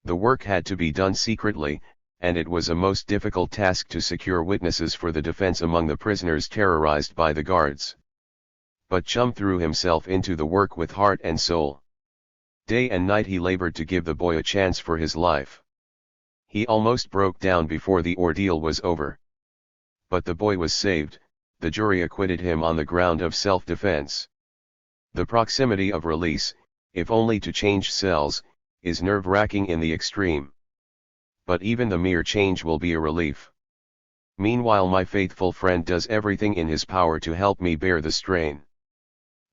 The work had to be done secretly, and it was a most difficult task to secure witnesses for the defense among the prisoners terrorized by the guards. But Chum threw himself into the work with heart and soul. Day and night he labored to give the boy a chance for his life. He almost broke down before the ordeal was over. But the boy was saved. The jury acquitted him on the ground of self-defense. The proximity of release, if only to change cells, is nerve-wracking in the extreme. But even the mere change will be a relief. Meanwhile my faithful friend does everything in his power to help me bear the strain.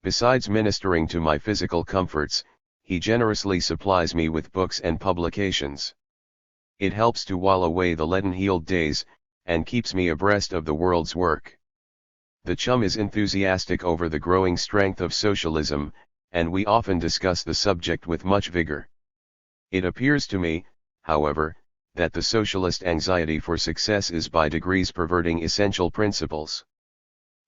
Besides ministering to my physical comforts, he generously supplies me with books and publications. It helps to while away the leaden-heeled days, and keeps me abreast of the world's work. The chum is enthusiastic over the growing strength of socialism, and we often discuss the subject with much vigor. It appears to me, however, that the socialist anxiety for success is by degrees perverting essential principles.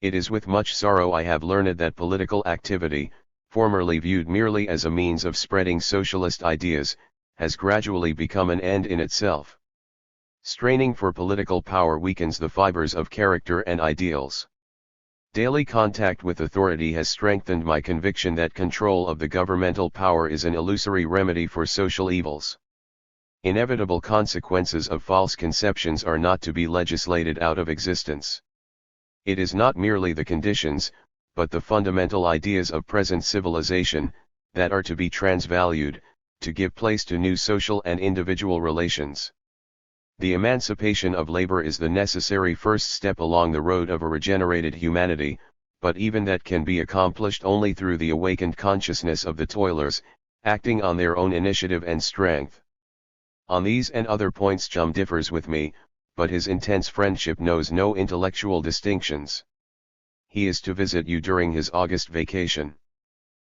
It is with much sorrow I have learned that political activity, formerly viewed merely as a means of spreading socialist ideas, has gradually become an end in itself. Straining for political power weakens the fibers of character and ideals. Daily contact with authority has strengthened my conviction that control of the governmental power is an illusory remedy for social evils. Inevitable consequences of false conceptions are not to be legislated out of existence. It is not merely the conditions, but the fundamental ideas of present civilization, that are to be transvalued, to give place to new social and individual relations. The emancipation of labor is the necessary first step along the road of a regenerated humanity, but even that can be accomplished only through the awakened consciousness of the toilers, acting on their own initiative and strength. On these and other points Chum differs with me, but his intense friendship knows no intellectual distinctions. He is to visit you during his August vacation.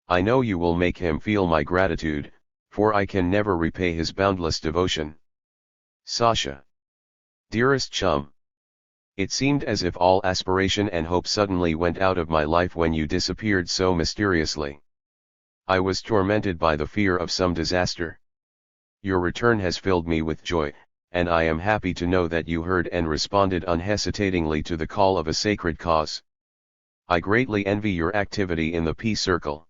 I know you will make him feel my gratitude, for I can never repay his boundless devotion. Sasha. Dearest Chum. It seemed as if all aspiration and hope suddenly went out of my life when you disappeared so mysteriously. I was tormented by the fear of some disaster. Your return has filled me with joy, and I am happy to know that you heard and responded unhesitatingly to the call of a sacred cause. I greatly envy your activity in the peace circle.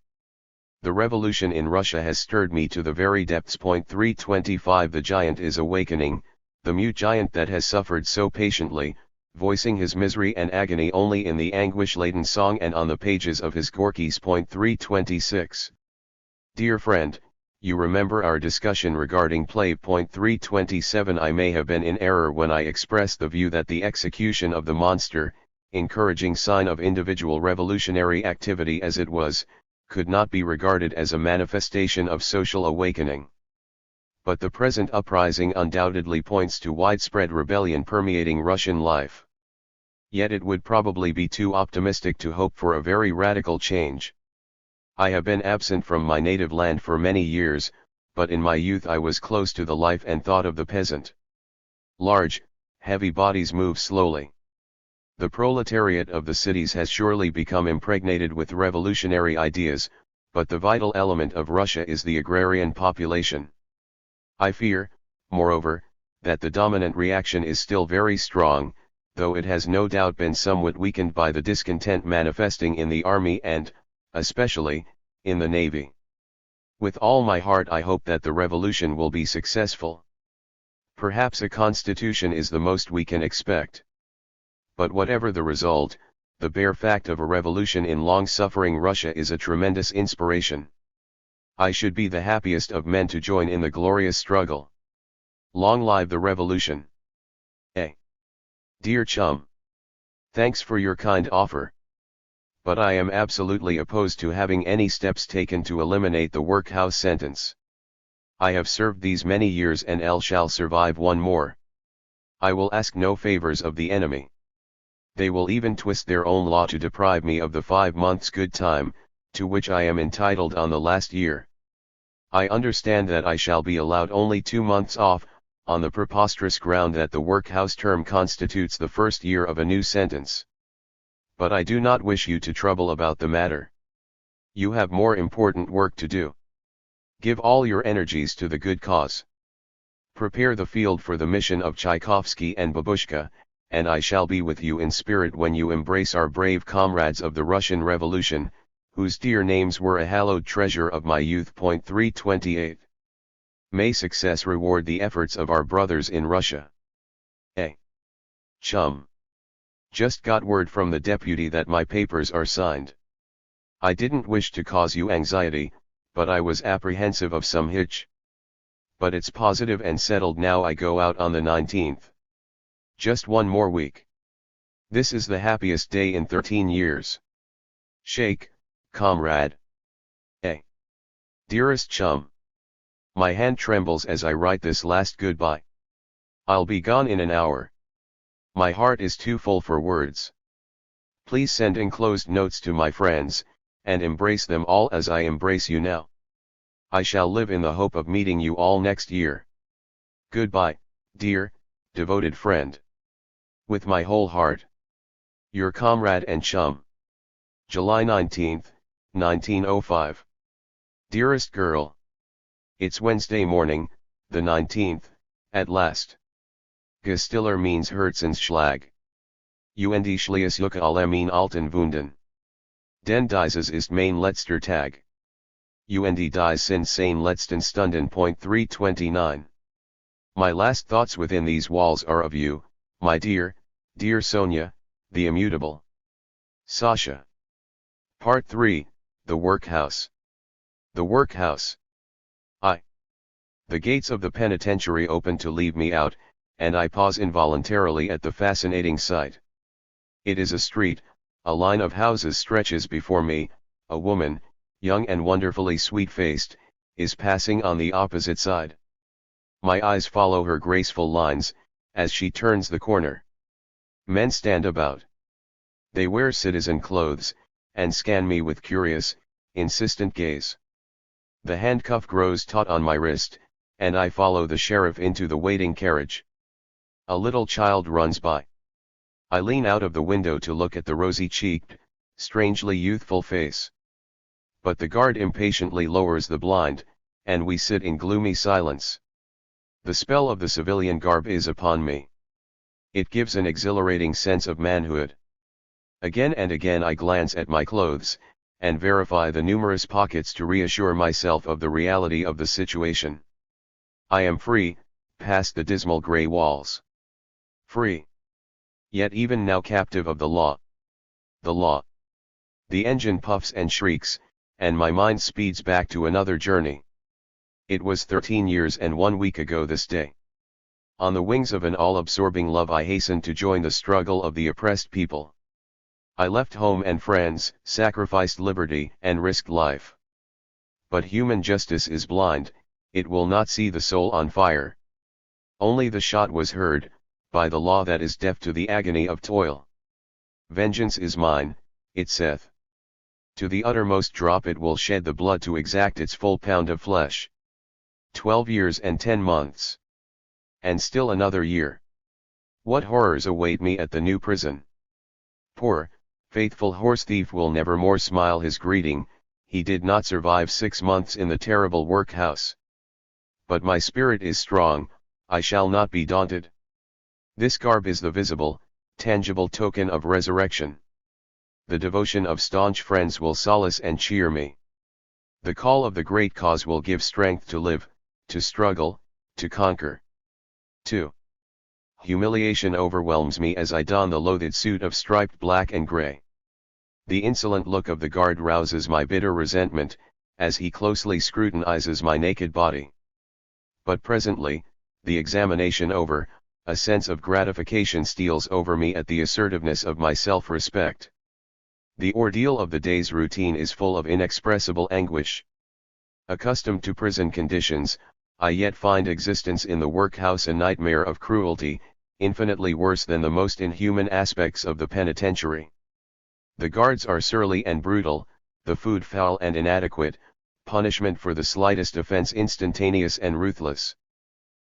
The revolution in Russia has stirred me to the very depths. 325 The giant is awakening, the mute giant that has suffered so patiently, voicing his misery and agony only in the anguish-laden song and on the pages of his Gorky's. 326. Dear friend, you remember our discussion regarding play. 327 I may have been in error when I expressed the view that the execution of the monster, encouraging sign of individual revolutionary activity as it was, could not be regarded as a manifestation of social awakening. But the present uprising undoubtedly points to widespread rebellion permeating Russian life. Yet it would probably be too optimistic to hope for a very radical change. I have been absent from my native land for many years, but in my youth I was close to the life and thought of the peasant. Large, heavy bodies move slowly. The proletariat of the cities has surely become impregnated with revolutionary ideas, but the vital element of Russia is the agrarian population. I fear, moreover, that the dominant reaction is still very strong, though it has no doubt been somewhat weakened by the discontent manifesting in the army and, especially, in the navy. With all my heart I hope that the revolution will be successful. Perhaps a constitution is the most we can expect. But whatever the result, the bare fact of a revolution in long-suffering Russia is a tremendous inspiration. I should be the happiest of men to join in the glorious struggle. Long live the revolution. A. Dear Chum. Thanks for your kind offer. But I am absolutely opposed to having any steps taken to eliminate the workhouse sentence. I have served these many years and shall survive one more. I will ask no favors of the enemy. They will even twist their own law to deprive me of the 5 months good time, to which I am entitled on the last year. I understand that I shall be allowed only 2 months off, on the preposterous ground that the workhouse term constitutes the first year of a new sentence. But I do not wish you to trouble about the matter. You have more important work to do. Give all your energies to the good cause. Prepare the field for the mission of Tchaikovsky and Babushka, and I shall be with you in spirit when you embrace our brave comrades of the Russian Revolution, whose dear names were a hallowed treasure of my youth. 328. May success reward the efforts of our brothers in Russia. A. Chum. Just got word from the deputy that my papers are signed. I didn't wish to cause you anxiety, but I was apprehensive of some hitch. But it's positive and settled now. I go out on the 19th. Just one more week. This is the happiest day in 13 years. Shake, comrade. A. Dearest Chum. My hand trembles as I write this last goodbye. I'll be gone in an hour. My heart is too full for words. Please send enclosed notes to my friends, and embrace them all as I embrace you now. I shall live in the hope of meeting you all next year. Goodbye, dear, devoted friend. With my whole heart. Your comrade and chum. July 19, 1905. Dearest girl. It's Wednesday morning, the 19th, at last. Gestiller means Herzensschlag. Und schließlich alle meine alten Wunden. Den dieses ist mein letzter Tag. Und die sind seine letzten Stunden. 329. My last thoughts within these walls are of you, my dear, dear Sonia, the immutable. Sasha. Part 3, The Workhouse. The Workhouse. The gates of the penitentiary opened to leave me out, and I pause involuntarily at the fascinating sight. It is a street, a line of houses stretches before me, a woman, young and wonderfully sweet-faced, is passing on the opposite side. My eyes follow her graceful lines, as she turns the corner. Men stand about. They wear citizen clothes, and scan me with curious, insistent gaze. The handcuff grows taut on my wrist, and I follow the sheriff into the waiting carriage. A little child runs by. I lean out of the window to look at the rosy-cheeked, strangely youthful face. But the guard impatiently lowers the blind, and we sit in gloomy silence. The spell of the civilian garb is upon me. It gives an exhilarating sense of manhood. Again and again I glance at my clothes, and verify the numerous pockets to reassure myself of the reality of the situation. I am free, past the dismal grey walls. Free. Yet even now captive of the law. The law. The engine puffs and shrieks, and my mind speeds back to another journey. It was 13 years and 1 week ago this day. On the wings of an all-absorbing love I hastened to join the struggle of the oppressed people. I left home and friends, sacrificed liberty, and risked life. But human justice is blind, it will not see the soul on fire. Only the shot was heard, by the law that is deaf to the agony of toil. Vengeance is mine, it saith. To the uttermost drop it will shed the blood to exact its full pound of flesh. 12 years and 10 months. And still another year. What horrors await me at the new prison? Poor, faithful horse thief will never more smile his greeting, he did not survive 6 months in the terrible workhouse. But my spirit is strong, I shall not be daunted. This garb is the visible, tangible token of resurrection. The devotion of staunch friends will solace and cheer me. The call of the great cause will give strength to live, to struggle, to conquer. 2. Humiliation overwhelms me as I don the loathed suit of striped black and gray. The insolent look of the guard rouses my bitter resentment, as he closely scrutinizes my naked body. But presently, the examination over, a sense of gratification steals over me at the assertiveness of my self-respect. The ordeal of the day's routine is full of inexpressible anguish. Accustomed to prison conditions, I yet find existence in the workhouse a nightmare of cruelty, infinitely worse than the most inhuman aspects of the penitentiary. The guards are surly and brutal, the food foul and inadequate, punishment for the slightest offense instantaneous and ruthless.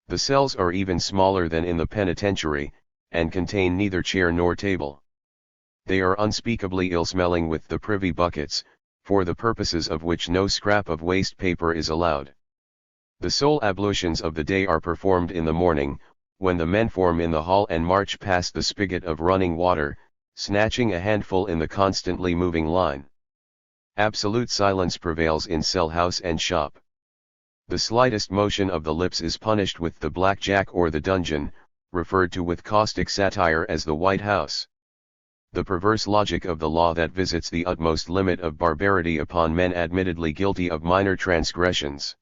The cells are even smaller than in the penitentiary, and contain neither chair nor table. They are unspeakably ill-smelling with the privy buckets, for the purposes of which no scrap of waste paper is allowed. The sole ablutions of the day are performed in the morning, when the men form in the hall and march past the spigot of running water, snatching a handful in the constantly moving line. Absolute silence prevails in cell house and shop. The slightest motion of the lips is punished with the blackjack or the dungeon, referred to with caustic satire as the White House. The perverse logic of the law that visits the utmost limit of barbarity upon men admittedly guilty of minor transgressions.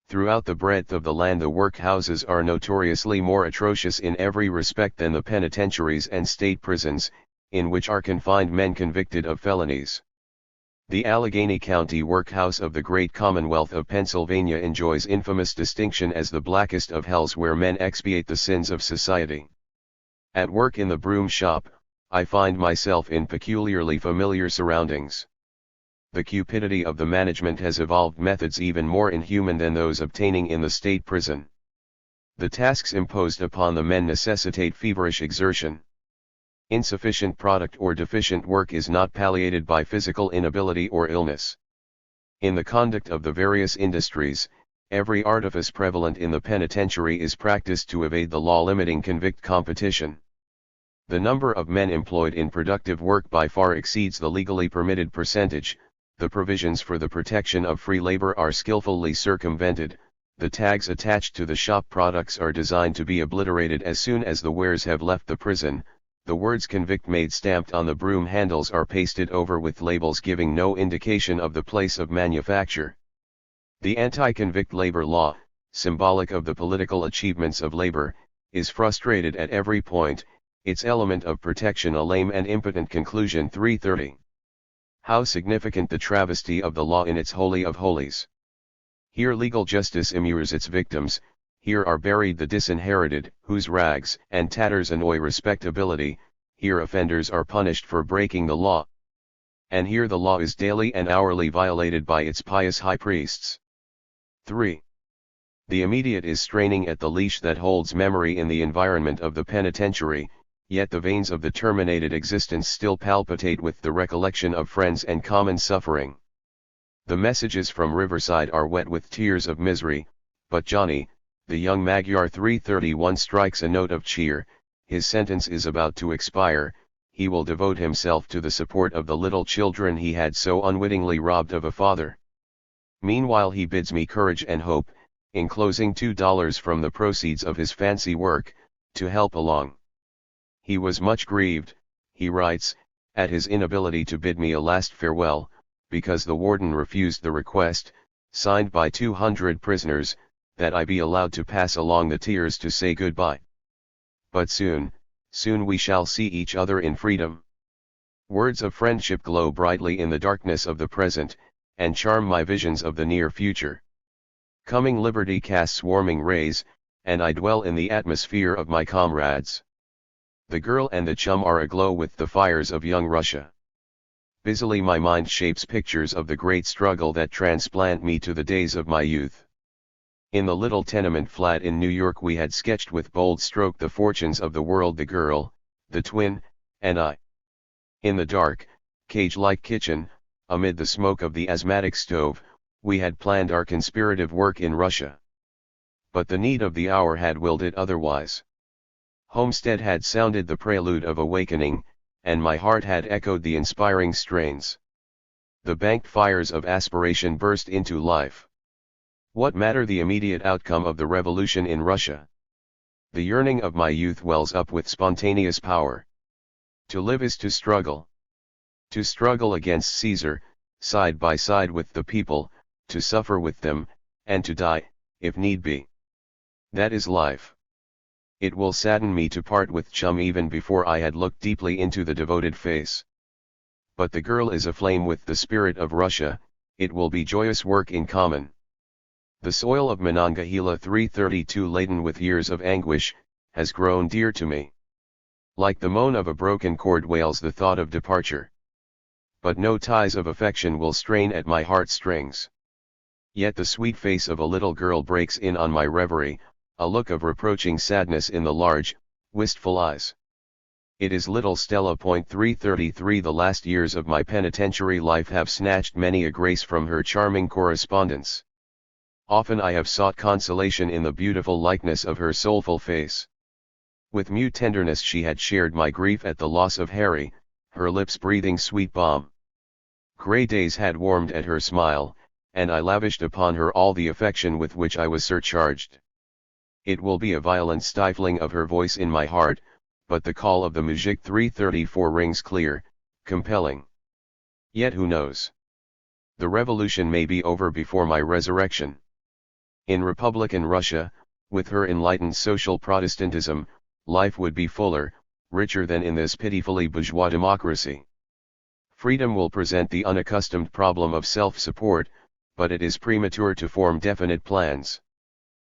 Throughout the breadth of the land the workhouses are notoriously more atrocious in every respect than the penitentiaries and state prisons, in which are confined men convicted of felonies. The Allegheny County Workhouse of the great Commonwealth of Pennsylvania enjoys infamous distinction as the blackest of hells where men expiate the sins of society. At work in the broom shop, I find myself in peculiarly familiar surroundings. The cupidity of the management has evolved methods even more inhuman than those obtaining in the state prison. The tasks imposed upon the men necessitate feverish exertion. Insufficient product or deficient work is not palliated by physical inability or illness. In the conduct of the various industries, every artifice prevalent in the penitentiary is practiced to evade the law limiting convict competition. The number of men employed in productive work by far exceeds the legally permitted percentage, the provisions for the protection of free labor are skillfully circumvented, the tags attached to the shop products are designed to be obliterated as soon as the wares have left the prison, the words convict made stamped on the broom handles are pasted over with labels giving no indication of the place of manufacture. The anti-convict labor law, symbolic of the political achievements of labor, is frustrated at every point, its element of protection a lame and impotent conclusion. 330. How significant the travesty of the law in its holy of holies. Here legal justice immures its victims, here are buried the disinherited, whose rags and tatters annoy respectability, here offenders are punished for breaking the law. And here the law is daily and hourly violated by its pious high priests. 3. The immediate is straining at the leash that holds memory in the environment of the penitentiary, yet the veins of the terminated existence still palpitate with the recollection of friends and common suffering. The messages from Riverside are wet with tears of misery, but Johnny, the young Magyar 331 strikes a note of cheer. His sentence is about to expire, he will devote himself to the support of the little children he had so unwittingly robbed of a father. Meanwhile he bids me courage and hope, enclosing $2 from the proceeds of his fancy work, to help along. He was much grieved, he writes, at his inability to bid me a last farewell, because the warden refused the request, signed by 200 prisoners, that I be allowed to pass along the tiers to say goodbye. But soon we shall see each other in freedom. Words of friendship glow brightly in the darkness of the present, and charm my visions of the near future. Coming liberty casts warming rays, and I dwell in the atmosphere of my comrades. The girl and the chum are aglow with the fires of young Russia. Busily my mind shapes pictures of the great struggle that transplant me to the days of my youth. In the little tenement flat in New York we had sketched with bold stroke the fortunes of the world, the girl, the twin, and I. In the dark, cage-like kitchen, amid the smoke of the asthmatic stove, we had planned our conspirative work in Russia. But the need of the hour had willed it otherwise. Homestead had sounded the prelude of awakening, and my heart had echoed the inspiring strains. The banked fires of aspiration burst into life. What matter the immediate outcome of the revolution in Russia? The yearning of my youth wells up with spontaneous power. To live is to struggle. To struggle against Caesar, side by side with the people, to suffer with them, and to die, if need be. That is life. It will sadden me to part with chum even before I had looked deeply into the devoted face. But the girl is aflame with the spirit of Russia, it will be joyous work in common. The soil of Monongahela 332, laden with years of anguish, has grown dear to me. Like the moan of a broken chord wails the thought of departure. But no ties of affection will strain at my heartstrings. Yet the sweet face of a little girl breaks in on my reverie, a look of reproaching sadness in the large, wistful eyes. It is little Stella. 333. The last years of my penitentiary life have snatched many a grace from her charming correspondence. Often I have sought consolation in the beautiful likeness of her soulful face. With mute tenderness she had shared my grief at the loss of Harry, her lips breathing sweet balm. Gray days had warmed at her smile, and I lavished upon her all the affection with which I was surcharged. It will be a violent stifling of her voice in my heart, but the call of the Mujik 334 rings clear, compelling. Yet who knows? The revolution may be over before my resurrection. In Republican Russia, with her enlightened social Protestantism, life would be fuller, richer than in this pitifully bourgeois democracy. Freedom will present the unaccustomed problem of self-support, but it is premature to form definite plans.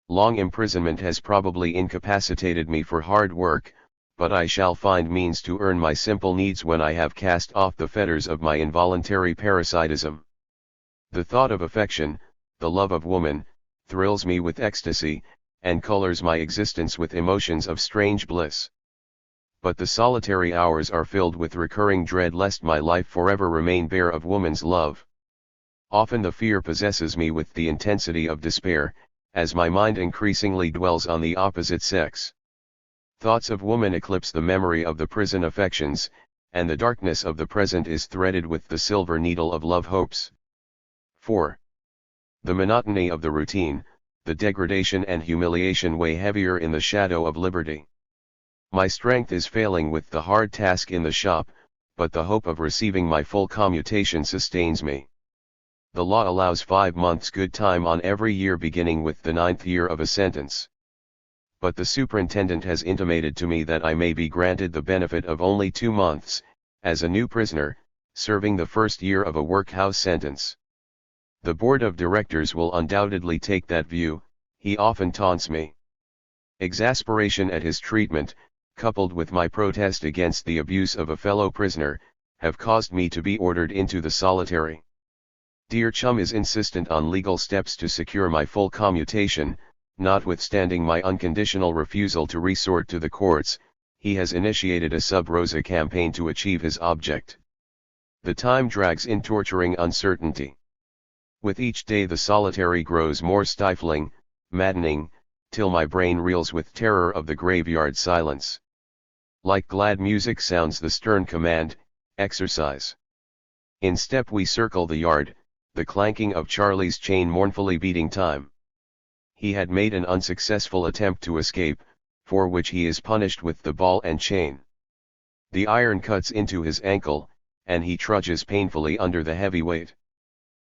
Long imprisonment has probably incapacitated me for hard work, but I shall find means to earn my simple needs when I have cast off the fetters of my involuntary parasitism. The thought of affection, the love of woman, thrills me with ecstasy, and colors my existence with emotions of strange bliss. But the solitary hours are filled with recurring dread lest my life forever remain bare of woman's love. Often the fear possesses me with the intensity of despair, as my mind increasingly dwells on the opposite sex. Thoughts of woman eclipse the memory of the prison affections, and the darkness of the present is threaded with the silver needle of love hopes. 4. The monotony of the routine, the degradation and humiliation weigh heavier in the shadow of liberty. My strength is failing with the hard task in the shop, but the hope of receiving my full commutation sustains me. The law allows 5 months good time on every year beginning with the 9th year of a sentence. but the superintendent has intimated to me that I may be granted the benefit of only 2 months, as a new prisoner, serving the first year of a workhouse sentence. The board of directors will undoubtedly take that view, he often taunts me. Exasperation at his treatment, coupled with my protest against the abuse of a fellow prisoner, have caused me to be ordered into the solitary. Dear Chum is insistent on legal steps to secure my full commutation. Notwithstanding my unconditional refusal to resort to the courts, he has initiated a sub rosa campaign to achieve his object. The time drags in torturing uncertainty. With each day the solitary grows more stifling, maddening, till my brain reels with terror of the graveyard silence. Like glad music sounds the stern command, exercise. In step we circle the yard, the clanking of Charlie's chain mournfully beating time. He had made an unsuccessful attempt to escape, for which he is punished with the ball and chain. The iron cuts into his ankle, and he trudges painfully under the heavy weight.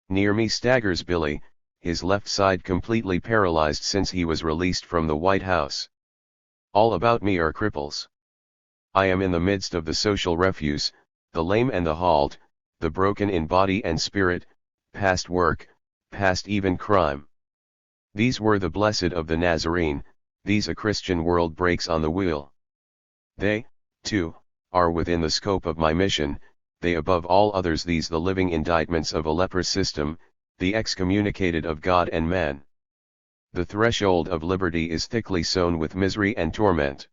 Near me staggers Billy, his left side completely paralyzed since he was released from the White House. All about me are cripples. I am in the midst of the social refuse, the lame and the halt, the broken in body and spirit, past work, past even crime. These were the blessed of the Nazarene, these a Christian world breaks on the wheel. They, too, are within the scope of my mission, they above all others these the living indictments of a leper system, the excommunicated of God and man. The threshold of liberty is thickly sown with misery and torment.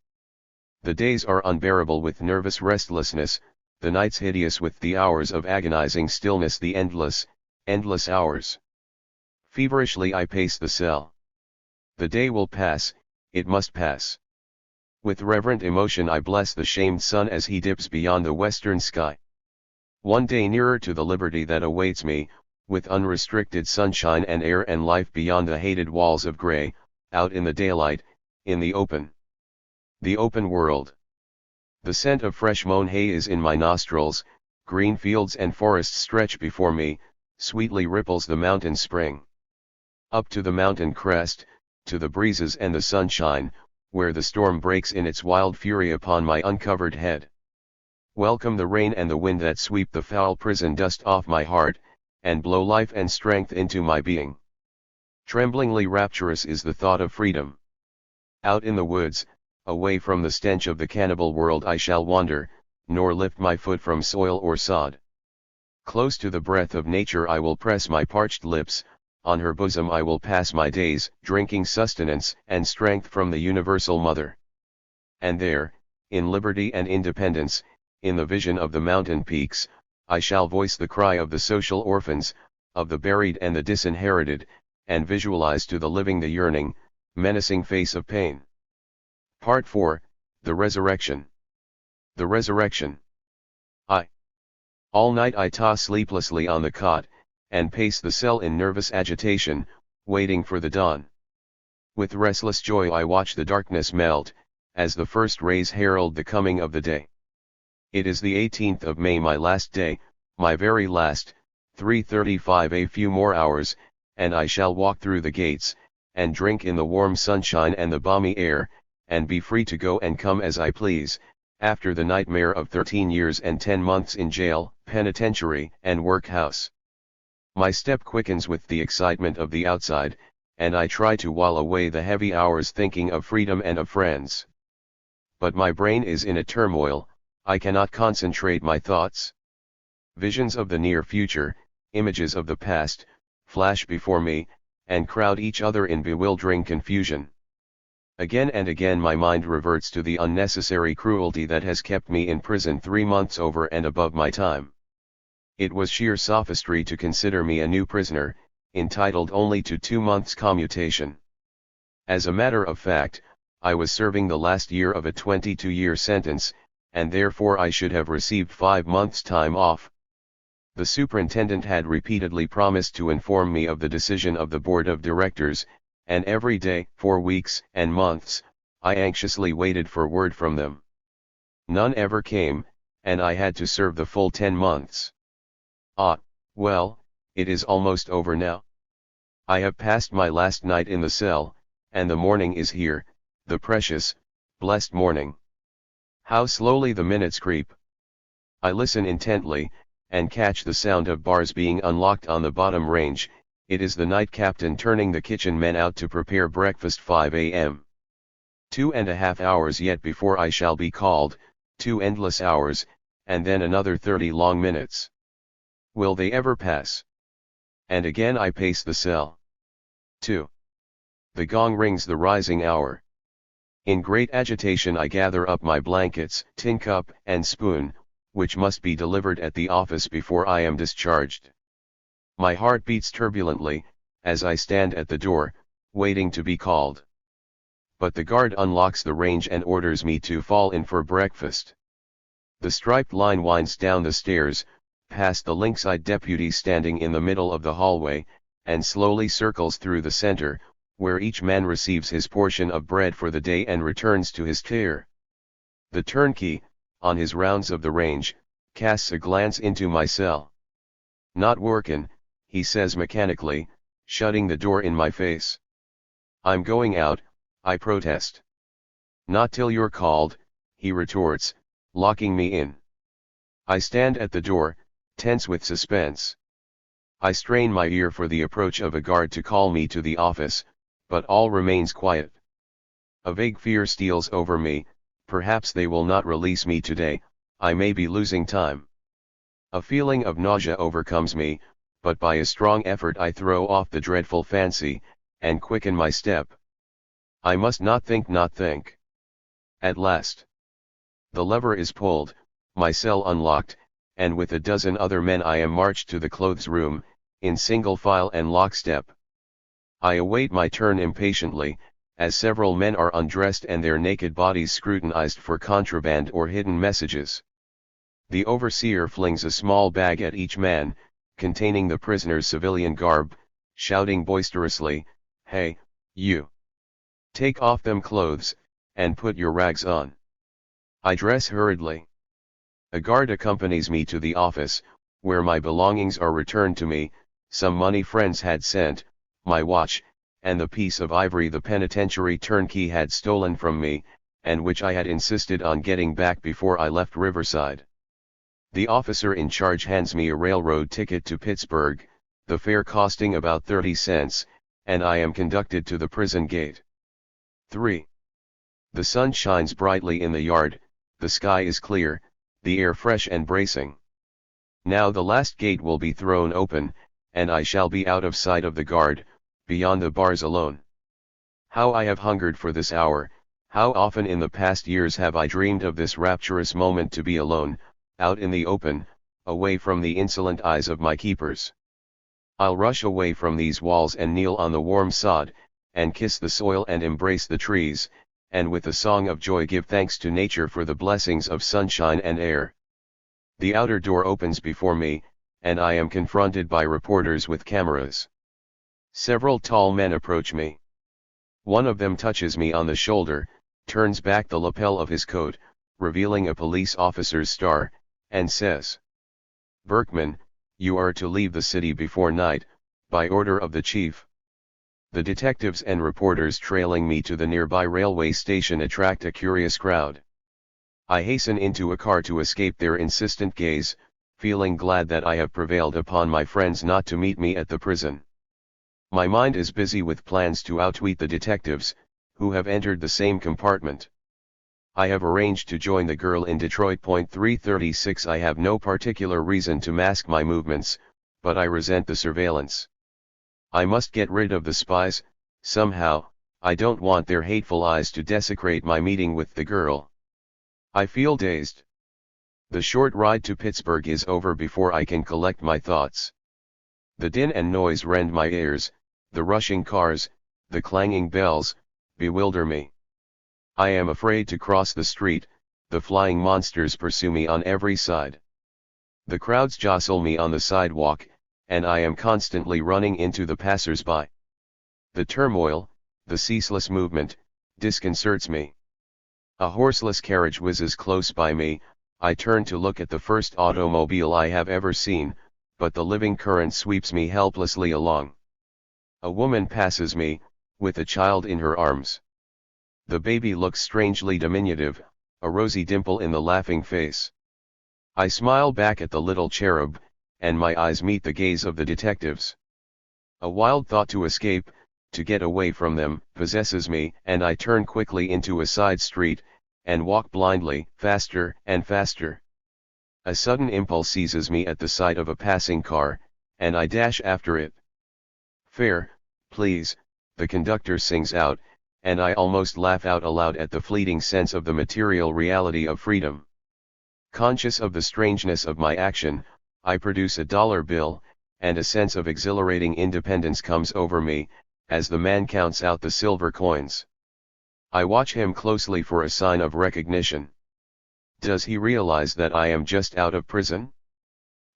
The days are unbearable with nervous restlessness, the nights hideous with the hours of agonizing stillness, the endless, endless hours. Feverishly I pace the cell. The day will pass, it must pass. With reverent emotion I bless the shamed sun as he dips beyond the western sky. One day nearer to the liberty that awaits me, with unrestricted sunshine and air and life beyond the hated walls of gray, out in the daylight, in the open. The open world. The scent of fresh mown hay is in my nostrils, green fields and forests stretch before me, sweetly ripples the mountain spring. Up to the mountain crest, to the breezes and the sunshine, where the storm breaks in its wild fury upon my uncovered head. Welcome the rain and the wind that sweep the foul prison dust off my heart, and blow life and strength into my being. Tremblingly rapturous is the thought of freedom. Out in the woods, away from the stench of the cannibal world I shall wander, nor lift my foot from soil or sod. Close to the breath of nature I will press my parched lips, on her bosom I will pass my days, drinking sustenance and strength from the universal mother. And there, in liberty and independence, in the vision of the mountain peaks, I shall voice the cry of the social orphans, of the buried and the disinherited, and visualize to the living the yearning, menacing face of pain. Part 4, The Resurrection. The Resurrection. All night I toss sleeplessly on the cot, and pace the cell in nervous agitation, waiting for the dawn. With restless joy I watch the darkness melt, as the first rays herald the coming of the day. It is the 18th of May, my last day, my very last, 3:35. A few more hours, and I shall walk through the gates, and drink in the warm sunshine and the balmy air, and be free to go and come as I please, after the nightmare of 13 years and 10 months in jail, penitentiary, and workhouse. My step quickens with the excitement of the outside, and I try to while away the heavy hours thinking of freedom and of friends. But my brain is in a turmoil, I cannot concentrate my thoughts. Visions of the near future, images of the past, flash before me, and crowd each other in bewildering confusion. Again and again my mind reverts to the unnecessary cruelty that has kept me in prison 3 months over and above my time. It was sheer sophistry to consider me a new prisoner, entitled only to 2 months' commutation. As a matter of fact, I was serving the last year of a 22-year sentence, and therefore I should have received 5 months' time off. The superintendent had repeatedly promised to inform me of the decision of the board of directors, and every day, for weeks and months, I anxiously waited for word from them. None ever came, and I had to serve the full 10 months. Well, it is almost over now. I have passed my last night in the cell, and the morning is here, The precious, blessed morning. How slowly the minutes creep. I listen intently, and catch the sound of bars being unlocked on the bottom range. It is the night captain turning the kitchen men out to prepare breakfast. 5 a.m. 2.5 hours yet before I shall be called, 2 endless hours, and then another 30 long minutes. Will they ever pass? And again I pace the cell. 2. The gong rings the rising hour. In great agitation I gather up my blankets, tin cup, and spoon, which must be delivered at the office before I am discharged. My heart beats turbulently, as I stand at the door, waiting to be called. But the guard unlocks the range and orders me to fall in for breakfast. The striped line winds down the stairs, past the lynx-eyed deputy standing in the middle of the hallway, and slowly circles through the center, where each man receives his portion of bread for the day and returns to his chair. The turnkey, on his rounds of the range, casts a glance into my cell. "Not workin'," he says mechanically, shutting the door in my face. "I'm going out," I protest. "Not till you're called," he retorts, locking me in. I stand at the door, tense with suspense. I strain my ear for the approach of a guard to call me to the office, but all remains quiet. A vague fear steals over me. Perhaps they will not release me today, I may be losing time. A feeling of nausea overcomes me, but by a strong effort I throw off the dreadful fancy, and quicken my step. I must not think. At last. The lever is pulled, my cell unlocked, and with a dozen other men I am marched to the clothes room, in single file and lockstep. I await my turn impatiently, as several men are undressed and their naked bodies scrutinized for contraband or hidden messages. The overseer flings a small bag at each man, containing the prisoner's civilian garb, shouting boisterously, "Hey, you! Take off them clothes, and put your rags on." I dress hurriedly. A guard accompanies me to the office, where my belongings are returned to me, some money friends had sent, my watch, and the piece of ivory the penitentiary turnkey had stolen from me, and which I had insisted on getting back before I left Riverside. The officer in charge hands me a railroad ticket to Pittsburgh, the fare costing about 30 cents, and I am conducted to the prison gate. 3. The sun shines brightly in the yard, the sky is clear, the air fresh and bracing. Now the last gate will be thrown open, and I shall be out of sight of the guard, beyond the bars alone. How I have hungered for this hour, how often in the past years have I dreamed of this rapturous moment to be alone, out in the open, away from the insolent eyes of my keepers. I'll rush away from these walls and kneel on the warm sod, and kiss the soil and embrace the trees, and with a song of joy give thanks to nature for the blessings of sunshine and air. The outer door opens before me, and I am confronted by reporters with cameras. Several tall men approach me. One of them touches me on the shoulder, turns back the lapel of his coat, revealing a police officer's star, and says, "Berkman, you are to leave the city before night, by order of the chief." The detectives and reporters trailing me to the nearby railway station attract a curious crowd. I hasten into a car to escape their insistent gaze, feeling glad that I have prevailed upon my friends not to meet me at the prison. My mind is busy with plans to outwit the detectives, who have entered the same compartment. I have arranged to join the girl in Detroit. 336. I have no particular reason to mask my movements, but I resent the surveillance. I must get rid of the spies, somehow. I don't want their hateful eyes to desecrate my meeting with the girl. I feel dazed. The short ride to Pittsburgh is over before I can collect my thoughts. The din and noise rend my ears, the rushing cars, the clanging bells, bewilder me. I am afraid to cross the street, the flying monsters pursue me on every side. The crowds jostle me on the sidewalk, and I am constantly running into the passers-by. The turmoil, the ceaseless movement, disconcerts me. A horseless carriage whizzes close by me. I turn to look at the first automobile I have ever seen, but the living current sweeps me helplessly along. A woman passes me, with a child in her arms. The baby looks strangely diminutive, a rosy dimple in the laughing face. I smile back at the little cherub, and my eyes meet the gaze of the detectives. A wild thought to escape, to get away from them, possesses me, and I turn quickly into a side street, and walk blindly, faster and faster. A sudden impulse seizes me at the sight of a passing car, and I dash after it. "Fare, please," the conductor sings out, and I almost laugh out aloud at the fleeting sense of the material reality of freedom. Conscious of the strangeness of my action, I produce a dollar bill, and a sense of exhilarating independence comes over me, as the man counts out the silver coins. I watch him closely for a sign of recognition. Does he realize that I am just out of prison?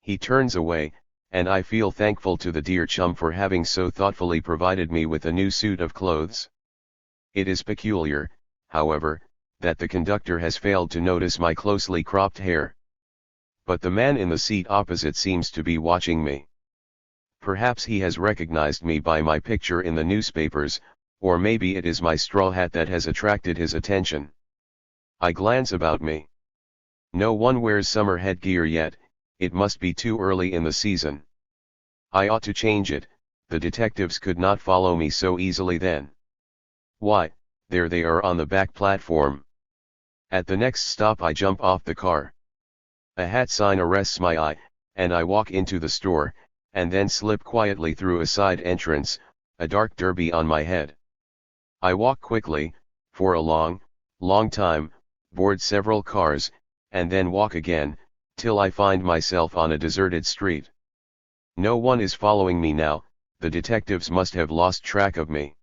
He turns away, and I feel thankful to the dear chum for having so thoughtfully provided me with a new suit of clothes. It is peculiar, however, that the conductor has failed to notice my closely cropped hair. But the man in the seat opposite seems to be watching me. Perhaps he has recognized me by my picture in the newspapers, or maybe it is my straw hat that has attracted his attention. I glance about me. No one wears summer headgear yet, it must be too early in the season. I ought to change it, the detectives could not follow me so easily then. Why, there they are on the back platform. At the next stop I jump off the car. A hat sign arrests my eye, and I walk into the store, and then slip quietly through a side entrance, a dark derby on my head. I walk quickly, for a long, long time, board several cars, and then walk again, till I find myself on a deserted street. No one is following me now, the detectives must have lost track of me.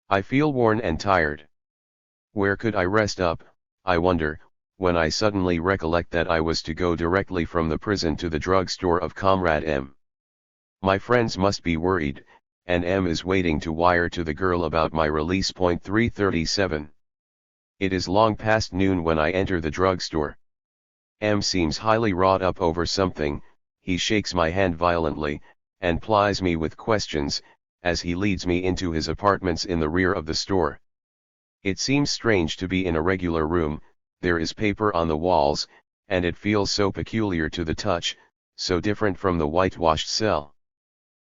I feel worn and tired. Where could I rest up, I wonder, when I suddenly recollect that I was to go directly from the prison to the drugstore of Comrade M. My friends must be worried, and M is waiting to wire to the girl about my release. 3:37. It is long past noon when I enter the drugstore. M seems highly wrought up over something, he shakes my hand violently, and plies me with questions, as he leads me into his apartments in the rear of the store. It seems strange to be in a regular room, there is paper on the walls, and it feels so peculiar to the touch, so different from the whitewashed cell.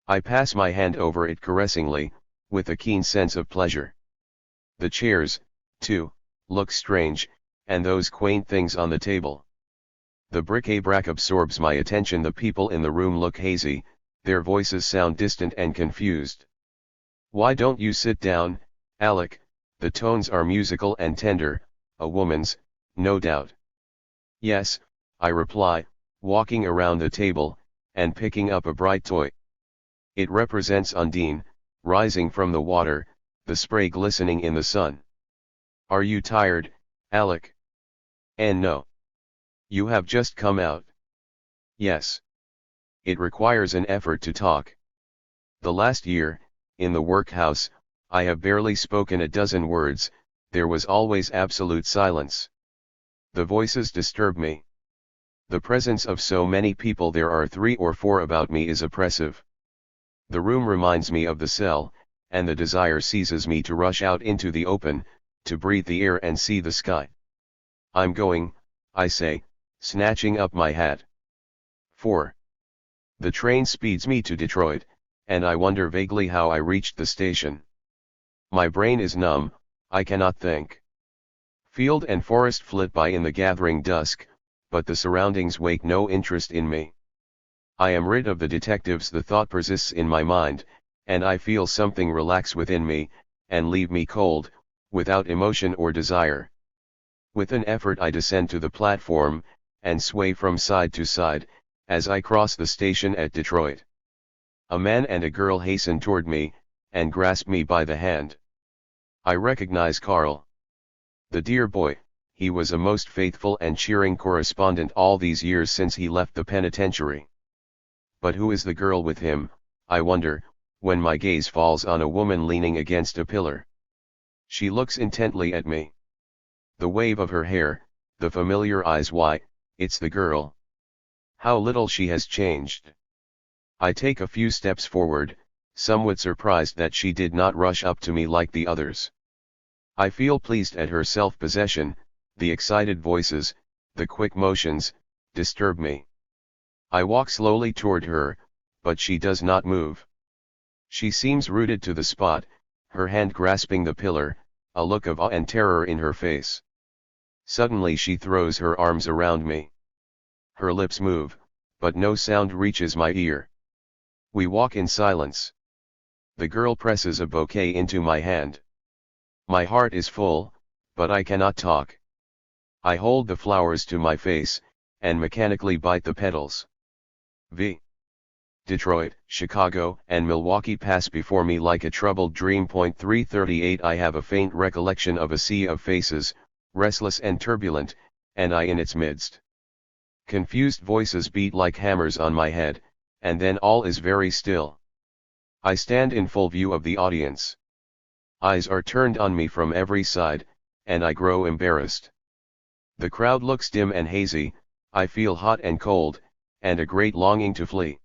I pass my hand over it caressingly, with a keen sense of pleasure. The chairs, too, look strange, and those quaint things on the table. The bric-a-brac absorbs my attention. The people in the room look hazy, their voices sound distant and confused. "Why don't you sit down, Alec?" The tones are musical and tender, a woman's, no doubt. "Yes," I reply, walking around the table, and picking up a bright toy. It represents Undine, rising from the water, the spray glistening in the sun. "Are you tired, Alec?" "And no. You have just come out." "Yes." It requires an effort to talk. The last year, in the workhouse, I have barely spoken a dozen words, there was always absolute silence. The voices disturb me. The presence of so many people, there are 3 or 4 about me, is oppressive. The room reminds me of the cell, and the desire seizes me to rush out into the open, to breathe the air and see the sky. "I'm going," I say, snatching up my hat. 4. The train speeds me to Detroit, and I wonder vaguely how I reached the station. My brain is numb, I cannot think. Field and forest flit by in the gathering dusk, but the surroundings wake no interest in me. I am rid of the detectives, the thought persists in my mind, and I feel something relax within me, and leave me cold, without emotion or desire. With an effort I descend to the platform, and sway from side to side, as I cross the station at Detroit. A man and a girl hasten toward me, and grasp me by the hand. I recognize Carl. The dear boy, he was a most faithful and cheering correspondent all these years since he left the penitentiary. But who is the girl with him, I wonder, when my gaze falls on a woman leaning against a pillar. She looks intently at me. The wave of her hair, the familiar eyes, why, it's the girl. How little she has changed. I take a few steps forward, somewhat surprised that she did not rush up to me like the others. I feel pleased at her self-possession. The excited voices, the quick motions, disturb me. I walk slowly toward her, but she does not move. She seems rooted to the spot, her hand grasping the pillar, a look of awe and terror in her face. Suddenly she throws her arms around me. Her lips move, but no sound reaches my ear. We walk in silence. The girl presses a bouquet into my hand. My heart is full, but I cannot talk. I hold the flowers to my face, and mechanically bite the petals. Detroit, Chicago, and Milwaukee pass before me like a troubled dream. 338 I have a faint recollection of a sea of faces, restless and turbulent, and I in its midst. Confused voices beat like hammers on my head, and then all is very still. I stand in full view of the audience. Eyes are turned on me from every side, and I grow embarrassed. The crowd looks dim and hazy, I feel hot and cold, and a great longing to flee.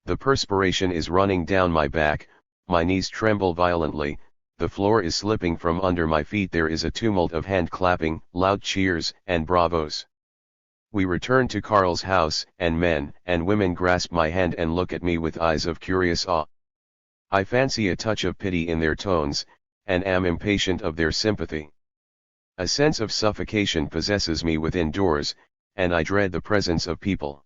The perspiration is running down my back, my knees tremble violently, the floor is slipping from under my feet. There is a tumult of hand clapping, loud cheers, and bravos. We return to Carl's house, and men and women grasp my hand and look at me with eyes of curious awe. I fancy a touch of pity in their tones, and am impatient of their sympathy. A sense of suffocation possesses me within doors, and I dread the presence of people.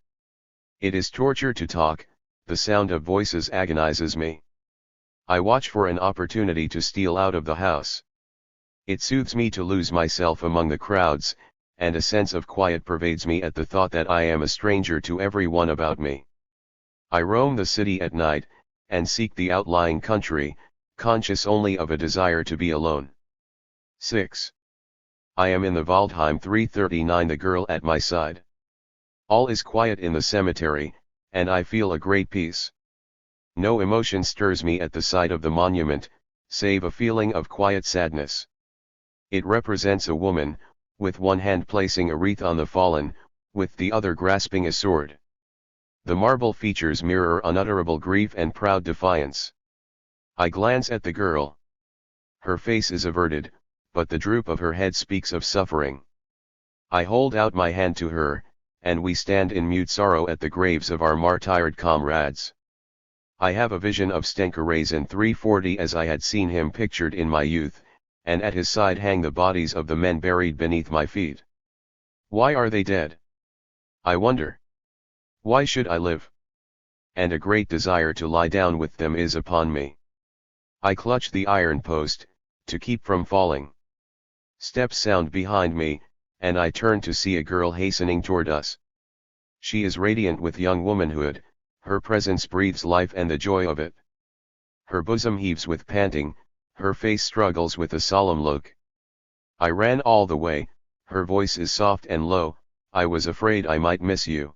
It is torture to talk, the sound of voices agonizes me. I watch for an opportunity to steal out of the house. It soothes me to lose myself among the crowds, and a sense of quiet pervades me at the thought that I am a stranger to everyone about me. I roam the city at night, and seek the outlying country, conscious only of a desire to be alone. 6. I am in the Waldheim. 339 The girl at my side. All is quiet in the cemetery, and I feel a great peace. No emotion stirs me at the sight of the monument, save a feeling of quiet sadness. It represents a woman, with one hand placing a wreath on the fallen, with the other grasping a sword. The marble features mirror unutterable grief and proud defiance. I glance at the girl. Her face is averted, but the droop of her head speaks of suffering. I hold out my hand to her, and we stand in mute sorrow at the graves of our martyred comrades. I have a vision of Stenker 340 as I had seen him pictured in my youth, and at his side hang the bodies of the men buried beneath my feet. Why are they dead? I wonder. Why should I live? And a great desire to lie down with them is upon me. I clutch the iron post, to keep from falling. Steps sound behind me, and I turn to see a girl hastening toward us. She is radiant with young womanhood, her presence breathes life and the joy of it. Her bosom heaves with panting, her face struggles with a solemn look. I ran all the way, her voice is soft and low, I was afraid I might miss you.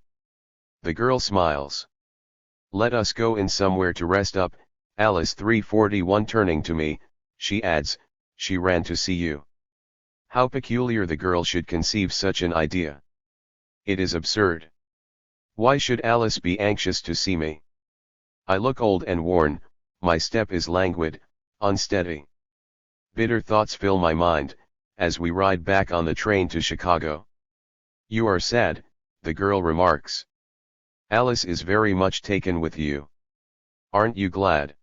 The girl smiles. Let us go in somewhere to rest up, Alice. 341 Turning to me, she adds, she ran to see you. How peculiar the girl should conceive such an idea. It is absurd. Why should Alice be anxious to see me? I look old and worn, my step is languid, unsteady. Bitter thoughts fill my mind, as we ride back on the train to Chicago. You are sad, the girl remarks. Alice is very much taken with you. Aren't you glad?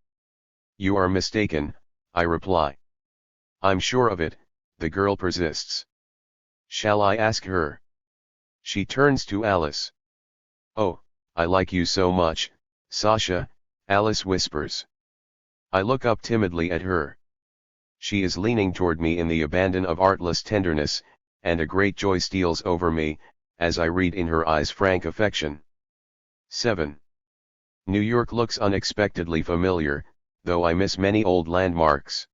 You are mistaken, I reply. I'm sure of it, the girl persists. Shall I ask her? She turns to Alice. Oh, I like you so much, Sasha, Alice whispers. I look up timidly at her. She is leaning toward me in the abandon of artless tenderness, and a great joy steals over me, as I read in her eyes frank affection. 7. New York looks unexpectedly familiar, though I miss many old landmarks.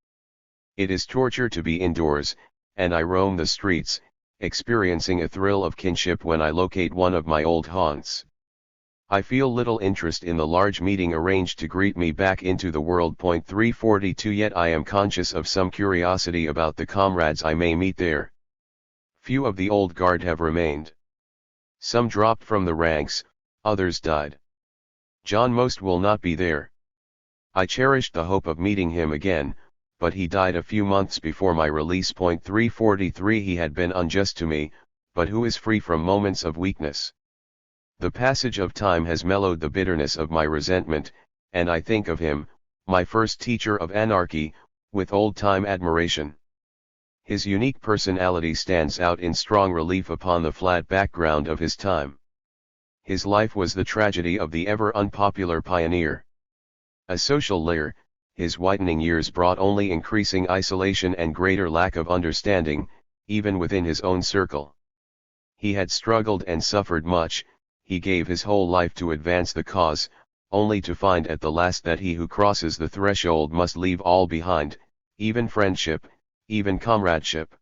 It is torture to be indoors, and I roam the streets, experiencing a thrill of kinship when I locate one of my old haunts. I feel little interest in the large meeting arranged to greet me back into the world. 342 Yet I am conscious of some curiosity about the comrades I may meet there. Few of the old guard have remained. Some dropped from the ranks, others died. John Most will not be there. I cherished the hope of meeting him again, but he died a few months before my release. 343 He had been unjust to me, but who is free from moments of weakness? The passage of time has mellowed the bitterness of my resentment, and I think of him, my first teacher of anarchy, with old-time admiration. His unique personality stands out in strong relief upon the flat background of his time. His life was the tragedy of the ever unpopular pioneer. A social lair, his whitening years brought only increasing isolation and greater lack of understanding, even within his own circle. He had struggled and suffered much, he gave his whole life to advance the cause, only to find at the last that he who crosses the threshold must leave all behind, even friendship, even comradeship.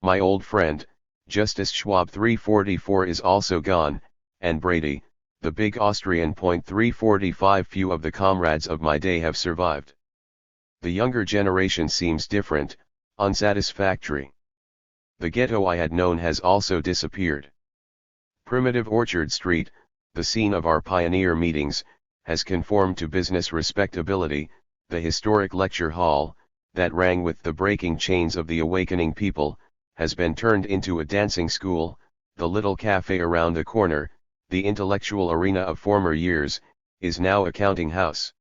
My old friend, Justice Schwab 344 is also gone, and Brady, the big Austrian. 345 Few of the comrades of my day have survived. The younger generation seems different, unsatisfactory. The ghetto I had known has also disappeared. Primitive Orchard Street, the scene of our pioneer meetings, has conformed to business respectability. The historic lecture hall, that rang with the breaking chains of the awakening people, has been turned into a dancing school. The little cafe around the corner, the intellectual arena of former years, is now a counting house.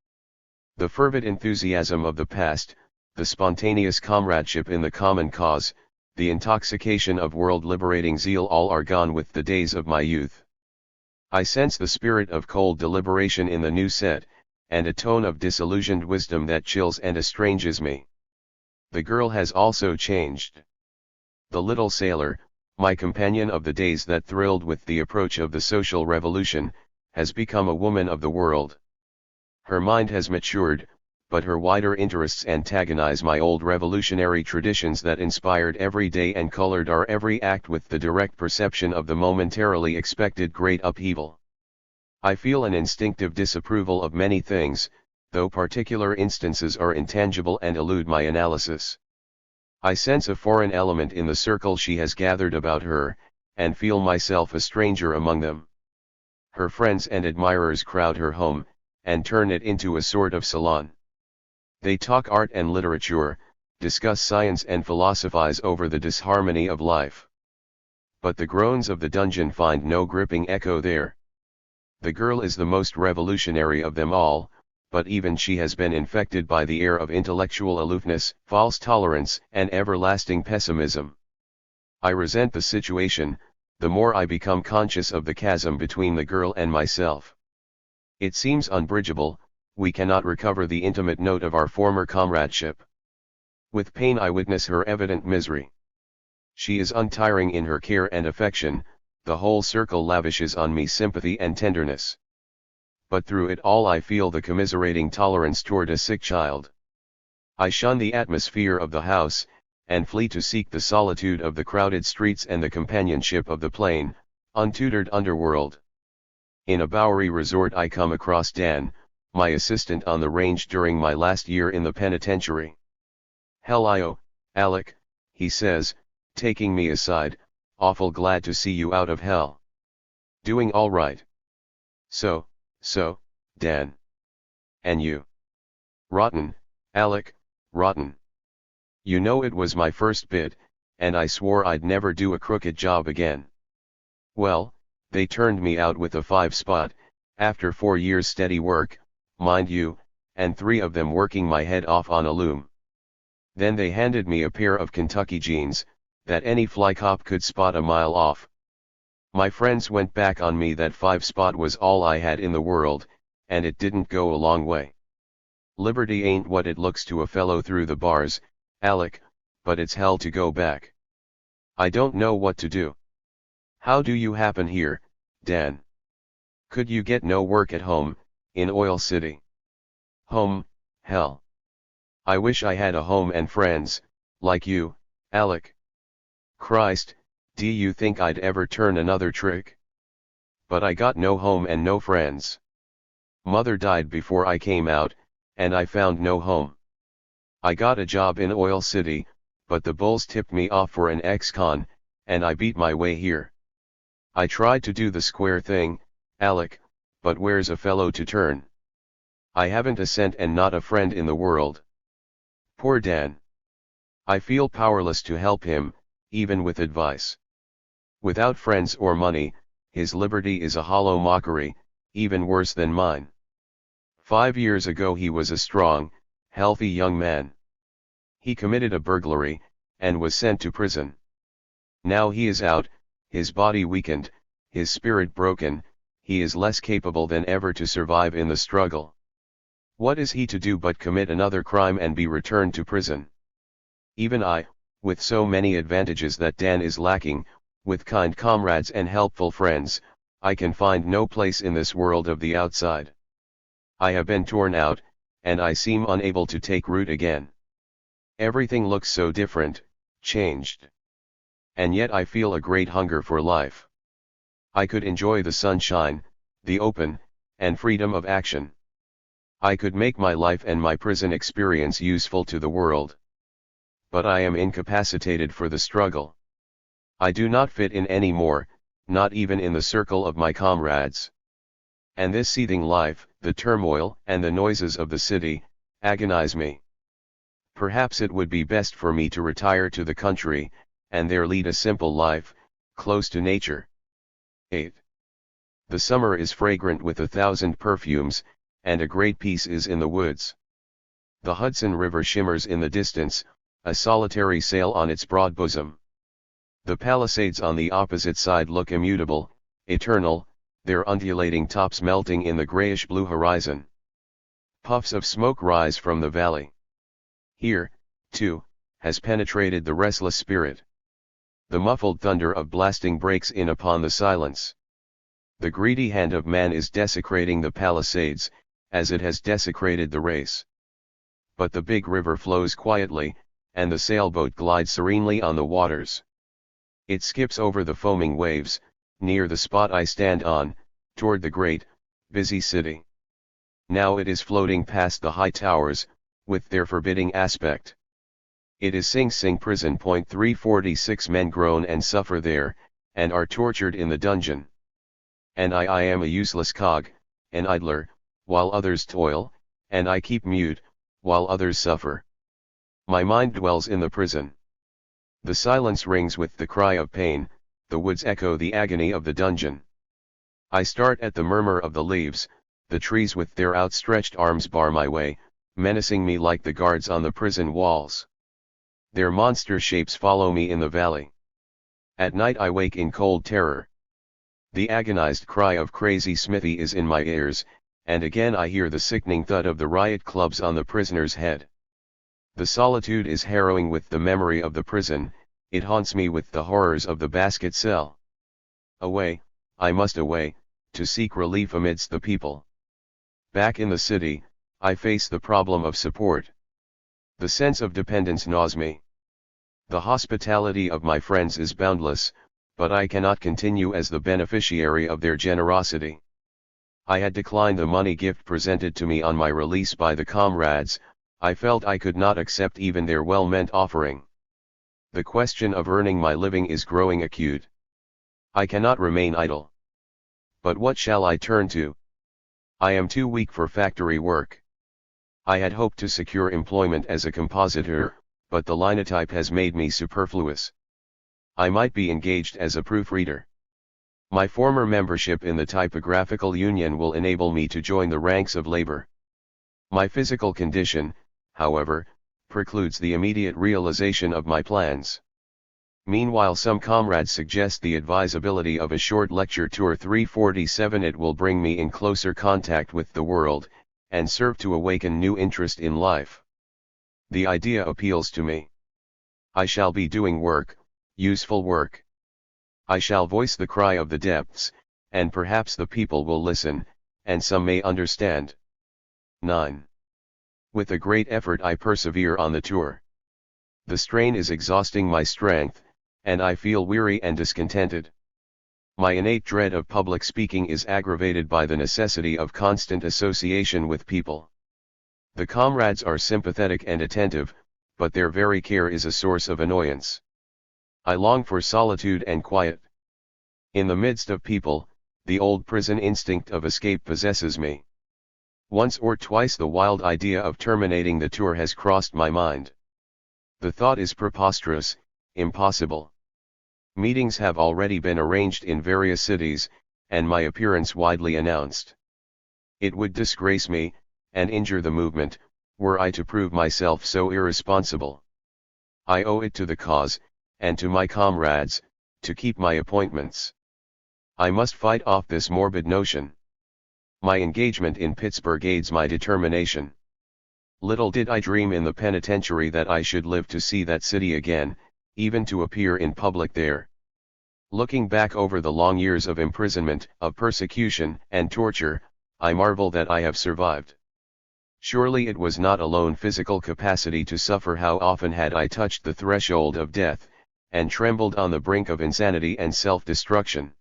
The fervid enthusiasm of the past, the spontaneous comradeship in the common cause, the intoxication of world-liberating zeal, all are gone with the days of my youth. I sense the spirit of cold deliberation in the new set, and a tone of disillusioned wisdom that chills and estranges me. The girl has also changed. The little sailor, my companion of the days that thrilled with the approach of the social revolution, has become a woman of the world. Her mind has matured, but her wider interests antagonize my old revolutionary traditions that inspired every day and colored our every act with the direct perception of the momentarily expected great upheaval. I feel an instinctive disapproval of many things, though particular instances are intangible and elude my analysis. I sense a foreign element in the circle she has gathered about her, and feel myself a stranger among them. Her friends and admirers crowd her home, and turn it into a sort of salon. They talk art and literature, discuss science and philosophize over the disharmony of life. But the groans of the dungeon find no gripping echo there. The girl is the most revolutionary of them all, but even she has been infected by the air of intellectual aloofness, false tolerance, and everlasting pessimism. I resent the situation, the more I become conscious of the chasm between the girl and myself. It seems unbridgeable, we cannot recover the intimate note of our former comradeship. With pain I witness her evident misery. She is untiring in her care and affection, the whole circle lavishes on me sympathy and tenderness. But through it all I feel the commiserating tolerance toward a sick child. I shun the atmosphere of the house, and flee to seek the solitude of the crowded streets and the companionship of the plain, untutored underworld. In a Bowery resort I come across Dan, my assistant on the range during my last year in the penitentiary. "Hello, Alec," he says, taking me aside, "awful glad to see you out of hell. Doing all right?" So, Dan. "And you?" "Rotten, Alec, rotten. You know it was my first bid, and I swore I'd never do a crooked job again. Well, they turned me out with a 5-spot, after 4 years steady work, mind you, and 3 of them working my head off on a loom. Then they handed me a pair of Kentucky jeans, that any fly cop could spot a mile off. My friends went back on me that 5-spot was all I had in the world, and it didn't go a long way. Liberty ain't what it looks to a fellow through the bars, Alec, but it's hell to go back. I don't know what to do. How do you happen here, Dan? Could you get no work at home, in Oil City?" "Home, hell. I wish I had a home and friends, like you, Alec. Christ, do you think I'd ever turn another trick? But I got no home and no friends. Mother died before I came out, and I found no home. I got a job in Oil City, but the bulls tipped me off for an ex-con, and I beat my way here. I tried to do the square thing, Alec, but where's a fellow to turn? I haven't a cent and not a friend in the world. Poor Dan. I feel powerless to help him, even with advice. Without friends or money, his liberty is a hollow mockery, even worse than mine. 5 years ago he was a strong, healthy young man. He committed a burglary, and was sent to prison. Now he is out, his body weakened, his spirit broken, he is less capable than ever to survive in the struggle. What is he to do but commit another crime and be returned to prison? Even I, with so many advantages that Dan is lacking, with kind comrades and helpful friends, I can find no place in this world of the outside. I have been torn out, and I seem unable to take root again. Everything looks so different, changed. And yet I feel a great hunger for life. I could enjoy the sunshine, the open, and freedom of action. I could make my life and my prison experience useful to the world. But I am incapacitated for the struggle. I do not fit in any more, not even in the circle of my comrades. And this seething life, the turmoil and the noises of the city, agonize me. Perhaps it would be best for me to retire to the country, and there lead a simple life, close to nature. 8. The summer is fragrant with 1,000 perfumes, and a great peace is in the woods. The Hudson River shimmers in the distance, a solitary sail on its broad bosom. The Palisades on the opposite side look immutable, eternal, their undulating tops melting in the grayish-blue horizon. Puffs of smoke rise from the valley. Here, too, has penetrated the restless spirit. The muffled thunder of blasting breaks in upon the silence. The greedy hand of man is desecrating the Palisades, as it has desecrated the race. But the big river flows quietly, and the sailboat glides serenely on the waters. It skips over the foaming waves, near the spot I stand on, toward the great, busy city. Now it is floating past the high towers, with their forbidding aspect. It is Sing Sing prison. 346 men groan and suffer there, and are tortured in the dungeon. And I am a useless cog, an idler, while others toil, and I keep mute, while others suffer. My mind dwells in the prison. The silence rings with the cry of pain, the woods echo the agony of the dungeon. I start at the murmur of the leaves, the trees with their outstretched arms bar my way, menacing me like the guards on the prison walls. Their monster shapes follow me in the valley. At night I wake in cold terror. The agonized cry of crazy Smithy is in my ears, and again I hear the sickening thud of the riot clubs on the prisoner's head. The solitude is harrowing with the memory of the prison, it haunts me with the horrors of the basket cell. Away, I must away, to seek relief amidst the people. Back in the city, I face the problem of support. The sense of dependence gnaws me. The hospitality of my friends is boundless, but I cannot continue as the beneficiary of their generosity. I had declined the money gift presented to me on my release by the comrades. I felt I could not accept even their well-meant offering. The question of earning my living is growing acute. I cannot remain idle. But what shall I turn to? I am too weak for factory work. I had hoped to secure employment as a compositor, but the linotype has made me superfluous. I might be engaged as a proofreader. My former membership in the typographical union will enable me to join the ranks of labor. My physical condition, however, precludes the immediate realization of my plans. Meanwhile, some comrades suggest the advisability of a short lecture tour. 347. It will bring me in closer contact with the world, and serve to awaken new interest in life. The idea appeals to me. I shall be doing work, useful work. I shall voice the cry of the depths, and perhaps the people will listen, and some may understand. 9. With a great effort I persevere on the tour. The strain is exhausting my strength, and I feel weary and discontented. My innate dread of public speaking is aggravated by the necessity of constant association with people. The comrades are sympathetic and attentive, but their very care is a source of annoyance. I long for solitude and quiet. In the midst of people, the old prison instinct of escape possesses me. Once or twice the wild idea of terminating the tour has crossed my mind. The thought is preposterous, impossible. Meetings have already been arranged in various cities, and my appearance widely announced. It would disgrace me, and injure the movement, were I to prove myself so irresponsible. I owe it to the cause, and to my comrades, to keep my appointments. I must fight off this morbid notion. My engagement in Pittsburgh aids my determination. Little did I dream in the penitentiary that I should live to see that city again, even to appear in public there. Looking back over the long years of imprisonment, of persecution, and torture, I marvel that I have survived. Surely it was not alone physical capacity to suffer. How often had I touched the threshold of death, and trembled on the brink of insanity and self-destruction.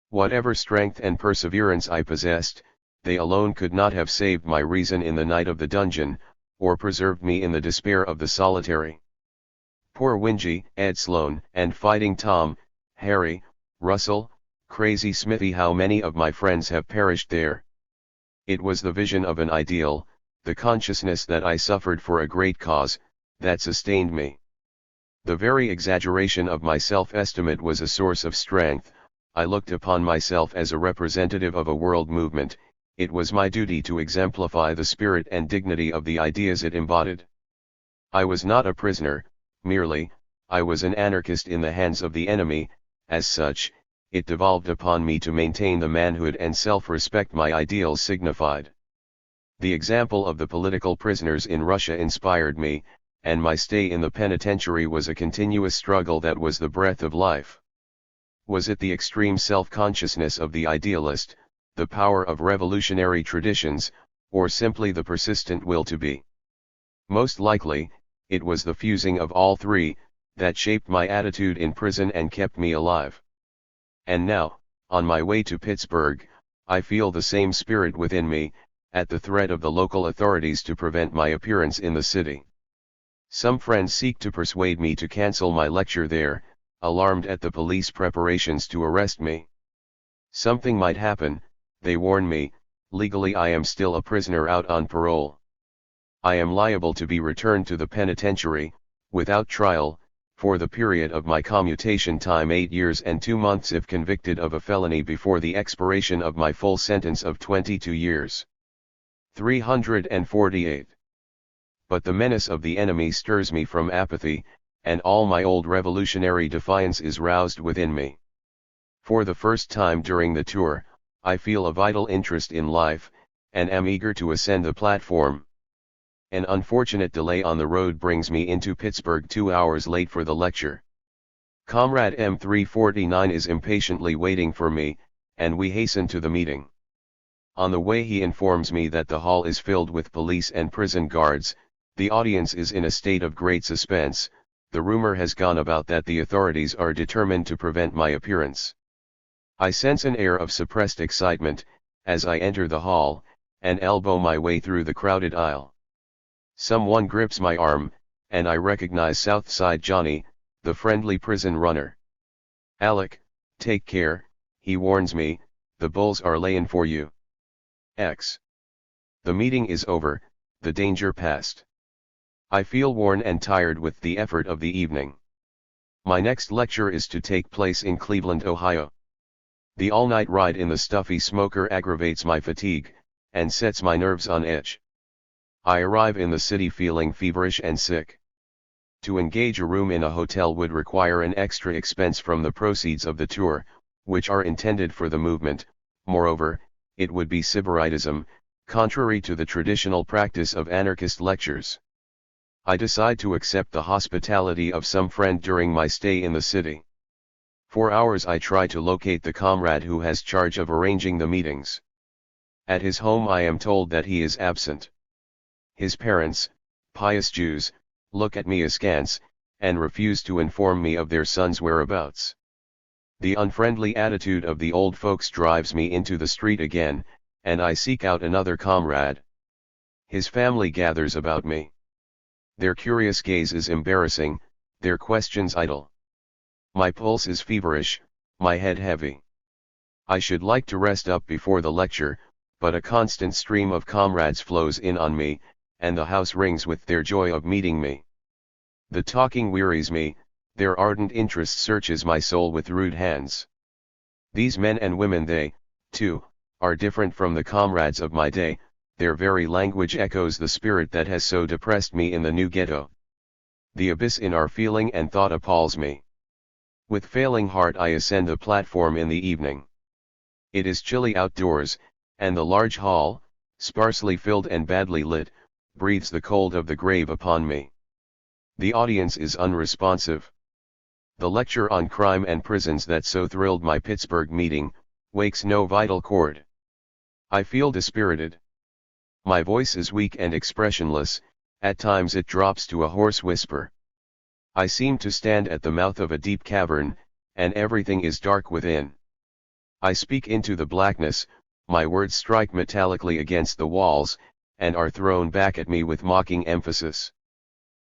Whatever strength and perseverance I possessed, they alone could not have saved my reason in the night of the dungeon, or preserved me in the despair of the solitary. Poor Wingy, Ed Sloan, and Fighting Tom, Harry, Russell, Crazy Smithy, how many of my friends have perished there. It was the vision of an ideal, the consciousness that I suffered for a great cause, that sustained me. The very exaggeration of my self-estimate was a source of strength. I looked upon myself as a representative of a world movement. It was my duty to exemplify the spirit and dignity of the ideas it embodied. I was not a prisoner, merely, I was an anarchist in the hands of the enemy. As such, it devolved upon me to maintain the manhood and self-respect my ideals signified. The example of the political prisoners in Russia inspired me, and my stay in the penitentiary was a continuous struggle that was the breath of life. Was it the extreme self-consciousness of the idealist, the power of revolutionary traditions, or simply the persistent will to be? Most likely, it was the fusing of all three, that shaped my attitude in prison and kept me alive. And now, on my way to Pittsburgh, I feel the same spirit within me, at the threat of the local authorities to prevent my appearance in the city. Some friends seek to persuade me to cancel my lecture there, alarmed at the police preparations to arrest me. Something might happen, they warn me. Legally I am still a prisoner out on parole. I am liable to be returned to the penitentiary, without trial, for the period of my commutation time 8 years and 2 months if convicted of a felony before the expiration of my full sentence of 22 years. 348. But the menace of the enemy stirs me from apathy, and all my old revolutionary defiance is roused within me. For the first time during the tour, I feel a vital interest in life, and am eager to ascend the platform. An unfortunate delay on the road brings me into Pittsburgh 2 hours late for the lecture. Comrade M349 is impatiently waiting for me, and we hasten to the meeting. On the way he informs me that the hall is filled with police and prison guards. The audience is in a state of great suspense. The rumor has gone about that the authorities are determined to prevent my appearance. I sense an air of suppressed excitement, as I enter the hall, and elbow my way through the crowded aisle. Someone grips my arm, and I recognize Southside Johnny, the friendly prison runner. "Alec, take care," he warns me, "the bulls are layin' for you." X. The meeting is over, the danger past. I feel worn and tired with the effort of the evening. My next lecture is to take place in Cleveland, Ohio. The all-night ride in the stuffy smoker aggravates my fatigue, and sets my nerves on edge. I arrive in the city feeling feverish and sick. To engage a room in a hotel would require an extra expense from the proceeds of the tour, which are intended for the movement. Moreover, it would be sybaritism, contrary to the traditional practice of anarchist lectures. I decide to accept the hospitality of some friend during my stay in the city. For hours I try to locate the comrade who has charge of arranging the meetings. At his home I am told that he is absent. His parents, pious Jews, look at me askance, and refuse to inform me of their son's whereabouts. The unfriendly attitude of the old folks drives me into the street again, and I seek out another comrade. His family gathers about me. Their curious gaze is embarrassing, their questions idle. My pulse is feverish, my head heavy. I should like to rest up before the lecture, but a constant stream of comrades flows in on me, and the house rings with their joy of meeting me. The talking wearies me, their ardent interest searches my soul with rude hands. These men and women, they, too, are different from the comrades of my day, their very language echoes the spirit that has so depressed me in the new ghetto. The abyss in our feeling and thought appalls me. With failing heart I ascend the platform in the evening. It is chilly outdoors, and the large hall, sparsely filled and badly lit, breathes the cold of the grave upon me. The audience is unresponsive. The lecture on crime and prisons that so thrilled my Pittsburgh meeting, wakes no vital chord. I feel dispirited. My voice is weak and expressionless, at times it drops to a hoarse whisper. I seem to stand at the mouth of a deep cavern, and everything is dark within. I speak into the blackness, my words strike metallically against the walls, and are thrown back at me with mocking emphasis.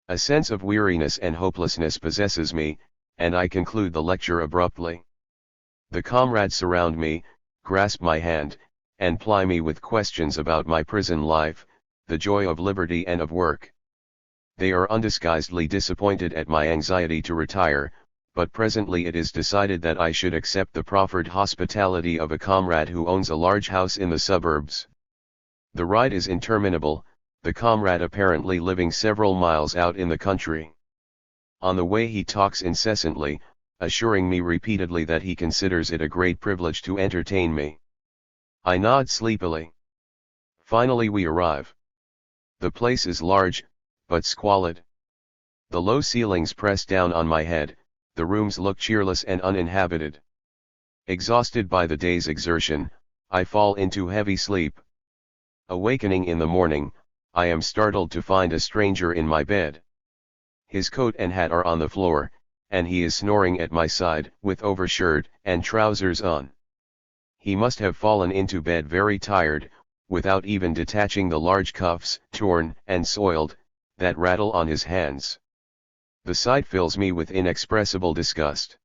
A sense of weariness and hopelessness possesses me, and I conclude the lecture abruptly. The comrades surround me, grasp my hand, and ply me with questions about my prison life, the joy of liberty and of work. They are undisguisedly disappointed at my anxiety to retire, but presently it is decided that I should accept the proffered hospitality of a comrade who owns a large house in the suburbs. The ride is interminable, the comrade apparently living several miles out in the country. On the way he talks incessantly, assuring me repeatedly that he considers it a great privilege to entertain me. I nod sleepily. Finally we arrive. The place is large, but squalid. The low ceilings press down on my head, the rooms look cheerless and uninhabited. Exhausted by the day's exertion, I fall into heavy sleep. Awakening in the morning, I am startled to find a stranger in my bed. His coat and hat are on the floor, and he is snoring at my side, with overshirt and trousers on. He must have fallen into bed very tired, without even detaching the large cuffs, torn and soiled, that rattle on his hands. The sight fills me with inexpressible disgust.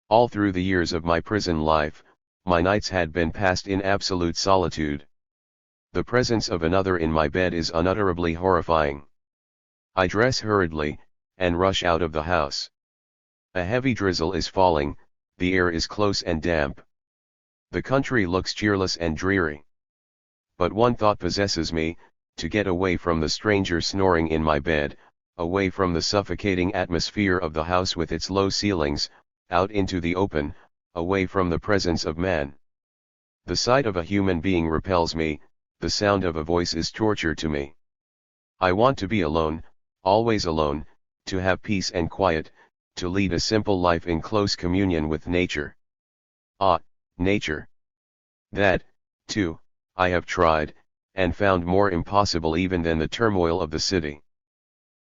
All through the years of my prison life, my nights had been passed in absolute solitude. The presence of another in my bed is unutterably horrifying. I dress hurriedly, and rush out of the house. A heavy drizzle is falling, the air is close and damp. The country looks cheerless and dreary. But one thought possesses me, to get away from the stranger snoring in my bed, away from the suffocating atmosphere of the house with its low ceilings, out into the open, away from the presence of man. The sight of a human being repels me, the sound of a voice is torture to me. I want to be alone, always alone, to have peace and quiet, to lead a simple life in close communion with nature. Ah, nature! That, too, I have tried, and found more impossible even than the turmoil of the city.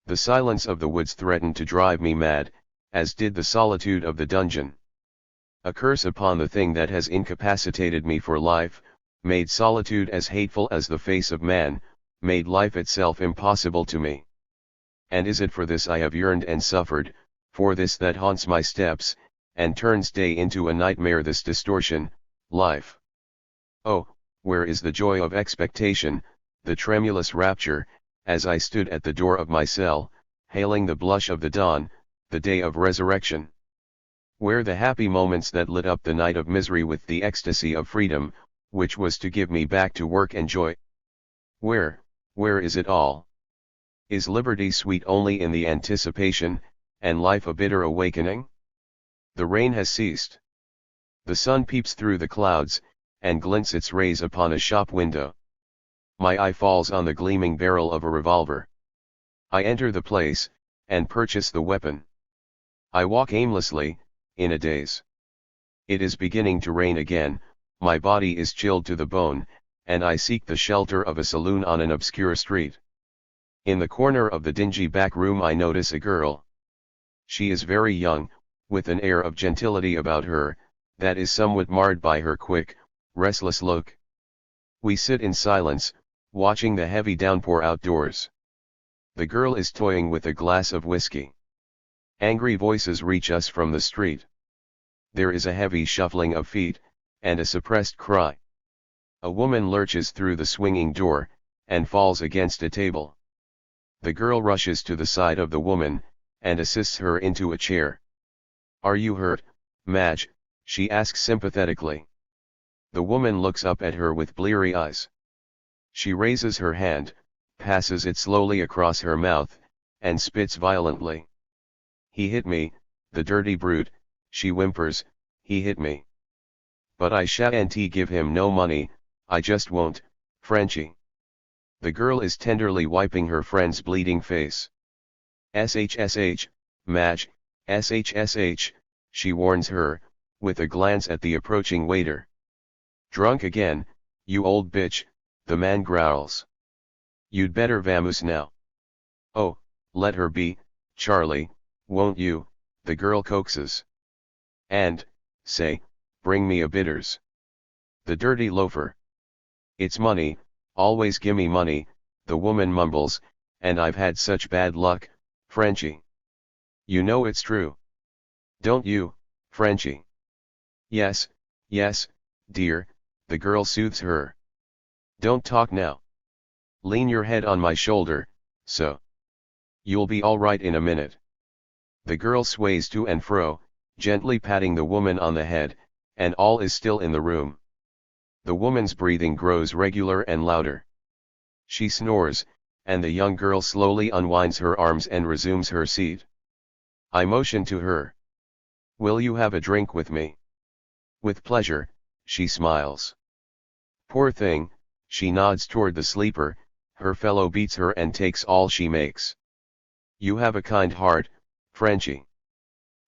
The silence of the woods threatened to drive me mad, as did the solitude of the dungeon. A curse upon the thing that has incapacitated me for life, made solitude as hateful as the face of man, made life itself impossible to me. And is it for this I have yearned and suffered, for this that haunts my steps, and turns day into a nightmare, this distortion, life? Oh, where is the joy of expectation, the tremulous rapture, as I stood at the door of my cell, hailing the blush of the dawn, the day of resurrection? Where the happy moments that lit up the night of misery with the ecstasy of freedom, which was to give me back to work and joy? Where is it all? Is liberty sweet only in the anticipation, and life a bitter awakening? The rain has ceased. The sun peeps through the clouds, and glints its rays upon a shop window. My eye falls on the gleaming barrel of a revolver. I enter the place, and purchase the weapon. I walk aimlessly, in a daze. It is beginning to rain again, my body is chilled to the bone, and I seek the shelter of a saloon on an obscure street. In the corner of the dingy back room I notice a girl. She is very young, with an air of gentility about her, that is somewhat marred by her quick, restless look. We sit in silence, watching the heavy downpour outdoors. The girl is toying with a glass of whiskey. Angry voices reach us from the street. There is a heavy shuffling of feet, and a suppressed cry. A woman lurches through the swinging door, and falls against a table. The girl rushes to the side of the woman, and assists her into a chair. "Are you hurt, Madge?" she asks sympathetically. The woman looks up at her with bleary eyes. She raises her hand, passes it slowly across her mouth, and spits violently. "He hit me, the dirty brute," she whimpers, "he hit me. But I shan't give him no money, I just won't, Frenchy." The girl is tenderly wiping her friend's bleeding face. "SHSH, Madge, SHSH, she warns her, with a glance at the approaching waiter. "Drunk again, you old bitch," the man growls. "You'd better vamoose now." "Oh, let her be, Charlie, won't you?" the girl coaxes. "And, say, bring me a bitters." "The dirty loafer." "It's money, always gimme money," the woman mumbles, "and I've had such bad luck, Frenchy. You know it's true. Don't you, Frenchy?" Yes, dear," the girl soothes her. "Don't talk now. Lean your head on my shoulder, so. You'll be all right in a minute." The girl sways to and fro, gently patting the woman on the head, and all is still in the room. The woman's breathing grows regular and louder. She snores, and the young girl slowly unwinds her arms and resumes her seat. I motion to her. "Will you have a drink with me?" "With pleasure," she smiles. Poor thing, she nods toward the sleeper, her fellow beats her and takes all she makes. "You have a kind heart, Frenchy.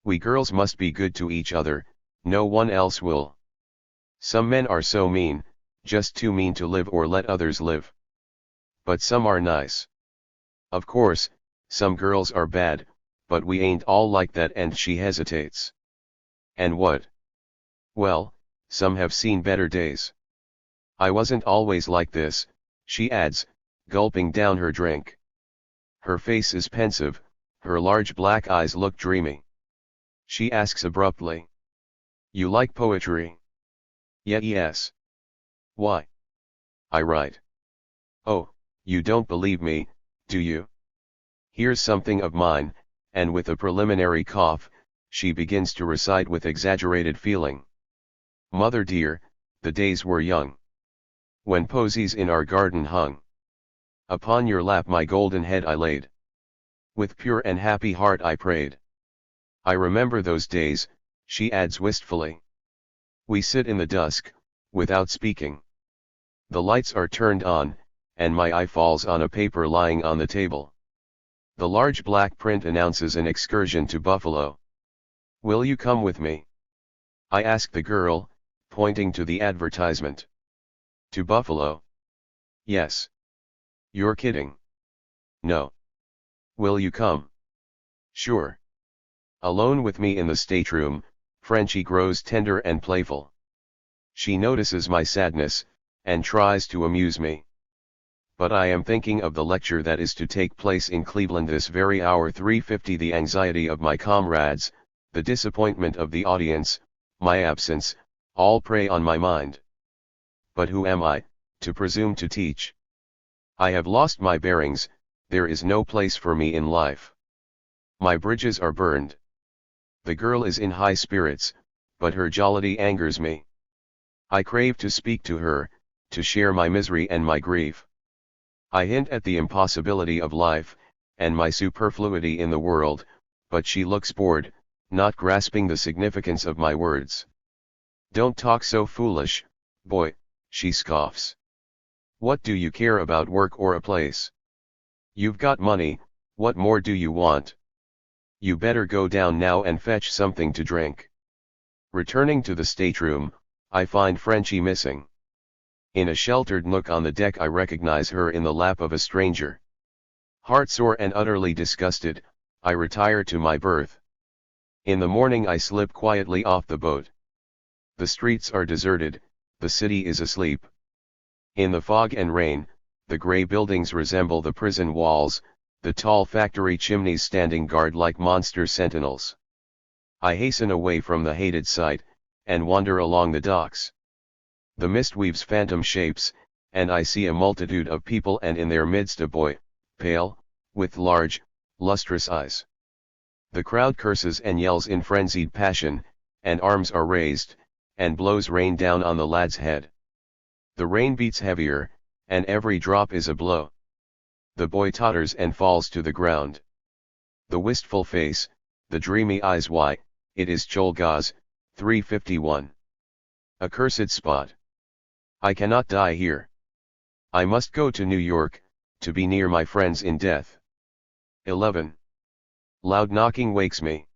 We girls must be good to each other, no one else will. Some men are so mean, just too mean to live or let others live. But some are nice. Of course, some girls are bad, but we ain't all like that," and she hesitates. "And what?" "Well, some have seen better days. I wasn't always like this," she adds, gulping down her drink. Her face is pensive, her large black eyes look dreamy. She asks abruptly. "You like poetry?" Yes. "Why?" "I write." "Oh, you don't believe me, do you? Here's something of mine," and with a preliminary cough, she begins to recite with exaggerated feeling. "Mother dear, the days were young, when posies in our garden hung. Upon your lap my golden head I laid. With pure and happy heart I prayed. I remember those days," she adds wistfully. "We sit in the dusk, without speaking. The lights are turned on, and my eye falls on a paper lying on the table. The large black print announces an excursion to Buffalo. Will you come with me?" I ask the girl, pointing to the advertisement. "To Buffalo?" "Yes." "You're kidding." "No." "Will you come?" "Sure." Alone with me in the stateroom, Frenchy grows tender and playful. She notices my sadness, and tries to amuse me. But I am thinking of the lecture that is to take place in Cleveland this very hour. 3:50. The anxiety of my comrades, the disappointment of the audience, my absence, all prey on my mind. But who am I, to presume to teach? I have lost my bearings, there is no place for me in life. My bridges are burned. The girl is in high spirits, but her jollity angers me. I crave to speak to her, to share my misery and my grief. I hint at the impossibility of life, and my superfluity in the world, but she looks bored, not grasping the significance of my words. "Don't talk so foolish, boy," she scoffs. "What do you care about work or a place? You've got money, what more do you want? You better go down now and fetch something to drink." Returning to the stateroom, I find Frenchy missing. In a sheltered nook on the deck I recognize her in the lap of a stranger. Heartsore and utterly disgusted, I retire to my berth. In the morning I slip quietly off the boat. The streets are deserted, the city is asleep. In the fog and rain, the gray buildings resemble the prison walls, the tall factory chimneys standing guard like monster sentinels. I hasten away from the hated sight, and wander along the docks. The mist weaves phantom shapes, and I see a multitude of people and in their midst a boy, pale, with large, lustrous eyes. The crowd curses and yells in frenzied passion, and arms are raised, and blows rain down on the lad's head. The rain beats heavier, and every drop is a blow. The boy totters and falls to the ground. The wistful face, the dreamy eyes, why, it is Cholgaz, 351. Accursed spot. I cannot die here. I must go to New York, to be near my friends in death. 11. Loud knocking wakes me.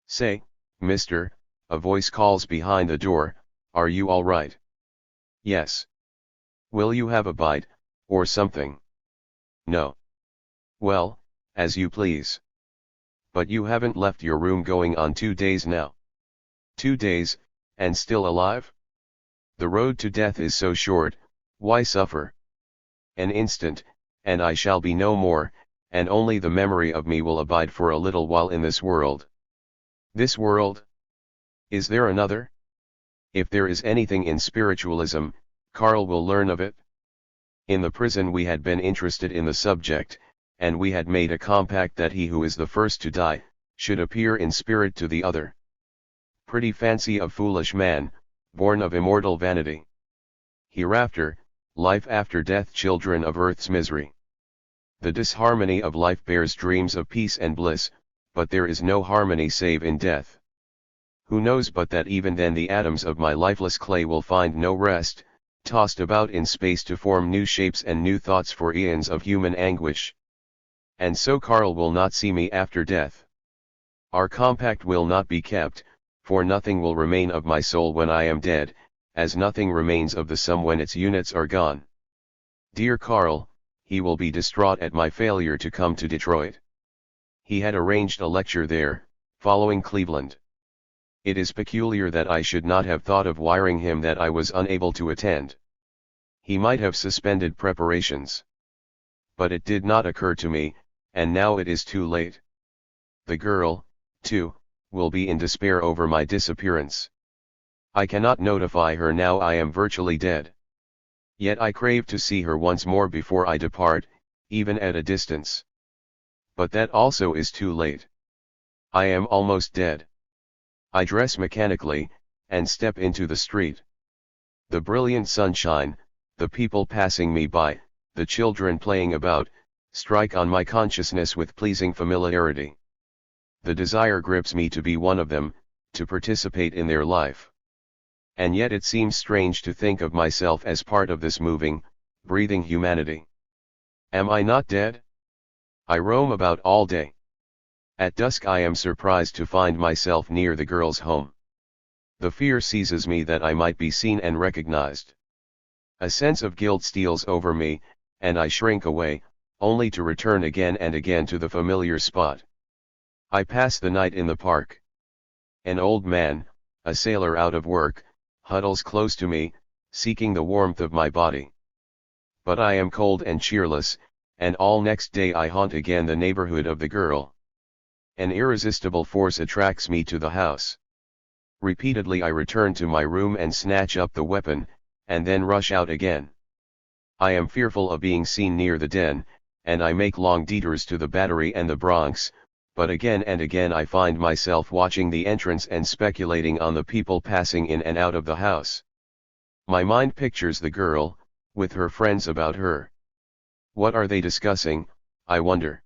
Say, mister, a voice calls behind the door, are you all right? Yes. Will you have a bite, or something? No. Well, as you please. But you haven't left your room going on 2 days now. 2 days, and still alive? The road to death is so short, why suffer? An instant, and I shall be no more, and only the memory of me will abide for a little while in this world. This world? Is there another? If there is anything in spiritualism, Karl will learn of it. In the prison we had been interested in the subject, and we had made a compact that he who is the first to die, should appear in spirit to the other. Pretty fancy of foolish man, born of immortal vanity. Hereafter, life after death, children of earth's misery. The disharmony of life bears dreams of peace and bliss, but there is no harmony save in death. Who knows but that even then the atoms of my lifeless clay will find no rest, tossed about in space to form new shapes and new thoughts for eons of human anguish. And so Karl will not see me after death. Our compact will not be kept, for nothing will remain of my soul when I am dead, as nothing remains of the sum when its units are gone. Dear Karl, he will be distraught at my failure to come to Detroit. He had arranged a lecture there, following Cleveland. It is peculiar that I should not have thought of wiring him that I was unable to attend. He might have suspended preparations. But it did not occur to me, and now it is too late. The girl, too, will be in despair over my disappearance. I cannot notify her now I am virtually dead. Yet I crave to see her once more before I depart, even at a distance. But that also is too late. I am almost dead. I dress mechanically, and step into the street. The brilliant sunshine, the people passing me by, the children playing about, strike on my consciousness with pleasing familiarity. The desire grips me to be one of them, to participate in their life. And yet it seems strange to think of myself as part of this moving, breathing humanity. Am I not dead? I roam about all day. At dusk I am surprised to find myself near the girl's home. The fear seizes me that I might be seen and recognized. A sense of guilt steals over me, and I shrink away, only to return again and again to the familiar spot. I pass the night in the park. An old man, a sailor out of work, huddles close to me, seeking the warmth of my body. But I am cold and cheerless, and all next day I haunt again the neighborhood of the girl. An irresistible force attracts me to the house. Repeatedly I return to my room and snatch up the weapon, and then rush out again. I am fearful of being seen near the den, and I make long detours to the Battery and the Bronx, but again and again I find myself watching the entrance and speculating on the people passing in and out of the house. My mind pictures the girl, with her friends about her. What are they discussing, I wonder?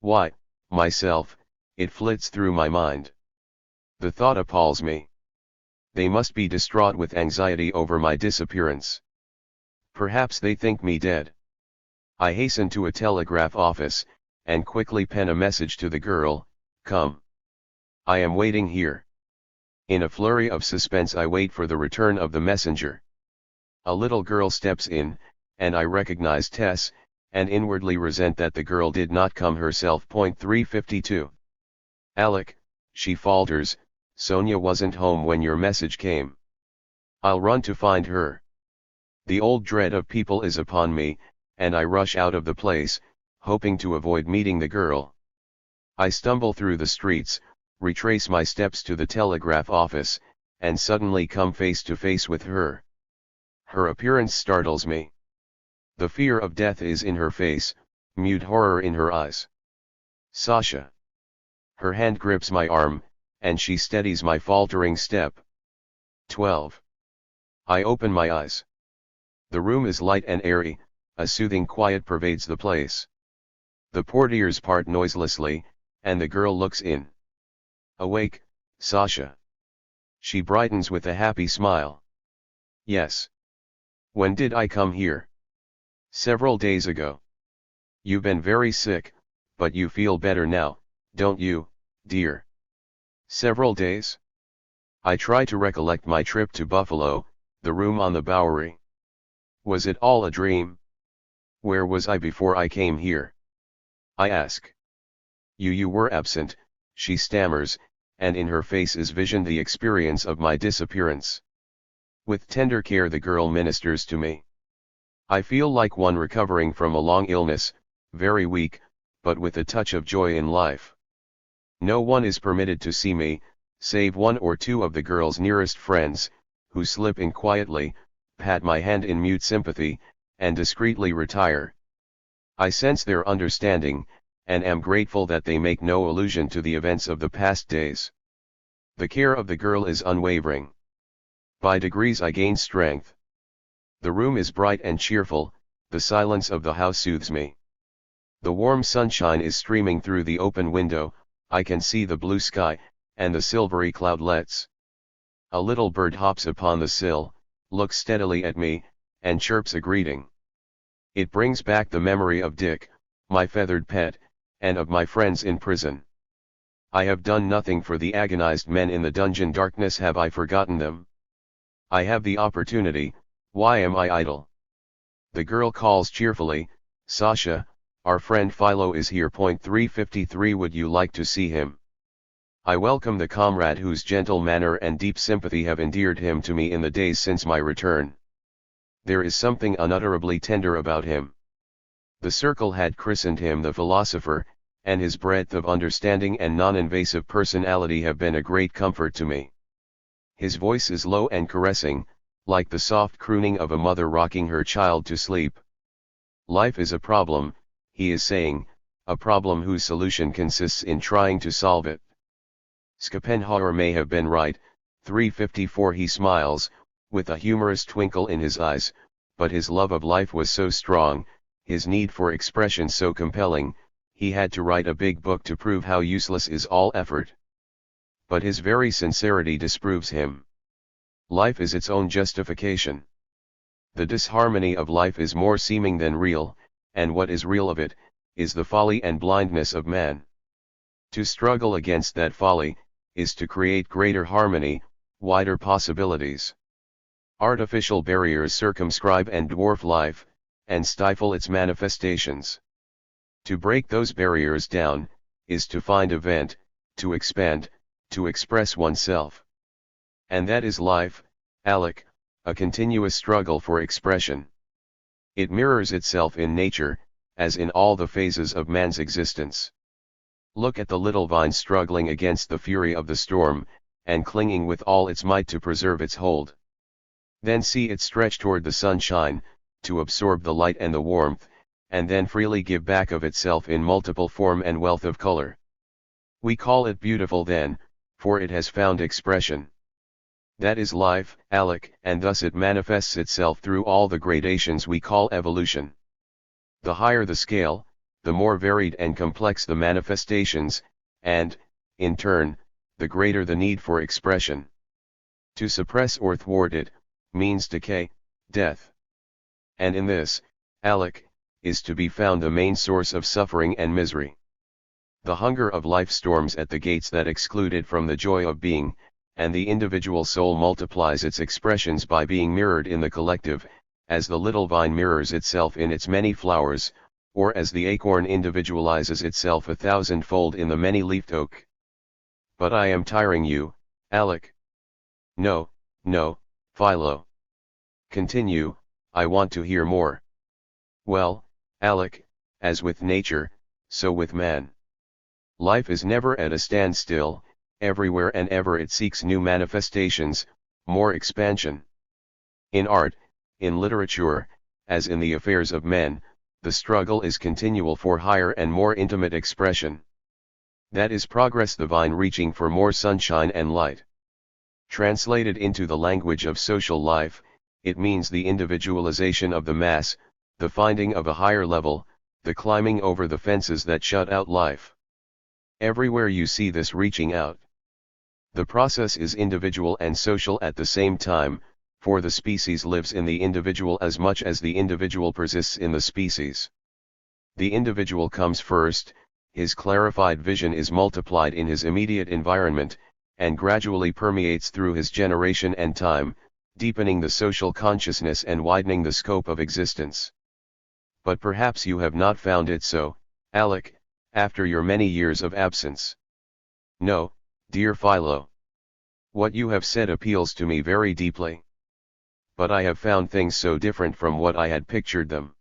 Why, myself, it flits through my mind. The thought appalls me. They must be distraught with anxiety over my disappearance. Perhaps they think me dead. I hasten to a telegraph office, and quickly pen a message to the girl, come. I am waiting here. In a flurry of suspense I wait for the return of the messenger. A little girl steps in, and I recognize Tess, and inwardly resent that the girl did not come herself. 352. Alec, she falters, Sonia wasn't home when your message came. I'll run to find her. The old dread of people is upon me, and I rush out of the place, hoping to avoid meeting the girl. I stumble through the streets, retrace my steps to the telegraph office, and suddenly come face to face with her. Her appearance startles me. The fear of death is in her face, mute horror in her eyes. Sasha. Her hand grips my arm, and she steadies my faltering step. 12. I open my eyes. The room is light and airy, a soothing quiet pervades the place. The portieres part noiselessly, and the girl looks in. Awake, Sasha. She brightens with a happy smile. Yes. When did I come here? Several days ago. You've been very sick, but you feel better now, don't you, dear? Several days? I try to recollect my trip to Buffalo, the room on the Bowery. Was it all a dream? Where was I before I came here? I ask. You were absent, she stammers, and in her face is visioned the experience of my disappearance. With tender care the girl ministers to me. I feel like one recovering from a long illness, very weak, but with a touch of joy in life. No one is permitted to see me, save one or two of the girl's nearest friends, who slip in quietly, pat my hand in mute sympathy, and discreetly retire. I sense their understanding, and am grateful that they make no allusion to the events of the past days. The care of the girl is unwavering. By degrees I gain strength. The room is bright and cheerful, the silence of the house soothes me. The warm sunshine is streaming through the open window, I can see the blue sky, and the silvery cloudlets. A little bird hops upon the sill, looks steadily at me, and chirps a greeting. It brings back the memory of Dick, my feathered pet, and of my friends in prison. I have done nothing for the agonized men in the dungeon darkness, have I forgotten them? I have the opportunity, why am I idle? The girl calls cheerfully, Sasha, our friend Philo is here. 353 Would you like to see him? I welcome the comrade whose gentle manner and deep sympathy have endeared him to me in the days since my return. There is something unutterably tender about him. The circle had christened him the philosopher, and his breadth of understanding and non-invasive personality have been a great comfort to me. His voice is low and caressing, like the soft crooning of a mother rocking her child to sleep. Life is a problem, he is saying, a problem whose solution consists in trying to solve it. Schopenhauer may have been right. 354 He smiles, with a humorous twinkle in his eyes, but his love of life was so strong, his need for expression so compelling, he had to write a big book to prove how useless is all effort. But his very sincerity disproves him. Life is its own justification. The disharmony of life is more seeming than real, and what is real of it, is the folly and blindness of man. To struggle against that folly, is to create greater harmony, wider possibilities. Artificial barriers circumscribe and dwarf life, and stifle its manifestations. To break those barriers down, is to find a vent, to expand, to express oneself. And that is life, Alec, a continuous struggle for expression. It mirrors itself in nature, as in all the phases of man's existence. Look at the little vine struggling against the fury of the storm, and clinging with all its might to preserve its hold. Then see it stretch toward the sunshine, to absorb the light and the warmth, and then freely give back of itself in multiple form and wealth of color. We call it beautiful then, for it has found expression. That is life, Alec, and thus it manifests itself through all the gradations we call evolution. The higher the scale, the more varied and complex the manifestations, and, in turn, the greater the need for expression. To suppress or thwart it, means decay, death. And in this, Alec, is to be found the main source of suffering and misery. The hunger of life storms at the gates that exclude it from the joy of being, and the individual soul multiplies its expressions by being mirrored in the collective, as the little vine mirrors itself in its many flowers, or as the acorn individualizes itself 1,000-fold in the many-leafed oak. But I am tiring you, Alec. No, Philo. Continue, I want to hear more. Well, Alec, as with nature, so with man. Life is never at a standstill, everywhere and ever it seeks new manifestations, more expansion. In art, in literature, as in the affairs of men, the struggle is continual for higher and more intimate expression. That is progress, the vine reaching for more sunshine and light. Translated into the language of social life, it means the individualization of the mass, the finding of a higher level, the climbing over the fences that shut out life. Everywhere you see this reaching out. The process is individual and social at the same time, for the species lives in the individual as much as the individual persists in the species. The individual comes first, his clarified vision is multiplied in his immediate environment, and gradually permeates through his generation and time, deepening the social consciousness and widening the scope of existence. But perhaps you have not found it so, Alec, after your many years of absence. No, dear Philo. What you have said appeals to me very deeply. But I have found things so different from what I had pictured them.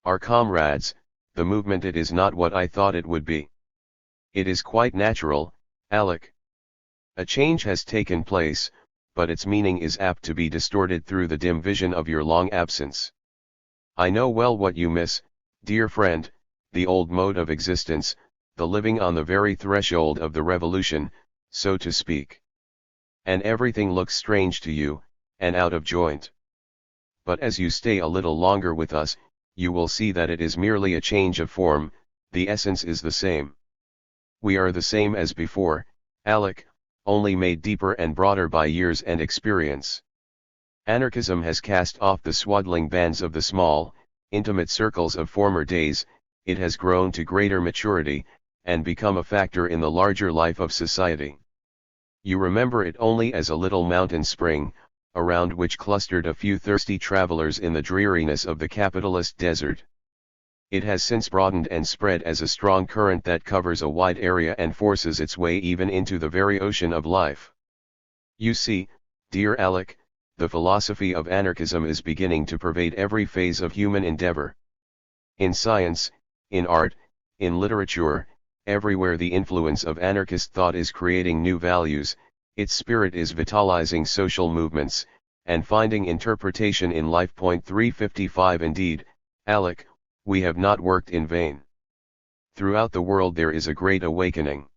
Our comrades, the movement, it is not what I thought it would be. It is quite natural, Alec. A change has taken place, but its meaning is apt to be distorted through the dim vision of your long absence. I know well what you miss, dear friend, the old mode of existence, the living on the very threshold of the revolution, so to speak. And everything looks strange to you, and out of joint. But as you stay a little longer with us, you will see that it is merely a change of form, the essence is the same. We are the same as before, Alec, only made deeper and broader by years and experience. Anarchism has cast off the swaddling bands of the small, intimate circles of former days, it has grown to greater maturity, and become a factor in the larger life of society. You remember it only as a little mountain spring, around which clustered a few thirsty travelers in the dreariness of the capitalist desert. It has since broadened and spread as a strong current that covers a wide area and forces its way even into the very ocean of life. You see, dear Alec, the philosophy of anarchism is beginning to pervade every phase of human endeavor. In science, in art, in literature, everywhere the influence of anarchist thought is creating new values, its spirit is vitalizing social movements, and finding interpretation in life. 355 Indeed, Alec, we have not worked in vain. Throughout the world there is a great awakening.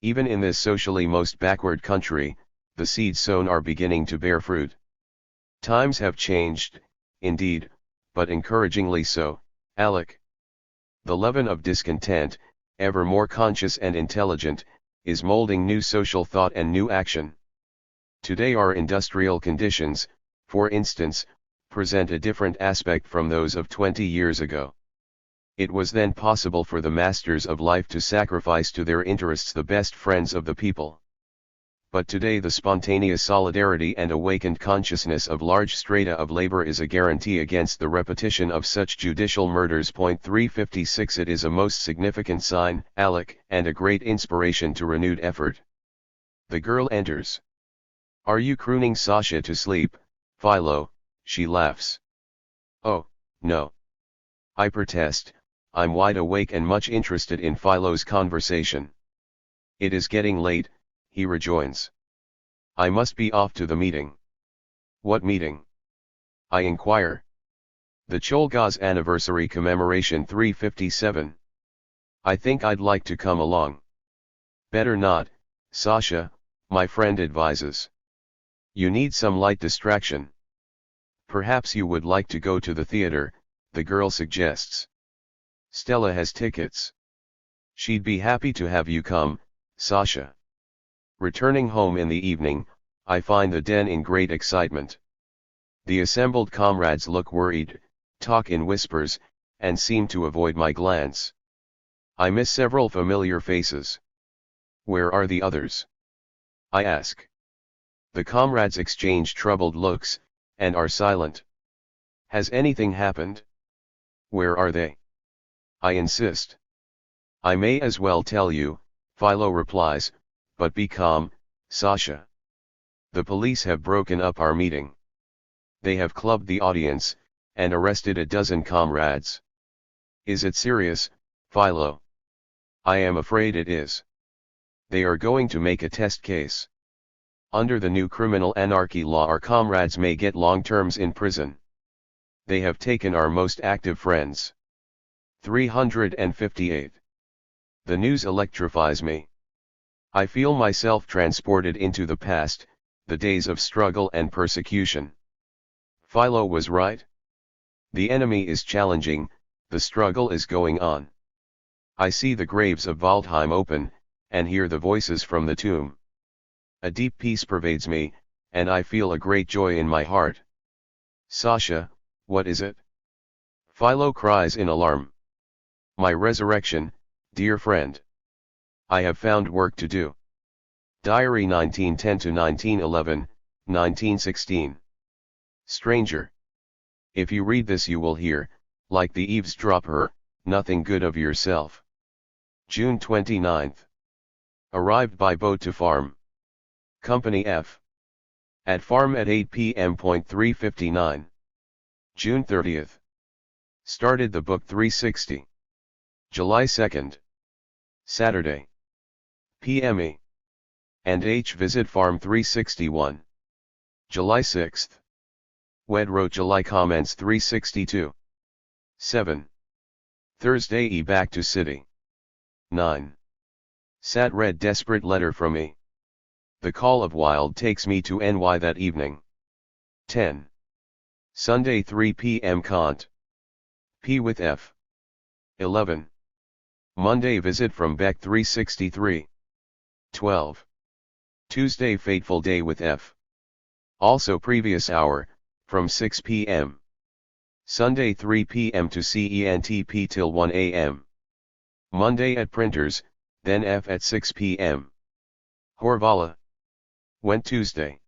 Even in this socially most backward country, the seeds sown are beginning to bear fruit. Times have changed, indeed, but encouragingly so, Alec. The leaven of discontent, ever more conscious and intelligent, is molding new social thought and new action. Today our industrial conditions, for instance, present a different aspect from those of 20 years ago. It was then possible for the masters of life to sacrifice to their interests the best friends of the people. But today the spontaneous solidarity and awakened consciousness of large strata of labor is a guarantee against the repetition of such judicial murders. 356 It is a most significant sign, Alec, and a great inspiration to renewed effort. The girl enters. Are you crooning Sasha to sleep, Philo? She laughs. Oh, no. I protest, I'm wide awake and much interested in Philo's conversation. It is getting late, he rejoins. I must be off to the meeting. What meeting? I inquire. The Cholga's anniversary commemoration. 357. I think I'd like to come along. Better not, Sasha, my friend advises. You need some light distraction. Perhaps you would like to go to the theater, the girl suggests. Stella has tickets. She'd be happy to have you come, Sasha. Returning home in the evening, I find the den in great excitement. The assembled comrades look worried, talk in whispers, and seem to avoid my glance. I miss several familiar faces. Where are the others? I ask. The comrades exchange troubled looks, and are silent. Has anything happened? Where are they? I insist. I may as well tell you, Philo replies, but be calm, Sasha. The police have broken up our meeting. They have clubbed the audience, and arrested a dozen comrades. Is it serious, Philo? I am afraid it is. They are going to make a test case. Under the new criminal anarchy law, our comrades may get long terms in prison. They have taken our most active friends. 358. The news electrifies me. I feel myself transported into the past, the days of struggle and persecution. Philo was right. The enemy is challenging, the struggle is going on. I see the graves of Waldheim open, and hear the voices from the tomb. A deep peace pervades me, and I feel a great joy in my heart. Sasha, what is it? Philo cries in alarm. My resurrection, dear friend. I have found work to do. Diary 1910 to 1911, 1916. Stranger. If you read this you will hear, like the eavesdropper, nothing good of yourself. June 29th. Arrived by boat to farm. Company F. At farm at 8 p.m. 3:59. June 30th. Started the book 360. July 2nd. Saturday. PME. And H visit farm 361. July 6th. Wed wrote July comments 362. 7. Thursday E back to city. 9. Sat read desperate letter from me. The call of wild takes me to NY that evening. 10. Sunday 3 p.m. Kant. P with F. 11. Monday visit from Beck 363. 12. Tuesday fateful day with F. Also previous hour, from 6 p.m. Sunday 3 p.m. to CENTP till 1 a.m. Monday at printers, then F at 6 p.m. Horvala. Went Tuesday.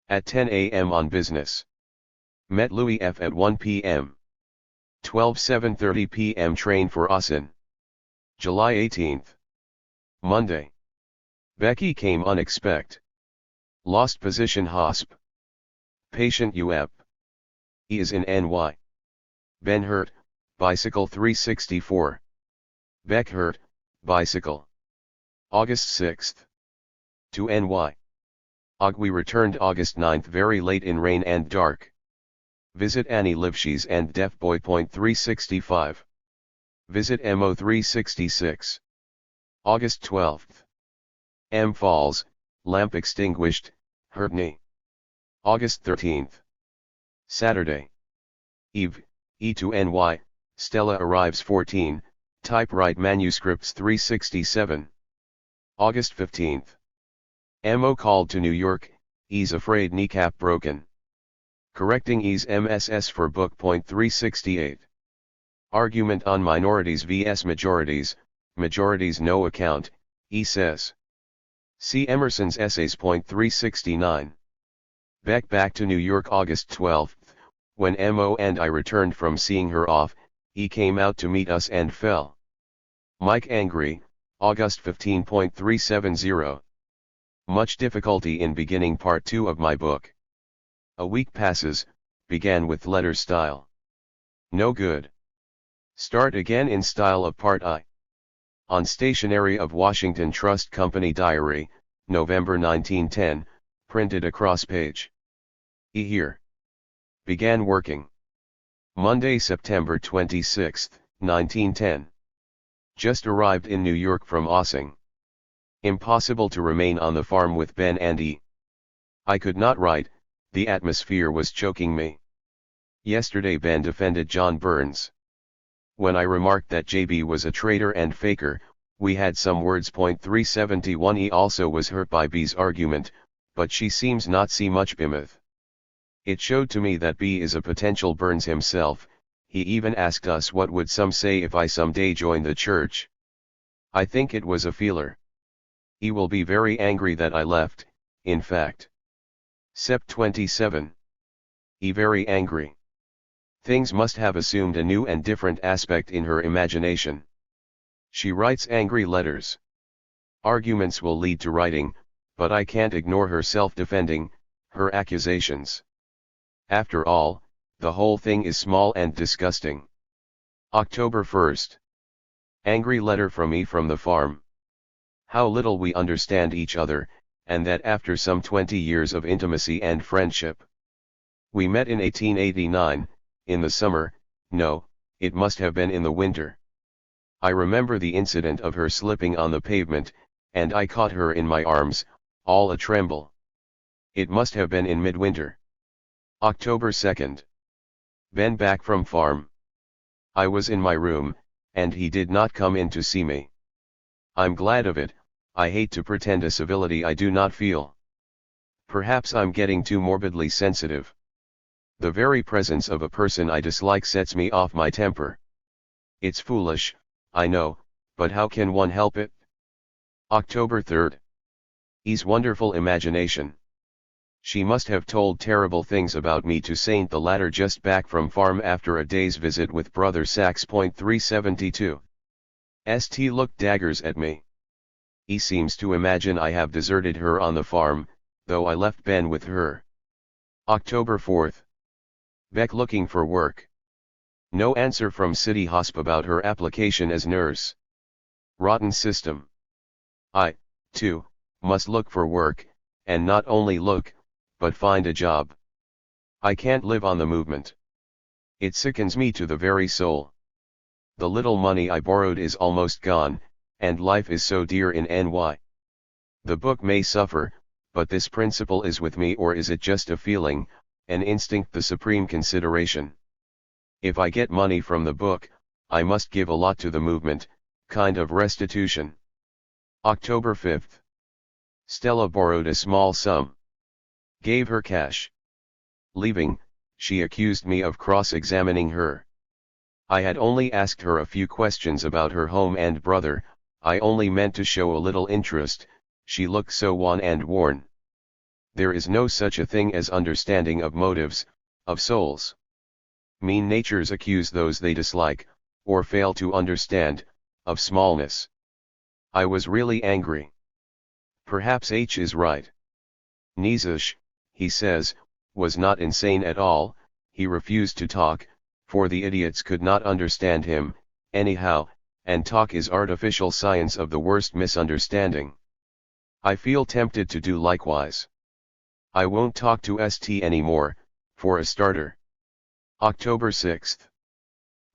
At 10 a.m. on business. Met Louis F at 1 p.m. 7:30 p.m. train for Assen. July 18th. Monday. Becky came unexpected. Lost position hosp. Patient UEP. E is in NY. Ben hurt, bicycle 364. Beck hurt, bicycle. August 6th. To NY. We returned August 9th very late in rain and dark. Visit Annie Livshes and Deaf Boy. 365. Visit MO 366. August 12th. M falls, lamp extinguished, hurt knee. August 13th. Saturday. Eve, E to NY, Stella arrives 14, typewrite manuscripts 367. August 15th. MO called to New York, E's afraid kneecap broken. Correcting E's MSS for book. 368. Argument on minorities vs majorities, majorities no account, E says. See Emerson's Essays. 369. Beck back to New York August 12th, when MO and I returned from seeing her off, E came out to meet us and fell. Mike angry, August 15.370. Much difficulty in beginning part 2 of my book. A week passes, began with letter style. No good. Start again in style of part I. On stationery of Washington Trust Company Diary, November 1910, printed across page. E here. Began working. Monday, September 26, 1910. Just arrived in New York from Ossing. Impossible to remain on the farm with Ben and E. I could not write, the atmosphere was choking me. Yesterday Ben defended John Burns. When I remarked that JB was a traitor and faker, we had some words. 371. E also was hurt by B's argument, but she seems not see much bimeth. It showed to me that B is a potential Burns himself. He even asked us what would some say if I someday join the church. I think it was a feeler. He will be very angry that I left, in fact. Sep 27. He very angry. Things must have assumed a new and different aspect in her imagination. She writes angry letters. Arguments will lead to writing, but I can't ignore her self-defending, her accusations. After all, the whole thing is small and disgusting. October 1st. Angry letter from me from the farm. How little we understand each other, and that after some 20 years of intimacy and friendship. We met in 1889, in the summer. No, it must have been in the winter. I remember the incident of her slipping on the pavement, and I caught her in my arms, all a tremble. It must have been in midwinter. October 2nd. Ben back from farm. I was in my room, and he did not come in to see me. I'm glad of it. I hate to pretend a civility I do not feel. Perhaps I'm getting too morbidly sensitive. The very presence of a person I dislike sets me off my temper. It's foolish, I know, but how can one help it? October 3rd. E's wonderful imagination. She must have told terrible things about me to Saint the latter just back from farm after a day's visit with brother Sax. 372. St looked daggers at me. E seems to imagine I have deserted her on the farm, though I left Ben with her. October 4th. Beck looking for work. No answer from City Hosp about her application as nurse. Rotten system. I, too, must look for work, and not only look, but find a job. I can't live on the movement. It sickens me to the very soul. The little money I borrowed is almost gone, and life is so dear in NY. The book may suffer, but this principle is with me, or is it just a feeling, an instinct, the supreme consideration? If I get money from the book, I must give a lot to the movement, kind of restitution. October 5th. Stella borrowed a small sum. Gave her cash. Leaving, she accused me of cross-examining her. I had only asked her a few questions about her home and brother. I only meant to show a little interest. She looked so wan and worn. There is no such a thing as understanding of motives, of souls. Mean natures accuse those they dislike, or fail to understand, of smallness. I was really angry. Perhaps H is right. Nietzsche, he says, was not insane at all. He refused to talk, for the idiots could not understand him, anyhow, and talk is artificial science of the worst misunderstanding. I feel tempted to do likewise. I won't talk to St anymore, for a starter. October 6th.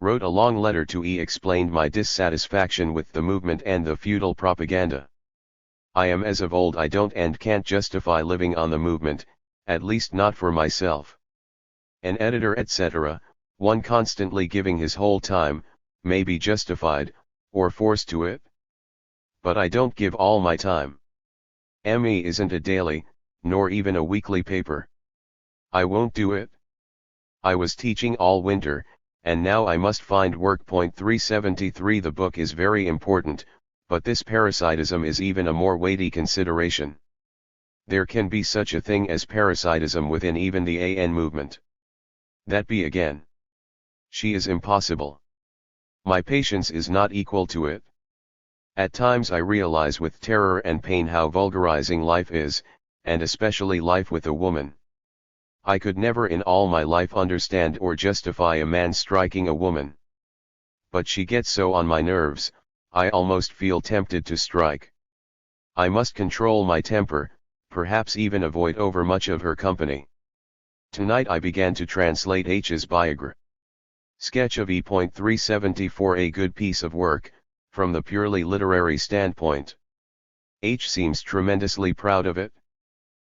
Wrote a long letter to E, explained my dissatisfaction with the movement and the feudal propaganda. I am as of old. I don't and can't justify living on the movement, at least not for myself. An editor, etc., one constantly giving his whole time, may be justified, or forced to it. But I don't give all my time. ME isn't a daily, nor even a weekly paper. I won't do it. I was teaching all winter, and now I must find work. 373. The book is very important, but this parasitism is even a more weighty consideration. There can be such a thing as parasitism within even the AN movement. That be again. She is impossible. My patience is not equal to it. At times I realize with terror and pain how vulgarizing life is, and especially life with a woman. I could never in all my life understand or justify a man striking a woman. But she gets so on my nerves, I almost feel tempted to strike. I must control my temper, perhaps even avoid overmuch of her company. Tonight I began to translate H's biography. Sketch of E.374, a good piece of work, from the purely literary standpoint. H seems tremendously proud of it.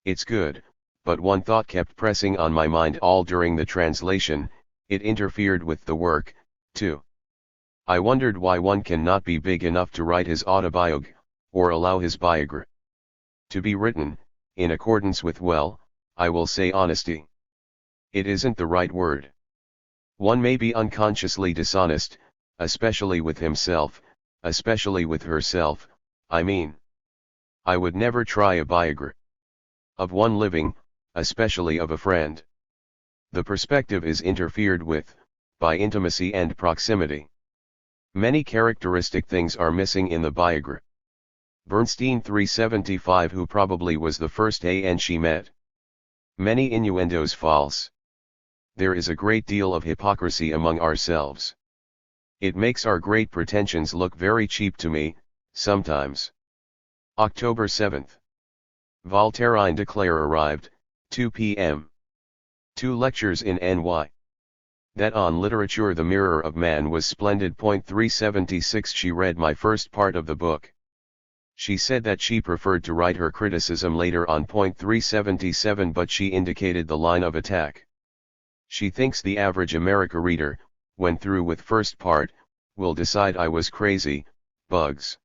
It's good, but one thought kept pressing on my mind all during the translation. It interfered with the work, too. I wondered why one cannot be big enough to write his autobiography, or allow his biography to be written, in accordance with, well, I will say honesty. It isn't the right word. One may be unconsciously dishonest, especially with himself, especially with herself, I mean. I would never try a biography of one living, especially of a friend. The perspective is interfered with, by intimacy and proximity. Many characteristic things are missing in the biography. Bernstein 375, who probably was the first AN she met. Many innuendos false. There is a great deal of hypocrisy among ourselves. It makes our great pretensions look very cheap to me, sometimes. October 7th. Voltairine Declare arrived, 2 p.m. 2 lectures in NY. That on literature The Mirror of Man was splendid. 376 She read my first part of the book. She said that she preferred to write her criticism later on. 377 But she indicated the line of attack. She thinks the average America reader, when through with first part, will decide I was crazy, bugs.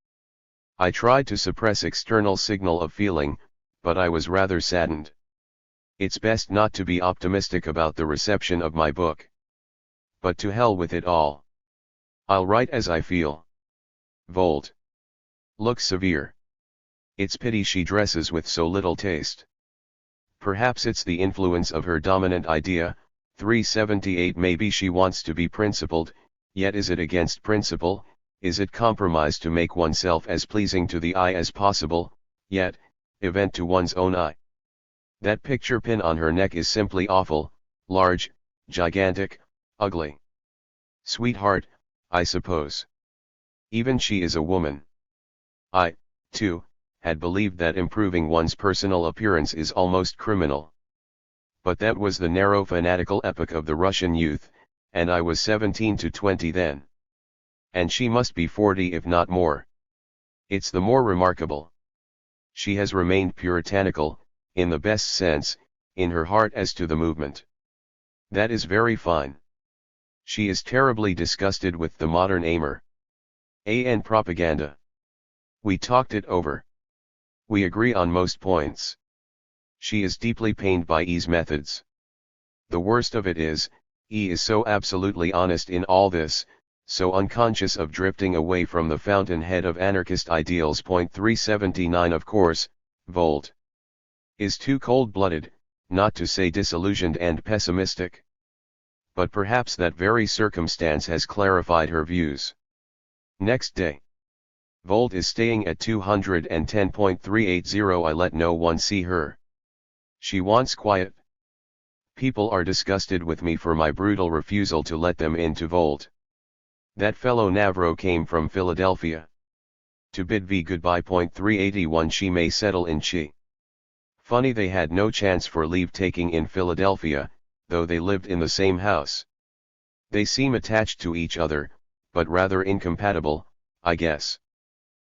I tried to suppress external signal of feeling, but I was rather saddened. It's best not to be optimistic about the reception of my book. But to hell with it all. I'll write as I feel. Volt. Looks severe. It's pity she dresses with so little taste. Perhaps it's the influence of her dominant idea. 378 Maybe she wants to be principled, yet is it against principle? Is it compromise to make oneself as pleasing to the eye as possible, yet, event to one's own eye? That picture pin on her neck is simply awful, large, gigantic, ugly. Sweetheart, I suppose. Even she is a woman. I, too, had believed that improving one's personal appearance is almost criminal. But that was the narrow fanatical epoch of the Russian youth, and I was 17 to 20 then. And she must be 40 if not more. It's the more remarkable. She has remained puritanical, in the best sense, in her heart as to the movement. That is very fine. She is terribly disgusted with the modern aimer. And propaganda. We talked it over. We agree on most points. She is deeply pained by E's methods. The worst of it is, E is so absolutely honest in all this, so unconscious of drifting away from the fountainhead of anarchist ideals. 379 Of course, Volt is too cold-blooded, not to say disillusioned and pessimistic. But perhaps that very circumstance has clarified her views. Next day. Volt is staying at 210.380. I let no one see her. She wants quiet. People are disgusted with me for my brutal refusal to let them into Volt. That fellow Navro came from Philadelphia to bid V goodbye. 381 She may settle in Chi. Funny they had no chance for leave taking in Philadelphia, though they lived in the same house. They seem attached to each other, but rather incompatible, I guess.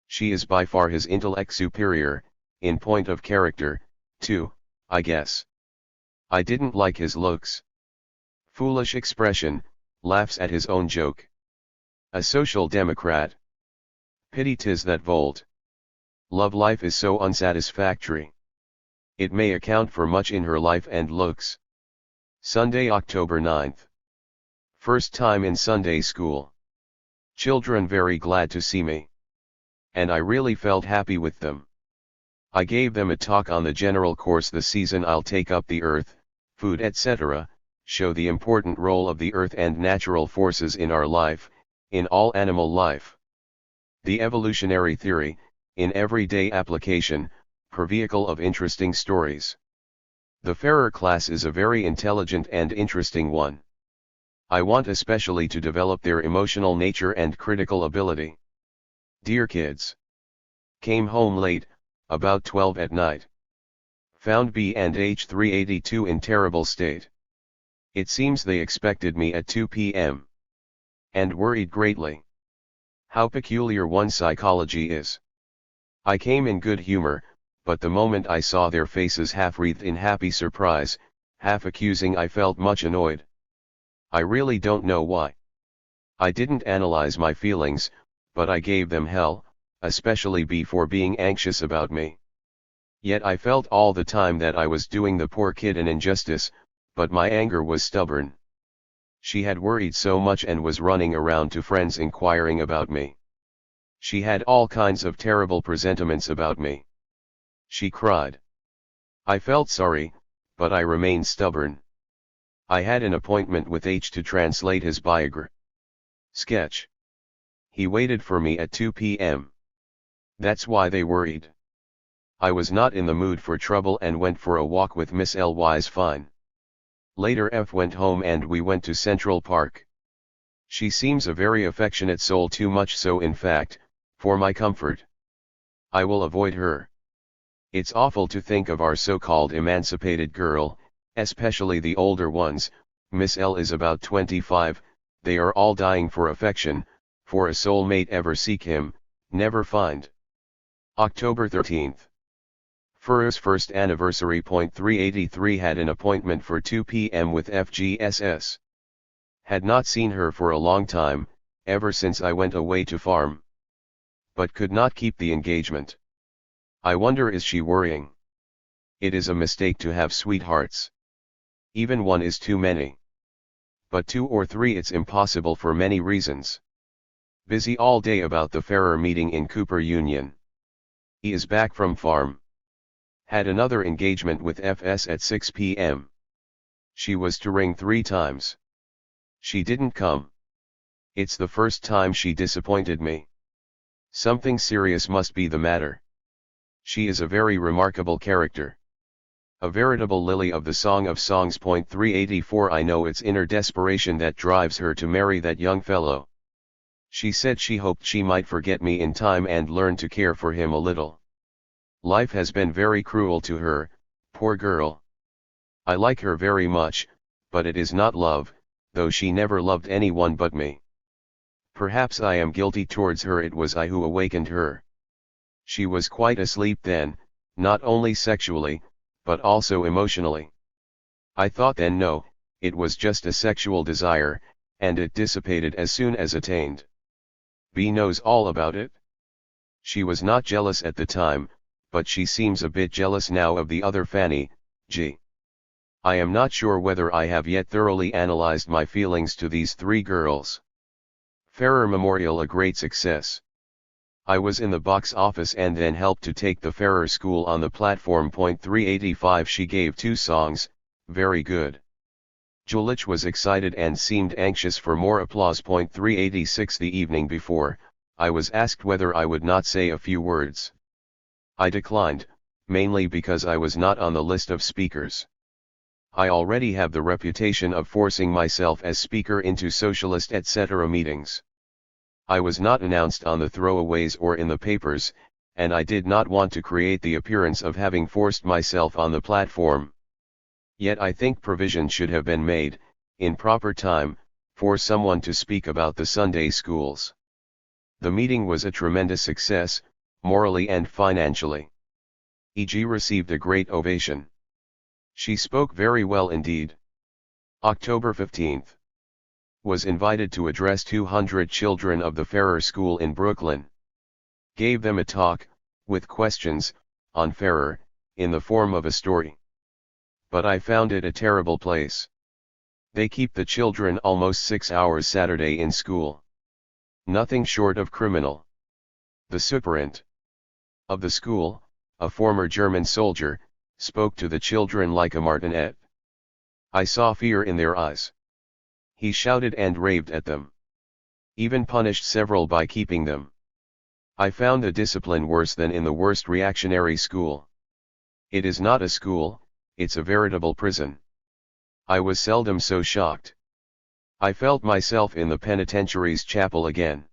She is by far his intellect superior, in point of character, too, I guess. I didn't like his looks. Foolish expression, laughs at his own joke. A social democrat. Pity 'tis that Volt. Love life is so unsatisfactory. It may account for much in her life and looks. Sunday, October 9th. First time in Sunday school. Children very glad to see me. And I really felt happy with them. I gave them a talk on the general course the season I'll take up the earth, food etc., show the important role of the earth and natural forces in our life, in all animal life. The evolutionary theory, in everyday application, per vehicle of interesting stories. The fairer class is a very intelligent and interesting one. I want especially to develop their emotional nature and critical ability. Dear kids. Came home late, about 12 at night. Found B and H 382 in terrible state. It seems they expected me at 2 p.m. and worried greatly. How peculiar one's psychology is. I came in good humor, but the moment I saw their faces half wreathed in happy surprise, half accusing, I felt much annoyed. I really don't know why. I didn't analyze my feelings, but I gave them hell, especially B for being anxious about me. Yet I felt all the time that I was doing the poor kid an injustice, but my anger was stubborn. She had worried so much and was running around to friends inquiring about me. She had all kinds of terrible presentiments about me. She cried. I felt sorry, but I remained stubborn. I had an appointment with H to translate his biography. Sketch. He waited for me at 2 p.m. That's why they worried. I was not in the mood for trouble and went for a walk with Miss L.'s fine. Later F went home and we went to Central Park. She seems a very affectionate soul, too much so in fact, for my comfort. I will avoid her. It's awful to think of our so-called emancipated girl, especially the older ones. Miss L is about 25, they are all dying for affection, for a soulmate. Ever seek him, never find. October 13th. Furrow's first anniversary. 383 had an appointment for 2 p.m. with FGSS. Had not seen her for a long time, ever since I went away to farm. But could not keep the engagement. I wonder, is she worrying? It is a mistake to have sweethearts. Even one is too many. But 2 or 3 it's impossible for many reasons. Busy all day about the Ferrer meeting in Cooper Union. He is back from farm. Had another engagement with FS at 6 p.m. She was to ring 3 times. She didn't come. It's the first time she disappointed me. Something serious must be the matter. She is a very remarkable character. A veritable lily of the Song of Songs. 384 I know it's inner desperation that drives her to marry that young fellow. She said she hoped she might forget me in time and learn to care for him a little. Life has been very cruel to her, poor girl. I like her very much, but it is not love, though she never loved anyone but me. Perhaps I am guilty towards her. It was I who awakened her. She was quite asleep then, not only sexually, but also emotionally. I thought then no, it was just a sexual desire, and it dissipated as soon as attained. B knows all about it. She was not jealous at the time, but she seems a bit jealous now of the other Fanny, G. I am not sure whether I have yet thoroughly analyzed my feelings to these 3 girls. Ferrer Memorial a great success. I was in the box office and then helped to take the Ferrer School on the platform. 385 She gave 2 songs, very good. Julich was excited and seemed anxious for more applause. 386 The evening before, I was asked whether I would not say a few words. I declined, mainly because I was not on the list of speakers. I already have the reputation of forcing myself as speaker into socialist etc. meetings. I was not announced on the throwaways or in the papers, and I did not want to create the appearance of having forced myself on the platform. Yet I think provision should have been made, in proper time, for someone to speak about the Sunday schools. The meeting was a tremendous success, morally and financially. E.G. received a great ovation. She spoke very well indeed. October 15th. Was invited to address 200 children of the Ferrer School in Brooklyn. Gave them a talk, with questions, on Ferrer, in the form of a story. But I found it a terrible place. They keep the children almost 6 hours Saturday in school. Nothing short of criminal. The superint of the school, a former German soldier, spoke to the children like a martinet. I saw fear in their eyes. He shouted and raved at them. Even punished several by keeping them. I found the discipline worse than in the worst reactionary school. It is not a school, it's a veritable prison. I was seldom so shocked. I felt myself in the penitentiary's chapel again.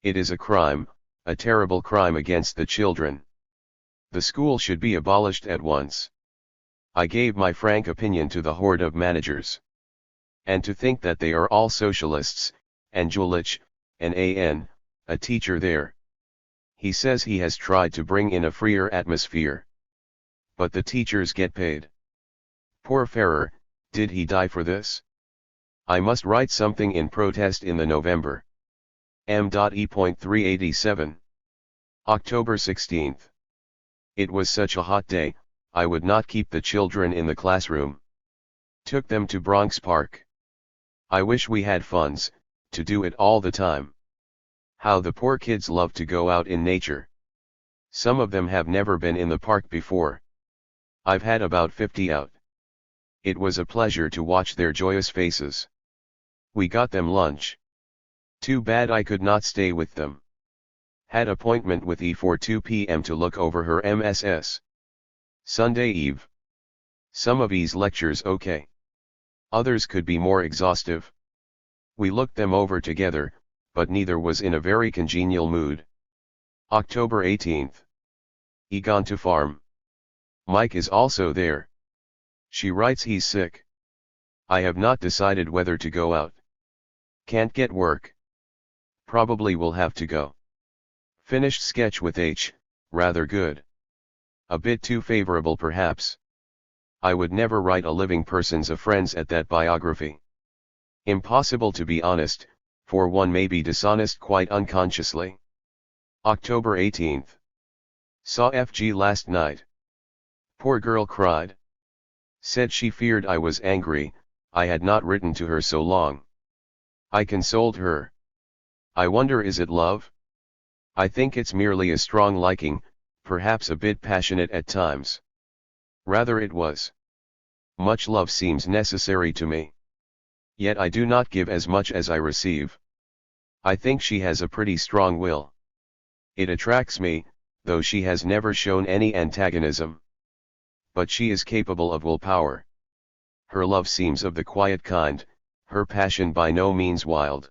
It is a crime, a terrible crime against the children. The school should be abolished at once. I gave my frank opinion to the horde of managers. And to think that they are all socialists, and Julich, an AN, a teacher there. He says he has tried to bring in a freer atmosphere. But the teachers get paid. Poor Ferrer, did he die for this? I must write something in protest in the November. M.E.387. October 16th. It was such a hot day, I would not keep the children in the classroom. Took them to Bronx Park. I wish we had funds, to do it all the time. How the poor kids love to go out in nature. Some of them have never been in the park before. I've had about 50 out. It was a pleasure to watch their joyous faces. We got them lunch. Too bad I could not stay with them. Had appointment with E for 2 p.m. to look over her MSS. Sunday Eve. Some of E's lectures okay. Others could be more exhaustive. We looked them over together, but neither was in a very congenial mood. October 18th. E gone to farm. Mike is also there. She writes he's sick. I have not decided whether to go out. Can't get work. Probably will have to go. Finished sketch with H, rather good. A bit too favorable perhaps. I would never write a living person's a friends at that biography. Impossible to be honest, for one may be dishonest quite unconsciously. October 18th. Saw FG last night. Poor girl cried. Said she feared I was angry, I had not written to her so long. I consoled her. I wonder, is it love? I think it's merely a strong liking, perhaps a bit passionate at times. Rather it was. Much love seems necessary to me. Yet I do not give as much as I receive. I think she has a pretty strong will. It attracts me, though she has never shown any antagonism. But she is capable of willpower. Her love seems of the quiet kind, her passion by no means wild.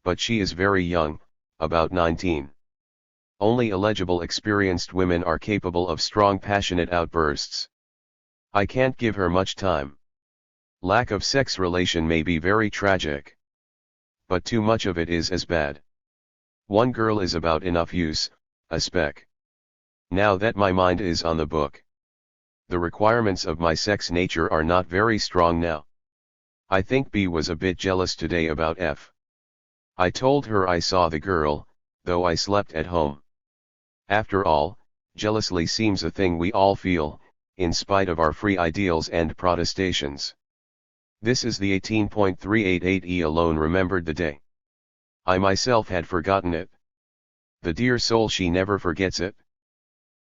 But she is very young, about 19. Only eligible experienced women are capable of strong passionate outbursts. I can't give her much time. Lack of sex relation may be very tragic. But too much of it is as bad. One girl is about enough use, a spec. Now that my mind is on the book. The requirements of my sex nature are not very strong now. I think B was a bit jealous today about F. I told her I saw the girl, though I slept at home. After all, jealousy seems a thing we all feel, in spite of our free ideals and protestations. This is the 18.388E alone remembered the day. I myself had forgotten it. The dear soul, she never forgets it.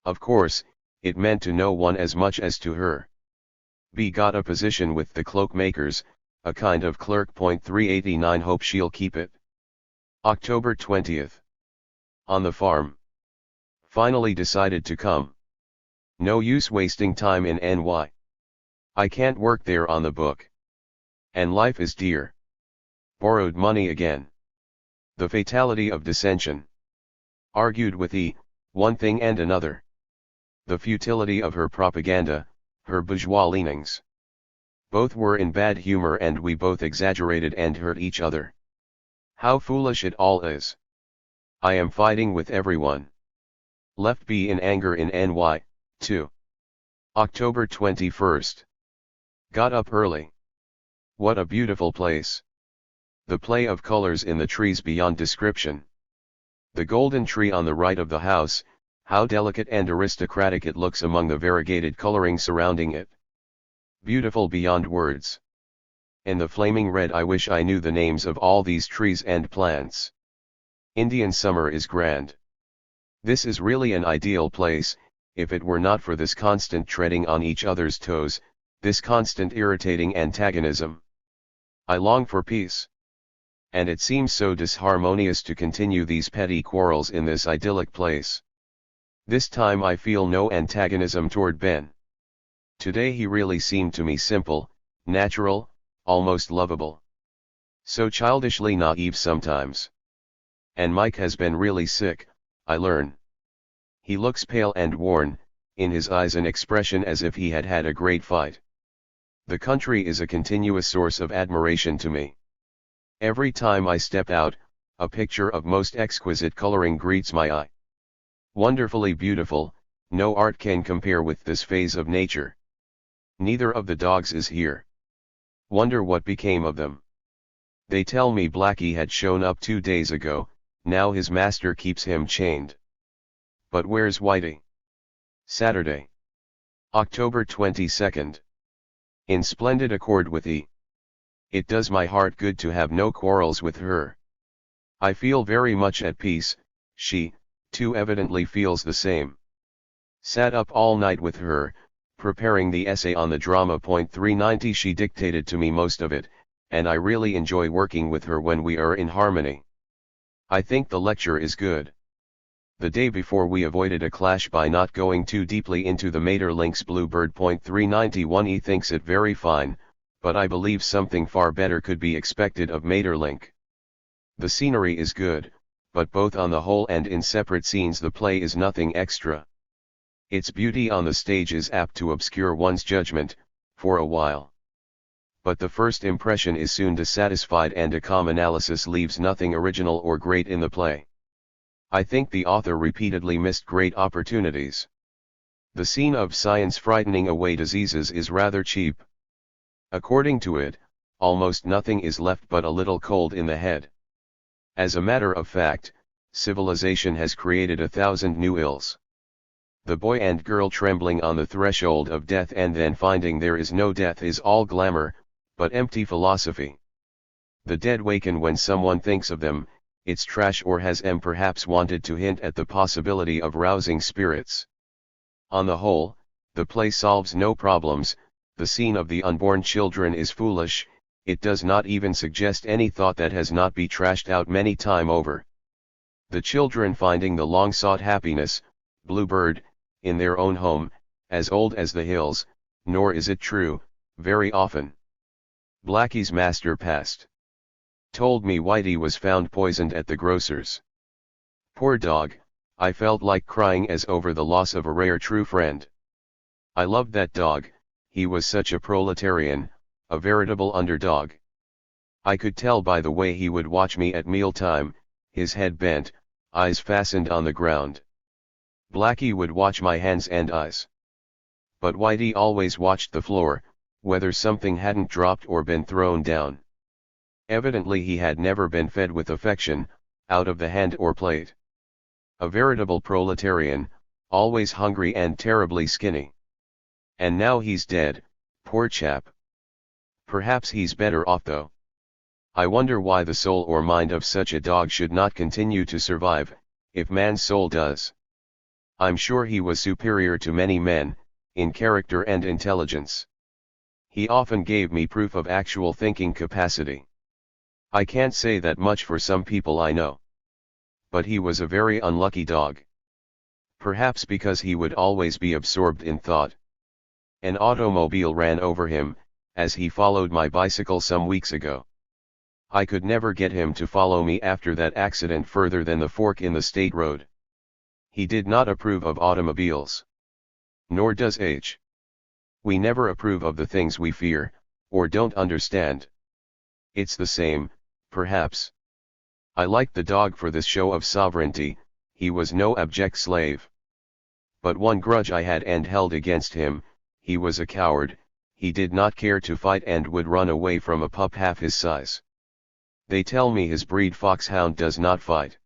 Of course, it meant to no one as much as to her. B got a position with the cloak makers, a kind of clerk. 389. Hope she'll keep it. October 20th. On the farm. Finally decided to come. No use wasting time in NY. I can't work there on the book. And life is dear. Borrowed money again. The fatality of dissension. Argued with E, one thing and another. The futility of her propaganda, her bourgeois leanings. Both were in bad humor and we both exaggerated and hurt each other. How foolish it all is. I am fighting with everyone. Left B in anger in NY, 2. October 21st. Got up early. What a beautiful place. The play of colors in the trees beyond description. The golden tree on the right of the house, how delicate and aristocratic it looks among the variegated coloring surrounding it. Beautiful beyond words. And the flaming red, I wish I knew the names of all these trees and plants. Indian summer is grand. This is really an ideal place, if it were not for this constant treading on each other's toes, this constant irritating antagonism. I long for peace. And it seems so disharmonious to continue these petty quarrels in this idyllic place. This time I feel no antagonism toward Ben. Today he really seemed to me simple, natural, almost lovable. So childishly naive sometimes. And Mike has been really sick, I learn. He looks pale and worn, in his eyes an expression as if he had had a great fight. The country is a continuous source of admiration to me. Every time I step out, a picture of most exquisite coloring greets my eye. Wonderfully beautiful, no art can compare with this phase of nature. Neither of the dogs is here. Wonder what became of them. They tell me Blackie had shown up 2 days ago, now his master keeps him chained. But where's Whitey? Saturday. October 22nd. In splendid accord with E. It does my heart good to have no quarrels with her. I feel very much at peace, she, too, evidently feels the same. Sat up all night with her, preparing the essay on the drama. 390. She dictated to me most of it, and I really enjoy working with her when we are in harmony. I think the lecture is good. The day before we avoided a clash by not going too deeply into the Maeterlinck's Bluebird. 391. He thinks it very fine, but I believe something far better could be expected of Maeterlinck. The scenery is good, but both on the whole and in separate scenes the play is nothing extra. Its beauty on the stage is apt to obscure one's judgment, for a while. But the first impression is soon dissatisfied and a calm analysis leaves nothing original or great in the play. I think the author repeatedly missed great opportunities. The scene of science frightening away diseases is rather cheap. According to it, almost nothing is left but a little cold in the head. As a matter of fact, civilization has created 1,000 new ills. The boy and girl trembling on the threshold of death and then finding there is no death is all glamour, but empty philosophy. The dead waken when someone thinks of them, it's trash, or has perhaps wanted to hint at the possibility of rousing spirits. On the whole, the play solves no problems. The scene of the unborn children is foolish, it does not even suggest any thought that has not been trashed out many times over. The children finding the long-sought happiness, bluebird, in their own home, as old as the hills, nor is it true, very often. Blackie's master passed. Told me Whitey was found poisoned at the grocer's. Poor dog, I felt like crying as over the loss of a rare true friend. I loved that dog, he was such a proletarian, a veritable underdog. I could tell by the way he would watch me at mealtime, his head bent, eyes fastened on the ground. Blackie would watch my hands and eyes. But Whitey always watched the floor, whether something hadn't dropped or been thrown down. Evidently he had never been fed with affection, out of the hand or plate. A veritable proletarian, always hungry and terribly skinny. And now he's dead, poor chap. Perhaps he's better off though. I wonder why the soul or mind of such a dog should not continue to survive, if man's soul does. I'm sure he was superior to many men, in character and intelligence. He often gave me proof of actual thinking capacity. I can't say that much for some people I know. But he was a very unlucky dog. Perhaps because he would always be absorbed in thought. An automobile ran over him, as he followed my bicycle some weeks ago. I could never get him to follow me after that accident further than the fork in the state road. He did not approve of automobiles. Nor does H. We never approve of the things we fear, or don't understand. It's the same, perhaps. I liked the dog for this show of sovereignty, he was no abject slave. But one grudge I had and held against him, he was a coward, he did not care to fight and would run away from a pup half his size. They tell me his breed foxhound does not fight.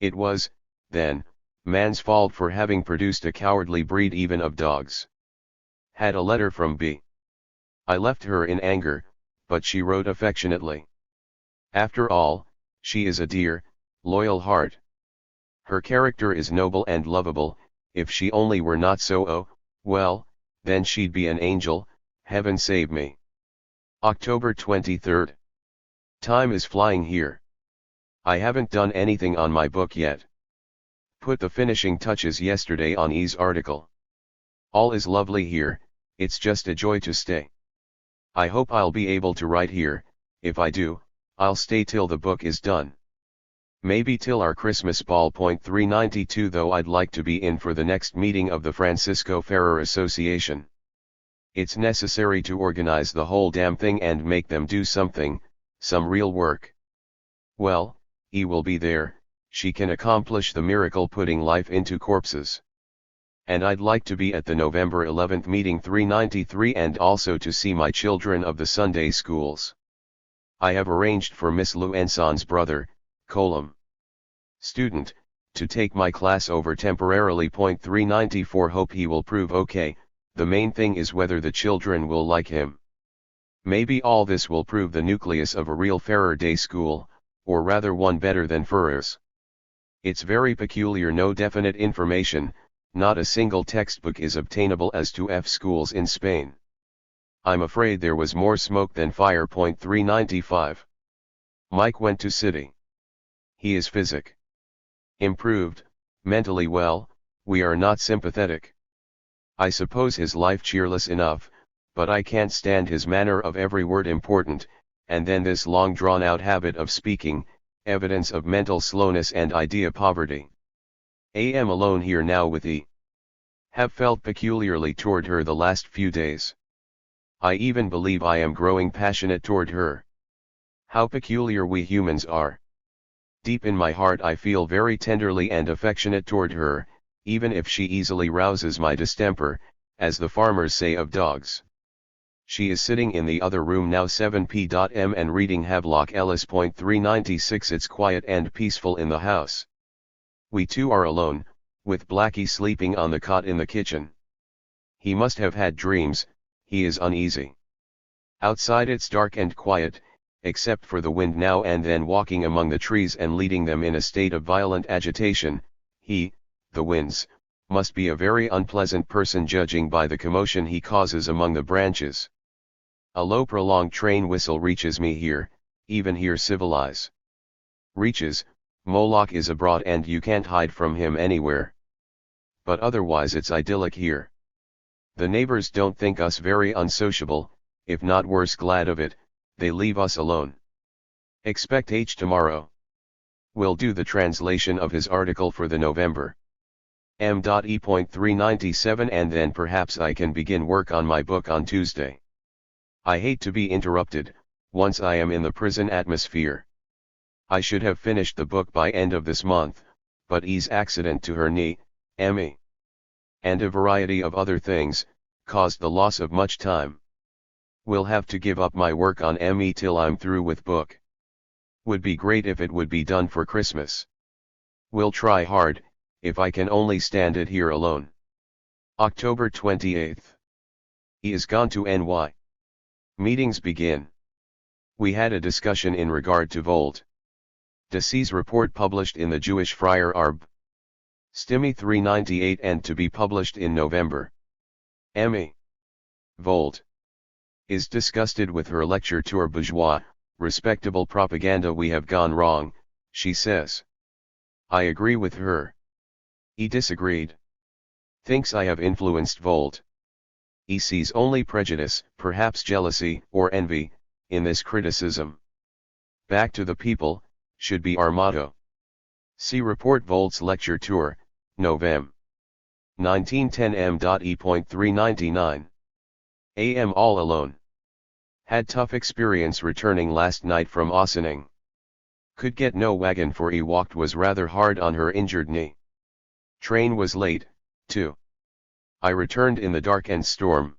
It was, then, man's fault for having produced a cowardly breed even of dogs. Had a letter from B. I left her in anger, but she wrote affectionately. After all, she is a dear, loyal heart. Her character is noble and lovable, if she only were not so, oh, well, then she'd be an angel, heaven save me. October 23rd. Time is flying here. I haven't done anything on my book yet. Put the finishing touches yesterday on E's article. All is lovely here, it's just a joy to stay. I hope I'll be able to write here, if I do, I'll stay till the book is done. Maybe till our Christmas ball. 392 though I'd like to be in for the next meeting of the Francisco Ferrer Association. It's necessary to organize the whole damn thing and make them do something, some real work. Well, E will be there, she can accomplish the miracle putting life into corpses. And I'd like to be at the November 11th meeting 393 and also to see my children of the Sunday schools. I have arranged for Miss Luenson's brother, Colum. Student, to take my class over temporarily. 394 hope he will prove okay, the main thing is whether the children will like him. Maybe all this will prove the nucleus of a real Ferrer Day school, or rather one better than Ferrer's. It's very peculiar, no definite information, not a single textbook is obtainable as to F schools in Spain. I'm afraid there was more smoke than fire. 395. Mike went to city. He is physic. Improved, mentally well, we are not sympathetic. I suppose his life cheerless enough, but I can't stand his manner of every word important, and then this long drawn out habit of speaking, evidence of mental slowness and idea poverty. I am alone here now with E. Have felt peculiarly toward her the last few days. I even believe I am growing passionate toward her. How peculiar we humans are. Deep in my heart I feel very tenderly and affectionate toward her, even if she easily rouses my distemper, as the farmers say of dogs. She is sitting in the other room now 7p.m. and reading Havelock Ellis. 396. It's quiet and peaceful in the house. We two are alone, with Blackie sleeping on the cot in the kitchen. He must have had dreams, he is uneasy. Outside it's dark and quiet, except for the wind now and then walking among the trees and leading them in a state of violent agitation. He, the winds, must be a very unpleasant person judging by the commotion he causes among the branches. A low prolonged train whistle reaches me here, even here civilize. Reaches, Moloch is abroad and you can't hide from him anywhere. But otherwise it's idyllic here. The neighbors don't think us very unsociable, if not worse glad of it, they leave us alone. Expect H tomorrow. Will do the translation of his article for the November. M.E.397 and then perhaps I can begin work on my book on Tuesday. I hate to be interrupted, once I am in the prison atmosphere. I should have finished the book by end of this month, but E's accident to her knee, ME, and a variety of other things, caused the loss of much time. Will have to give up my work on ME till I'm through with book. Would be great if it would be done for Christmas. Will try hard, if I can only stand it here alone. October 28th. E is gone to NY. Meetings begin. We had a discussion in regard to Volt. Dece's report published in the Jewish Friar Arb. Stimi 398 and to be published in November. ME. Volt. Is disgusted with her lecture tour bourgeois, respectable propaganda. We have gone wrong, she says. I agree with her. E disagreed. Thinks I have influenced Volt. E sees only prejudice, perhaps jealousy, or envy, in this criticism. Back to the people, should be our motto. See report Volt's lecture tour, Novem. 1910 M.E.399. AM all alone. Had tough experience returning last night from Ossining. Could get no wagon for E walked was rather hard on her injured knee. Train was late, too. I returned in the dark and storm.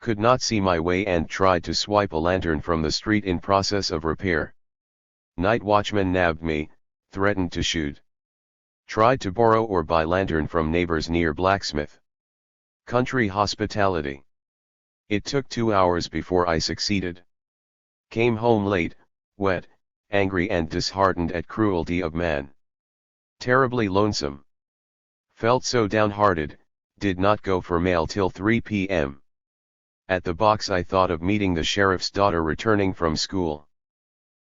Could not see my way and tried to swipe a lantern from the street in process of repair. Night watchman nabbed me, threatened to shoot. Tried to borrow or buy lantern from neighbors near blacksmith. Country hospitality. It took 2 hours before I succeeded. Came home late, wet, angry and disheartened at cruelty of man. Terribly lonesome. Felt so downhearted, did not go for mail till 3 p.m. At the box I thought of meeting the sheriff's daughter returning from school.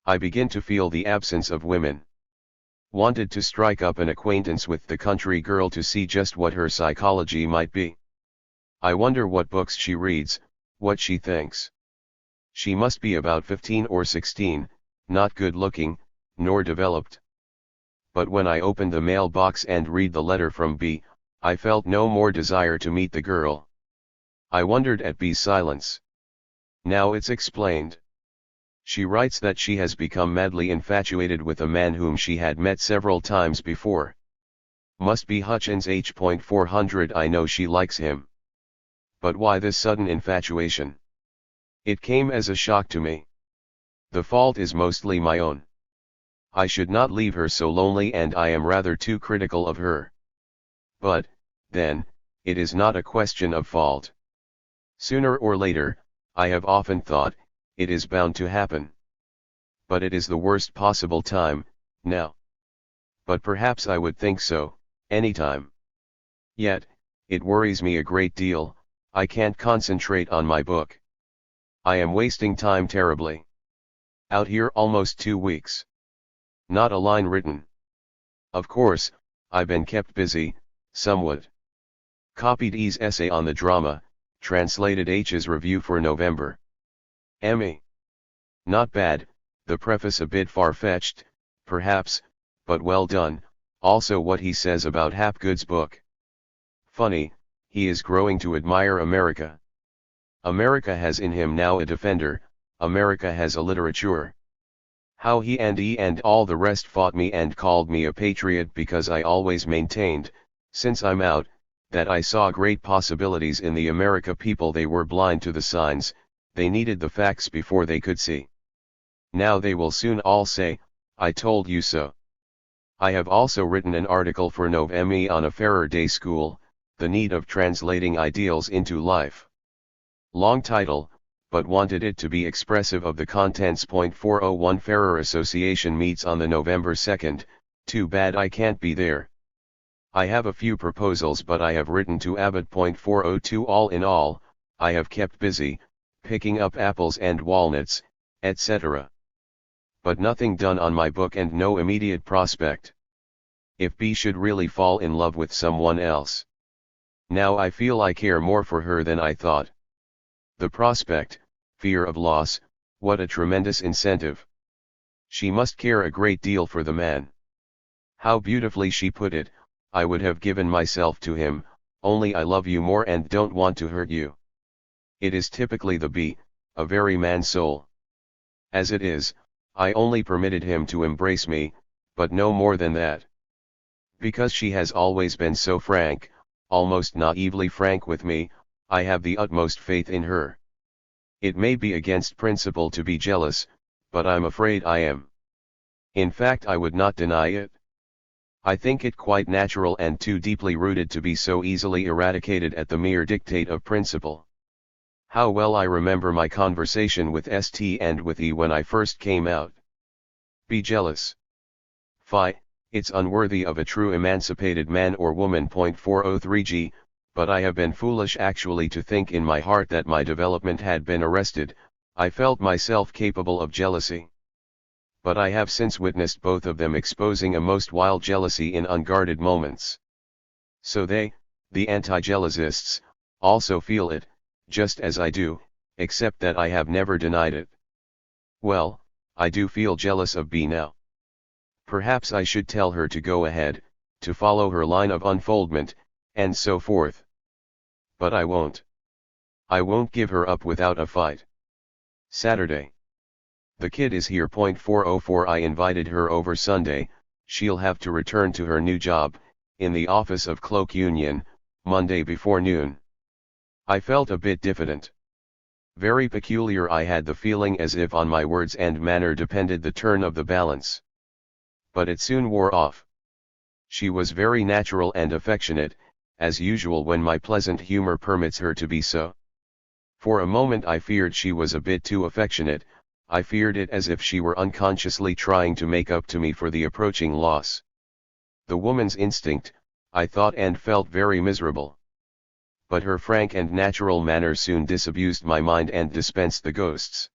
I begin to feel the absence of women. Wanted to strike up an acquaintance with the country girl to see just what her psychology might be. I wonder what books she reads, what she thinks. She must be about 15 or 16, not good looking, nor developed. But when I opened the mailbox and read the letter from B, I felt no more desire to meet the girl. I wondered at B's silence. Now it's explained. She writes that she has become madly infatuated with a man whom she had met several times before. Must be Hutchins H.400. I know she likes him. But why this sudden infatuation? It came as a shock to me. The fault is mostly my own. I should not leave her so lonely and I am rather too critical of her. But, then, it is not a question of fault. Sooner or later, I have often thought, it is bound to happen. But it is the worst possible time, now. But perhaps I would think so, anytime. Yet, it worries me a great deal, I can't concentrate on my book. I am wasting time terribly. Out here almost 2 weeks. Not a line written. Of course, I've been kept busy, somewhat. Copied E's essay on the drama, translated H's review for November. ME. Not bad, the preface a bit far-fetched, perhaps, but well done, also what he says about Hapgood's book. Funny, he is growing to admire America. America has in him now a defender, America has a literature. How he and all the rest fought me and called me a patriot because I always maintained, since I'm out, that I saw great possibilities in the America people. They were blind to the signs, they needed the facts before they could see. Now they will soon all say, I told you so. I have also written an article for November on a fairer day school, the need of translating ideals into life. Long title, but wanted it to be expressive of the contents. 401 Fairer Association meets on the November 2nd, too bad I can't be there. I have a few proposals, but I have written to Abbott. 402 All in all, I have kept busy, picking up apples and walnuts, etc. But nothing done on my book and no immediate prospect. If B should really fall in love with someone else. Now I feel I care more for her than I thought. The prospect, fear of loss, what a tremendous incentive. She must care a great deal for the man. How beautifully she put it, I would have given myself to him, only I love you more and don't want to hurt you. It is typically the B, a very man's soul. As it is, I only permitted him to embrace me, but no more than that. Because she has always been so frank, almost naively frank with me, I have the utmost faith in her. It may be against principle to be jealous, but I'm afraid I am. In fact, I would not deny it. I think it quite natural and too deeply rooted to be so easily eradicated at the mere dictate of principle. How well I remember my conversation with St and with E when I first came out. Be jealous. Fie, it's unworthy of a true emancipated man or woman. 403g, but I have been foolish actually to think in my heart that my development had been arrested. I felt myself capable of jealousy. But I have since witnessed both of them exposing a most wild jealousy in unguarded moments. So they, the anti-jealousists, also feel it, just as I do, except that I have never denied it. Well, I do feel jealous of B now. Perhaps I should tell her to go ahead, to follow her line of unfoldment, and so forth. But I won't. I won't give her up without a fight. Saturday. The kid is here. 404 I invited her over Sunday, she'll have to return to her new job, in the office of Cloak Union, Monday before noon. I felt a bit diffident. Very peculiar. I had the feeling as if on my words and manner depended the turn of the balance. But it soon wore off. She was very natural and affectionate, as usual when my pleasant humor permits her to be so. For a moment I feared she was a bit too affectionate. I feared it as if she were unconsciously trying to make up to me for the approaching loss. The woman's instinct, I thought and felt very miserable. But her frank and natural manner soon disabused my mind and dispensed the ghosts.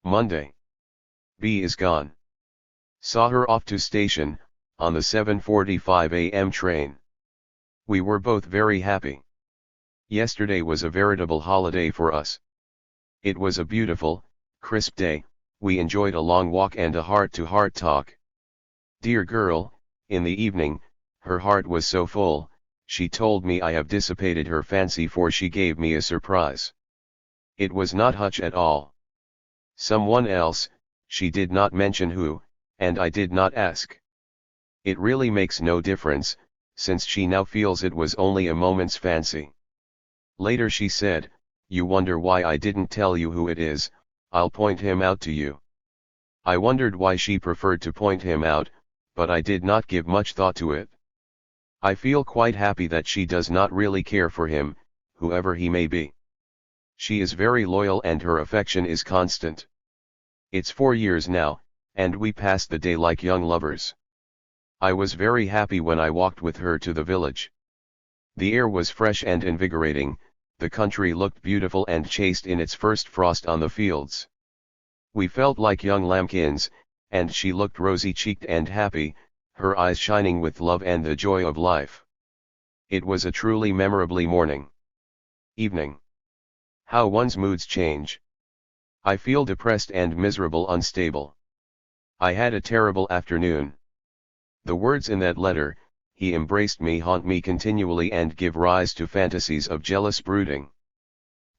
Monday. B is gone. Saw her off to station, on the 7:45 a.m. train. We were both very happy. Yesterday was a veritable holiday for us. It was a beautiful, crisp day, we enjoyed a long walk and a heart-to-heart talk. Dear girl, in the evening, her heart was so full, she told me I have dissipated her fancy, for she gave me a surprise. It was not Hutch at all. Someone else, she did not mention who, and I did not ask. It really makes no difference, since she now feels it was only a moment's fancy. Later she said, you wonder why I didn't tell you who it is, I'll point him out to you. I wondered why she preferred to point him out, but I did not give much thought to it. I feel quite happy that she does not really care for him, whoever he may be. She is very loyal and her affection is constant. It's 4 years now, and we pass the day like young lovers. I was very happy when I walked with her to the village. The air was fresh and invigorating, the country looked beautiful and chaste in its first frost on the fields. We felt like young lambkins, and she looked rosy-cheeked and happy, her eyes shining with love and the joy of life. It was a truly memorable morning. Evening. How one's moods change. I feel depressed and miserable, unstable. I had a terrible afternoon. The words in that letter, he embraced me, haunt me continually and give rise to fantasies of jealous brooding.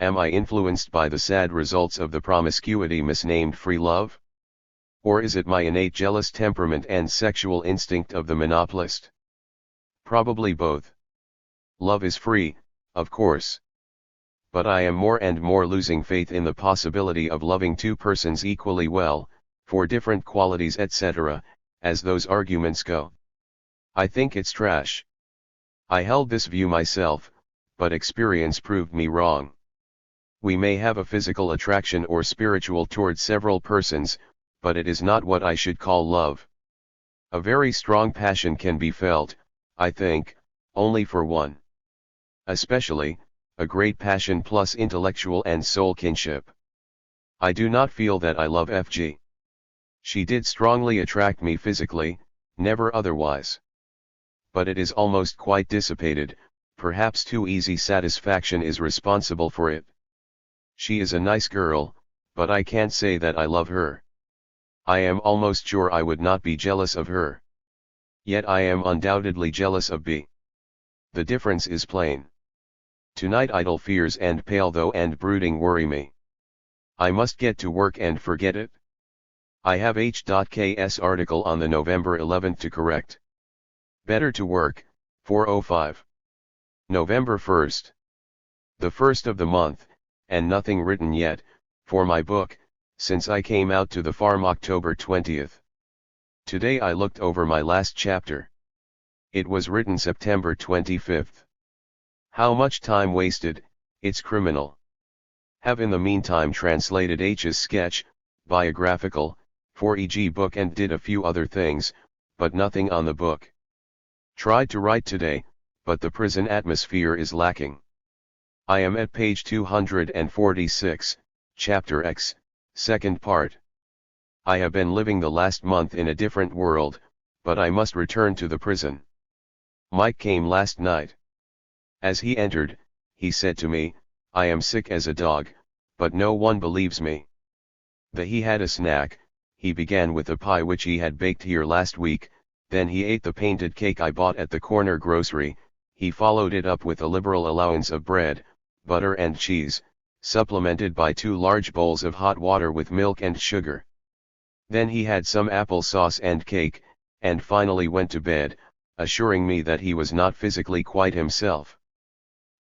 Am I influenced by the sad results of the promiscuity misnamed free love? Or is it my innate jealous temperament and sexual instinct of the monopolist? Probably both. Love is free, of course. But I am more and more losing faith in the possibility of loving two persons equally well, for different qualities etc., as those arguments go. I think it's trash. I held this view myself, but experience proved me wrong. We may have a physical attraction or spiritual towards several persons, but it is not what I should call love. A very strong passion can be felt, I think, only for one. Especially, a great passion plus intellectual and soul kinship. I do not feel that I love FG. She did strongly attract me physically, never otherwise. But it is almost quite dissipated, perhaps too easy satisfaction is responsible for it. She is a nice girl, but I can't say that I love her. I am almost sure I would not be jealous of her. Yet I am undoubtedly jealous of B. The difference is plain. Tonight idle fears and pale though and brooding worry me. I must get to work and forget it. I have H.K.'s article on the November 11th to correct. Better to work, 4:05. November 1st. The first of the month, and nothing written yet, for my book, since I came out to the farm October 20th. Today I looked over my last chapter. It was written September 25th. How much time wasted, it's criminal. Have in the meantime translated H's sketch, biographical, 4EG book and did a few other things, but nothing on the book. Tried to write today, but the prison atmosphere is lacking. I am at page 246, chapter X, second part. I have been living the last month in a different world, but I must return to the prison. Mike came last night. As he entered, he said to me, I am sick as a dog, but no one believes me. He had a snack. He began with a pie which he had baked here last week, then he ate the painted cake I bought at the corner grocery, he followed it up with a liberal allowance of bread, butter and cheese, supplemented by 2 large bowls of hot water with milk and sugar. Then he had some apple sauce and cake, and finally went to bed, assuring me that he was not physically quite himself.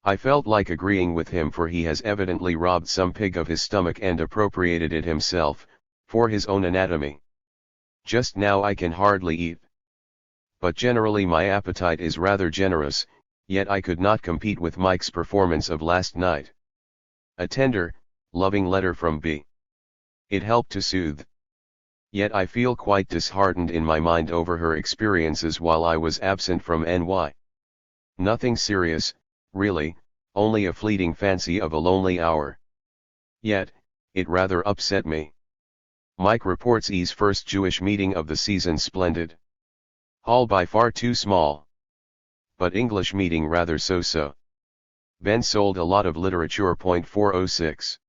I felt like agreeing with him, for he has evidently robbed some pig of his stomach and appropriated it himself, for his own anatomy. Just now I can hardly eat. But generally my appetite is rather generous, yet I could not compete with Mike's performance of last night. A tender, loving letter from B. It helped to soothe. Yet I feel quite disheartened in my mind over her experiences while I was absent from NY. Nothing serious, really, only a fleeting fancy of a lonely hour. Yet, it rather upset me. Mike reports E's first Jewish meeting of the season splendid. Hall by far too small. But English meeting rather so-so. Ben sold a lot of literature. 406.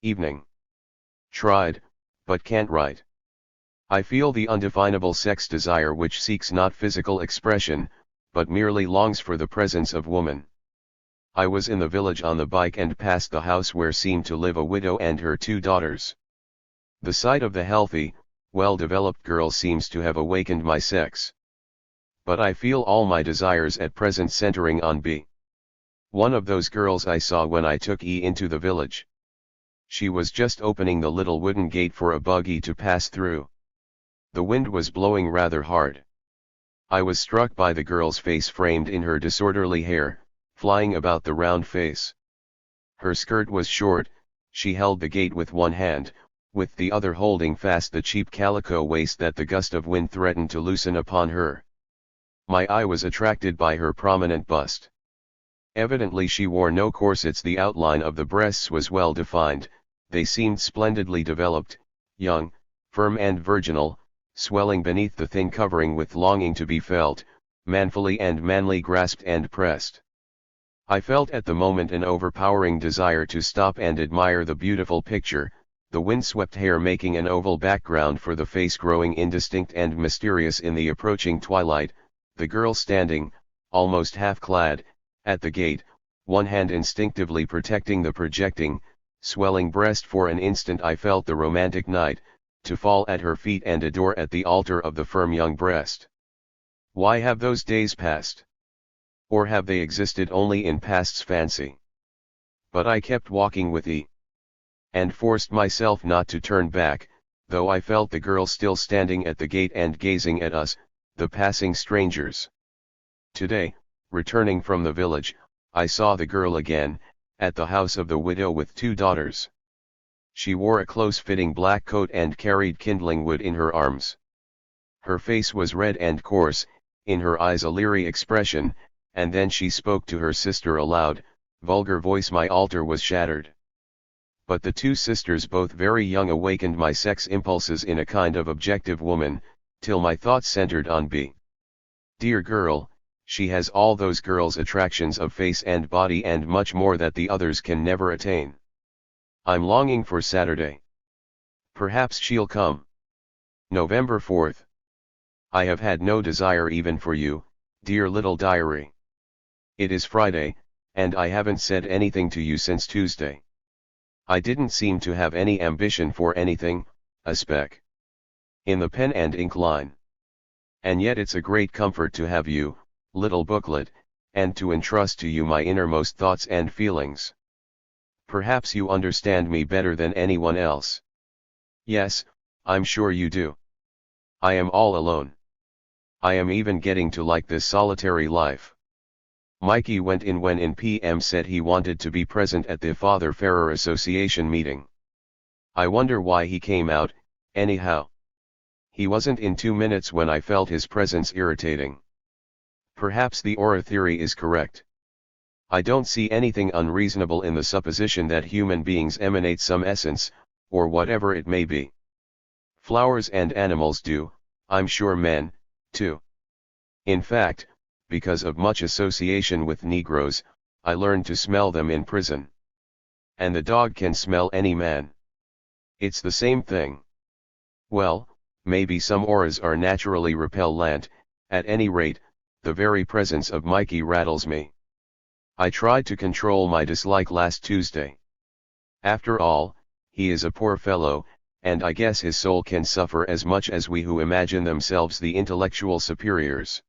Evening. Tried, but can't write. I feel the undefinable sex desire which seeks not physical expression, but merely longs for the presence of woman. I was in the village on the bike and passed the house where seemed to live a widow and her 2 daughters. The sight of the healthy, well-developed girl seems to have awakened my sex. But I feel all my desires at present centering on B. One of those girls I saw when I took E into the village. She was just opening the little wooden gate for a buggy to pass through. The wind was blowing rather hard. I was struck by the girl's face framed in her disorderly hair, flying about the round face. Her skirt was short, she held the gate with one hand, with the other holding fast the cheap calico waist that the gust of wind threatened to loosen upon her. My eye was attracted by her prominent bust. Evidently she wore no corsets. The outline of the breasts was well defined, they seemed splendidly developed, young, firm and virginal, swelling beneath the thin covering with longing to be felt, manfully and manly grasped and pressed. I felt at the moment an overpowering desire to stop and admire the beautiful picture, the windswept hair making an oval background for the face growing indistinct and mysterious in the approaching twilight, the girl standing, almost half-clad, at the gate, one hand instinctively protecting the projecting, swelling breast. For an instant I felt the romantic night, to fall at her feet and adore at the altar of the firm young breast. Why have those days passed? Or have they existed only in past's fancy? But I kept walking with and forced myself not to turn back, though I felt the girl still standing at the gate and gazing at us, the passing strangers. Today, returning from the village, I saw the girl again, at the house of the widow with 2 daughters. She wore a close-fitting black coat and carried kindling wood in her arms. Her face was red and coarse, in her eyes a leery expression, and then she spoke to her sister aloud, vulgar voice. My altar was shattered. But the 2 sisters, both very young, awakened my sex impulses in a kind of objective woman, till my thoughts centered on B. Dear girl, she has all those girls' attractions of face and body and much more that the others can never attain. I'm longing for Saturday. Perhaps she'll come. November 4th. I have had no desire even for you, dear little diary. It is Friday, and I haven't said anything to you since Tuesday. I didn't seem to have any ambition for anything, a speck in the pen and ink line. And yet it's a great comfort to have you, little booklet, and to entrust to you my innermost thoughts and feelings. Perhaps you understand me better than anyone else. Yes, I'm sure you do. I am all alone. I am even getting to like this solitary life. Mikey went in when in PM said he wanted to be present at the Father Ferrer Association meeting. I wonder why he came out, anyhow. He wasn't in 2 minutes when I felt his presence irritating. Perhaps the aura theory is correct. I don't see anything unreasonable in the supposition that human beings emanate some essence, or whatever it may be. Flowers and animals do, I'm sure men, too. In fact, because of much association with Negroes, I learned to smell them in prison. And the dog can smell any man. It's the same thing. Well, maybe some auras are naturally repellent. At any rate, the very presence of Mikey rattles me. I tried to control my dislike last Tuesday. After all, he is a poor fellow, and I guess his soul can suffer as much as we who imagine themselves the intellectual superiors.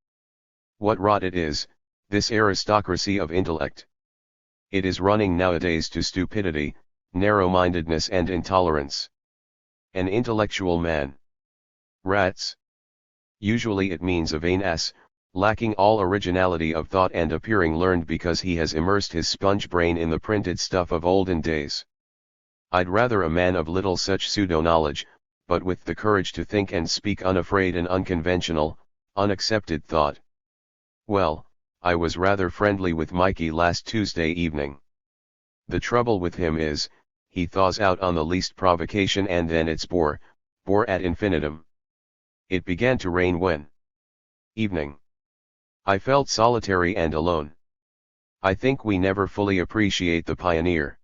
What rot it is, this aristocracy of intellect. It is running nowadays to stupidity, narrow-mindedness and intolerance. An intellectual man. Rats. Usually it means a vain ass, lacking all originality of thought and appearing learned because he has immersed his sponge brain in the printed stuff of olden days. I'd rather a man of little such pseudo-knowledge, but with the courage to think and speak unafraid and unconventional, unaccepted thought. Well, I was rather friendly with Mikey last Tuesday evening. The trouble with him is, he thaws out on the least provocation and then it's bore ad infinitum. It began to rain when evening. I felt solitary and alone. I think we never fully appreciate the pioneer.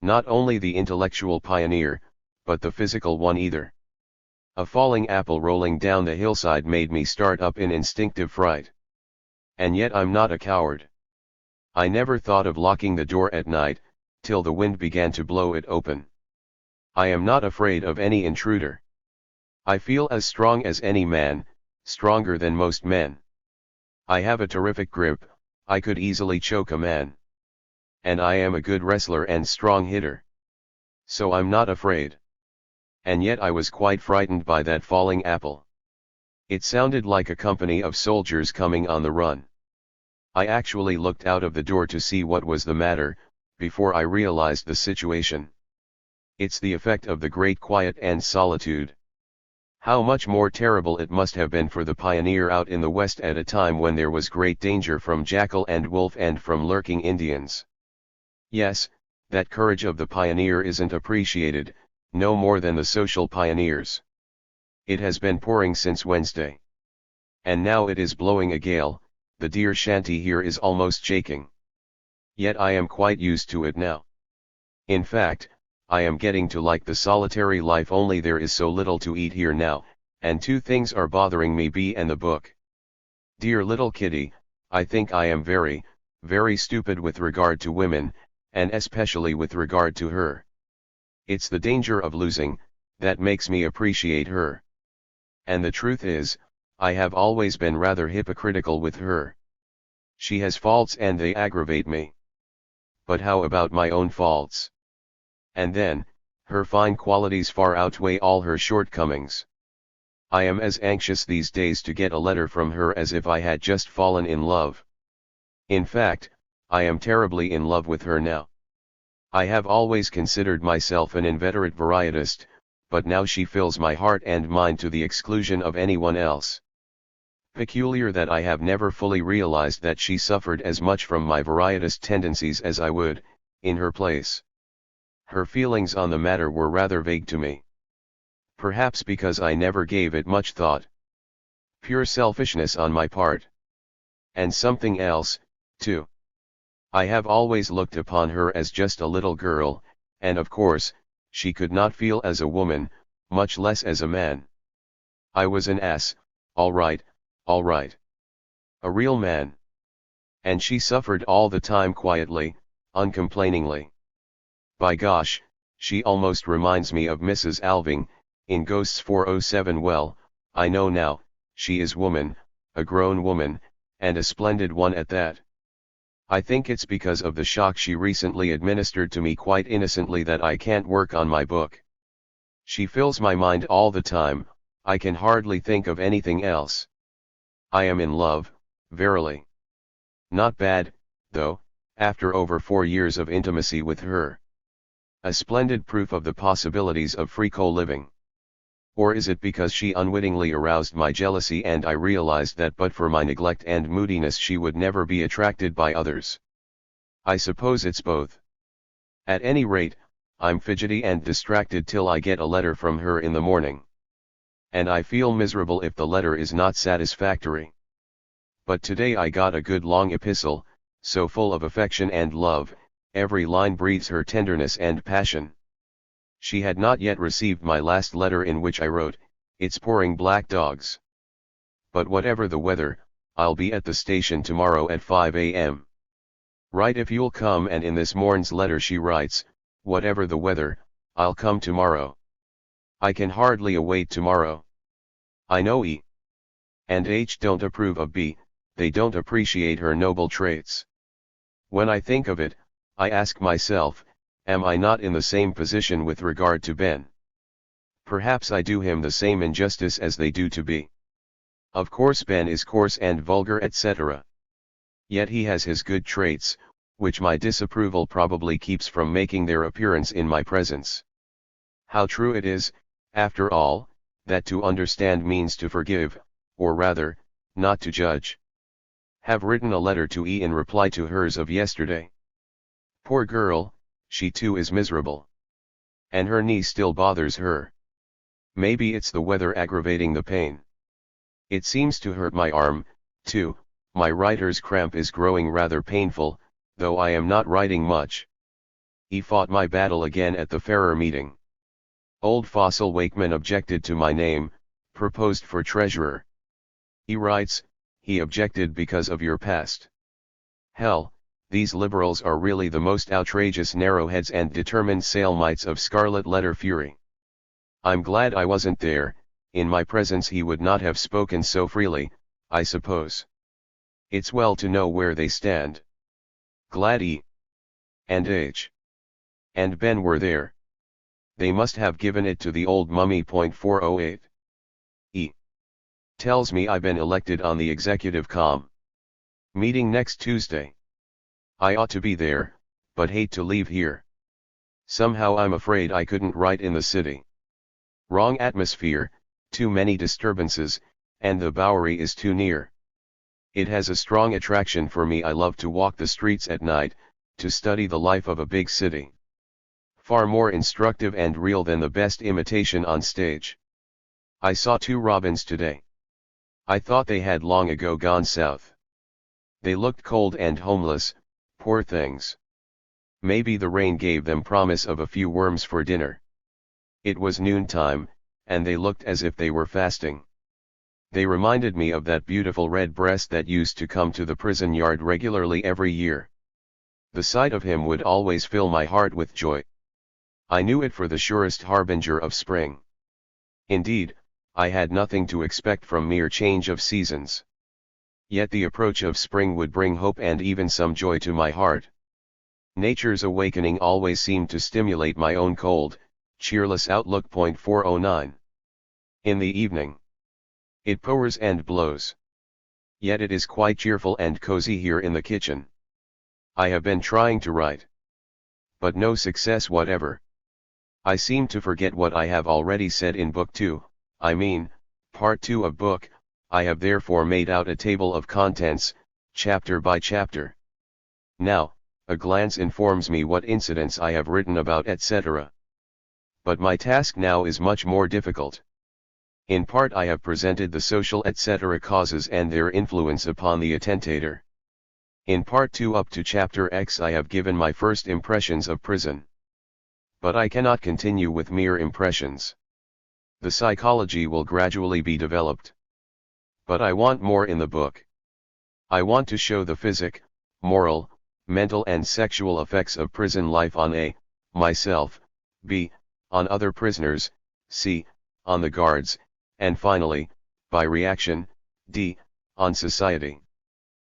Not only the intellectual pioneer, but the physical one either. A falling apple rolling down the hillside made me start up in instinctive fright. And yet I'm not a coward. I never thought of locking the door at night, till the wind began to blow it open. I am not afraid of any intruder. I feel as strong as any man, stronger than most men. I have a terrific grip, I could easily choke a man. And I am a good wrestler and strong hitter. So I'm not afraid. And yet I was quite frightened by that falling apple. It sounded like a company of soldiers coming on the run. I actually looked out of the door to see what was the matter, before I realized the situation. It's the effect of the great quiet and solitude. How much more terrible it must have been for the pioneer out in the West at a time when there was great danger from jackal and wolf and from lurking Indians. Yes, that courage of the pioneer isn't appreciated, no more than the social pioneers. It has been pouring since Wednesday. And now it is blowing a gale, the dear shanty here is almost shaking. Yet I am quite used to it now. In fact, I am getting to like the solitary life, only there is so little to eat here now, and 2 things are bothering me: B and the book. Dear little kitty, I think I am very, very stupid with regard to women, and especially with regard to her. It's the danger of losing, that makes me appreciate her. And the truth is, I have always been rather hypocritical with her. She has faults and they aggravate me. But how about my own faults? And then, her fine qualities far outweigh all her shortcomings. I am as anxious these days to get a letter from her as if I had just fallen in love. In fact, I am terribly in love with her now. I have always considered myself an inveterate varietist, but now she fills my heart and mind to the exclusion of anyone else. Peculiar that I have never fully realized that she suffered as much from my varietist tendencies as I would, in her place. Her feelings on the matter were rather vague to me. Perhaps because I never gave it much thought. Pure selfishness on my part. And something else, too. I have always looked upon her as just a little girl, and of course, she could not feel as a woman, much less as a man. I was an ass, all right, all right. A real man. And she suffered all the time quietly, uncomplainingly. By gosh, she almost reminds me of Mrs. Alving, in Ghosts 407. Well, I know now, she is woman, a grown woman, and a splendid one at that. I think it's because of the shock she recently administered to me quite innocently that I can't work on my book. She fills my mind all the time, I can hardly think of anything else. I am in love, verily. Not bad, though, after over 4 years of intimacy with her. A splendid proof of the possibilities of free co-living. Or is it because she unwittingly aroused my jealousy and I realized that but for my neglect and moodiness she would never be attracted by others? I suppose it's both. At any rate, I'm fidgety and distracted till I get a letter from her in the morning. And I feel miserable if the letter is not satisfactory. But today I got a good long epistle, so full of affection and love, every line breathes her tenderness and passion. She had not yet received my last letter in which I wrote, "It's pouring black dogs. But whatever the weather, I'll be at the station tomorrow at 5 a.m. Write if you'll come." And in this morn's letter she writes, "Whatever the weather, I'll come tomorrow. I can hardly await tomorrow. I know E. and H don't approve of B, they don't appreciate her noble traits. When I think of it, I ask myself, am I not in the same position with regard to Ben? Perhaps I do him the same injustice as they do to B. Of course Ben is coarse and vulgar, etc. Yet he has his good traits, which my disapproval probably keeps from making their appearance in my presence. How true it is, after all, that to understand means to forgive, or rather, not to judge. Have written a letter to E in reply to hers of yesterday. Poor girl, she too is miserable. And her knee still bothers her. Maybe it's the weather aggravating the pain. It seems to hurt my arm, too. My writer's cramp is growing rather painful, though I am not writing much. E fought my battle again at the Ferrer meeting. Old fossil Wakeman objected to my name, proposed for treasurer. He writes, he objected because of your past. Hell, these liberals are really the most outrageous narrowheads and determined salemites of scarlet letter fury. I'm glad I wasn't there. In my presence he would not have spoken so freely, I suppose. It's well to know where they stand. Glad E. and H. and Ben were there. They must have given it to the old mummy. 408. E. tells me I've been elected on the executive meeting next Tuesday. I ought to be there, but hate to leave here. Somehow I'm afraid I couldn't write in the city. Wrong atmosphere, too many disturbances, and the Bowery is too near. It has a strong attraction for me. I love to walk the streets at night, to study the life of a big city. Far more instructive and real than the best imitation on stage. I saw 2 robins today. I thought they had long ago gone south. They looked cold and homeless, poor things. Maybe the rain gave them promise of a few worms for dinner. It was noontime, and they looked as if they were fasting. They reminded me of that beautiful red breast that used to come to the prison yard regularly every year. The sight of him would always fill my heart with joy. I knew it for the surest harbinger of spring. Indeed, I had nothing to expect from mere change of seasons. Yet the approach of spring would bring hope and even some joy to my heart. Nature's awakening always seemed to stimulate my own cold, cheerless outlook. 409. In the evening, it pours and blows. Yet it is quite cheerful and cozy here in the kitchen. I have been trying to write, but no success whatever. I seem to forget what I have already said in Book 2, I mean, Part 2 of book. I have therefore made out a table of contents, chapter by chapter. Now, a glance informs me what incidents I have written about, etc. But my task now is much more difficult. In part I have presented the social etc. causes and their influence upon the attentator. In Part 2 up to chapter X I have given my first impressions of prison. But I cannot continue with mere impressions. The psychology will gradually be developed. But I want more in the book. I want to show the physic, moral, mental and sexual effects of prison life on A, myself, B, on other prisoners, C, on the guards, and finally, by reaction, D, on society.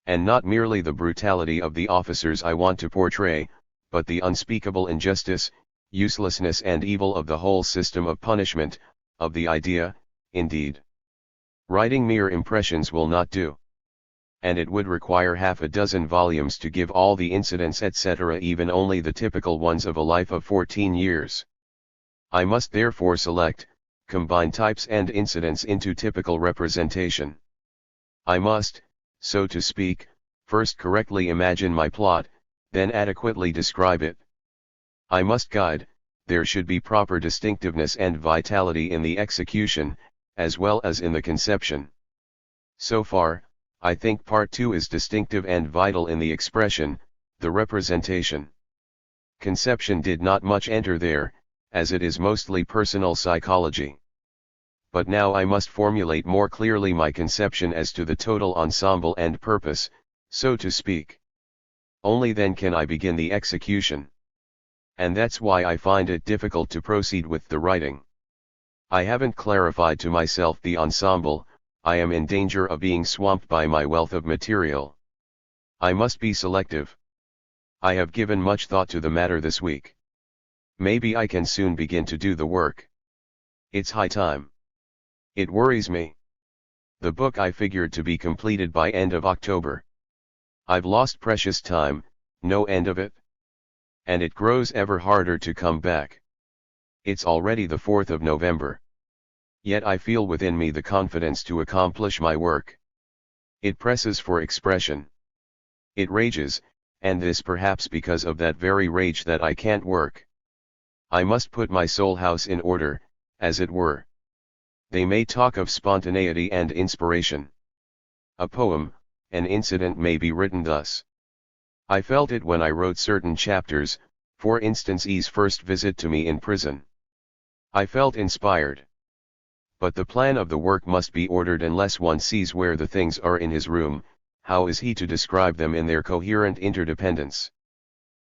And not merely the brutality of the officers I want to portray, but the unspeakable injustice, uselessness and evil of the whole system of punishment, of the idea, indeed. Writing mere impressions will not do. And it would require half a dozen volumes to give all the incidents etc., even only the typical ones of a life of 14 years. I must therefore select, combine types and incidents into typical representation. I must, so to speak, first correctly imagine my plot, then adequately describe it. I must guide, there should be proper distinctiveness and vitality in the execution, as well as in the conception. So far, I think Part 2 is distinctive and vital in the expression, the representation. Conception did not much enter there, as it is mostly personal psychology. But now I must formulate more clearly my conception as to the total ensemble and purpose, so to speak. Only then can I begin the execution. And that's why I find it difficult to proceed with the writing. I haven't clarified to myself the ensemble, I am in danger of being swamped by my wealth of material. I must be selective. I have given much thought to the matter this week. Maybe I can soon begin to do the work. It's high time. It worries me. The book I figured to be completed by end of October. I've lost precious time, no end of it. And it grows ever harder to come back. It's already the 4th of November. Yet I feel within me the confidence to accomplish my work. It presses for expression. It rages, and this perhaps because of that very rage that I can't work. I must put my soul house in order, as it were. They may talk of spontaneity and inspiration. A poem, an incident may be written thus. I felt it when I wrote certain chapters, for instance E's first visit to me in prison. I felt inspired. But the plan of the work must be ordered unless one sees where the things are in his room, how is he to describe them in their coherent interdependence?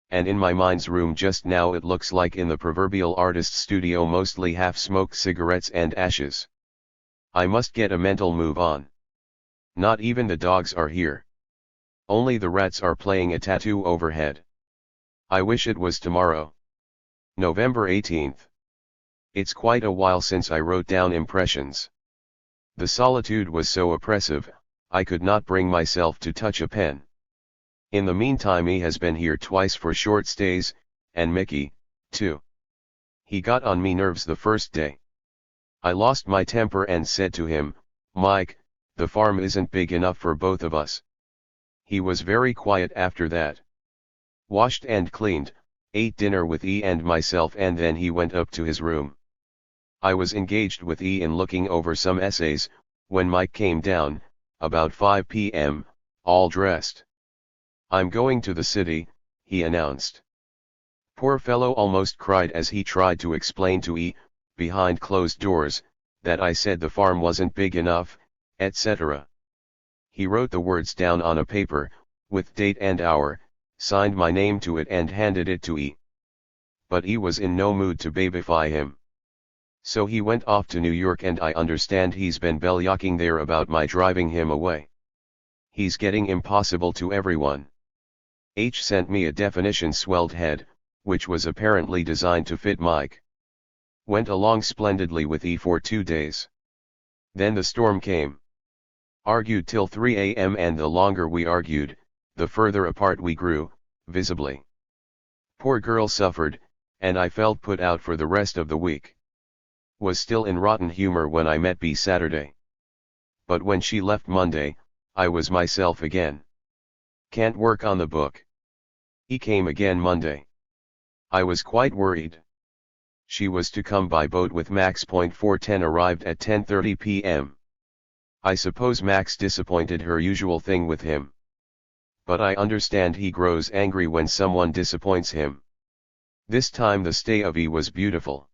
And in my mind's room just now it looks like in the proverbial artist's studio, mostly half-smoked cigarettes and ashes. I must get a mental move on. Not even the dogs are here. Only the rats are playing a tattoo overhead. I wish it was tomorrow. November 18th. It's quite a while since I wrote down impressions. The solitude was so oppressive, I could not bring myself to touch a pen. In the meantime he has been here twice for short stays, and Mickey, too. He got on me nerves the first day. I lost my temper and said to him, "Mike, the farm isn't big enough for both of us." He was very quiet after that. Washed and cleaned, ate dinner with E and myself, and then he went up to his room. I was engaged with E in looking over some essays, when Mike came down, about 5 p.m., all dressed. "I'm going to the city," he announced. Poor fellow almost cried as he tried to explain to E, behind closed doors, that I said the farm wasn't big enough, etc. He wrote the words down on a paper, with date and hour, signed my name to it and handed it to E. But E was in no mood to babyfy him. So he went off to New York, and I understand he's been bellyaking there about my driving him away. He's getting impossible to everyone. H sent me a definition swelled head, which was apparently designed to fit Mike. Went along splendidly with E for 2 days. Then the storm came. Argued till 3 a.m., and the longer we argued, the further apart we grew, visibly. Poor girl suffered, and I felt put out for the rest of the week. Was still in rotten humor when I met B Saturday. But when she left Monday, I was myself again. Can't work on the book. He came again Monday. I was quite worried. She was to come by boat with Max. 410 arrived at 10:30 p.m. I suppose Max disappointed her usual thing with him. But I understand he grows angry when someone disappoints him. This time the stay of E was beautiful.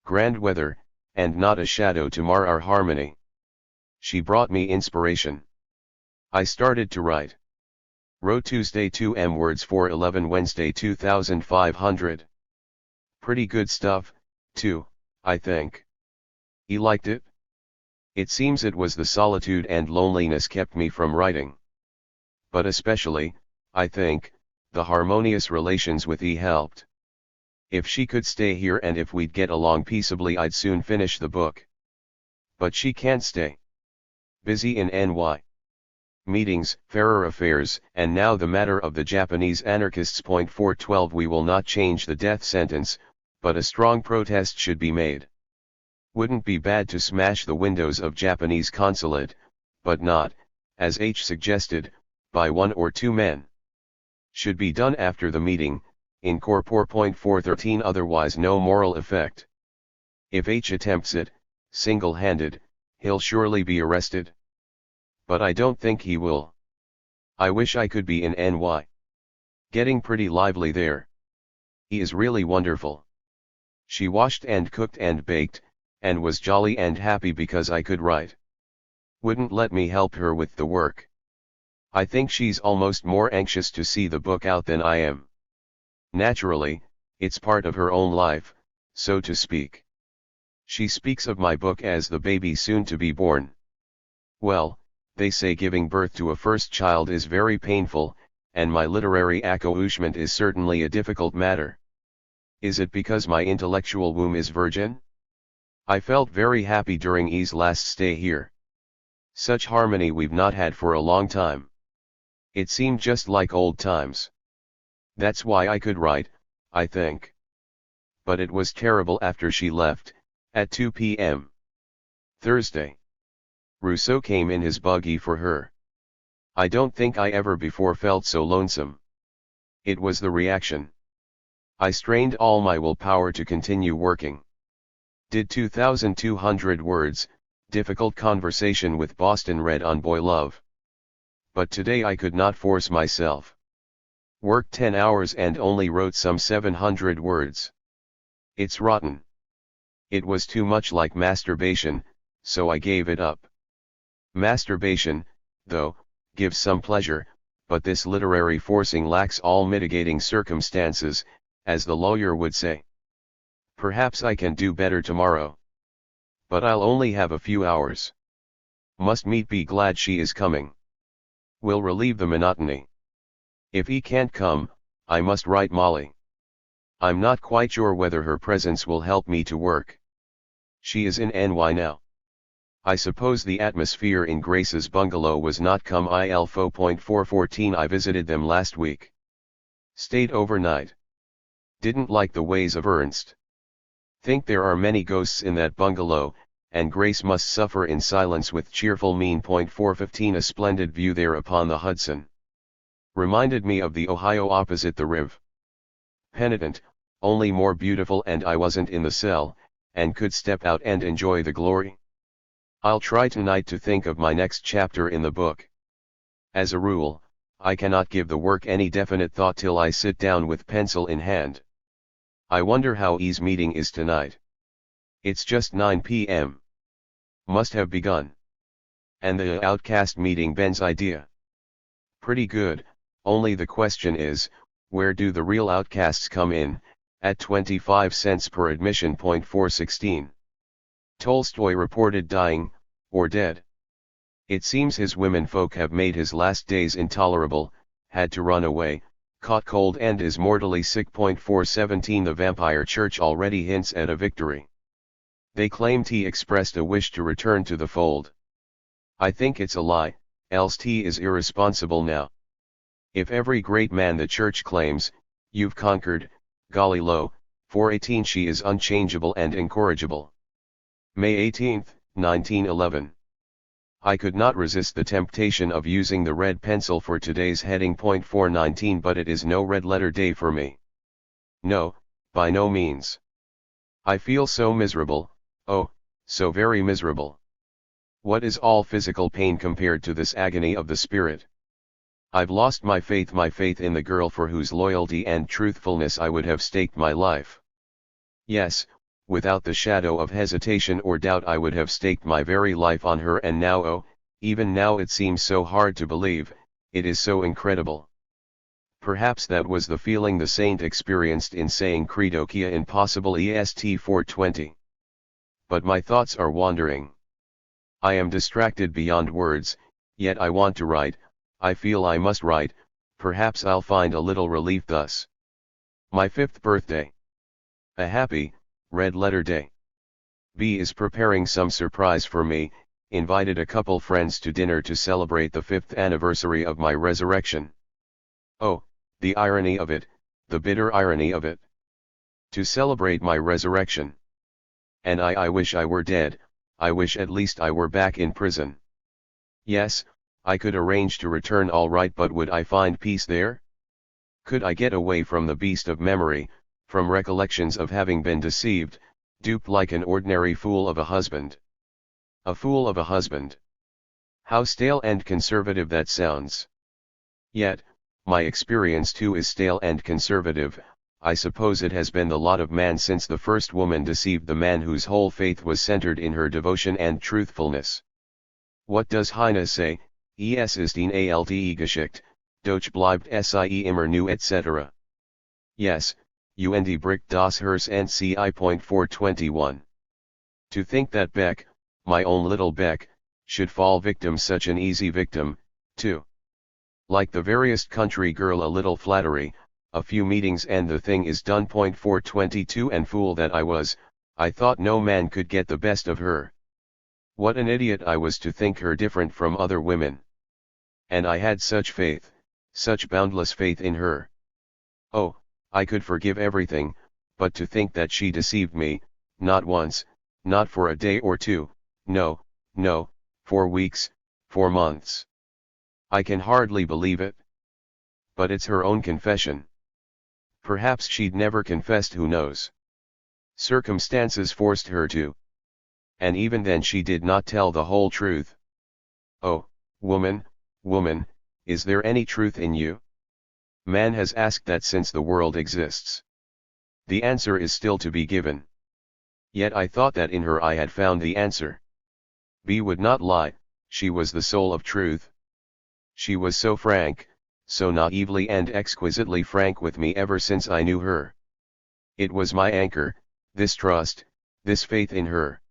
Grand weather, and not a shadow to mar our harmony. She brought me inspiration. I started to write. Wrote Tuesday 2 words for 11, Wednesday 2500. Pretty good stuff, too, I think. He liked it? It seems it was the solitude and loneliness kept me from writing. But especially, I think, the harmonious relations with E helped. If she could stay here and if we'd get along peaceably, I'd soon finish the book. But she can't stay. Busy in NY. Meetings, fairer affairs, and now the matter of the Japanese anarchists. 412 We will not change the death sentence, but a strong protest should be made. Wouldn't be bad to smash the windows of Japanese consulate, but not, as H suggested, by 1 or 2 men. Should be done after the meeting, in corpore. 413 Otherwise no moral effect. If H attempts it, single-handed, he'll surely be arrested. But I don't think he will. I wish I could be in NY. Getting pretty lively there. He is really wonderful. She washed and cooked and baked, and was jolly and happy because I could write. Wouldn't let me help her with the work. I think she's almost more anxious to see the book out than I am. Naturally, it's part of her own life, so to speak. She speaks of my book as the baby soon to be born. Well, they say giving birth to a first child is very painful, and my literary accouchement is certainly a difficult matter. Is it because my intellectual womb is virgin? I felt very happy during E's last stay here. Such harmony we've not had for a long time. It seemed just like old times. That's why I could write, I think. But it was terrible after she left, at 2 p.m. Thursday. Rousseau came in his buggy for her. I don't think I ever before felt so lonesome. It was the reaction. I strained all my willpower to continue working. Did 2,200 words, difficult conversation with Boston read on boy love. But today I could not force myself. Worked 10 hours and only wrote some 700 words. It's rotten. It was too much like masturbation, so I gave it up. Masturbation, though, gives some pleasure, but this literary forcing lacks all mitigating circumstances, as the lawyer would say. Perhaps I can do better tomorrow. But I'll only have a few hours. Must meet be glad she is coming. Will relieve the monotony. If he can't come, I must write Molly. I'm not quite sure whether her presence will help me to work. She is in NY now. I suppose the atmosphere in Grace's bungalow was not comme il faut. 414 I visited them last week. Stayed overnight. Didn't like the ways of Ernst. Think there are many ghosts in that bungalow, and Grace must suffer in silence with cheerful mien. 415 A splendid view there upon the Hudson. Reminded me of the Ohio opposite the Riv. Penitent, only more beautiful, and I wasn't in the cell, and could step out and enjoy the glory. I'll try tonight to think of my next chapter in the book. As a rule, I cannot give the work any definite thought till I sit down with pencil in hand. I wonder how E's meeting is tonight. It's just 9 p.m. Must have begun. And the outcast meeting Ben's idea. Pretty good, only the question is, where do the real outcasts come in, at 25 cents per admission. 416. Tolstoy reported dying, or dead. It seems his womenfolk have made his last days intolerable, had to run away, caught cold and is mortally sick. 417. The vampire church already hints at a victory. They claimed he expressed a wish to return to the fold. I think it's a lie, else he is irresponsible now. If every great man the church claims, you've conquered, golly lo, 418. She is unchangeable and incorrigible. May 18, 1911. I could not resist the temptation of using the red pencil for today's heading. 419. But it is no red letter day for me. No, by no means. I feel so miserable, oh, so very miserable. What is all physical pain compared to this agony of the spirit? I've lost my faith in the girl for whose loyalty and truthfulness I would have staked my life. Yes, without the shadow of hesitation or doubt I would have staked my very life on her, and now oh, even now it seems so hard to believe, it is so incredible. Perhaps that was the feeling the saint experienced in saying Credo Quia Impossible est 420. But my thoughts are wandering. I am distracted beyond words, yet I want to write, I feel I must write, perhaps I'll find a little relief thus. My 5th birthday. A happy, red letter day. B is preparing some surprise for me, invited a couple friends to dinner to celebrate the 5th anniversary of my resurrection. Oh, the irony of it, the bitter irony of it. To celebrate my resurrection. And I wish I were dead, I wish at least I were back in prison. Yes, I could arrange to return all right, but would I find peace there? Could I get away from the beast of memory, from recollections of having been deceived, duped like an ordinary fool of a husband? A fool of a husband. How stale and conservative that sounds. Yet, my experience too is stale and conservative. I suppose it has been the lot of man since the first woman deceived the man whose whole faith was centered in her devotion and truthfulness. What does Heine say? Es ist eine alte Geschichte, doch bleibt sie immer neu etc. Yes, und bricht das Herz and ci. 421. To think that Beck, my own little Beck, should fall victim, such an easy victim, too. Like the veriest country girl, a little flattery, a few meetings and the thing is done. 422. And fool that I was, I thought no man could get the best of her. What an idiot I was to think her different from other women. And I had such faith, such boundless faith in her. Oh, I could forgive everything, but to think that she deceived me, not once, not for a day or two, no, 4 weeks, 4 months. I can hardly believe it. But it's her own confession. Perhaps she'd never confessed, who knows? Circumstances forced her to. And even then she did not tell the whole truth. Oh, woman, is there any truth in you? Man has asked that since the world exists. The answer is still to be given. Yet I thought that in her I had found the answer. B would not lie, she was the soul of truth. She was so frank, so naively and exquisitely frank with me ever since I knew her. It was my anchor, this trust, this faith in her.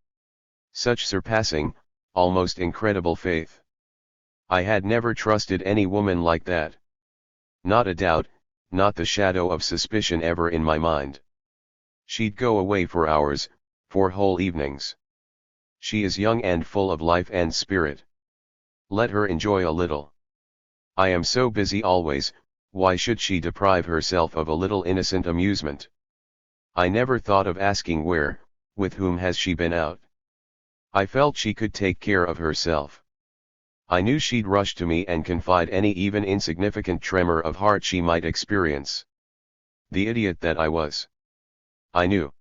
Such surpassing, almost incredible faith. I had never trusted any woman like that. Not a doubt, not the shadow of suspicion ever in my mind. She'd go away for hours, for whole evenings. She is young and full of life and spirit. Let her enjoy a little. I am so busy always, why should she deprive herself of a little innocent amusement? I never thought of asking where, with whom has she been out. I felt she could take care of herself. I knew she'd rush to me and confide any even insignificant tremor of heart she might experience. The idiot that I was. I knew.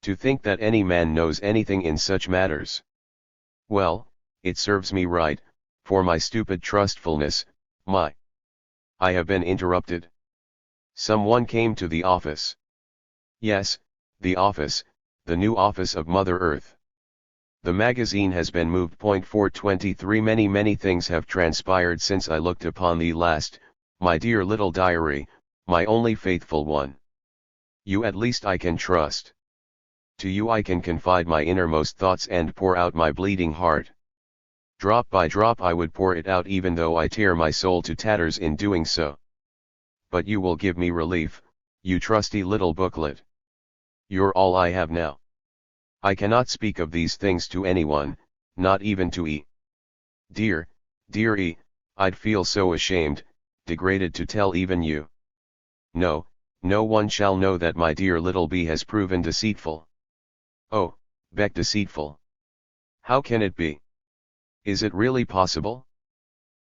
To think that any man knows anything in such matters. Well, it serves me right, for my stupid trustfulness, I have been interrupted. Someone came to the office. Yes, the office, the new office of Mother Earth. The magazine has been moved. 423 Many things have transpired since I looked upon thee last, my dear little diary, my only faithful one. You at least I can trust. To you I can confide my innermost thoughts and pour out my bleeding heart. Drop by drop I would pour it out, even though I tear my soul to tatters in doing so. But you will give me relief, you trusty little booklet. You're all I have now. I cannot speak of these things to anyone, not even to E. Dear E, I'd feel so ashamed, degraded to tell even you. No one shall know that my dear little B has proven deceitful. Oh, Beck, deceitful. How can it be? Is it really possible?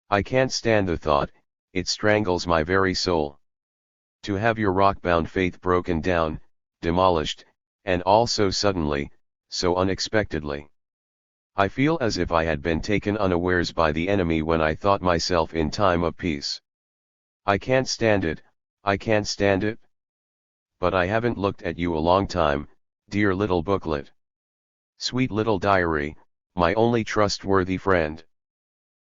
I can't stand the thought, it strangles my very soul. To have your rock-bound faith broken down, demolished, and all so suddenly, so unexpectedly. I feel as if I had been taken unawares by the enemy when I thought myself in time of peace. I can't stand it, I can't stand it. But I haven't looked at you a long time, dear little booklet. Sweet little diary, my only trustworthy friend.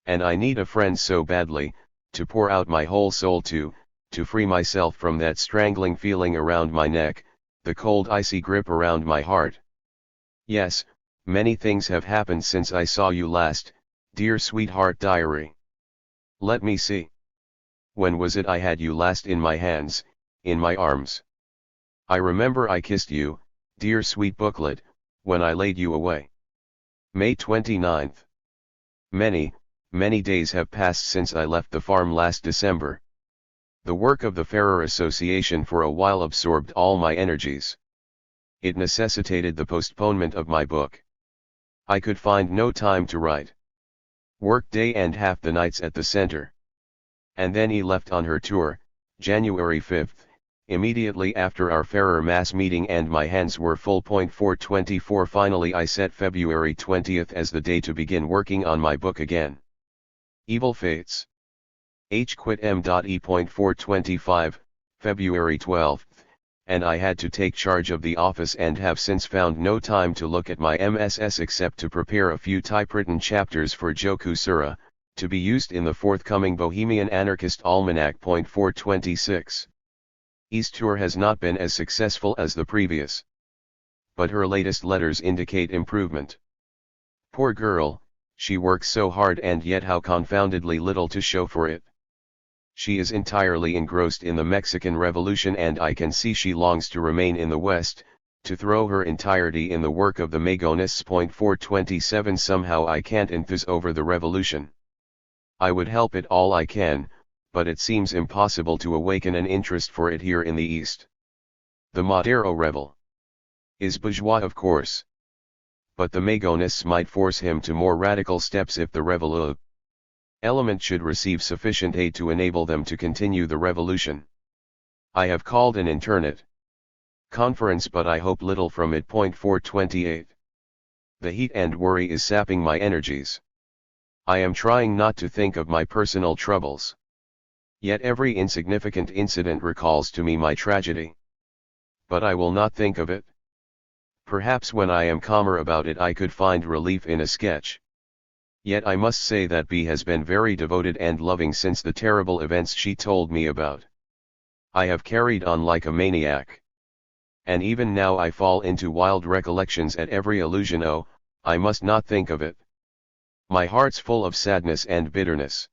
And I need a friend so badly, to pour out my whole soul to free myself from that strangling feeling around my neck, the cold icy grip around my heart. Yes, many things have happened since I saw you last, dear sweetheart diary. Let me see. When was it I had you last in my hands, in my arms? I remember I kissed you, dear sweet booklet, when I laid you away. May 29th. Many days have passed since I left the farm last December. The work of the Farrer Association for a while absorbed all my energies. It necessitated the postponement of my book. I could find no time to write. Work day and half the nights at the center. And then he left on her tour, January 5th, immediately after our Farrer mass meeting, and my hands were full. 424 Finally I set February 20th as the day to begin working on my book again. Evil Fates. H. Quit M.E. 425, February 12th, and I had to take charge of the office and have since found no time to look at my MSS except to prepare a few typewritten chapters for Joku Sura, to be used in the forthcoming Bohemian Anarchist Almanac. 426. E's tour has not been as successful as the previous. But her latest letters indicate improvement. Poor girl, she works so hard and yet how confoundedly little to show for it. She is entirely engrossed in the Mexican Revolution, and I can see she longs to remain in the West, to throw her entirety in the work of the Magonists. 427 Somehow I can't enthuse over the revolution. I would help it all I can, but it seems impossible to awaken an interest for it here in the East. The Madero rebel is bourgeois, of course. But the Magonists might force him to more radical steps if the rebel element should receive sufficient aid to enable them to continue the revolution. I have called an internet conference, but I hope little from it. 428. The heat and worry is sapping my energies. I am trying not to think of my personal troubles. Yet every insignificant incident recalls to me my tragedy. But I will not think of it. Perhaps when I am calmer about it I could find relief in a sketch. Yet I must say that B has been very devoted and loving since the terrible events she told me about. I have carried on like a maniac. And even now I fall into wild recollections at every allusion. Oh, I must not think of it. My heart's full of sadness and bitterness.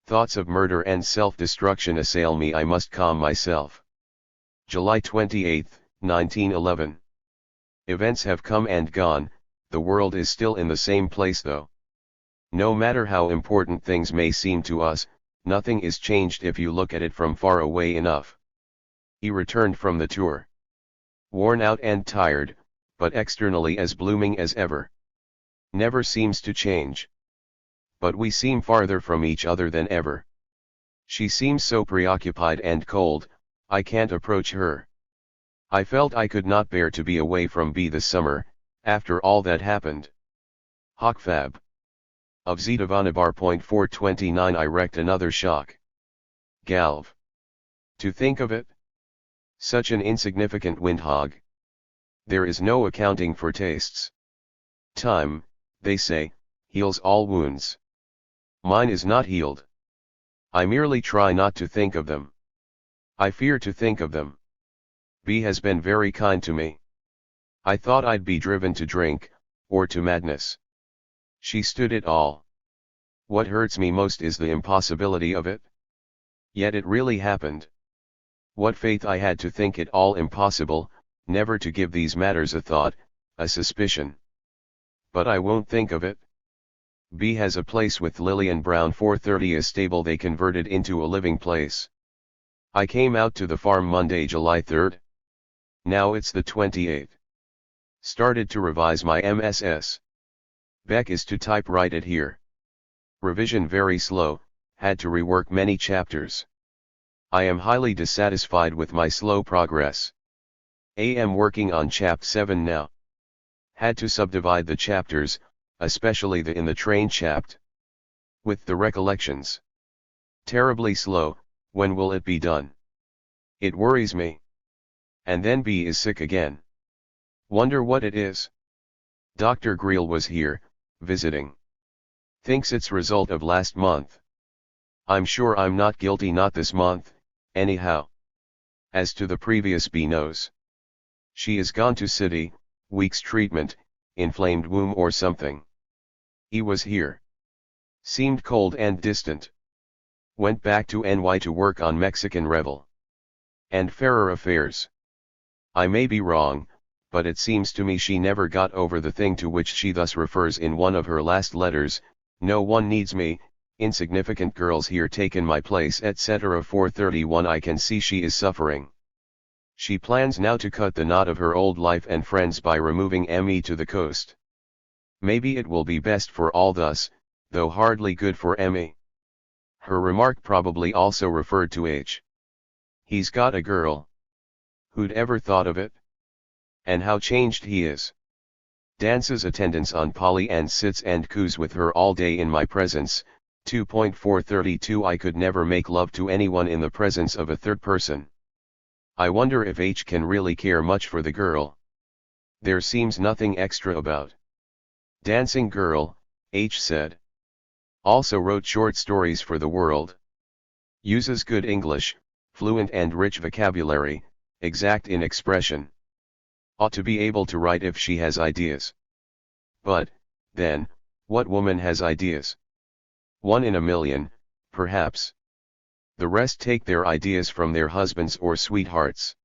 Thoughts of murder and self-destruction assail me. I must calm myself. July 28, 1911. Events have come and gone, the world is still in the same place though. No matter how important things may seem to us, nothing is changed if you look at it from far away enough. He returned from the tour. Worn out and tired, but externally as blooming as ever. Never seems to change. But we seem farther from each other than ever. She seems so preoccupied and cold, I can't approach her. I felt I could not bear to be away from B this summer, after all that happened. Hochfab. Of Zitavanabar. 429 I wrecked another shock. Galv. To think of it? Such an insignificant windhog. There is no accounting for tastes. Time, they say, heals all wounds. Mine is not healed. I merely try not to think of them. I fear to think of them. B has been very kind to me. I thought I'd be driven to drink, or to madness. She stood it all. What hurts me most is the impossibility of it. Yet it really happened. What faith I had to think it all impossible, never to give these matters a thought, a suspicion. But I won't think of it. B has a place with Lillian Brown 430, a stable they converted into a living place. I came out to the farm Monday, July 3rd. Now it's the 28th. Started to revise my MSS. Beck is to typewrite it here. Revision very slow, had to rework many chapters. I am highly dissatisfied with my slow progress. Am working on chap 7 now. Had to subdivide the chapters, especially the in the train chapt. With the recollections. Terribly slow, when will it be done? It worries me. And then B is sick again. Wonder what it is. Dr. Greel was here, visiting. Thinks it's result of last month. I'm sure I'm not guilty, not this month, anyhow. As to the previous, B knows. She is gone to city, week's treatment, inflamed womb or something. He was here. Seemed cold and distant. Went back to NY to work on Mexican Revel. And fairer affairs. I may be wrong, but it seems to me she never got over the thing to which she thus refers in one of her last letters: no one needs me, insignificant girls here taken my place, etc. 431. I can see she is suffering. She plans now to cut the knot of her old life and friends by removing me to the coast. Maybe it will be best for all thus, though hardly good for me. Her remark probably also referred to H. He's got a girl. Who'd ever thought of it? And how changed he is. Dances attendance on Polly and sits and coos with her all day in my presence. 2.432 I could never make love to anyone in the presence of a third person. I wonder if H can really care much for the girl. There seems nothing extra about. Dancing girl, H said. Also wrote short stories for the World. Uses good English, fluent and rich vocabulary, exact in expression. Ought to be able to write if she has ideas. But, then, what woman has ideas? 1 in a million, perhaps. The rest take their ideas from their husbands or sweethearts.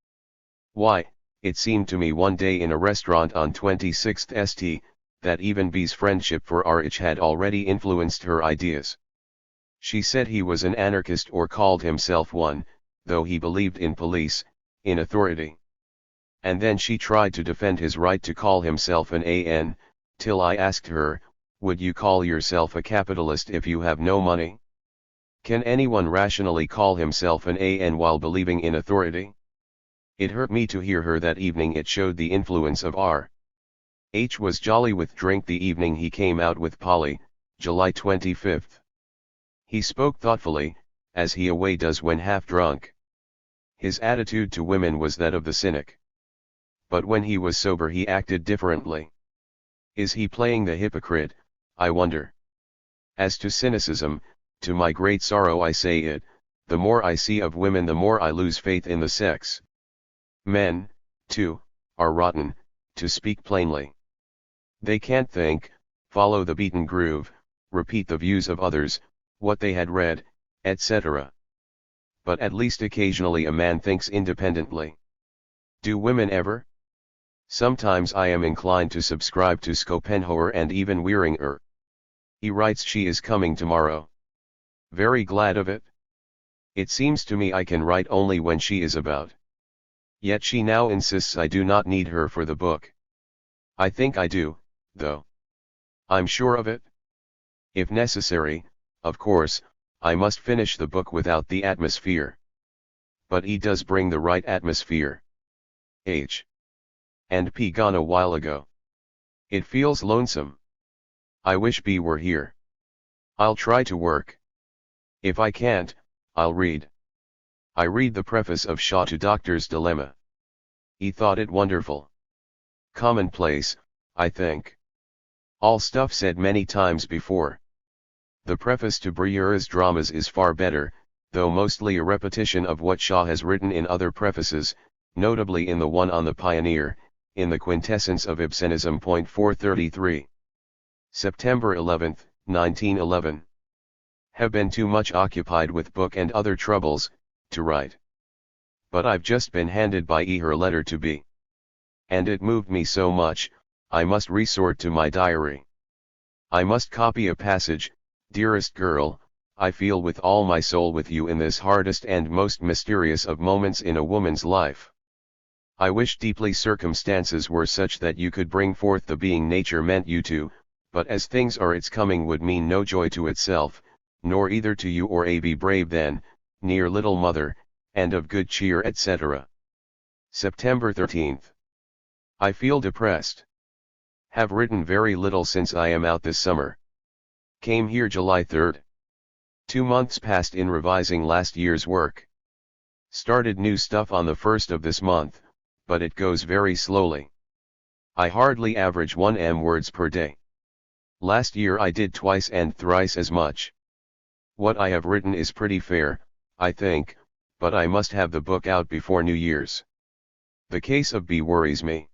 Why, it seemed to me one day in a restaurant on 26th St. that even B's friendship for RH had already influenced her ideas. She said he was an anarchist, or called himself one, though he believed in police, in authority. And then she tried to defend his right to call himself an AN, till I asked her, would you call yourself a capitalist if you have no money? Can anyone rationally call himself an AN while believing in authority? It hurt me to hear her that evening. It showed the influence of R. H was jolly with drink the evening he came out with Polly, July 25th. He spoke thoughtfully, as he always does when half drunk. His attitude to women was that of the cynic. But when he was sober he acted differently. Is he playing the hypocrite, I wonder? As to cynicism, to my great sorrow I say it, the more I see of women the more I lose faith in the sex. Men, too, are rotten, to speak plainly. They can't think, follow the beaten groove, repeat the views of others, what they had read, etc. But at least occasionally a man thinks independently. Do women ever? Sometimes I am inclined to subscribe to Schopenhauer and even Wieringer. He writes she is coming tomorrow. Very glad of it. It seems to me I can write only when she is about. Yet she now insists I do not need her for the book. I think I do, though. I'm sure of it. If necessary, of course, I must finish the book without the atmosphere. But he does bring the right atmosphere. H. And P gone a while ago. It feels lonesome. I wish B were here. I'll try to work. If I can't, I'll read. I read the preface of Shaw to Doctor's Dilemma. He thought it wonderful. Commonplace, I think. All stuff said many times before. The preface to Bruyère's dramas is far better, though mostly a repetition of what Shaw has written in other prefaces, notably in the one on the Pioneer, in the Quintessence of Ibsenism. 433. September 11, 1911. Have been too much occupied with book and other troubles, to write. But I've just been handed by her letter to B. And it moved me so much, I must resort to my diary. I must copy a passage. Dearest girl, I feel with all my soul with you in this hardest and most mysterious of moments in a woman's life. I wish deeply circumstances were such that you could bring forth the being nature meant you to, but as things are its coming would mean no joy to itself, nor either to you or a be brave then, near little mother, and of good cheer etc. September 13th. I feel depressed. Have written very little since I am out this summer. Came here July 3rd. 2 months passed in revising last year's work. Started new stuff on the 1st of this month, but it goes very slowly. I hardly average 1 words per day. Last year I did twice and thrice as much. What I have written is pretty fair, I think, but I must have the book out before New Year's. The case of B worries me.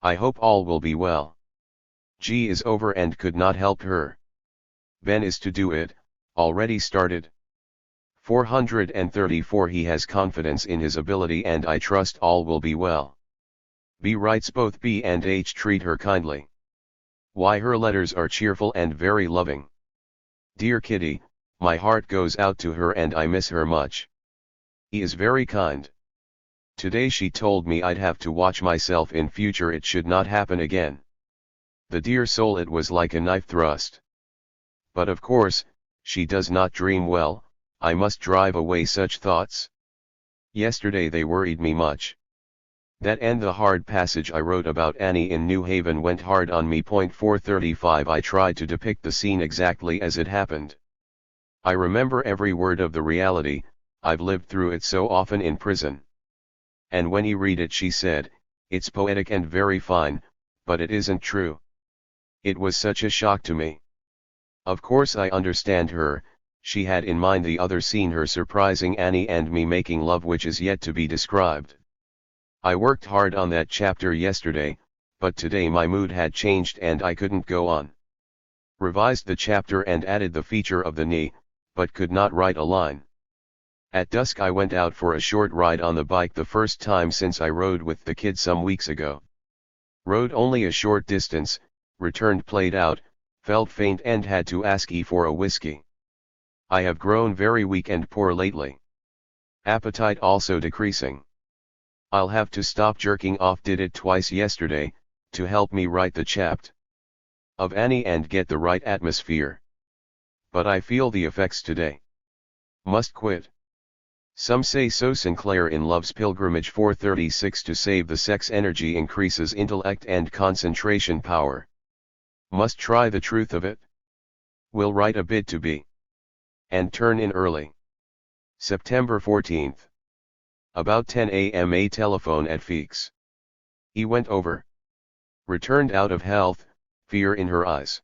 I hope all will be well. G is over and could not help her. Ben is to do it, already started. 434. He has confidence in his ability and I trust all will be well. B writes both B and H treat her kindly. Why her letters are cheerful and very loving. Dear Kitty, my heart goes out to her and I miss her much. He is very kind. Today she told me I'd have to watch myself in future, it should not happen again. The dear soul, it was like a knife thrust. But of course, she does not dream well, I must drive away such thoughts. Yesterday they worried me much. That and the hard passage I wrote about Annie in New Haven went hard on me. 435. I tried to depict the scene exactly as it happened. I remember every word of the reality, I've lived through it so often in prison. And when you read it, she said, it's poetic and very fine, but it isn't true. It was such a shock to me. Of course I understand her, she had in mind the other scene, her surprising Annie and me making love, which is yet to be described. I worked hard on that chapter yesterday, but today my mood had changed and I couldn't go on. Revised the chapter and added the feature of the knee, but could not write a line. At dusk I went out for a short ride on the bike, the first time since I rode with the kid some weeks ago. Rode only a short distance, returned played out, felt faint and had to ask E for a whiskey. I have grown very weak and poor lately. Appetite also decreasing. I'll have to stop jerking off, did it twice yesterday, to help me write the chapter of Annie and get the right atmosphere. But I feel the effects today. Must quit. Some say so. Sinclair in Love's Pilgrimage. 436. To save the sex energy increases intellect and concentration power. Must try the truth of it. Will write a bit to B. And turn in early. September 14th. About 10 a.m. a telephone at Feeks. He went over. Returned out of health, fear in her eyes.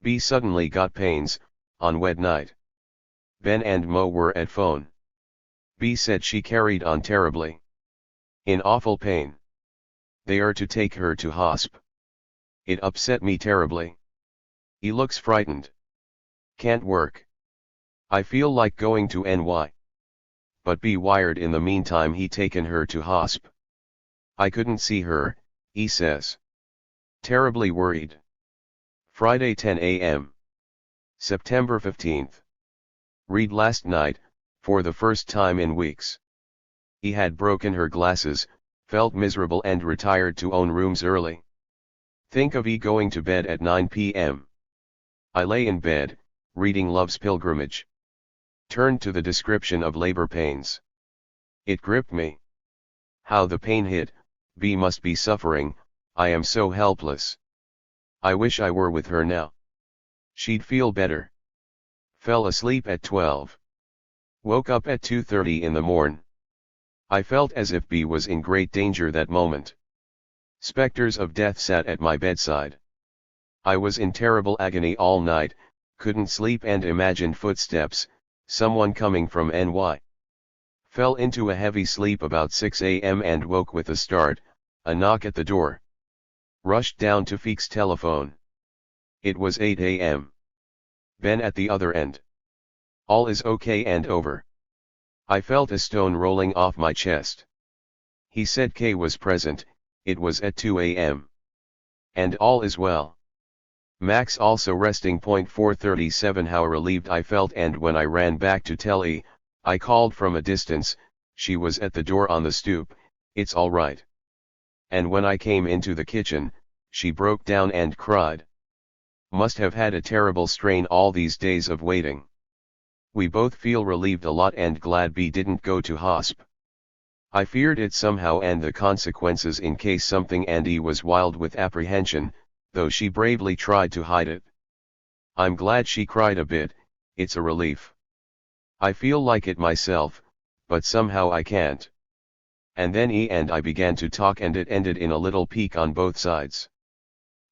B suddenly got pains, on wed night. Ben and Mo were at phone. B said she carried on terribly. In awful pain. They are to take her to hosp. It upset me terribly. He looks frightened. Can't work. I feel like going to NY. But B wired in the meantime he taken her to hosp. I couldn't see her, he says. Terribly worried. Friday 10 a.m. September 15th. Read last night, for the first time in weeks. He had broken her glasses, felt miserable and retired to own rooms early. Think of E going to bed at 9 p.m. I lay in bed, reading Love's Pilgrimage. Turned to the description of labor pains. It gripped me. How the pain hit, B must be suffering, I am so helpless. I wish I were with her now. She'd feel better. Fell asleep at 12. Woke up at 2:30 in the morn. I felt as if B was in great danger that moment. Spectres of death sat at my bedside. I was in terrible agony all night, couldn't sleep and imagined footsteps, someone coming from NY. Fell into a heavy sleep about 6 a.m. and woke with a start, a knock at the door. Rushed down to Feek's telephone. It was 8 a.m. Ben at the other end. All is okay and over. I felt a stone rolling off my chest. He said Kay was present, it was at 2 a.m. And all is well. Max also resting. 4:37. How relieved I felt, and when I ran back to tell E, I called from a distance, she was at the door on the stoop, it's all right. And when I came into the kitchen, she broke down and cried. Must have had a terrible strain all these days of waiting. We both feel relieved a lot and glad B didn't go to hosp. I feared it somehow and the consequences in case something, and E was wild with apprehension, though she bravely tried to hide it. I'm glad she cried a bit, it's a relief. I feel like it myself, but somehow I can't. And then E and I began to talk and it ended in a little peak on both sides.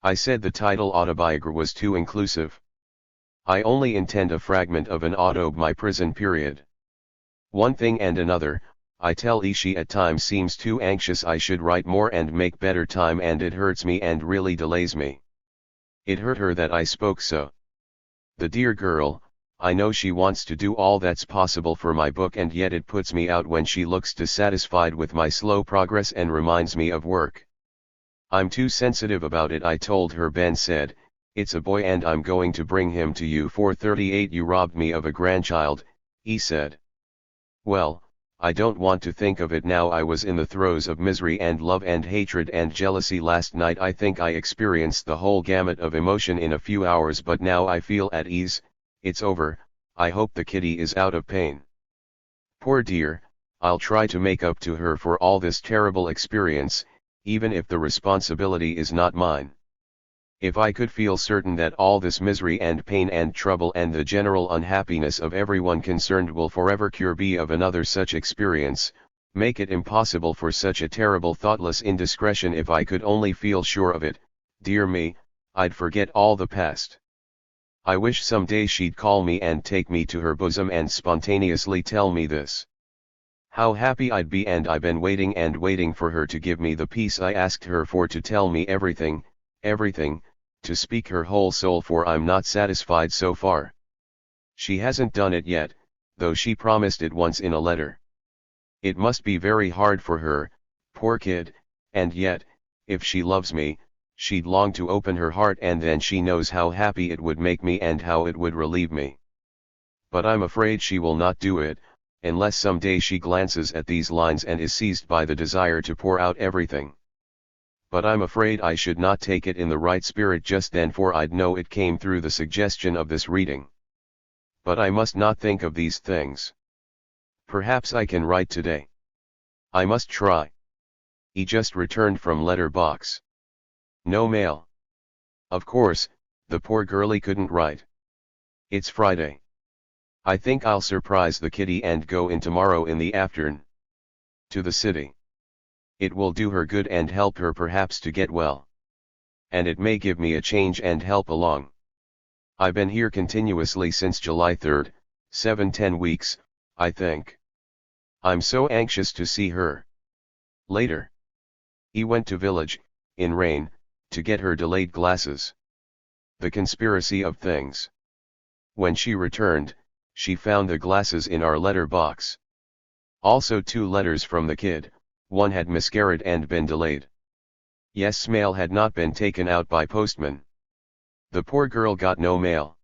I said the title autobiography was too inclusive. I only intend a fragment of an autob my prison period. One thing and another, I tell E she at times seems too anxious I should write more and make better time, and it hurts me and really delays me. It hurt her that I spoke so. The dear girl, I know she wants to do all that's possible for my book, and yet it puts me out when she looks dissatisfied with my slow progress and reminds me of work. I'm too sensitive about it, I told her. Ben said, it's a boy and I'm going to bring him to you. 4:38. You robbed me of a grandchild, he said. Well, I don't want to think of it now. I was in the throes of misery and love and hatred and jealousy last night. I think I experienced the whole gamut of emotion in a few hours, but now I feel at ease. It's over. I hope the kitty is out of pain. Poor dear, I'll try to make up to her for all this terrible experience, even if the responsibility is not mine. If I could feel certain that all this misery and pain and trouble and the general unhappiness of everyone concerned will forever cure me of another such experience, make it impossible for such a terrible thoughtless indiscretion, if I could only feel sure of it, dear me, I'd forget all the past. I wish some day she'd call me and take me to her bosom and spontaneously tell me this. How happy I'd be, and I've been waiting and waiting for her to give me the peace I asked her for, to tell me everything, everything, to speak her whole soul, for I'm not satisfied so far. She hasn't done it yet, though she promised it once in a letter. It must be very hard for her, poor kid, and yet, if she loves me, she'd long to open her heart, and then she knows how happy it would make me and how it would relieve me. But I'm afraid she will not do it, unless some day she glances at these lines and is seized by the desire to pour out everything. But I'm afraid I should not take it in the right spirit just then, for I'd know it came through the suggestion of this reading. But I must not think of these things. Perhaps I can write today. I must try. He just returned from letter box. No mail. Of course, the poor girlie couldn't write. It's Friday. I think I'll surprise the kitty and go in tomorrow in the afternoon. To the city. It will do her good and help her perhaps to get well. And it may give me a change and help along. I've been here continuously since July 3rd, 7-10 weeks, I think. I'm so anxious to see her. Later. He went to village, in rain, to get her delayed glasses. The conspiracy of things. When she returned, she found the glasses in our letter box. Also 2 letters from the kid. One had miscarried and been delayed. Yes, mail had not been taken out by postman. The poor girl got no mail.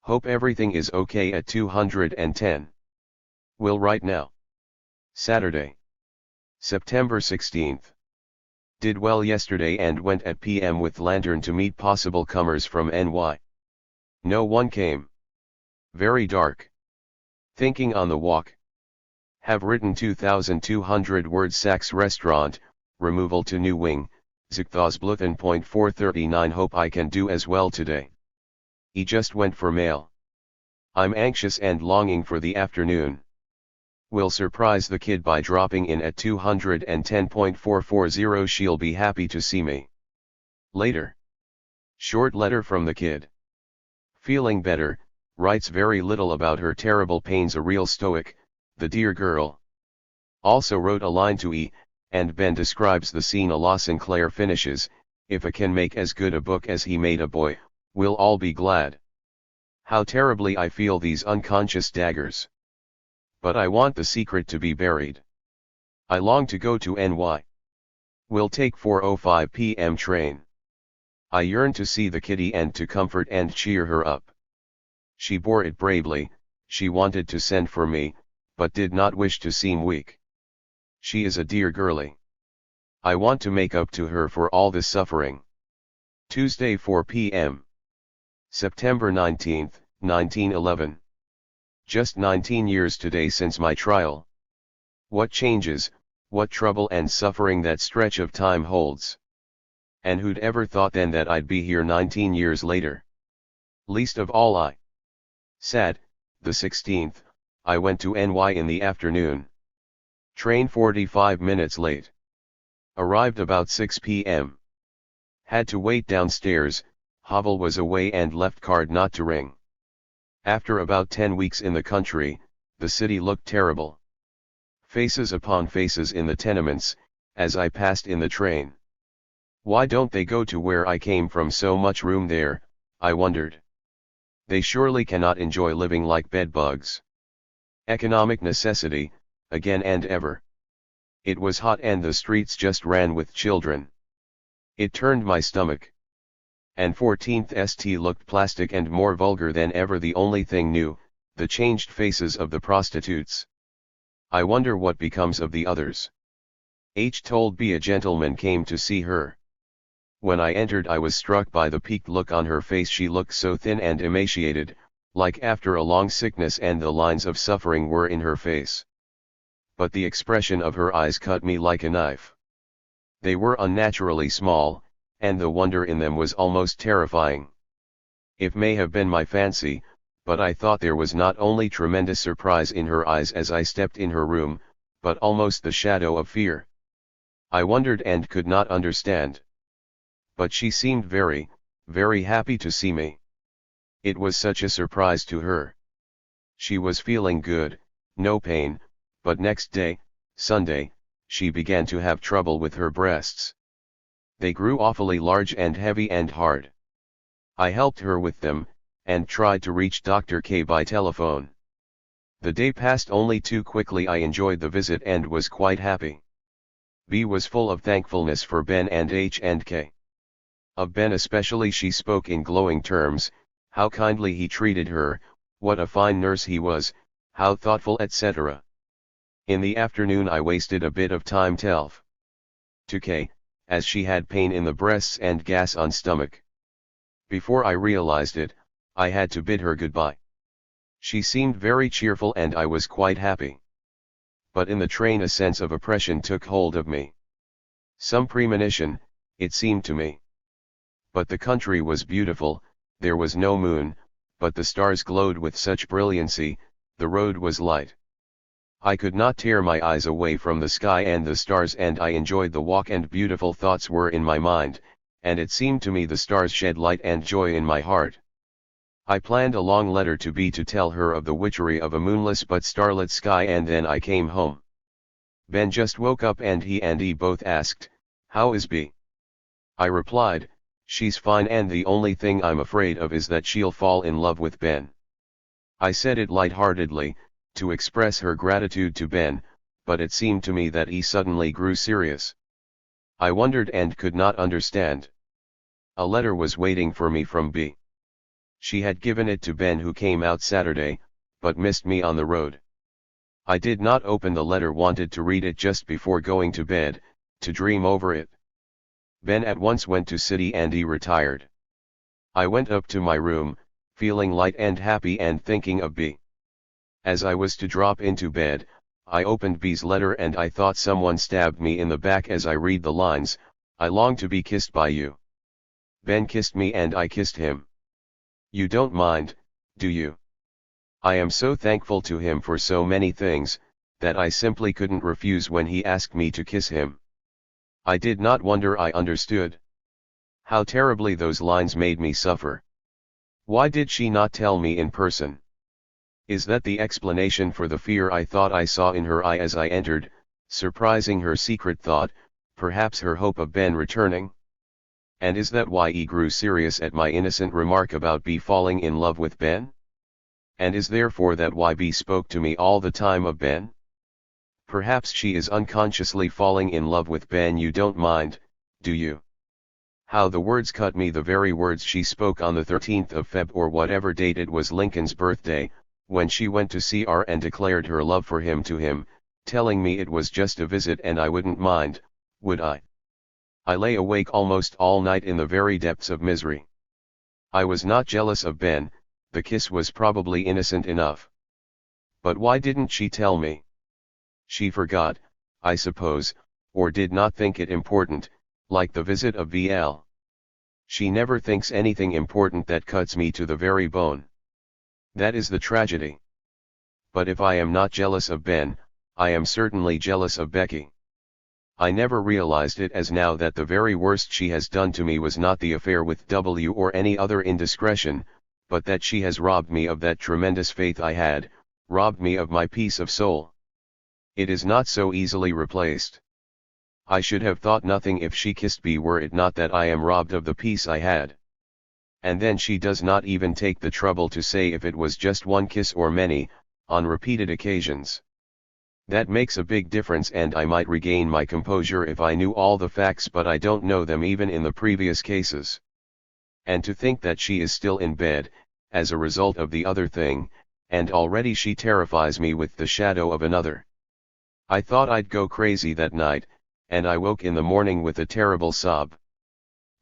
Hope everything is okay at 210. Will write now. Saturday, September 16th. Did well yesterday and went at PM with lantern to meet possible comers from NY. No one came. Very dark. Thinking on the walk. Have written 2,200 words. Sachs Restaurant, removal to new wing, Zichthosbluthen. 4:39. Hope I can do as well today. He just went for mail. I'm anxious and longing for the afternoon. Will surprise the kid by dropping in at 210.440. She'll be happy to see me. Later. Short letter from the kid. Feeling better, writes very little about her terrible pains, a real stoic, the dear girl. Also wrote a line to E, and Ben describes the scene a la Sinclair finishes, if I can make as good a book as he made a boy, we'll all be glad. How terribly I feel these unconscious daggers. But I want the secret to be buried. I long to go to NY. We'll take 4:05 p.m. train. I yearn to see the kitty and to comfort and cheer her up. She bore it bravely, she wanted to send for me, but did not wish to seem weak. She is a dear girlie. I want to make up to her for all this suffering. Tuesday 4 p.m. September 19, 1911. Just 19 years today since my trial. What changes, what trouble and suffering that stretch of time holds. And who'd ever thought then that I'd be here 19 years later? Least of all I. Sad, the 16th, I went to NY in the afternoon. Train 45 minutes late. Arrived about 6 p.m. Had to wait downstairs, Havel was away and left card not to ring. After about 10 weeks in the country, the city looked terrible. Faces upon faces in the tenements, as I passed in the train. Why don't they go to where I came from? So much room there, I wondered. They surely cannot enjoy living like bedbugs. Economic necessity, again and ever. It was hot and the streets just ran with children. It turned my stomach. And 14th St looked plastic and more vulgar than ever. The only thing new, the changed faces of the prostitutes. I wonder what becomes of the others. H told B a gentleman came to see her. When I entered I was struck by the peaked look on her face. She looked so thin and emaciated, like after a long sickness, and the lines of suffering were in her face. But the expression of her eyes cut me like a knife. They were unnaturally small, and the wonder in them was almost terrifying. It may have been my fancy, but I thought there was not only tremendous surprise in her eyes as I stepped in her room, but almost the shadow of fear. I wondered and could not understand. But she seemed very, very happy to see me. It was such a surprise to her. She was feeling good, no pain, but next day, Sunday, she began to have trouble with her breasts. They grew awfully large and heavy and hard. I helped her with them, and tried to reach Dr. K by telephone. The day passed only too quickly. I enjoyed the visit and was quite happy. B was full of thankfulness for Ben and H and K. Of Ben especially she spoke in glowing terms, how kindly he treated her, what a fine nurse he was, how thoughtful, etc. In the afternoon I wasted a bit of time to K, as she had pain in the breasts and gas on stomach. Before I realized it, I had to bid her goodbye. She seemed very cheerful and I was quite happy. But in the train a sense of oppression took hold of me. Some premonition, it seemed to me. But the country was beautiful, there was no moon, but the stars glowed with such brilliancy, the road was light. I could not tear my eyes away from the sky and the stars, and I enjoyed the walk, and beautiful thoughts were in my mind, and it seemed to me the stars shed light and joy in my heart. I planned a long letter to B to tell her of the witchery of a moonless but starlit sky, and then I came home. Ben just woke up and he and E both asked, "How is B?" I replied, "She's fine, and the only thing I'm afraid of is that she'll fall in love with Ben." I said it lightheartedly, to express her gratitude to Ben, but it seemed to me that he suddenly grew serious. I wondered and could not understand. A letter was waiting for me from B. She had given it to Ben, who came out Saturday, but missed me on the road. I did not open the letter, wanted to read it just before going to bed, to dream over it. Ben at once went to city and he retired. I went up to my room, feeling light and happy and thinking of B. As I was to drop into bed, I opened B's letter and I thought someone stabbed me in the back as I read the lines, "I long to be kissed by you." Ben kissed me and I kissed him. You don't mind, do you? I am so thankful to him for so many things, that I simply couldn't refuse when he asked me to kiss him. I did not wonder, I understood. How terribly those lines made me suffer. Why did she not tell me in person? Is that the explanation for the fear I thought I saw in her eye as I entered, surprising her secret thought, perhaps her hope of Ben returning? And is that why he grew serious at my innocent remark about B falling in love with Ben? And is therefore that why B spoke to me all the time of Ben? Perhaps she is unconsciously falling in love with Ben. You don't mind, do you? How the words cut me, the very words she spoke on the 13th of Feb or whatever date it was, Lincoln's birthday, when she went to see R and declared her love for him to him, telling me it was just a visit and I wouldn't mind, would I? I lay awake almost all night in the very depths of misery. I was not jealous of Ben, the kiss was probably innocent enough. But why didn't she tell me? She forgot, I suppose, or did not think it important, like the visit of VL. She never thinks anything important. That cuts me to the very bone. That is the tragedy. But if I am not jealous of Ben, I am certainly jealous of Becky. I never realized it as now that the very worst she has done to me was not the affair with W or any other indiscretion, but that she has robbed me of that tremendous faith I had, robbed me of my peace of soul. It is not so easily replaced. I should have thought nothing if she kissed B were it not that I am robbed of the peace I had. And then she does not even take the trouble to say if it was just one kiss or many, on repeated occasions. That makes a big difference, and I might regain my composure if I knew all the facts, but I don't know them even in the previous cases. And to think that she is still in bed, as a result of the other thing, and already she terrifies me with the shadow of another. I thought I'd go crazy that night, and I woke in the morning with a terrible sob.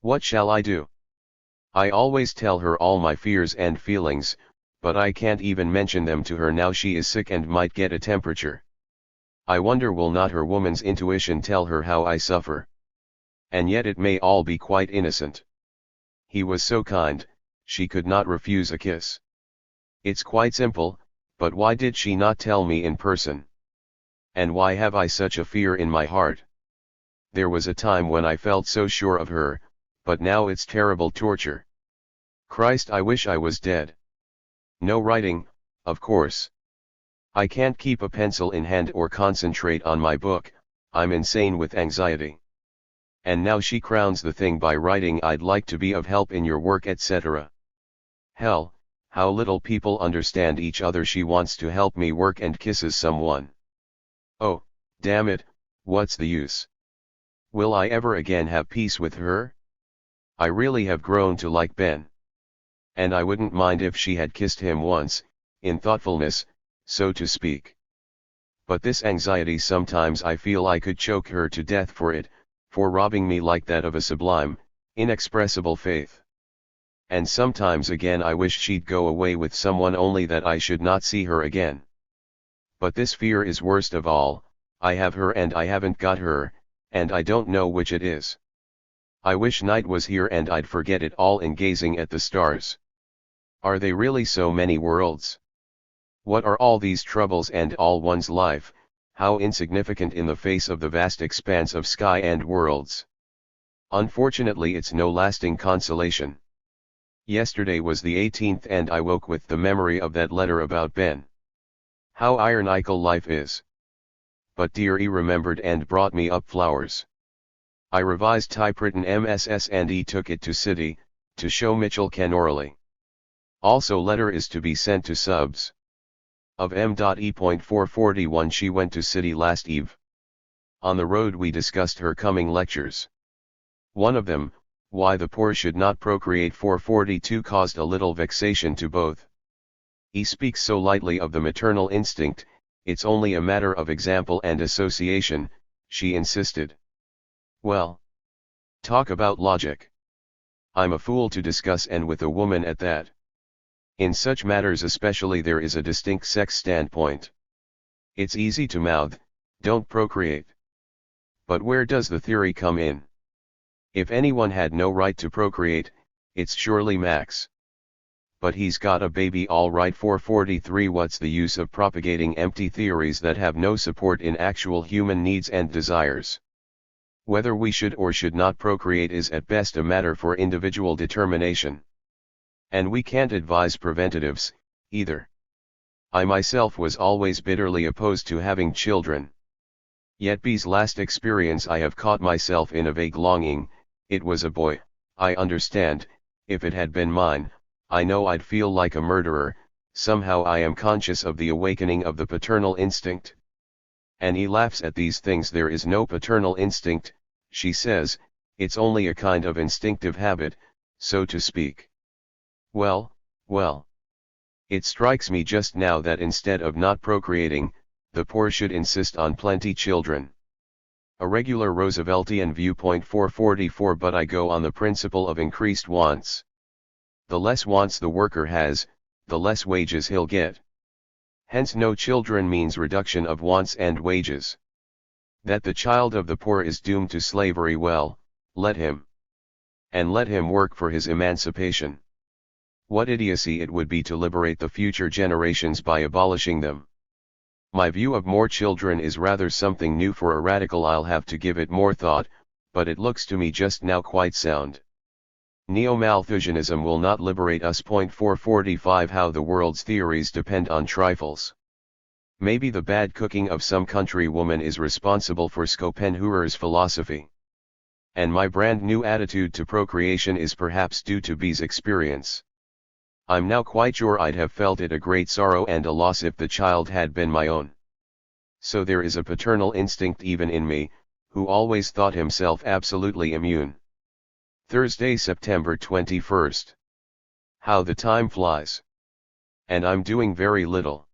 What shall I do? I always tell her all my fears and feelings, but I can't even mention them to her now. She is sick and might get a temperature. I wonder will not her woman's intuition tell her how I suffer? And yet it may all be quite innocent. He was so kind, she could not refuse a kiss. It's quite simple, but why did she not tell me in person? And why have I such a fear in my heart? There was a time when I felt so sure of her, but now it's terrible torture. Christ, I wish I was dead. No writing, of course. I can't keep a pencil in hand or concentrate on my book, I'm insane with anxiety. And now she crowns the thing by writing, I'd like to be of help in your work, etc. Hell, how little people understand each other. She wants to help me work and kisses someone. Oh, damn it, what's the use? Will I ever again have peace with her? I really have grown to like Ben. And I wouldn't mind if she had kissed him once, in thoughtfulness, so to speak. But this anxiety, sometimes I feel I could choke her to death for it, for robbing me like that of a sublime, inexpressible faith. And sometimes again I wish she'd go away with someone only that I should not see her again. But this fear is worst of all. I have her and I haven't got her, and I don't know which it is. I wish night was here and I'd forget it all in gazing at the stars. Are they really so many worlds? What are all these troubles and all one's life, how insignificant in the face of the vast expanse of sky and worlds. Unfortunately it's no lasting consolation. Yesterday was the 18th and I woke with the memory of that letter about Ben. How ironical life is. But dear E remembered and brought me up flowers. I revised typewritten MSS and E took it to city, to show Mitchell Canorally. Also letter is to be sent to subs. Of M.E.441 she went to city last eve. On the road we discussed her coming lectures. One of them, why the poor should not procreate 442, caused a little vexation to both. He speaks so lightly of the maternal instinct, it's only a matter of example and association, she insisted. Well, talk about logic. I'm a fool to discuss, and with a woman at that. In such matters especially there is a distinct sex standpoint. It's easy to mouth, don't procreate. But where does the theory come in? If anyone had no right to procreate, it's surely Max. But he's got a baby all right. 443 What's the use of propagating empty theories that have no support in actual human needs and desires? Whether we should or should not procreate is at best a matter for individual determination. And we can't advise preventatives, either. I myself was always bitterly opposed to having children. Yet B's last experience I have caught myself in a vague longing. It was a boy, I understand. If it had been mine, I know I'd feel like a murderer. Somehow I am conscious of the awakening of the paternal instinct. And he laughs at these things. There is no paternal instinct, she says, it's only a kind of instinctive habit, so to speak. Well, well. It strikes me just now that instead of not procreating, the poor should insist on plenty children. A regular Rooseveltian viewpoint 444, but I go on the principle of increased wants. The less wants the worker has, the less wages he'll get. Hence no children means reduction of wants and wages. That the child of the poor is doomed to slavery, well, let him. And let him work for his emancipation. What idiocy it would be to liberate the future generations by abolishing them. My view of more children is rather something new for a radical. I'll have to give it more thought, but it looks to me just now quite sound. Neo-Malthusianism will not liberate us. 445 How the world's theories depend on trifles. Maybe the bad cooking of some country woman is responsible for Schopenhauer's philosophy. And my brand new attitude to procreation is perhaps due to B's experience. I'm now quite sure I'd have felt it a great sorrow and a loss if the child had been my own. So there is a paternal instinct even in me, who always thought himself absolutely immune. Thursday, September 21st. How the time flies. And I'm doing very little.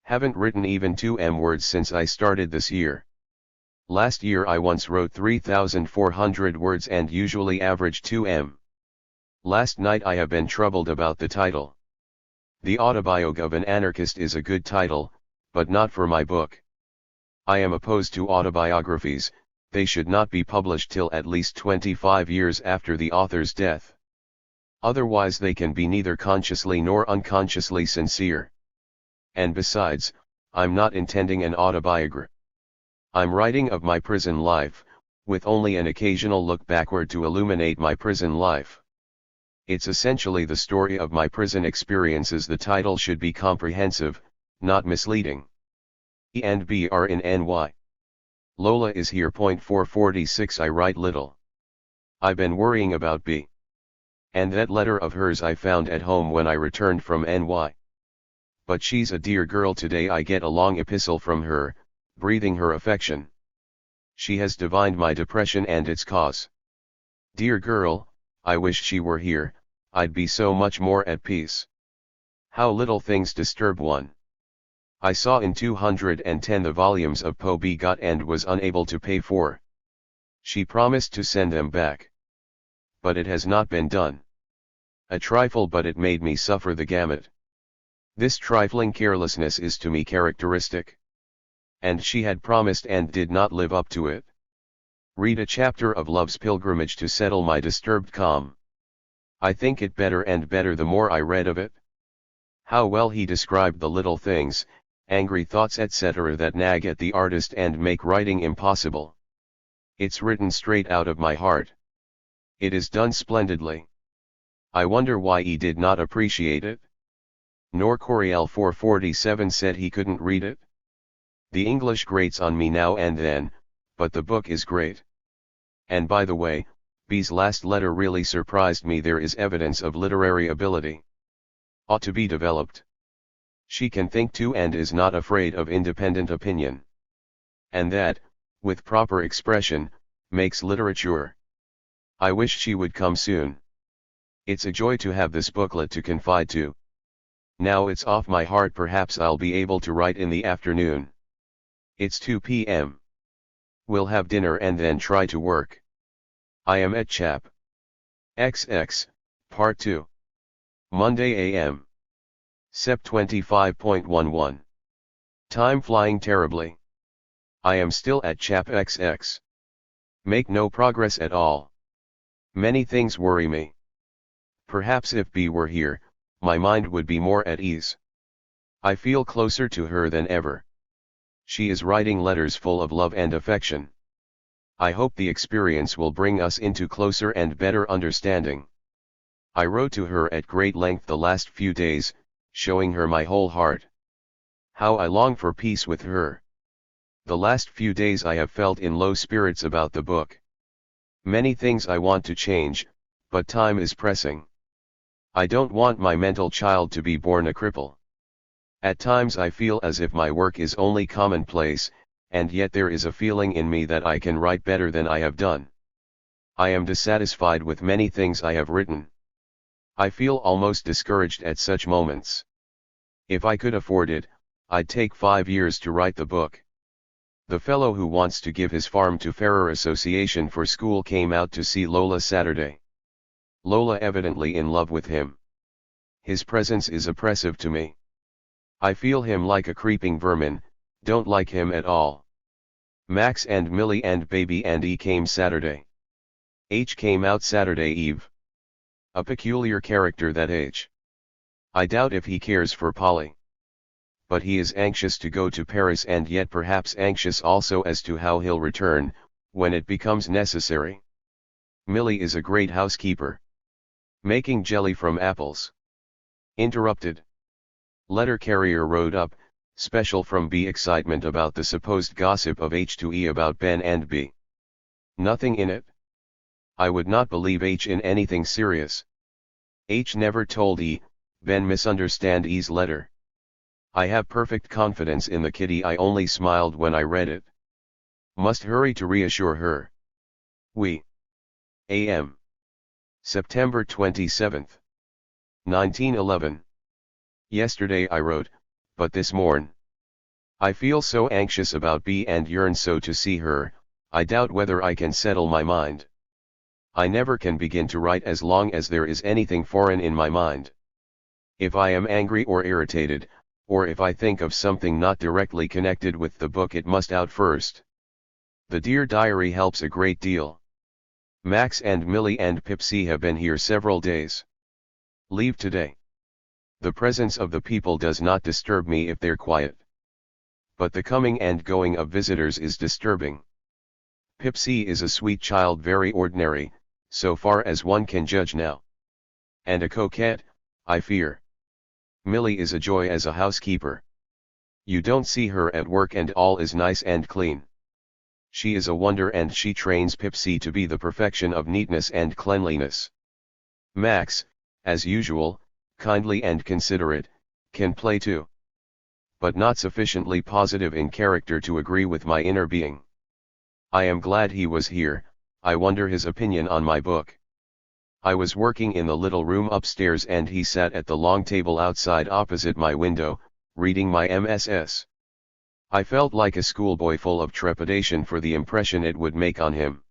Haven't written even 2 words since I started this year. Last year I once wrote 3,400 words and usually averaged 2 Last night I have been troubled about the title. The Autobiography of an Anarchist is a good title, but not for my book. I am opposed to autobiographies. They should not be published till at least 25 years after the author's death. Otherwise they can be neither consciously nor unconsciously sincere. And besides, I'm not intending an autobiography. I'm writing of my prison life, with only an occasional look backward to illuminate my prison life. It's essentially the story of my prison experiences. The title should be comprehensive, not misleading. E and B are in NY. Lola is here. 446 I write little. I've been worrying about B. And that letter of hers I found at home when I returned from NY. But she's a dear girl. Today I get a long epistle from her, breathing her affection. She has divined my depression and its cause. Dear girl, I wish she were here, I'd be so much more at peace. How little things disturb one. I saw in 210 the volumes of Poe B got and was unable to pay for. She promised to send them back. But it has not been done. A trifle, but it made me suffer the gamut. This trifling carelessness is to me characteristic. And she had promised and did not live up to it. Read a chapter of Love's Pilgrimage to settle my disturbed calm. I think it better and better the more I read of it. How well he described the little things, angry thoughts etc. that nag at the artist and make writing impossible. It's written straight out of my heart. It is done splendidly. I wonder why he did not appreciate it. Nor Coriel 447 said he couldn't read it. The English grates on me now and then, but the book is great. And by the way, B's last letter really surprised me. There is evidence of literary ability. Ought to be developed. She can think too and is not afraid of independent opinion. And that, with proper expression, makes literature. I wish she would come soon. It's a joy to have this booklet to confide to. Now it's off my heart, perhaps I'll be able to write in the afternoon. It's 2 p.m. We'll have dinner and then try to work. I am at Chap. XX, Part 2. Monday a.m. Sep 25.11. Time flying terribly. I am still at Chap XX. Make no progress at all. Many things worry me. Perhaps if B were here, my mind would be more at ease. I feel closer to her than ever. She is writing letters full of love and affection. I hope the experience will bring us into closer and better understanding. I wrote to her at great length the last few days, showing her my whole heart. How I long for peace with her. The last few days I have felt in low spirits about the book. Many things I want to change, but time is pressing. I don't want my mental child to be born a cripple. At times I feel as if my work is only commonplace, and yet there is a feeling in me that I can write better than I have done. I am dissatisfied with many things I have written. I feel almost discouraged at such moments. If I could afford it, I'd take 5 years to write the book. The fellow who wants to give his farm to Farrer Association for school came out to see Lola Saturday. Lola evidently in love with him. His presence is oppressive to me. I feel him like a creeping vermin, don't like him at all. Max and Millie and baby Andy came Saturday. H came out Saturday Eve. A peculiar character that H. I doubt if he cares for Polly. But he is anxious to go to Paris and yet perhaps anxious also as to how he'll return, when it becomes necessary. Millie is a great housekeeper. Making jelly from apples. Interrupted. Letter carrier rode up, special from B. Excitement about the supposed gossip of H to E about Ben and B. Nothing in it. I would not believe H in anything serious. H never told E, Ben misunderstand E's letter. I have perfect confidence in the kitty. I only smiled when I read it. Must hurry to reassure her. We. A.M. September 27th. 1911. Yesterday I wrote, but this morn. I feel so anxious about B and yearn so to see her, I doubt whether I can settle my mind. I never can begin to write as long as there is anything foreign in my mind. If I am angry or irritated, or if I think of something not directly connected with the book, it must out first. The dear diary helps a great deal. Max and Millie and Pipsy have been here several days. Leave today. The presence of the people does not disturb me if they're quiet. But the coming and going of visitors is disturbing. Pipsy is a sweet child, very ordinary, so far as one can judge now. And a coquette, I fear. Millie is a joy as a housekeeper. You don't see her at work and all is nice and clean. She is a wonder and she trains Pipsy to be the perfection of neatness and cleanliness. Max, as usual, kindly and considerate, can play too. But not sufficiently positive in character to agree with my inner being. I am glad he was here. I wonder his opinion on my book. I was working in the little room upstairs and he sat at the long table outside opposite my window, reading my MSS. I felt like a schoolboy full of trepidation for the impression it would make on him.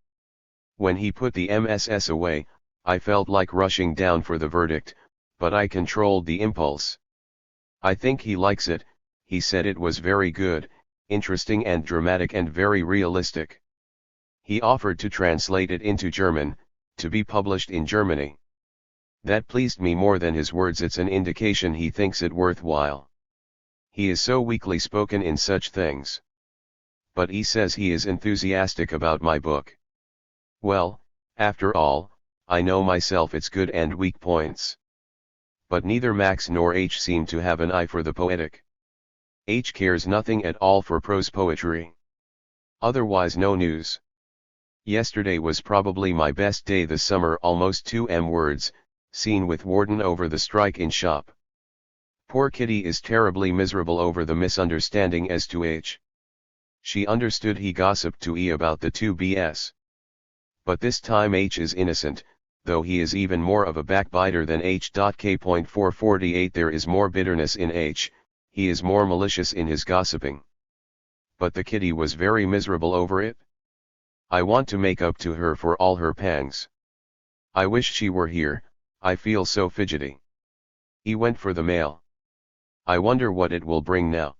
When he put the MSS away, I felt like rushing down for the verdict, but I controlled the impulse. I think he likes it. He said it was very good, interesting and dramatic and very realistic. He offered to translate it into German, to be published in Germany. That pleased me more than his words. It's an indication he thinks it worthwhile. He is so weakly spoken in such things. But he says he is enthusiastic about my book. Well, after all, I know myself its good and weak points. But neither Max nor H seem to have an eye for the poetic. H cares nothing at all for prose poetry. Otherwise no news. Yesterday was probably my best day this summer, almost 2 words, scene with Warden over the strike in shop. Poor Kitty is terribly miserable over the misunderstanding as to H. She understood he gossiped to E about the 2Bs. But this time H is innocent, though he is even more of a backbiter than H.K.448. There is more bitterness in H, he is more malicious in his gossiping. But the kitty was very miserable over it. I want to make up to her for all her pangs. I wish she were here, I feel so fidgety. He went for the mail. I wonder what it will bring now.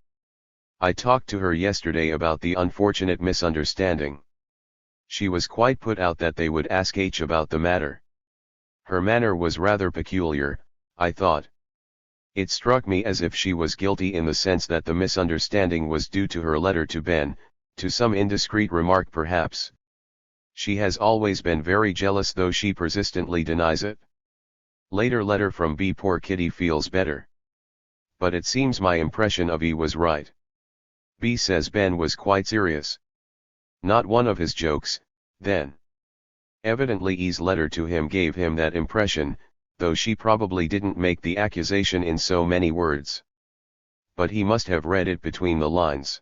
I talked to her yesterday about the unfortunate misunderstanding. She was quite put out that they would ask H about the matter. Her manner was rather peculiar, I thought. It struck me as if she was guilty in the sense that the misunderstanding was due to her letter to Ben, to some indiscreet remark perhaps. She has always been very jealous, though she persistently denies it. Later letter from B. Poor Kitty feels better. But it seems my impression of E was right. B says Ben was quite serious. Not one of his jokes, then. Evidently E's letter to him gave him that impression, though she probably didn't make the accusation in so many words. But he must have read it between the lines.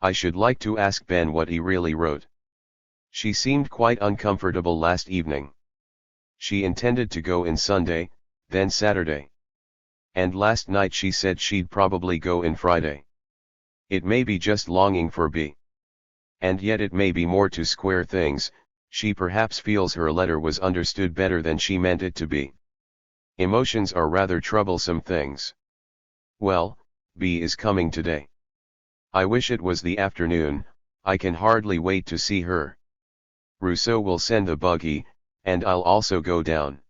I should like to ask Ben what he really wrote. She seemed quite uncomfortable last evening. She intended to go in Sunday, then Saturday. And last night she said she'd probably go in Friday. It may be just longing for B. And yet it may be more to square things. She perhaps feels her letter was understood better than she meant it to be. Emotions are rather troublesome things. Well, B is coming today. I wish it was the afternoon. I can hardly wait to see her. Rousseau will send the buggy, and I'll also go down.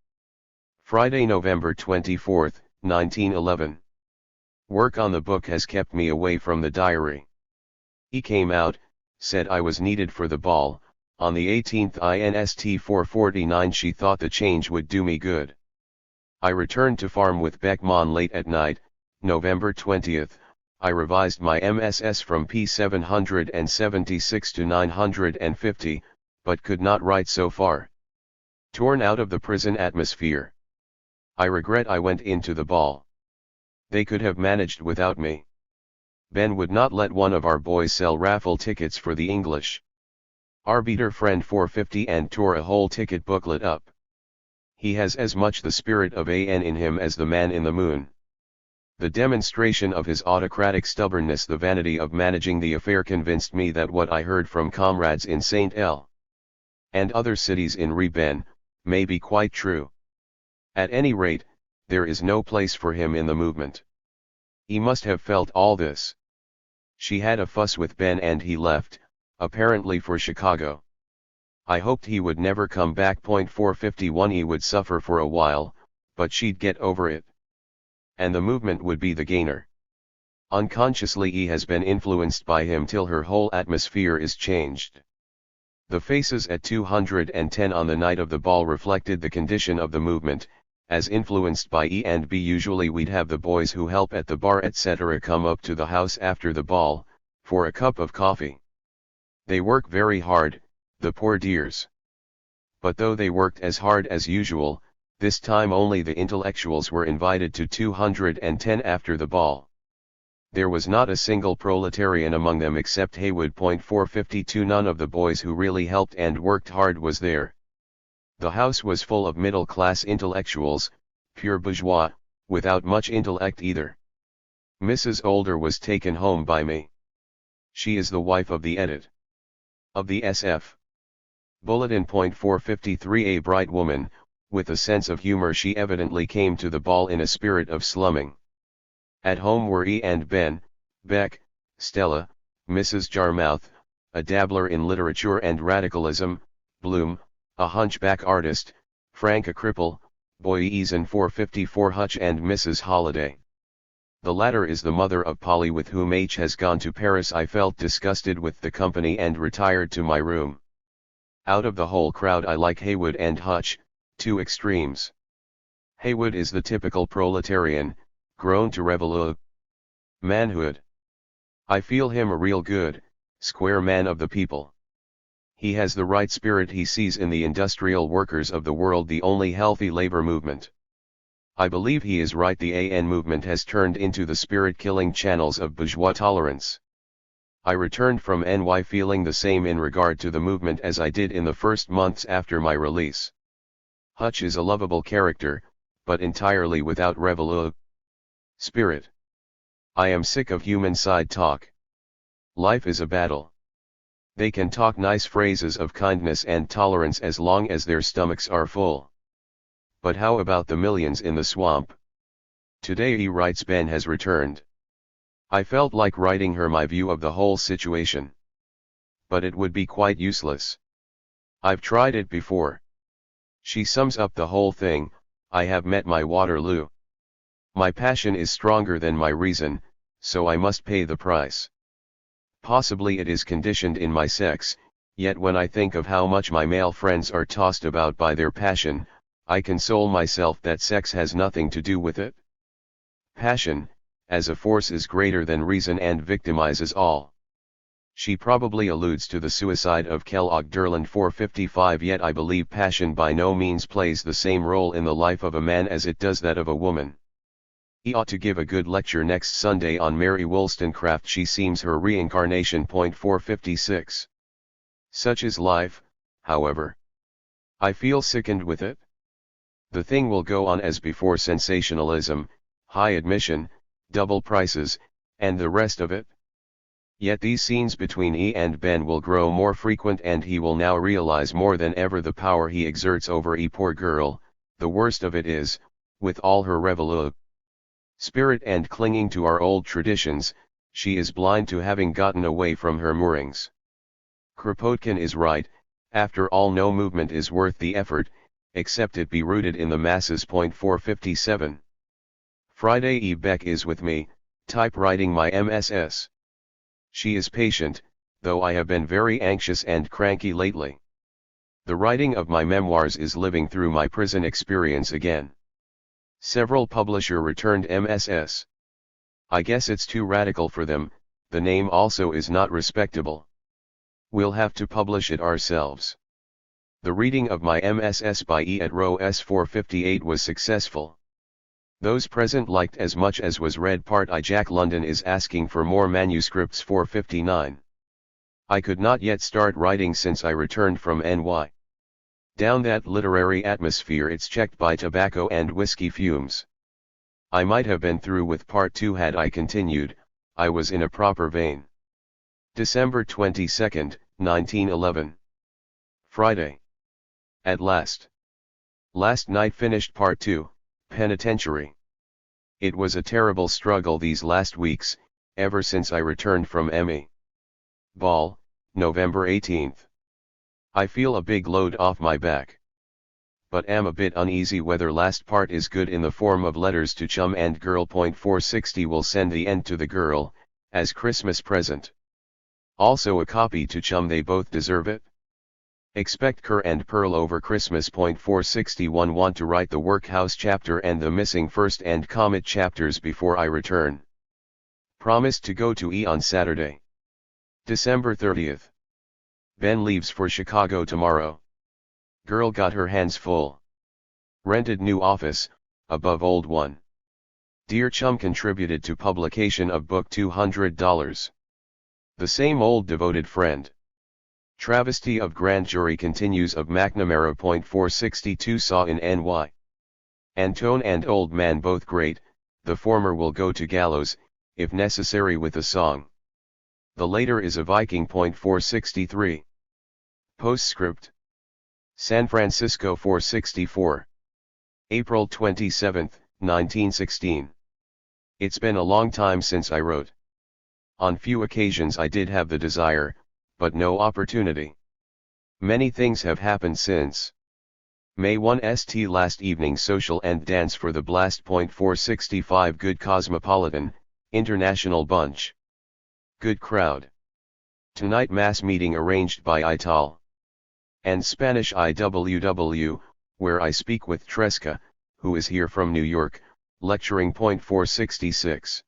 Friday, November 24, 1911. Work on the book has kept me away from the diary. He came out, said I was needed for the ball. On the 18th INST 449 she thought the change would do me good. I returned to farm with Berkman late at night, November 20th. I revised my MSS from P776 to 950, but could not write so far. Torn out of the prison atmosphere. I regret I went into the ball. They could have managed without me. Ben would not let one of our boys sell raffle tickets for the English. Arbiter friend 450 and tore a whole ticket booklet up. He has as much the spirit of AN in him as the man in the moon. The demonstration of his autocratic stubbornness, the vanity of managing the affair, convinced me that what I heard from comrades in St. L. and other cities in Reben may be quite true. At any rate, there is no place for him in the movement. He must have felt all this. She had a fuss with Ben and he left, apparently for Chicago. I hoped he would never come back. 451 He would suffer for a while, but she'd get over it. And the movement would be the gainer. Unconsciously he has been influenced by him till her whole atmosphere is changed. The faces at 210 on the night of the ball reflected the condition of the movement. As influenced by E and B, usually we'd have the boys who help at the bar etc. come up to the house after the ball, for a cup of coffee. They work very hard, the poor dears. But though they worked as hard as usual, this time only the intellectuals were invited to 210 after the ball. There was not a single proletarian among them except Haywood. 452 None of the boys who really helped and worked hard was there. The house was full of middle-class intellectuals, pure bourgeois, without much intellect either. Mrs. Older was taken home by me. She is the wife of the edit. Of the SF. Bulletin. 453 A bright woman, with a sense of humor, she evidently came to the ball in a spirit of slumming. At home were E and Ben, Beck, Stella, Mrs. Jarmouth, a dabbler in literature and radicalism, Bloom, a hunchback artist, Frank a cripple, Boyezen 454 Hutch and Mrs. Holliday. The latter is the mother of Polly, with whom H has gone to Paris. I felt disgusted with the company and retired to my room. Out of the whole crowd I like Haywood and Hutch, two extremes. Haywood is the typical proletarian, grown to revel manhood. I feel him a real good, square man of the people. He has the right spirit. He sees in the industrial workers of the world the only healthy labor movement. I believe he is right. The AN movement has turned into the spirit-killing channels of bourgeois tolerance. I returned from NY feeling the same in regard to the movement as I did in the first months after my release. Hutch is a lovable character, but entirely without revel spirit. I am sick of human side talk. Life is a battle. They can talk nice phrases of kindness and tolerance as long as their stomachs are full. But how about the millions in the swamp? Today he writes Ben has returned. I felt like writing her my view of the whole situation. But it would be quite useless. I've tried it before. She sums up the whole thing: I have met my Waterloo. My passion is stronger than my reason, so I must pay the price. Possibly it is conditioned in my sex, Yet when I think of how much my male friends are tossed about by their passion, I console myself that sex has nothing to do with it. Passion, as a force, is greater than reason and victimizes all. She probably alludes to the suicide of Kellogg Durland 455, yet I believe passion by no means plays the same role in the life of a man as it does that of a woman. He ought to give a good lecture next Sunday on Mary Wollstonecraft. She seems her reincarnation. 456. Such is life, however. I feel sickened with it. The thing will go on as before: sensationalism, high admission, double prices, and the rest of it. Yet these scenes between E and Ben will grow more frequent, and he will now realize more than ever the power he exerts over E. Poor girl, the worst of it is, with all her revolute spirit and clinging to our old traditions, she is blind to having gotten away from her moorings. Kropotkin is right: after all, no movement is worth the effort, except it be rooted in the masses. 457. Friday. E. Beck is with me, typewriting my MSS. She is patient, though I have been very anxious and cranky lately. The writing of my memoirs is living through my prison experience again. Several publisher returned MSS. I guess it's too radical for them. The name also is not respectable. We'll have to publish it ourselves. The reading of my MSS by E at row S458 was successful. Those present liked as much as was read. Part I. Jack London is asking for more manuscripts. 459. I could not yet start writing since I returned from NY. Down that literary atmosphere, it's checked by tobacco and whiskey fumes. I might have been through with Part 2 had I continued. I was in a proper vein. December 22, 1911. Friday. At last. Last night finished Part 2, Penitentiary. It was a terrible struggle these last weeks, ever since I returned from Emmy Ball, November 18th. I feel a big load off my back. But am a bit uneasy whether last part is good in the form of letters to chum and girl. 460 will send the end to the girl, as Christmas present. Also a copy to chum, they both deserve it. Expect Kerr and Pearl over Christmas. 461 want to write the Workhouse chapter and the Missing First and Comet chapters before I return. Promised to go to E on Saturday. December 30th. Ben leaves for Chicago tomorrow. Girl got her hands full. Rented new office, above old one. Dear chum contributed to publication of book $200. The same old devoted friend. Travesty of grand jury continues of McNamara. 462 saw in NY. Antone and old man both great. The former will go to gallows, if necessary with a song. The later is a Viking. 463. Postscript. San Francisco. 464. April 27, 1916. It's been a long time since I wrote. On few occasions I did have the desire, but no opportunity. Many things have happened since. May 1 St. last evening social and dance for the Blast. 465 good cosmopolitan, international bunch. Good crowd. Tonight mass meeting arranged by Ital. And Spanish IWW, where I speak with Tresca, who is here from New York, lecturing. 466.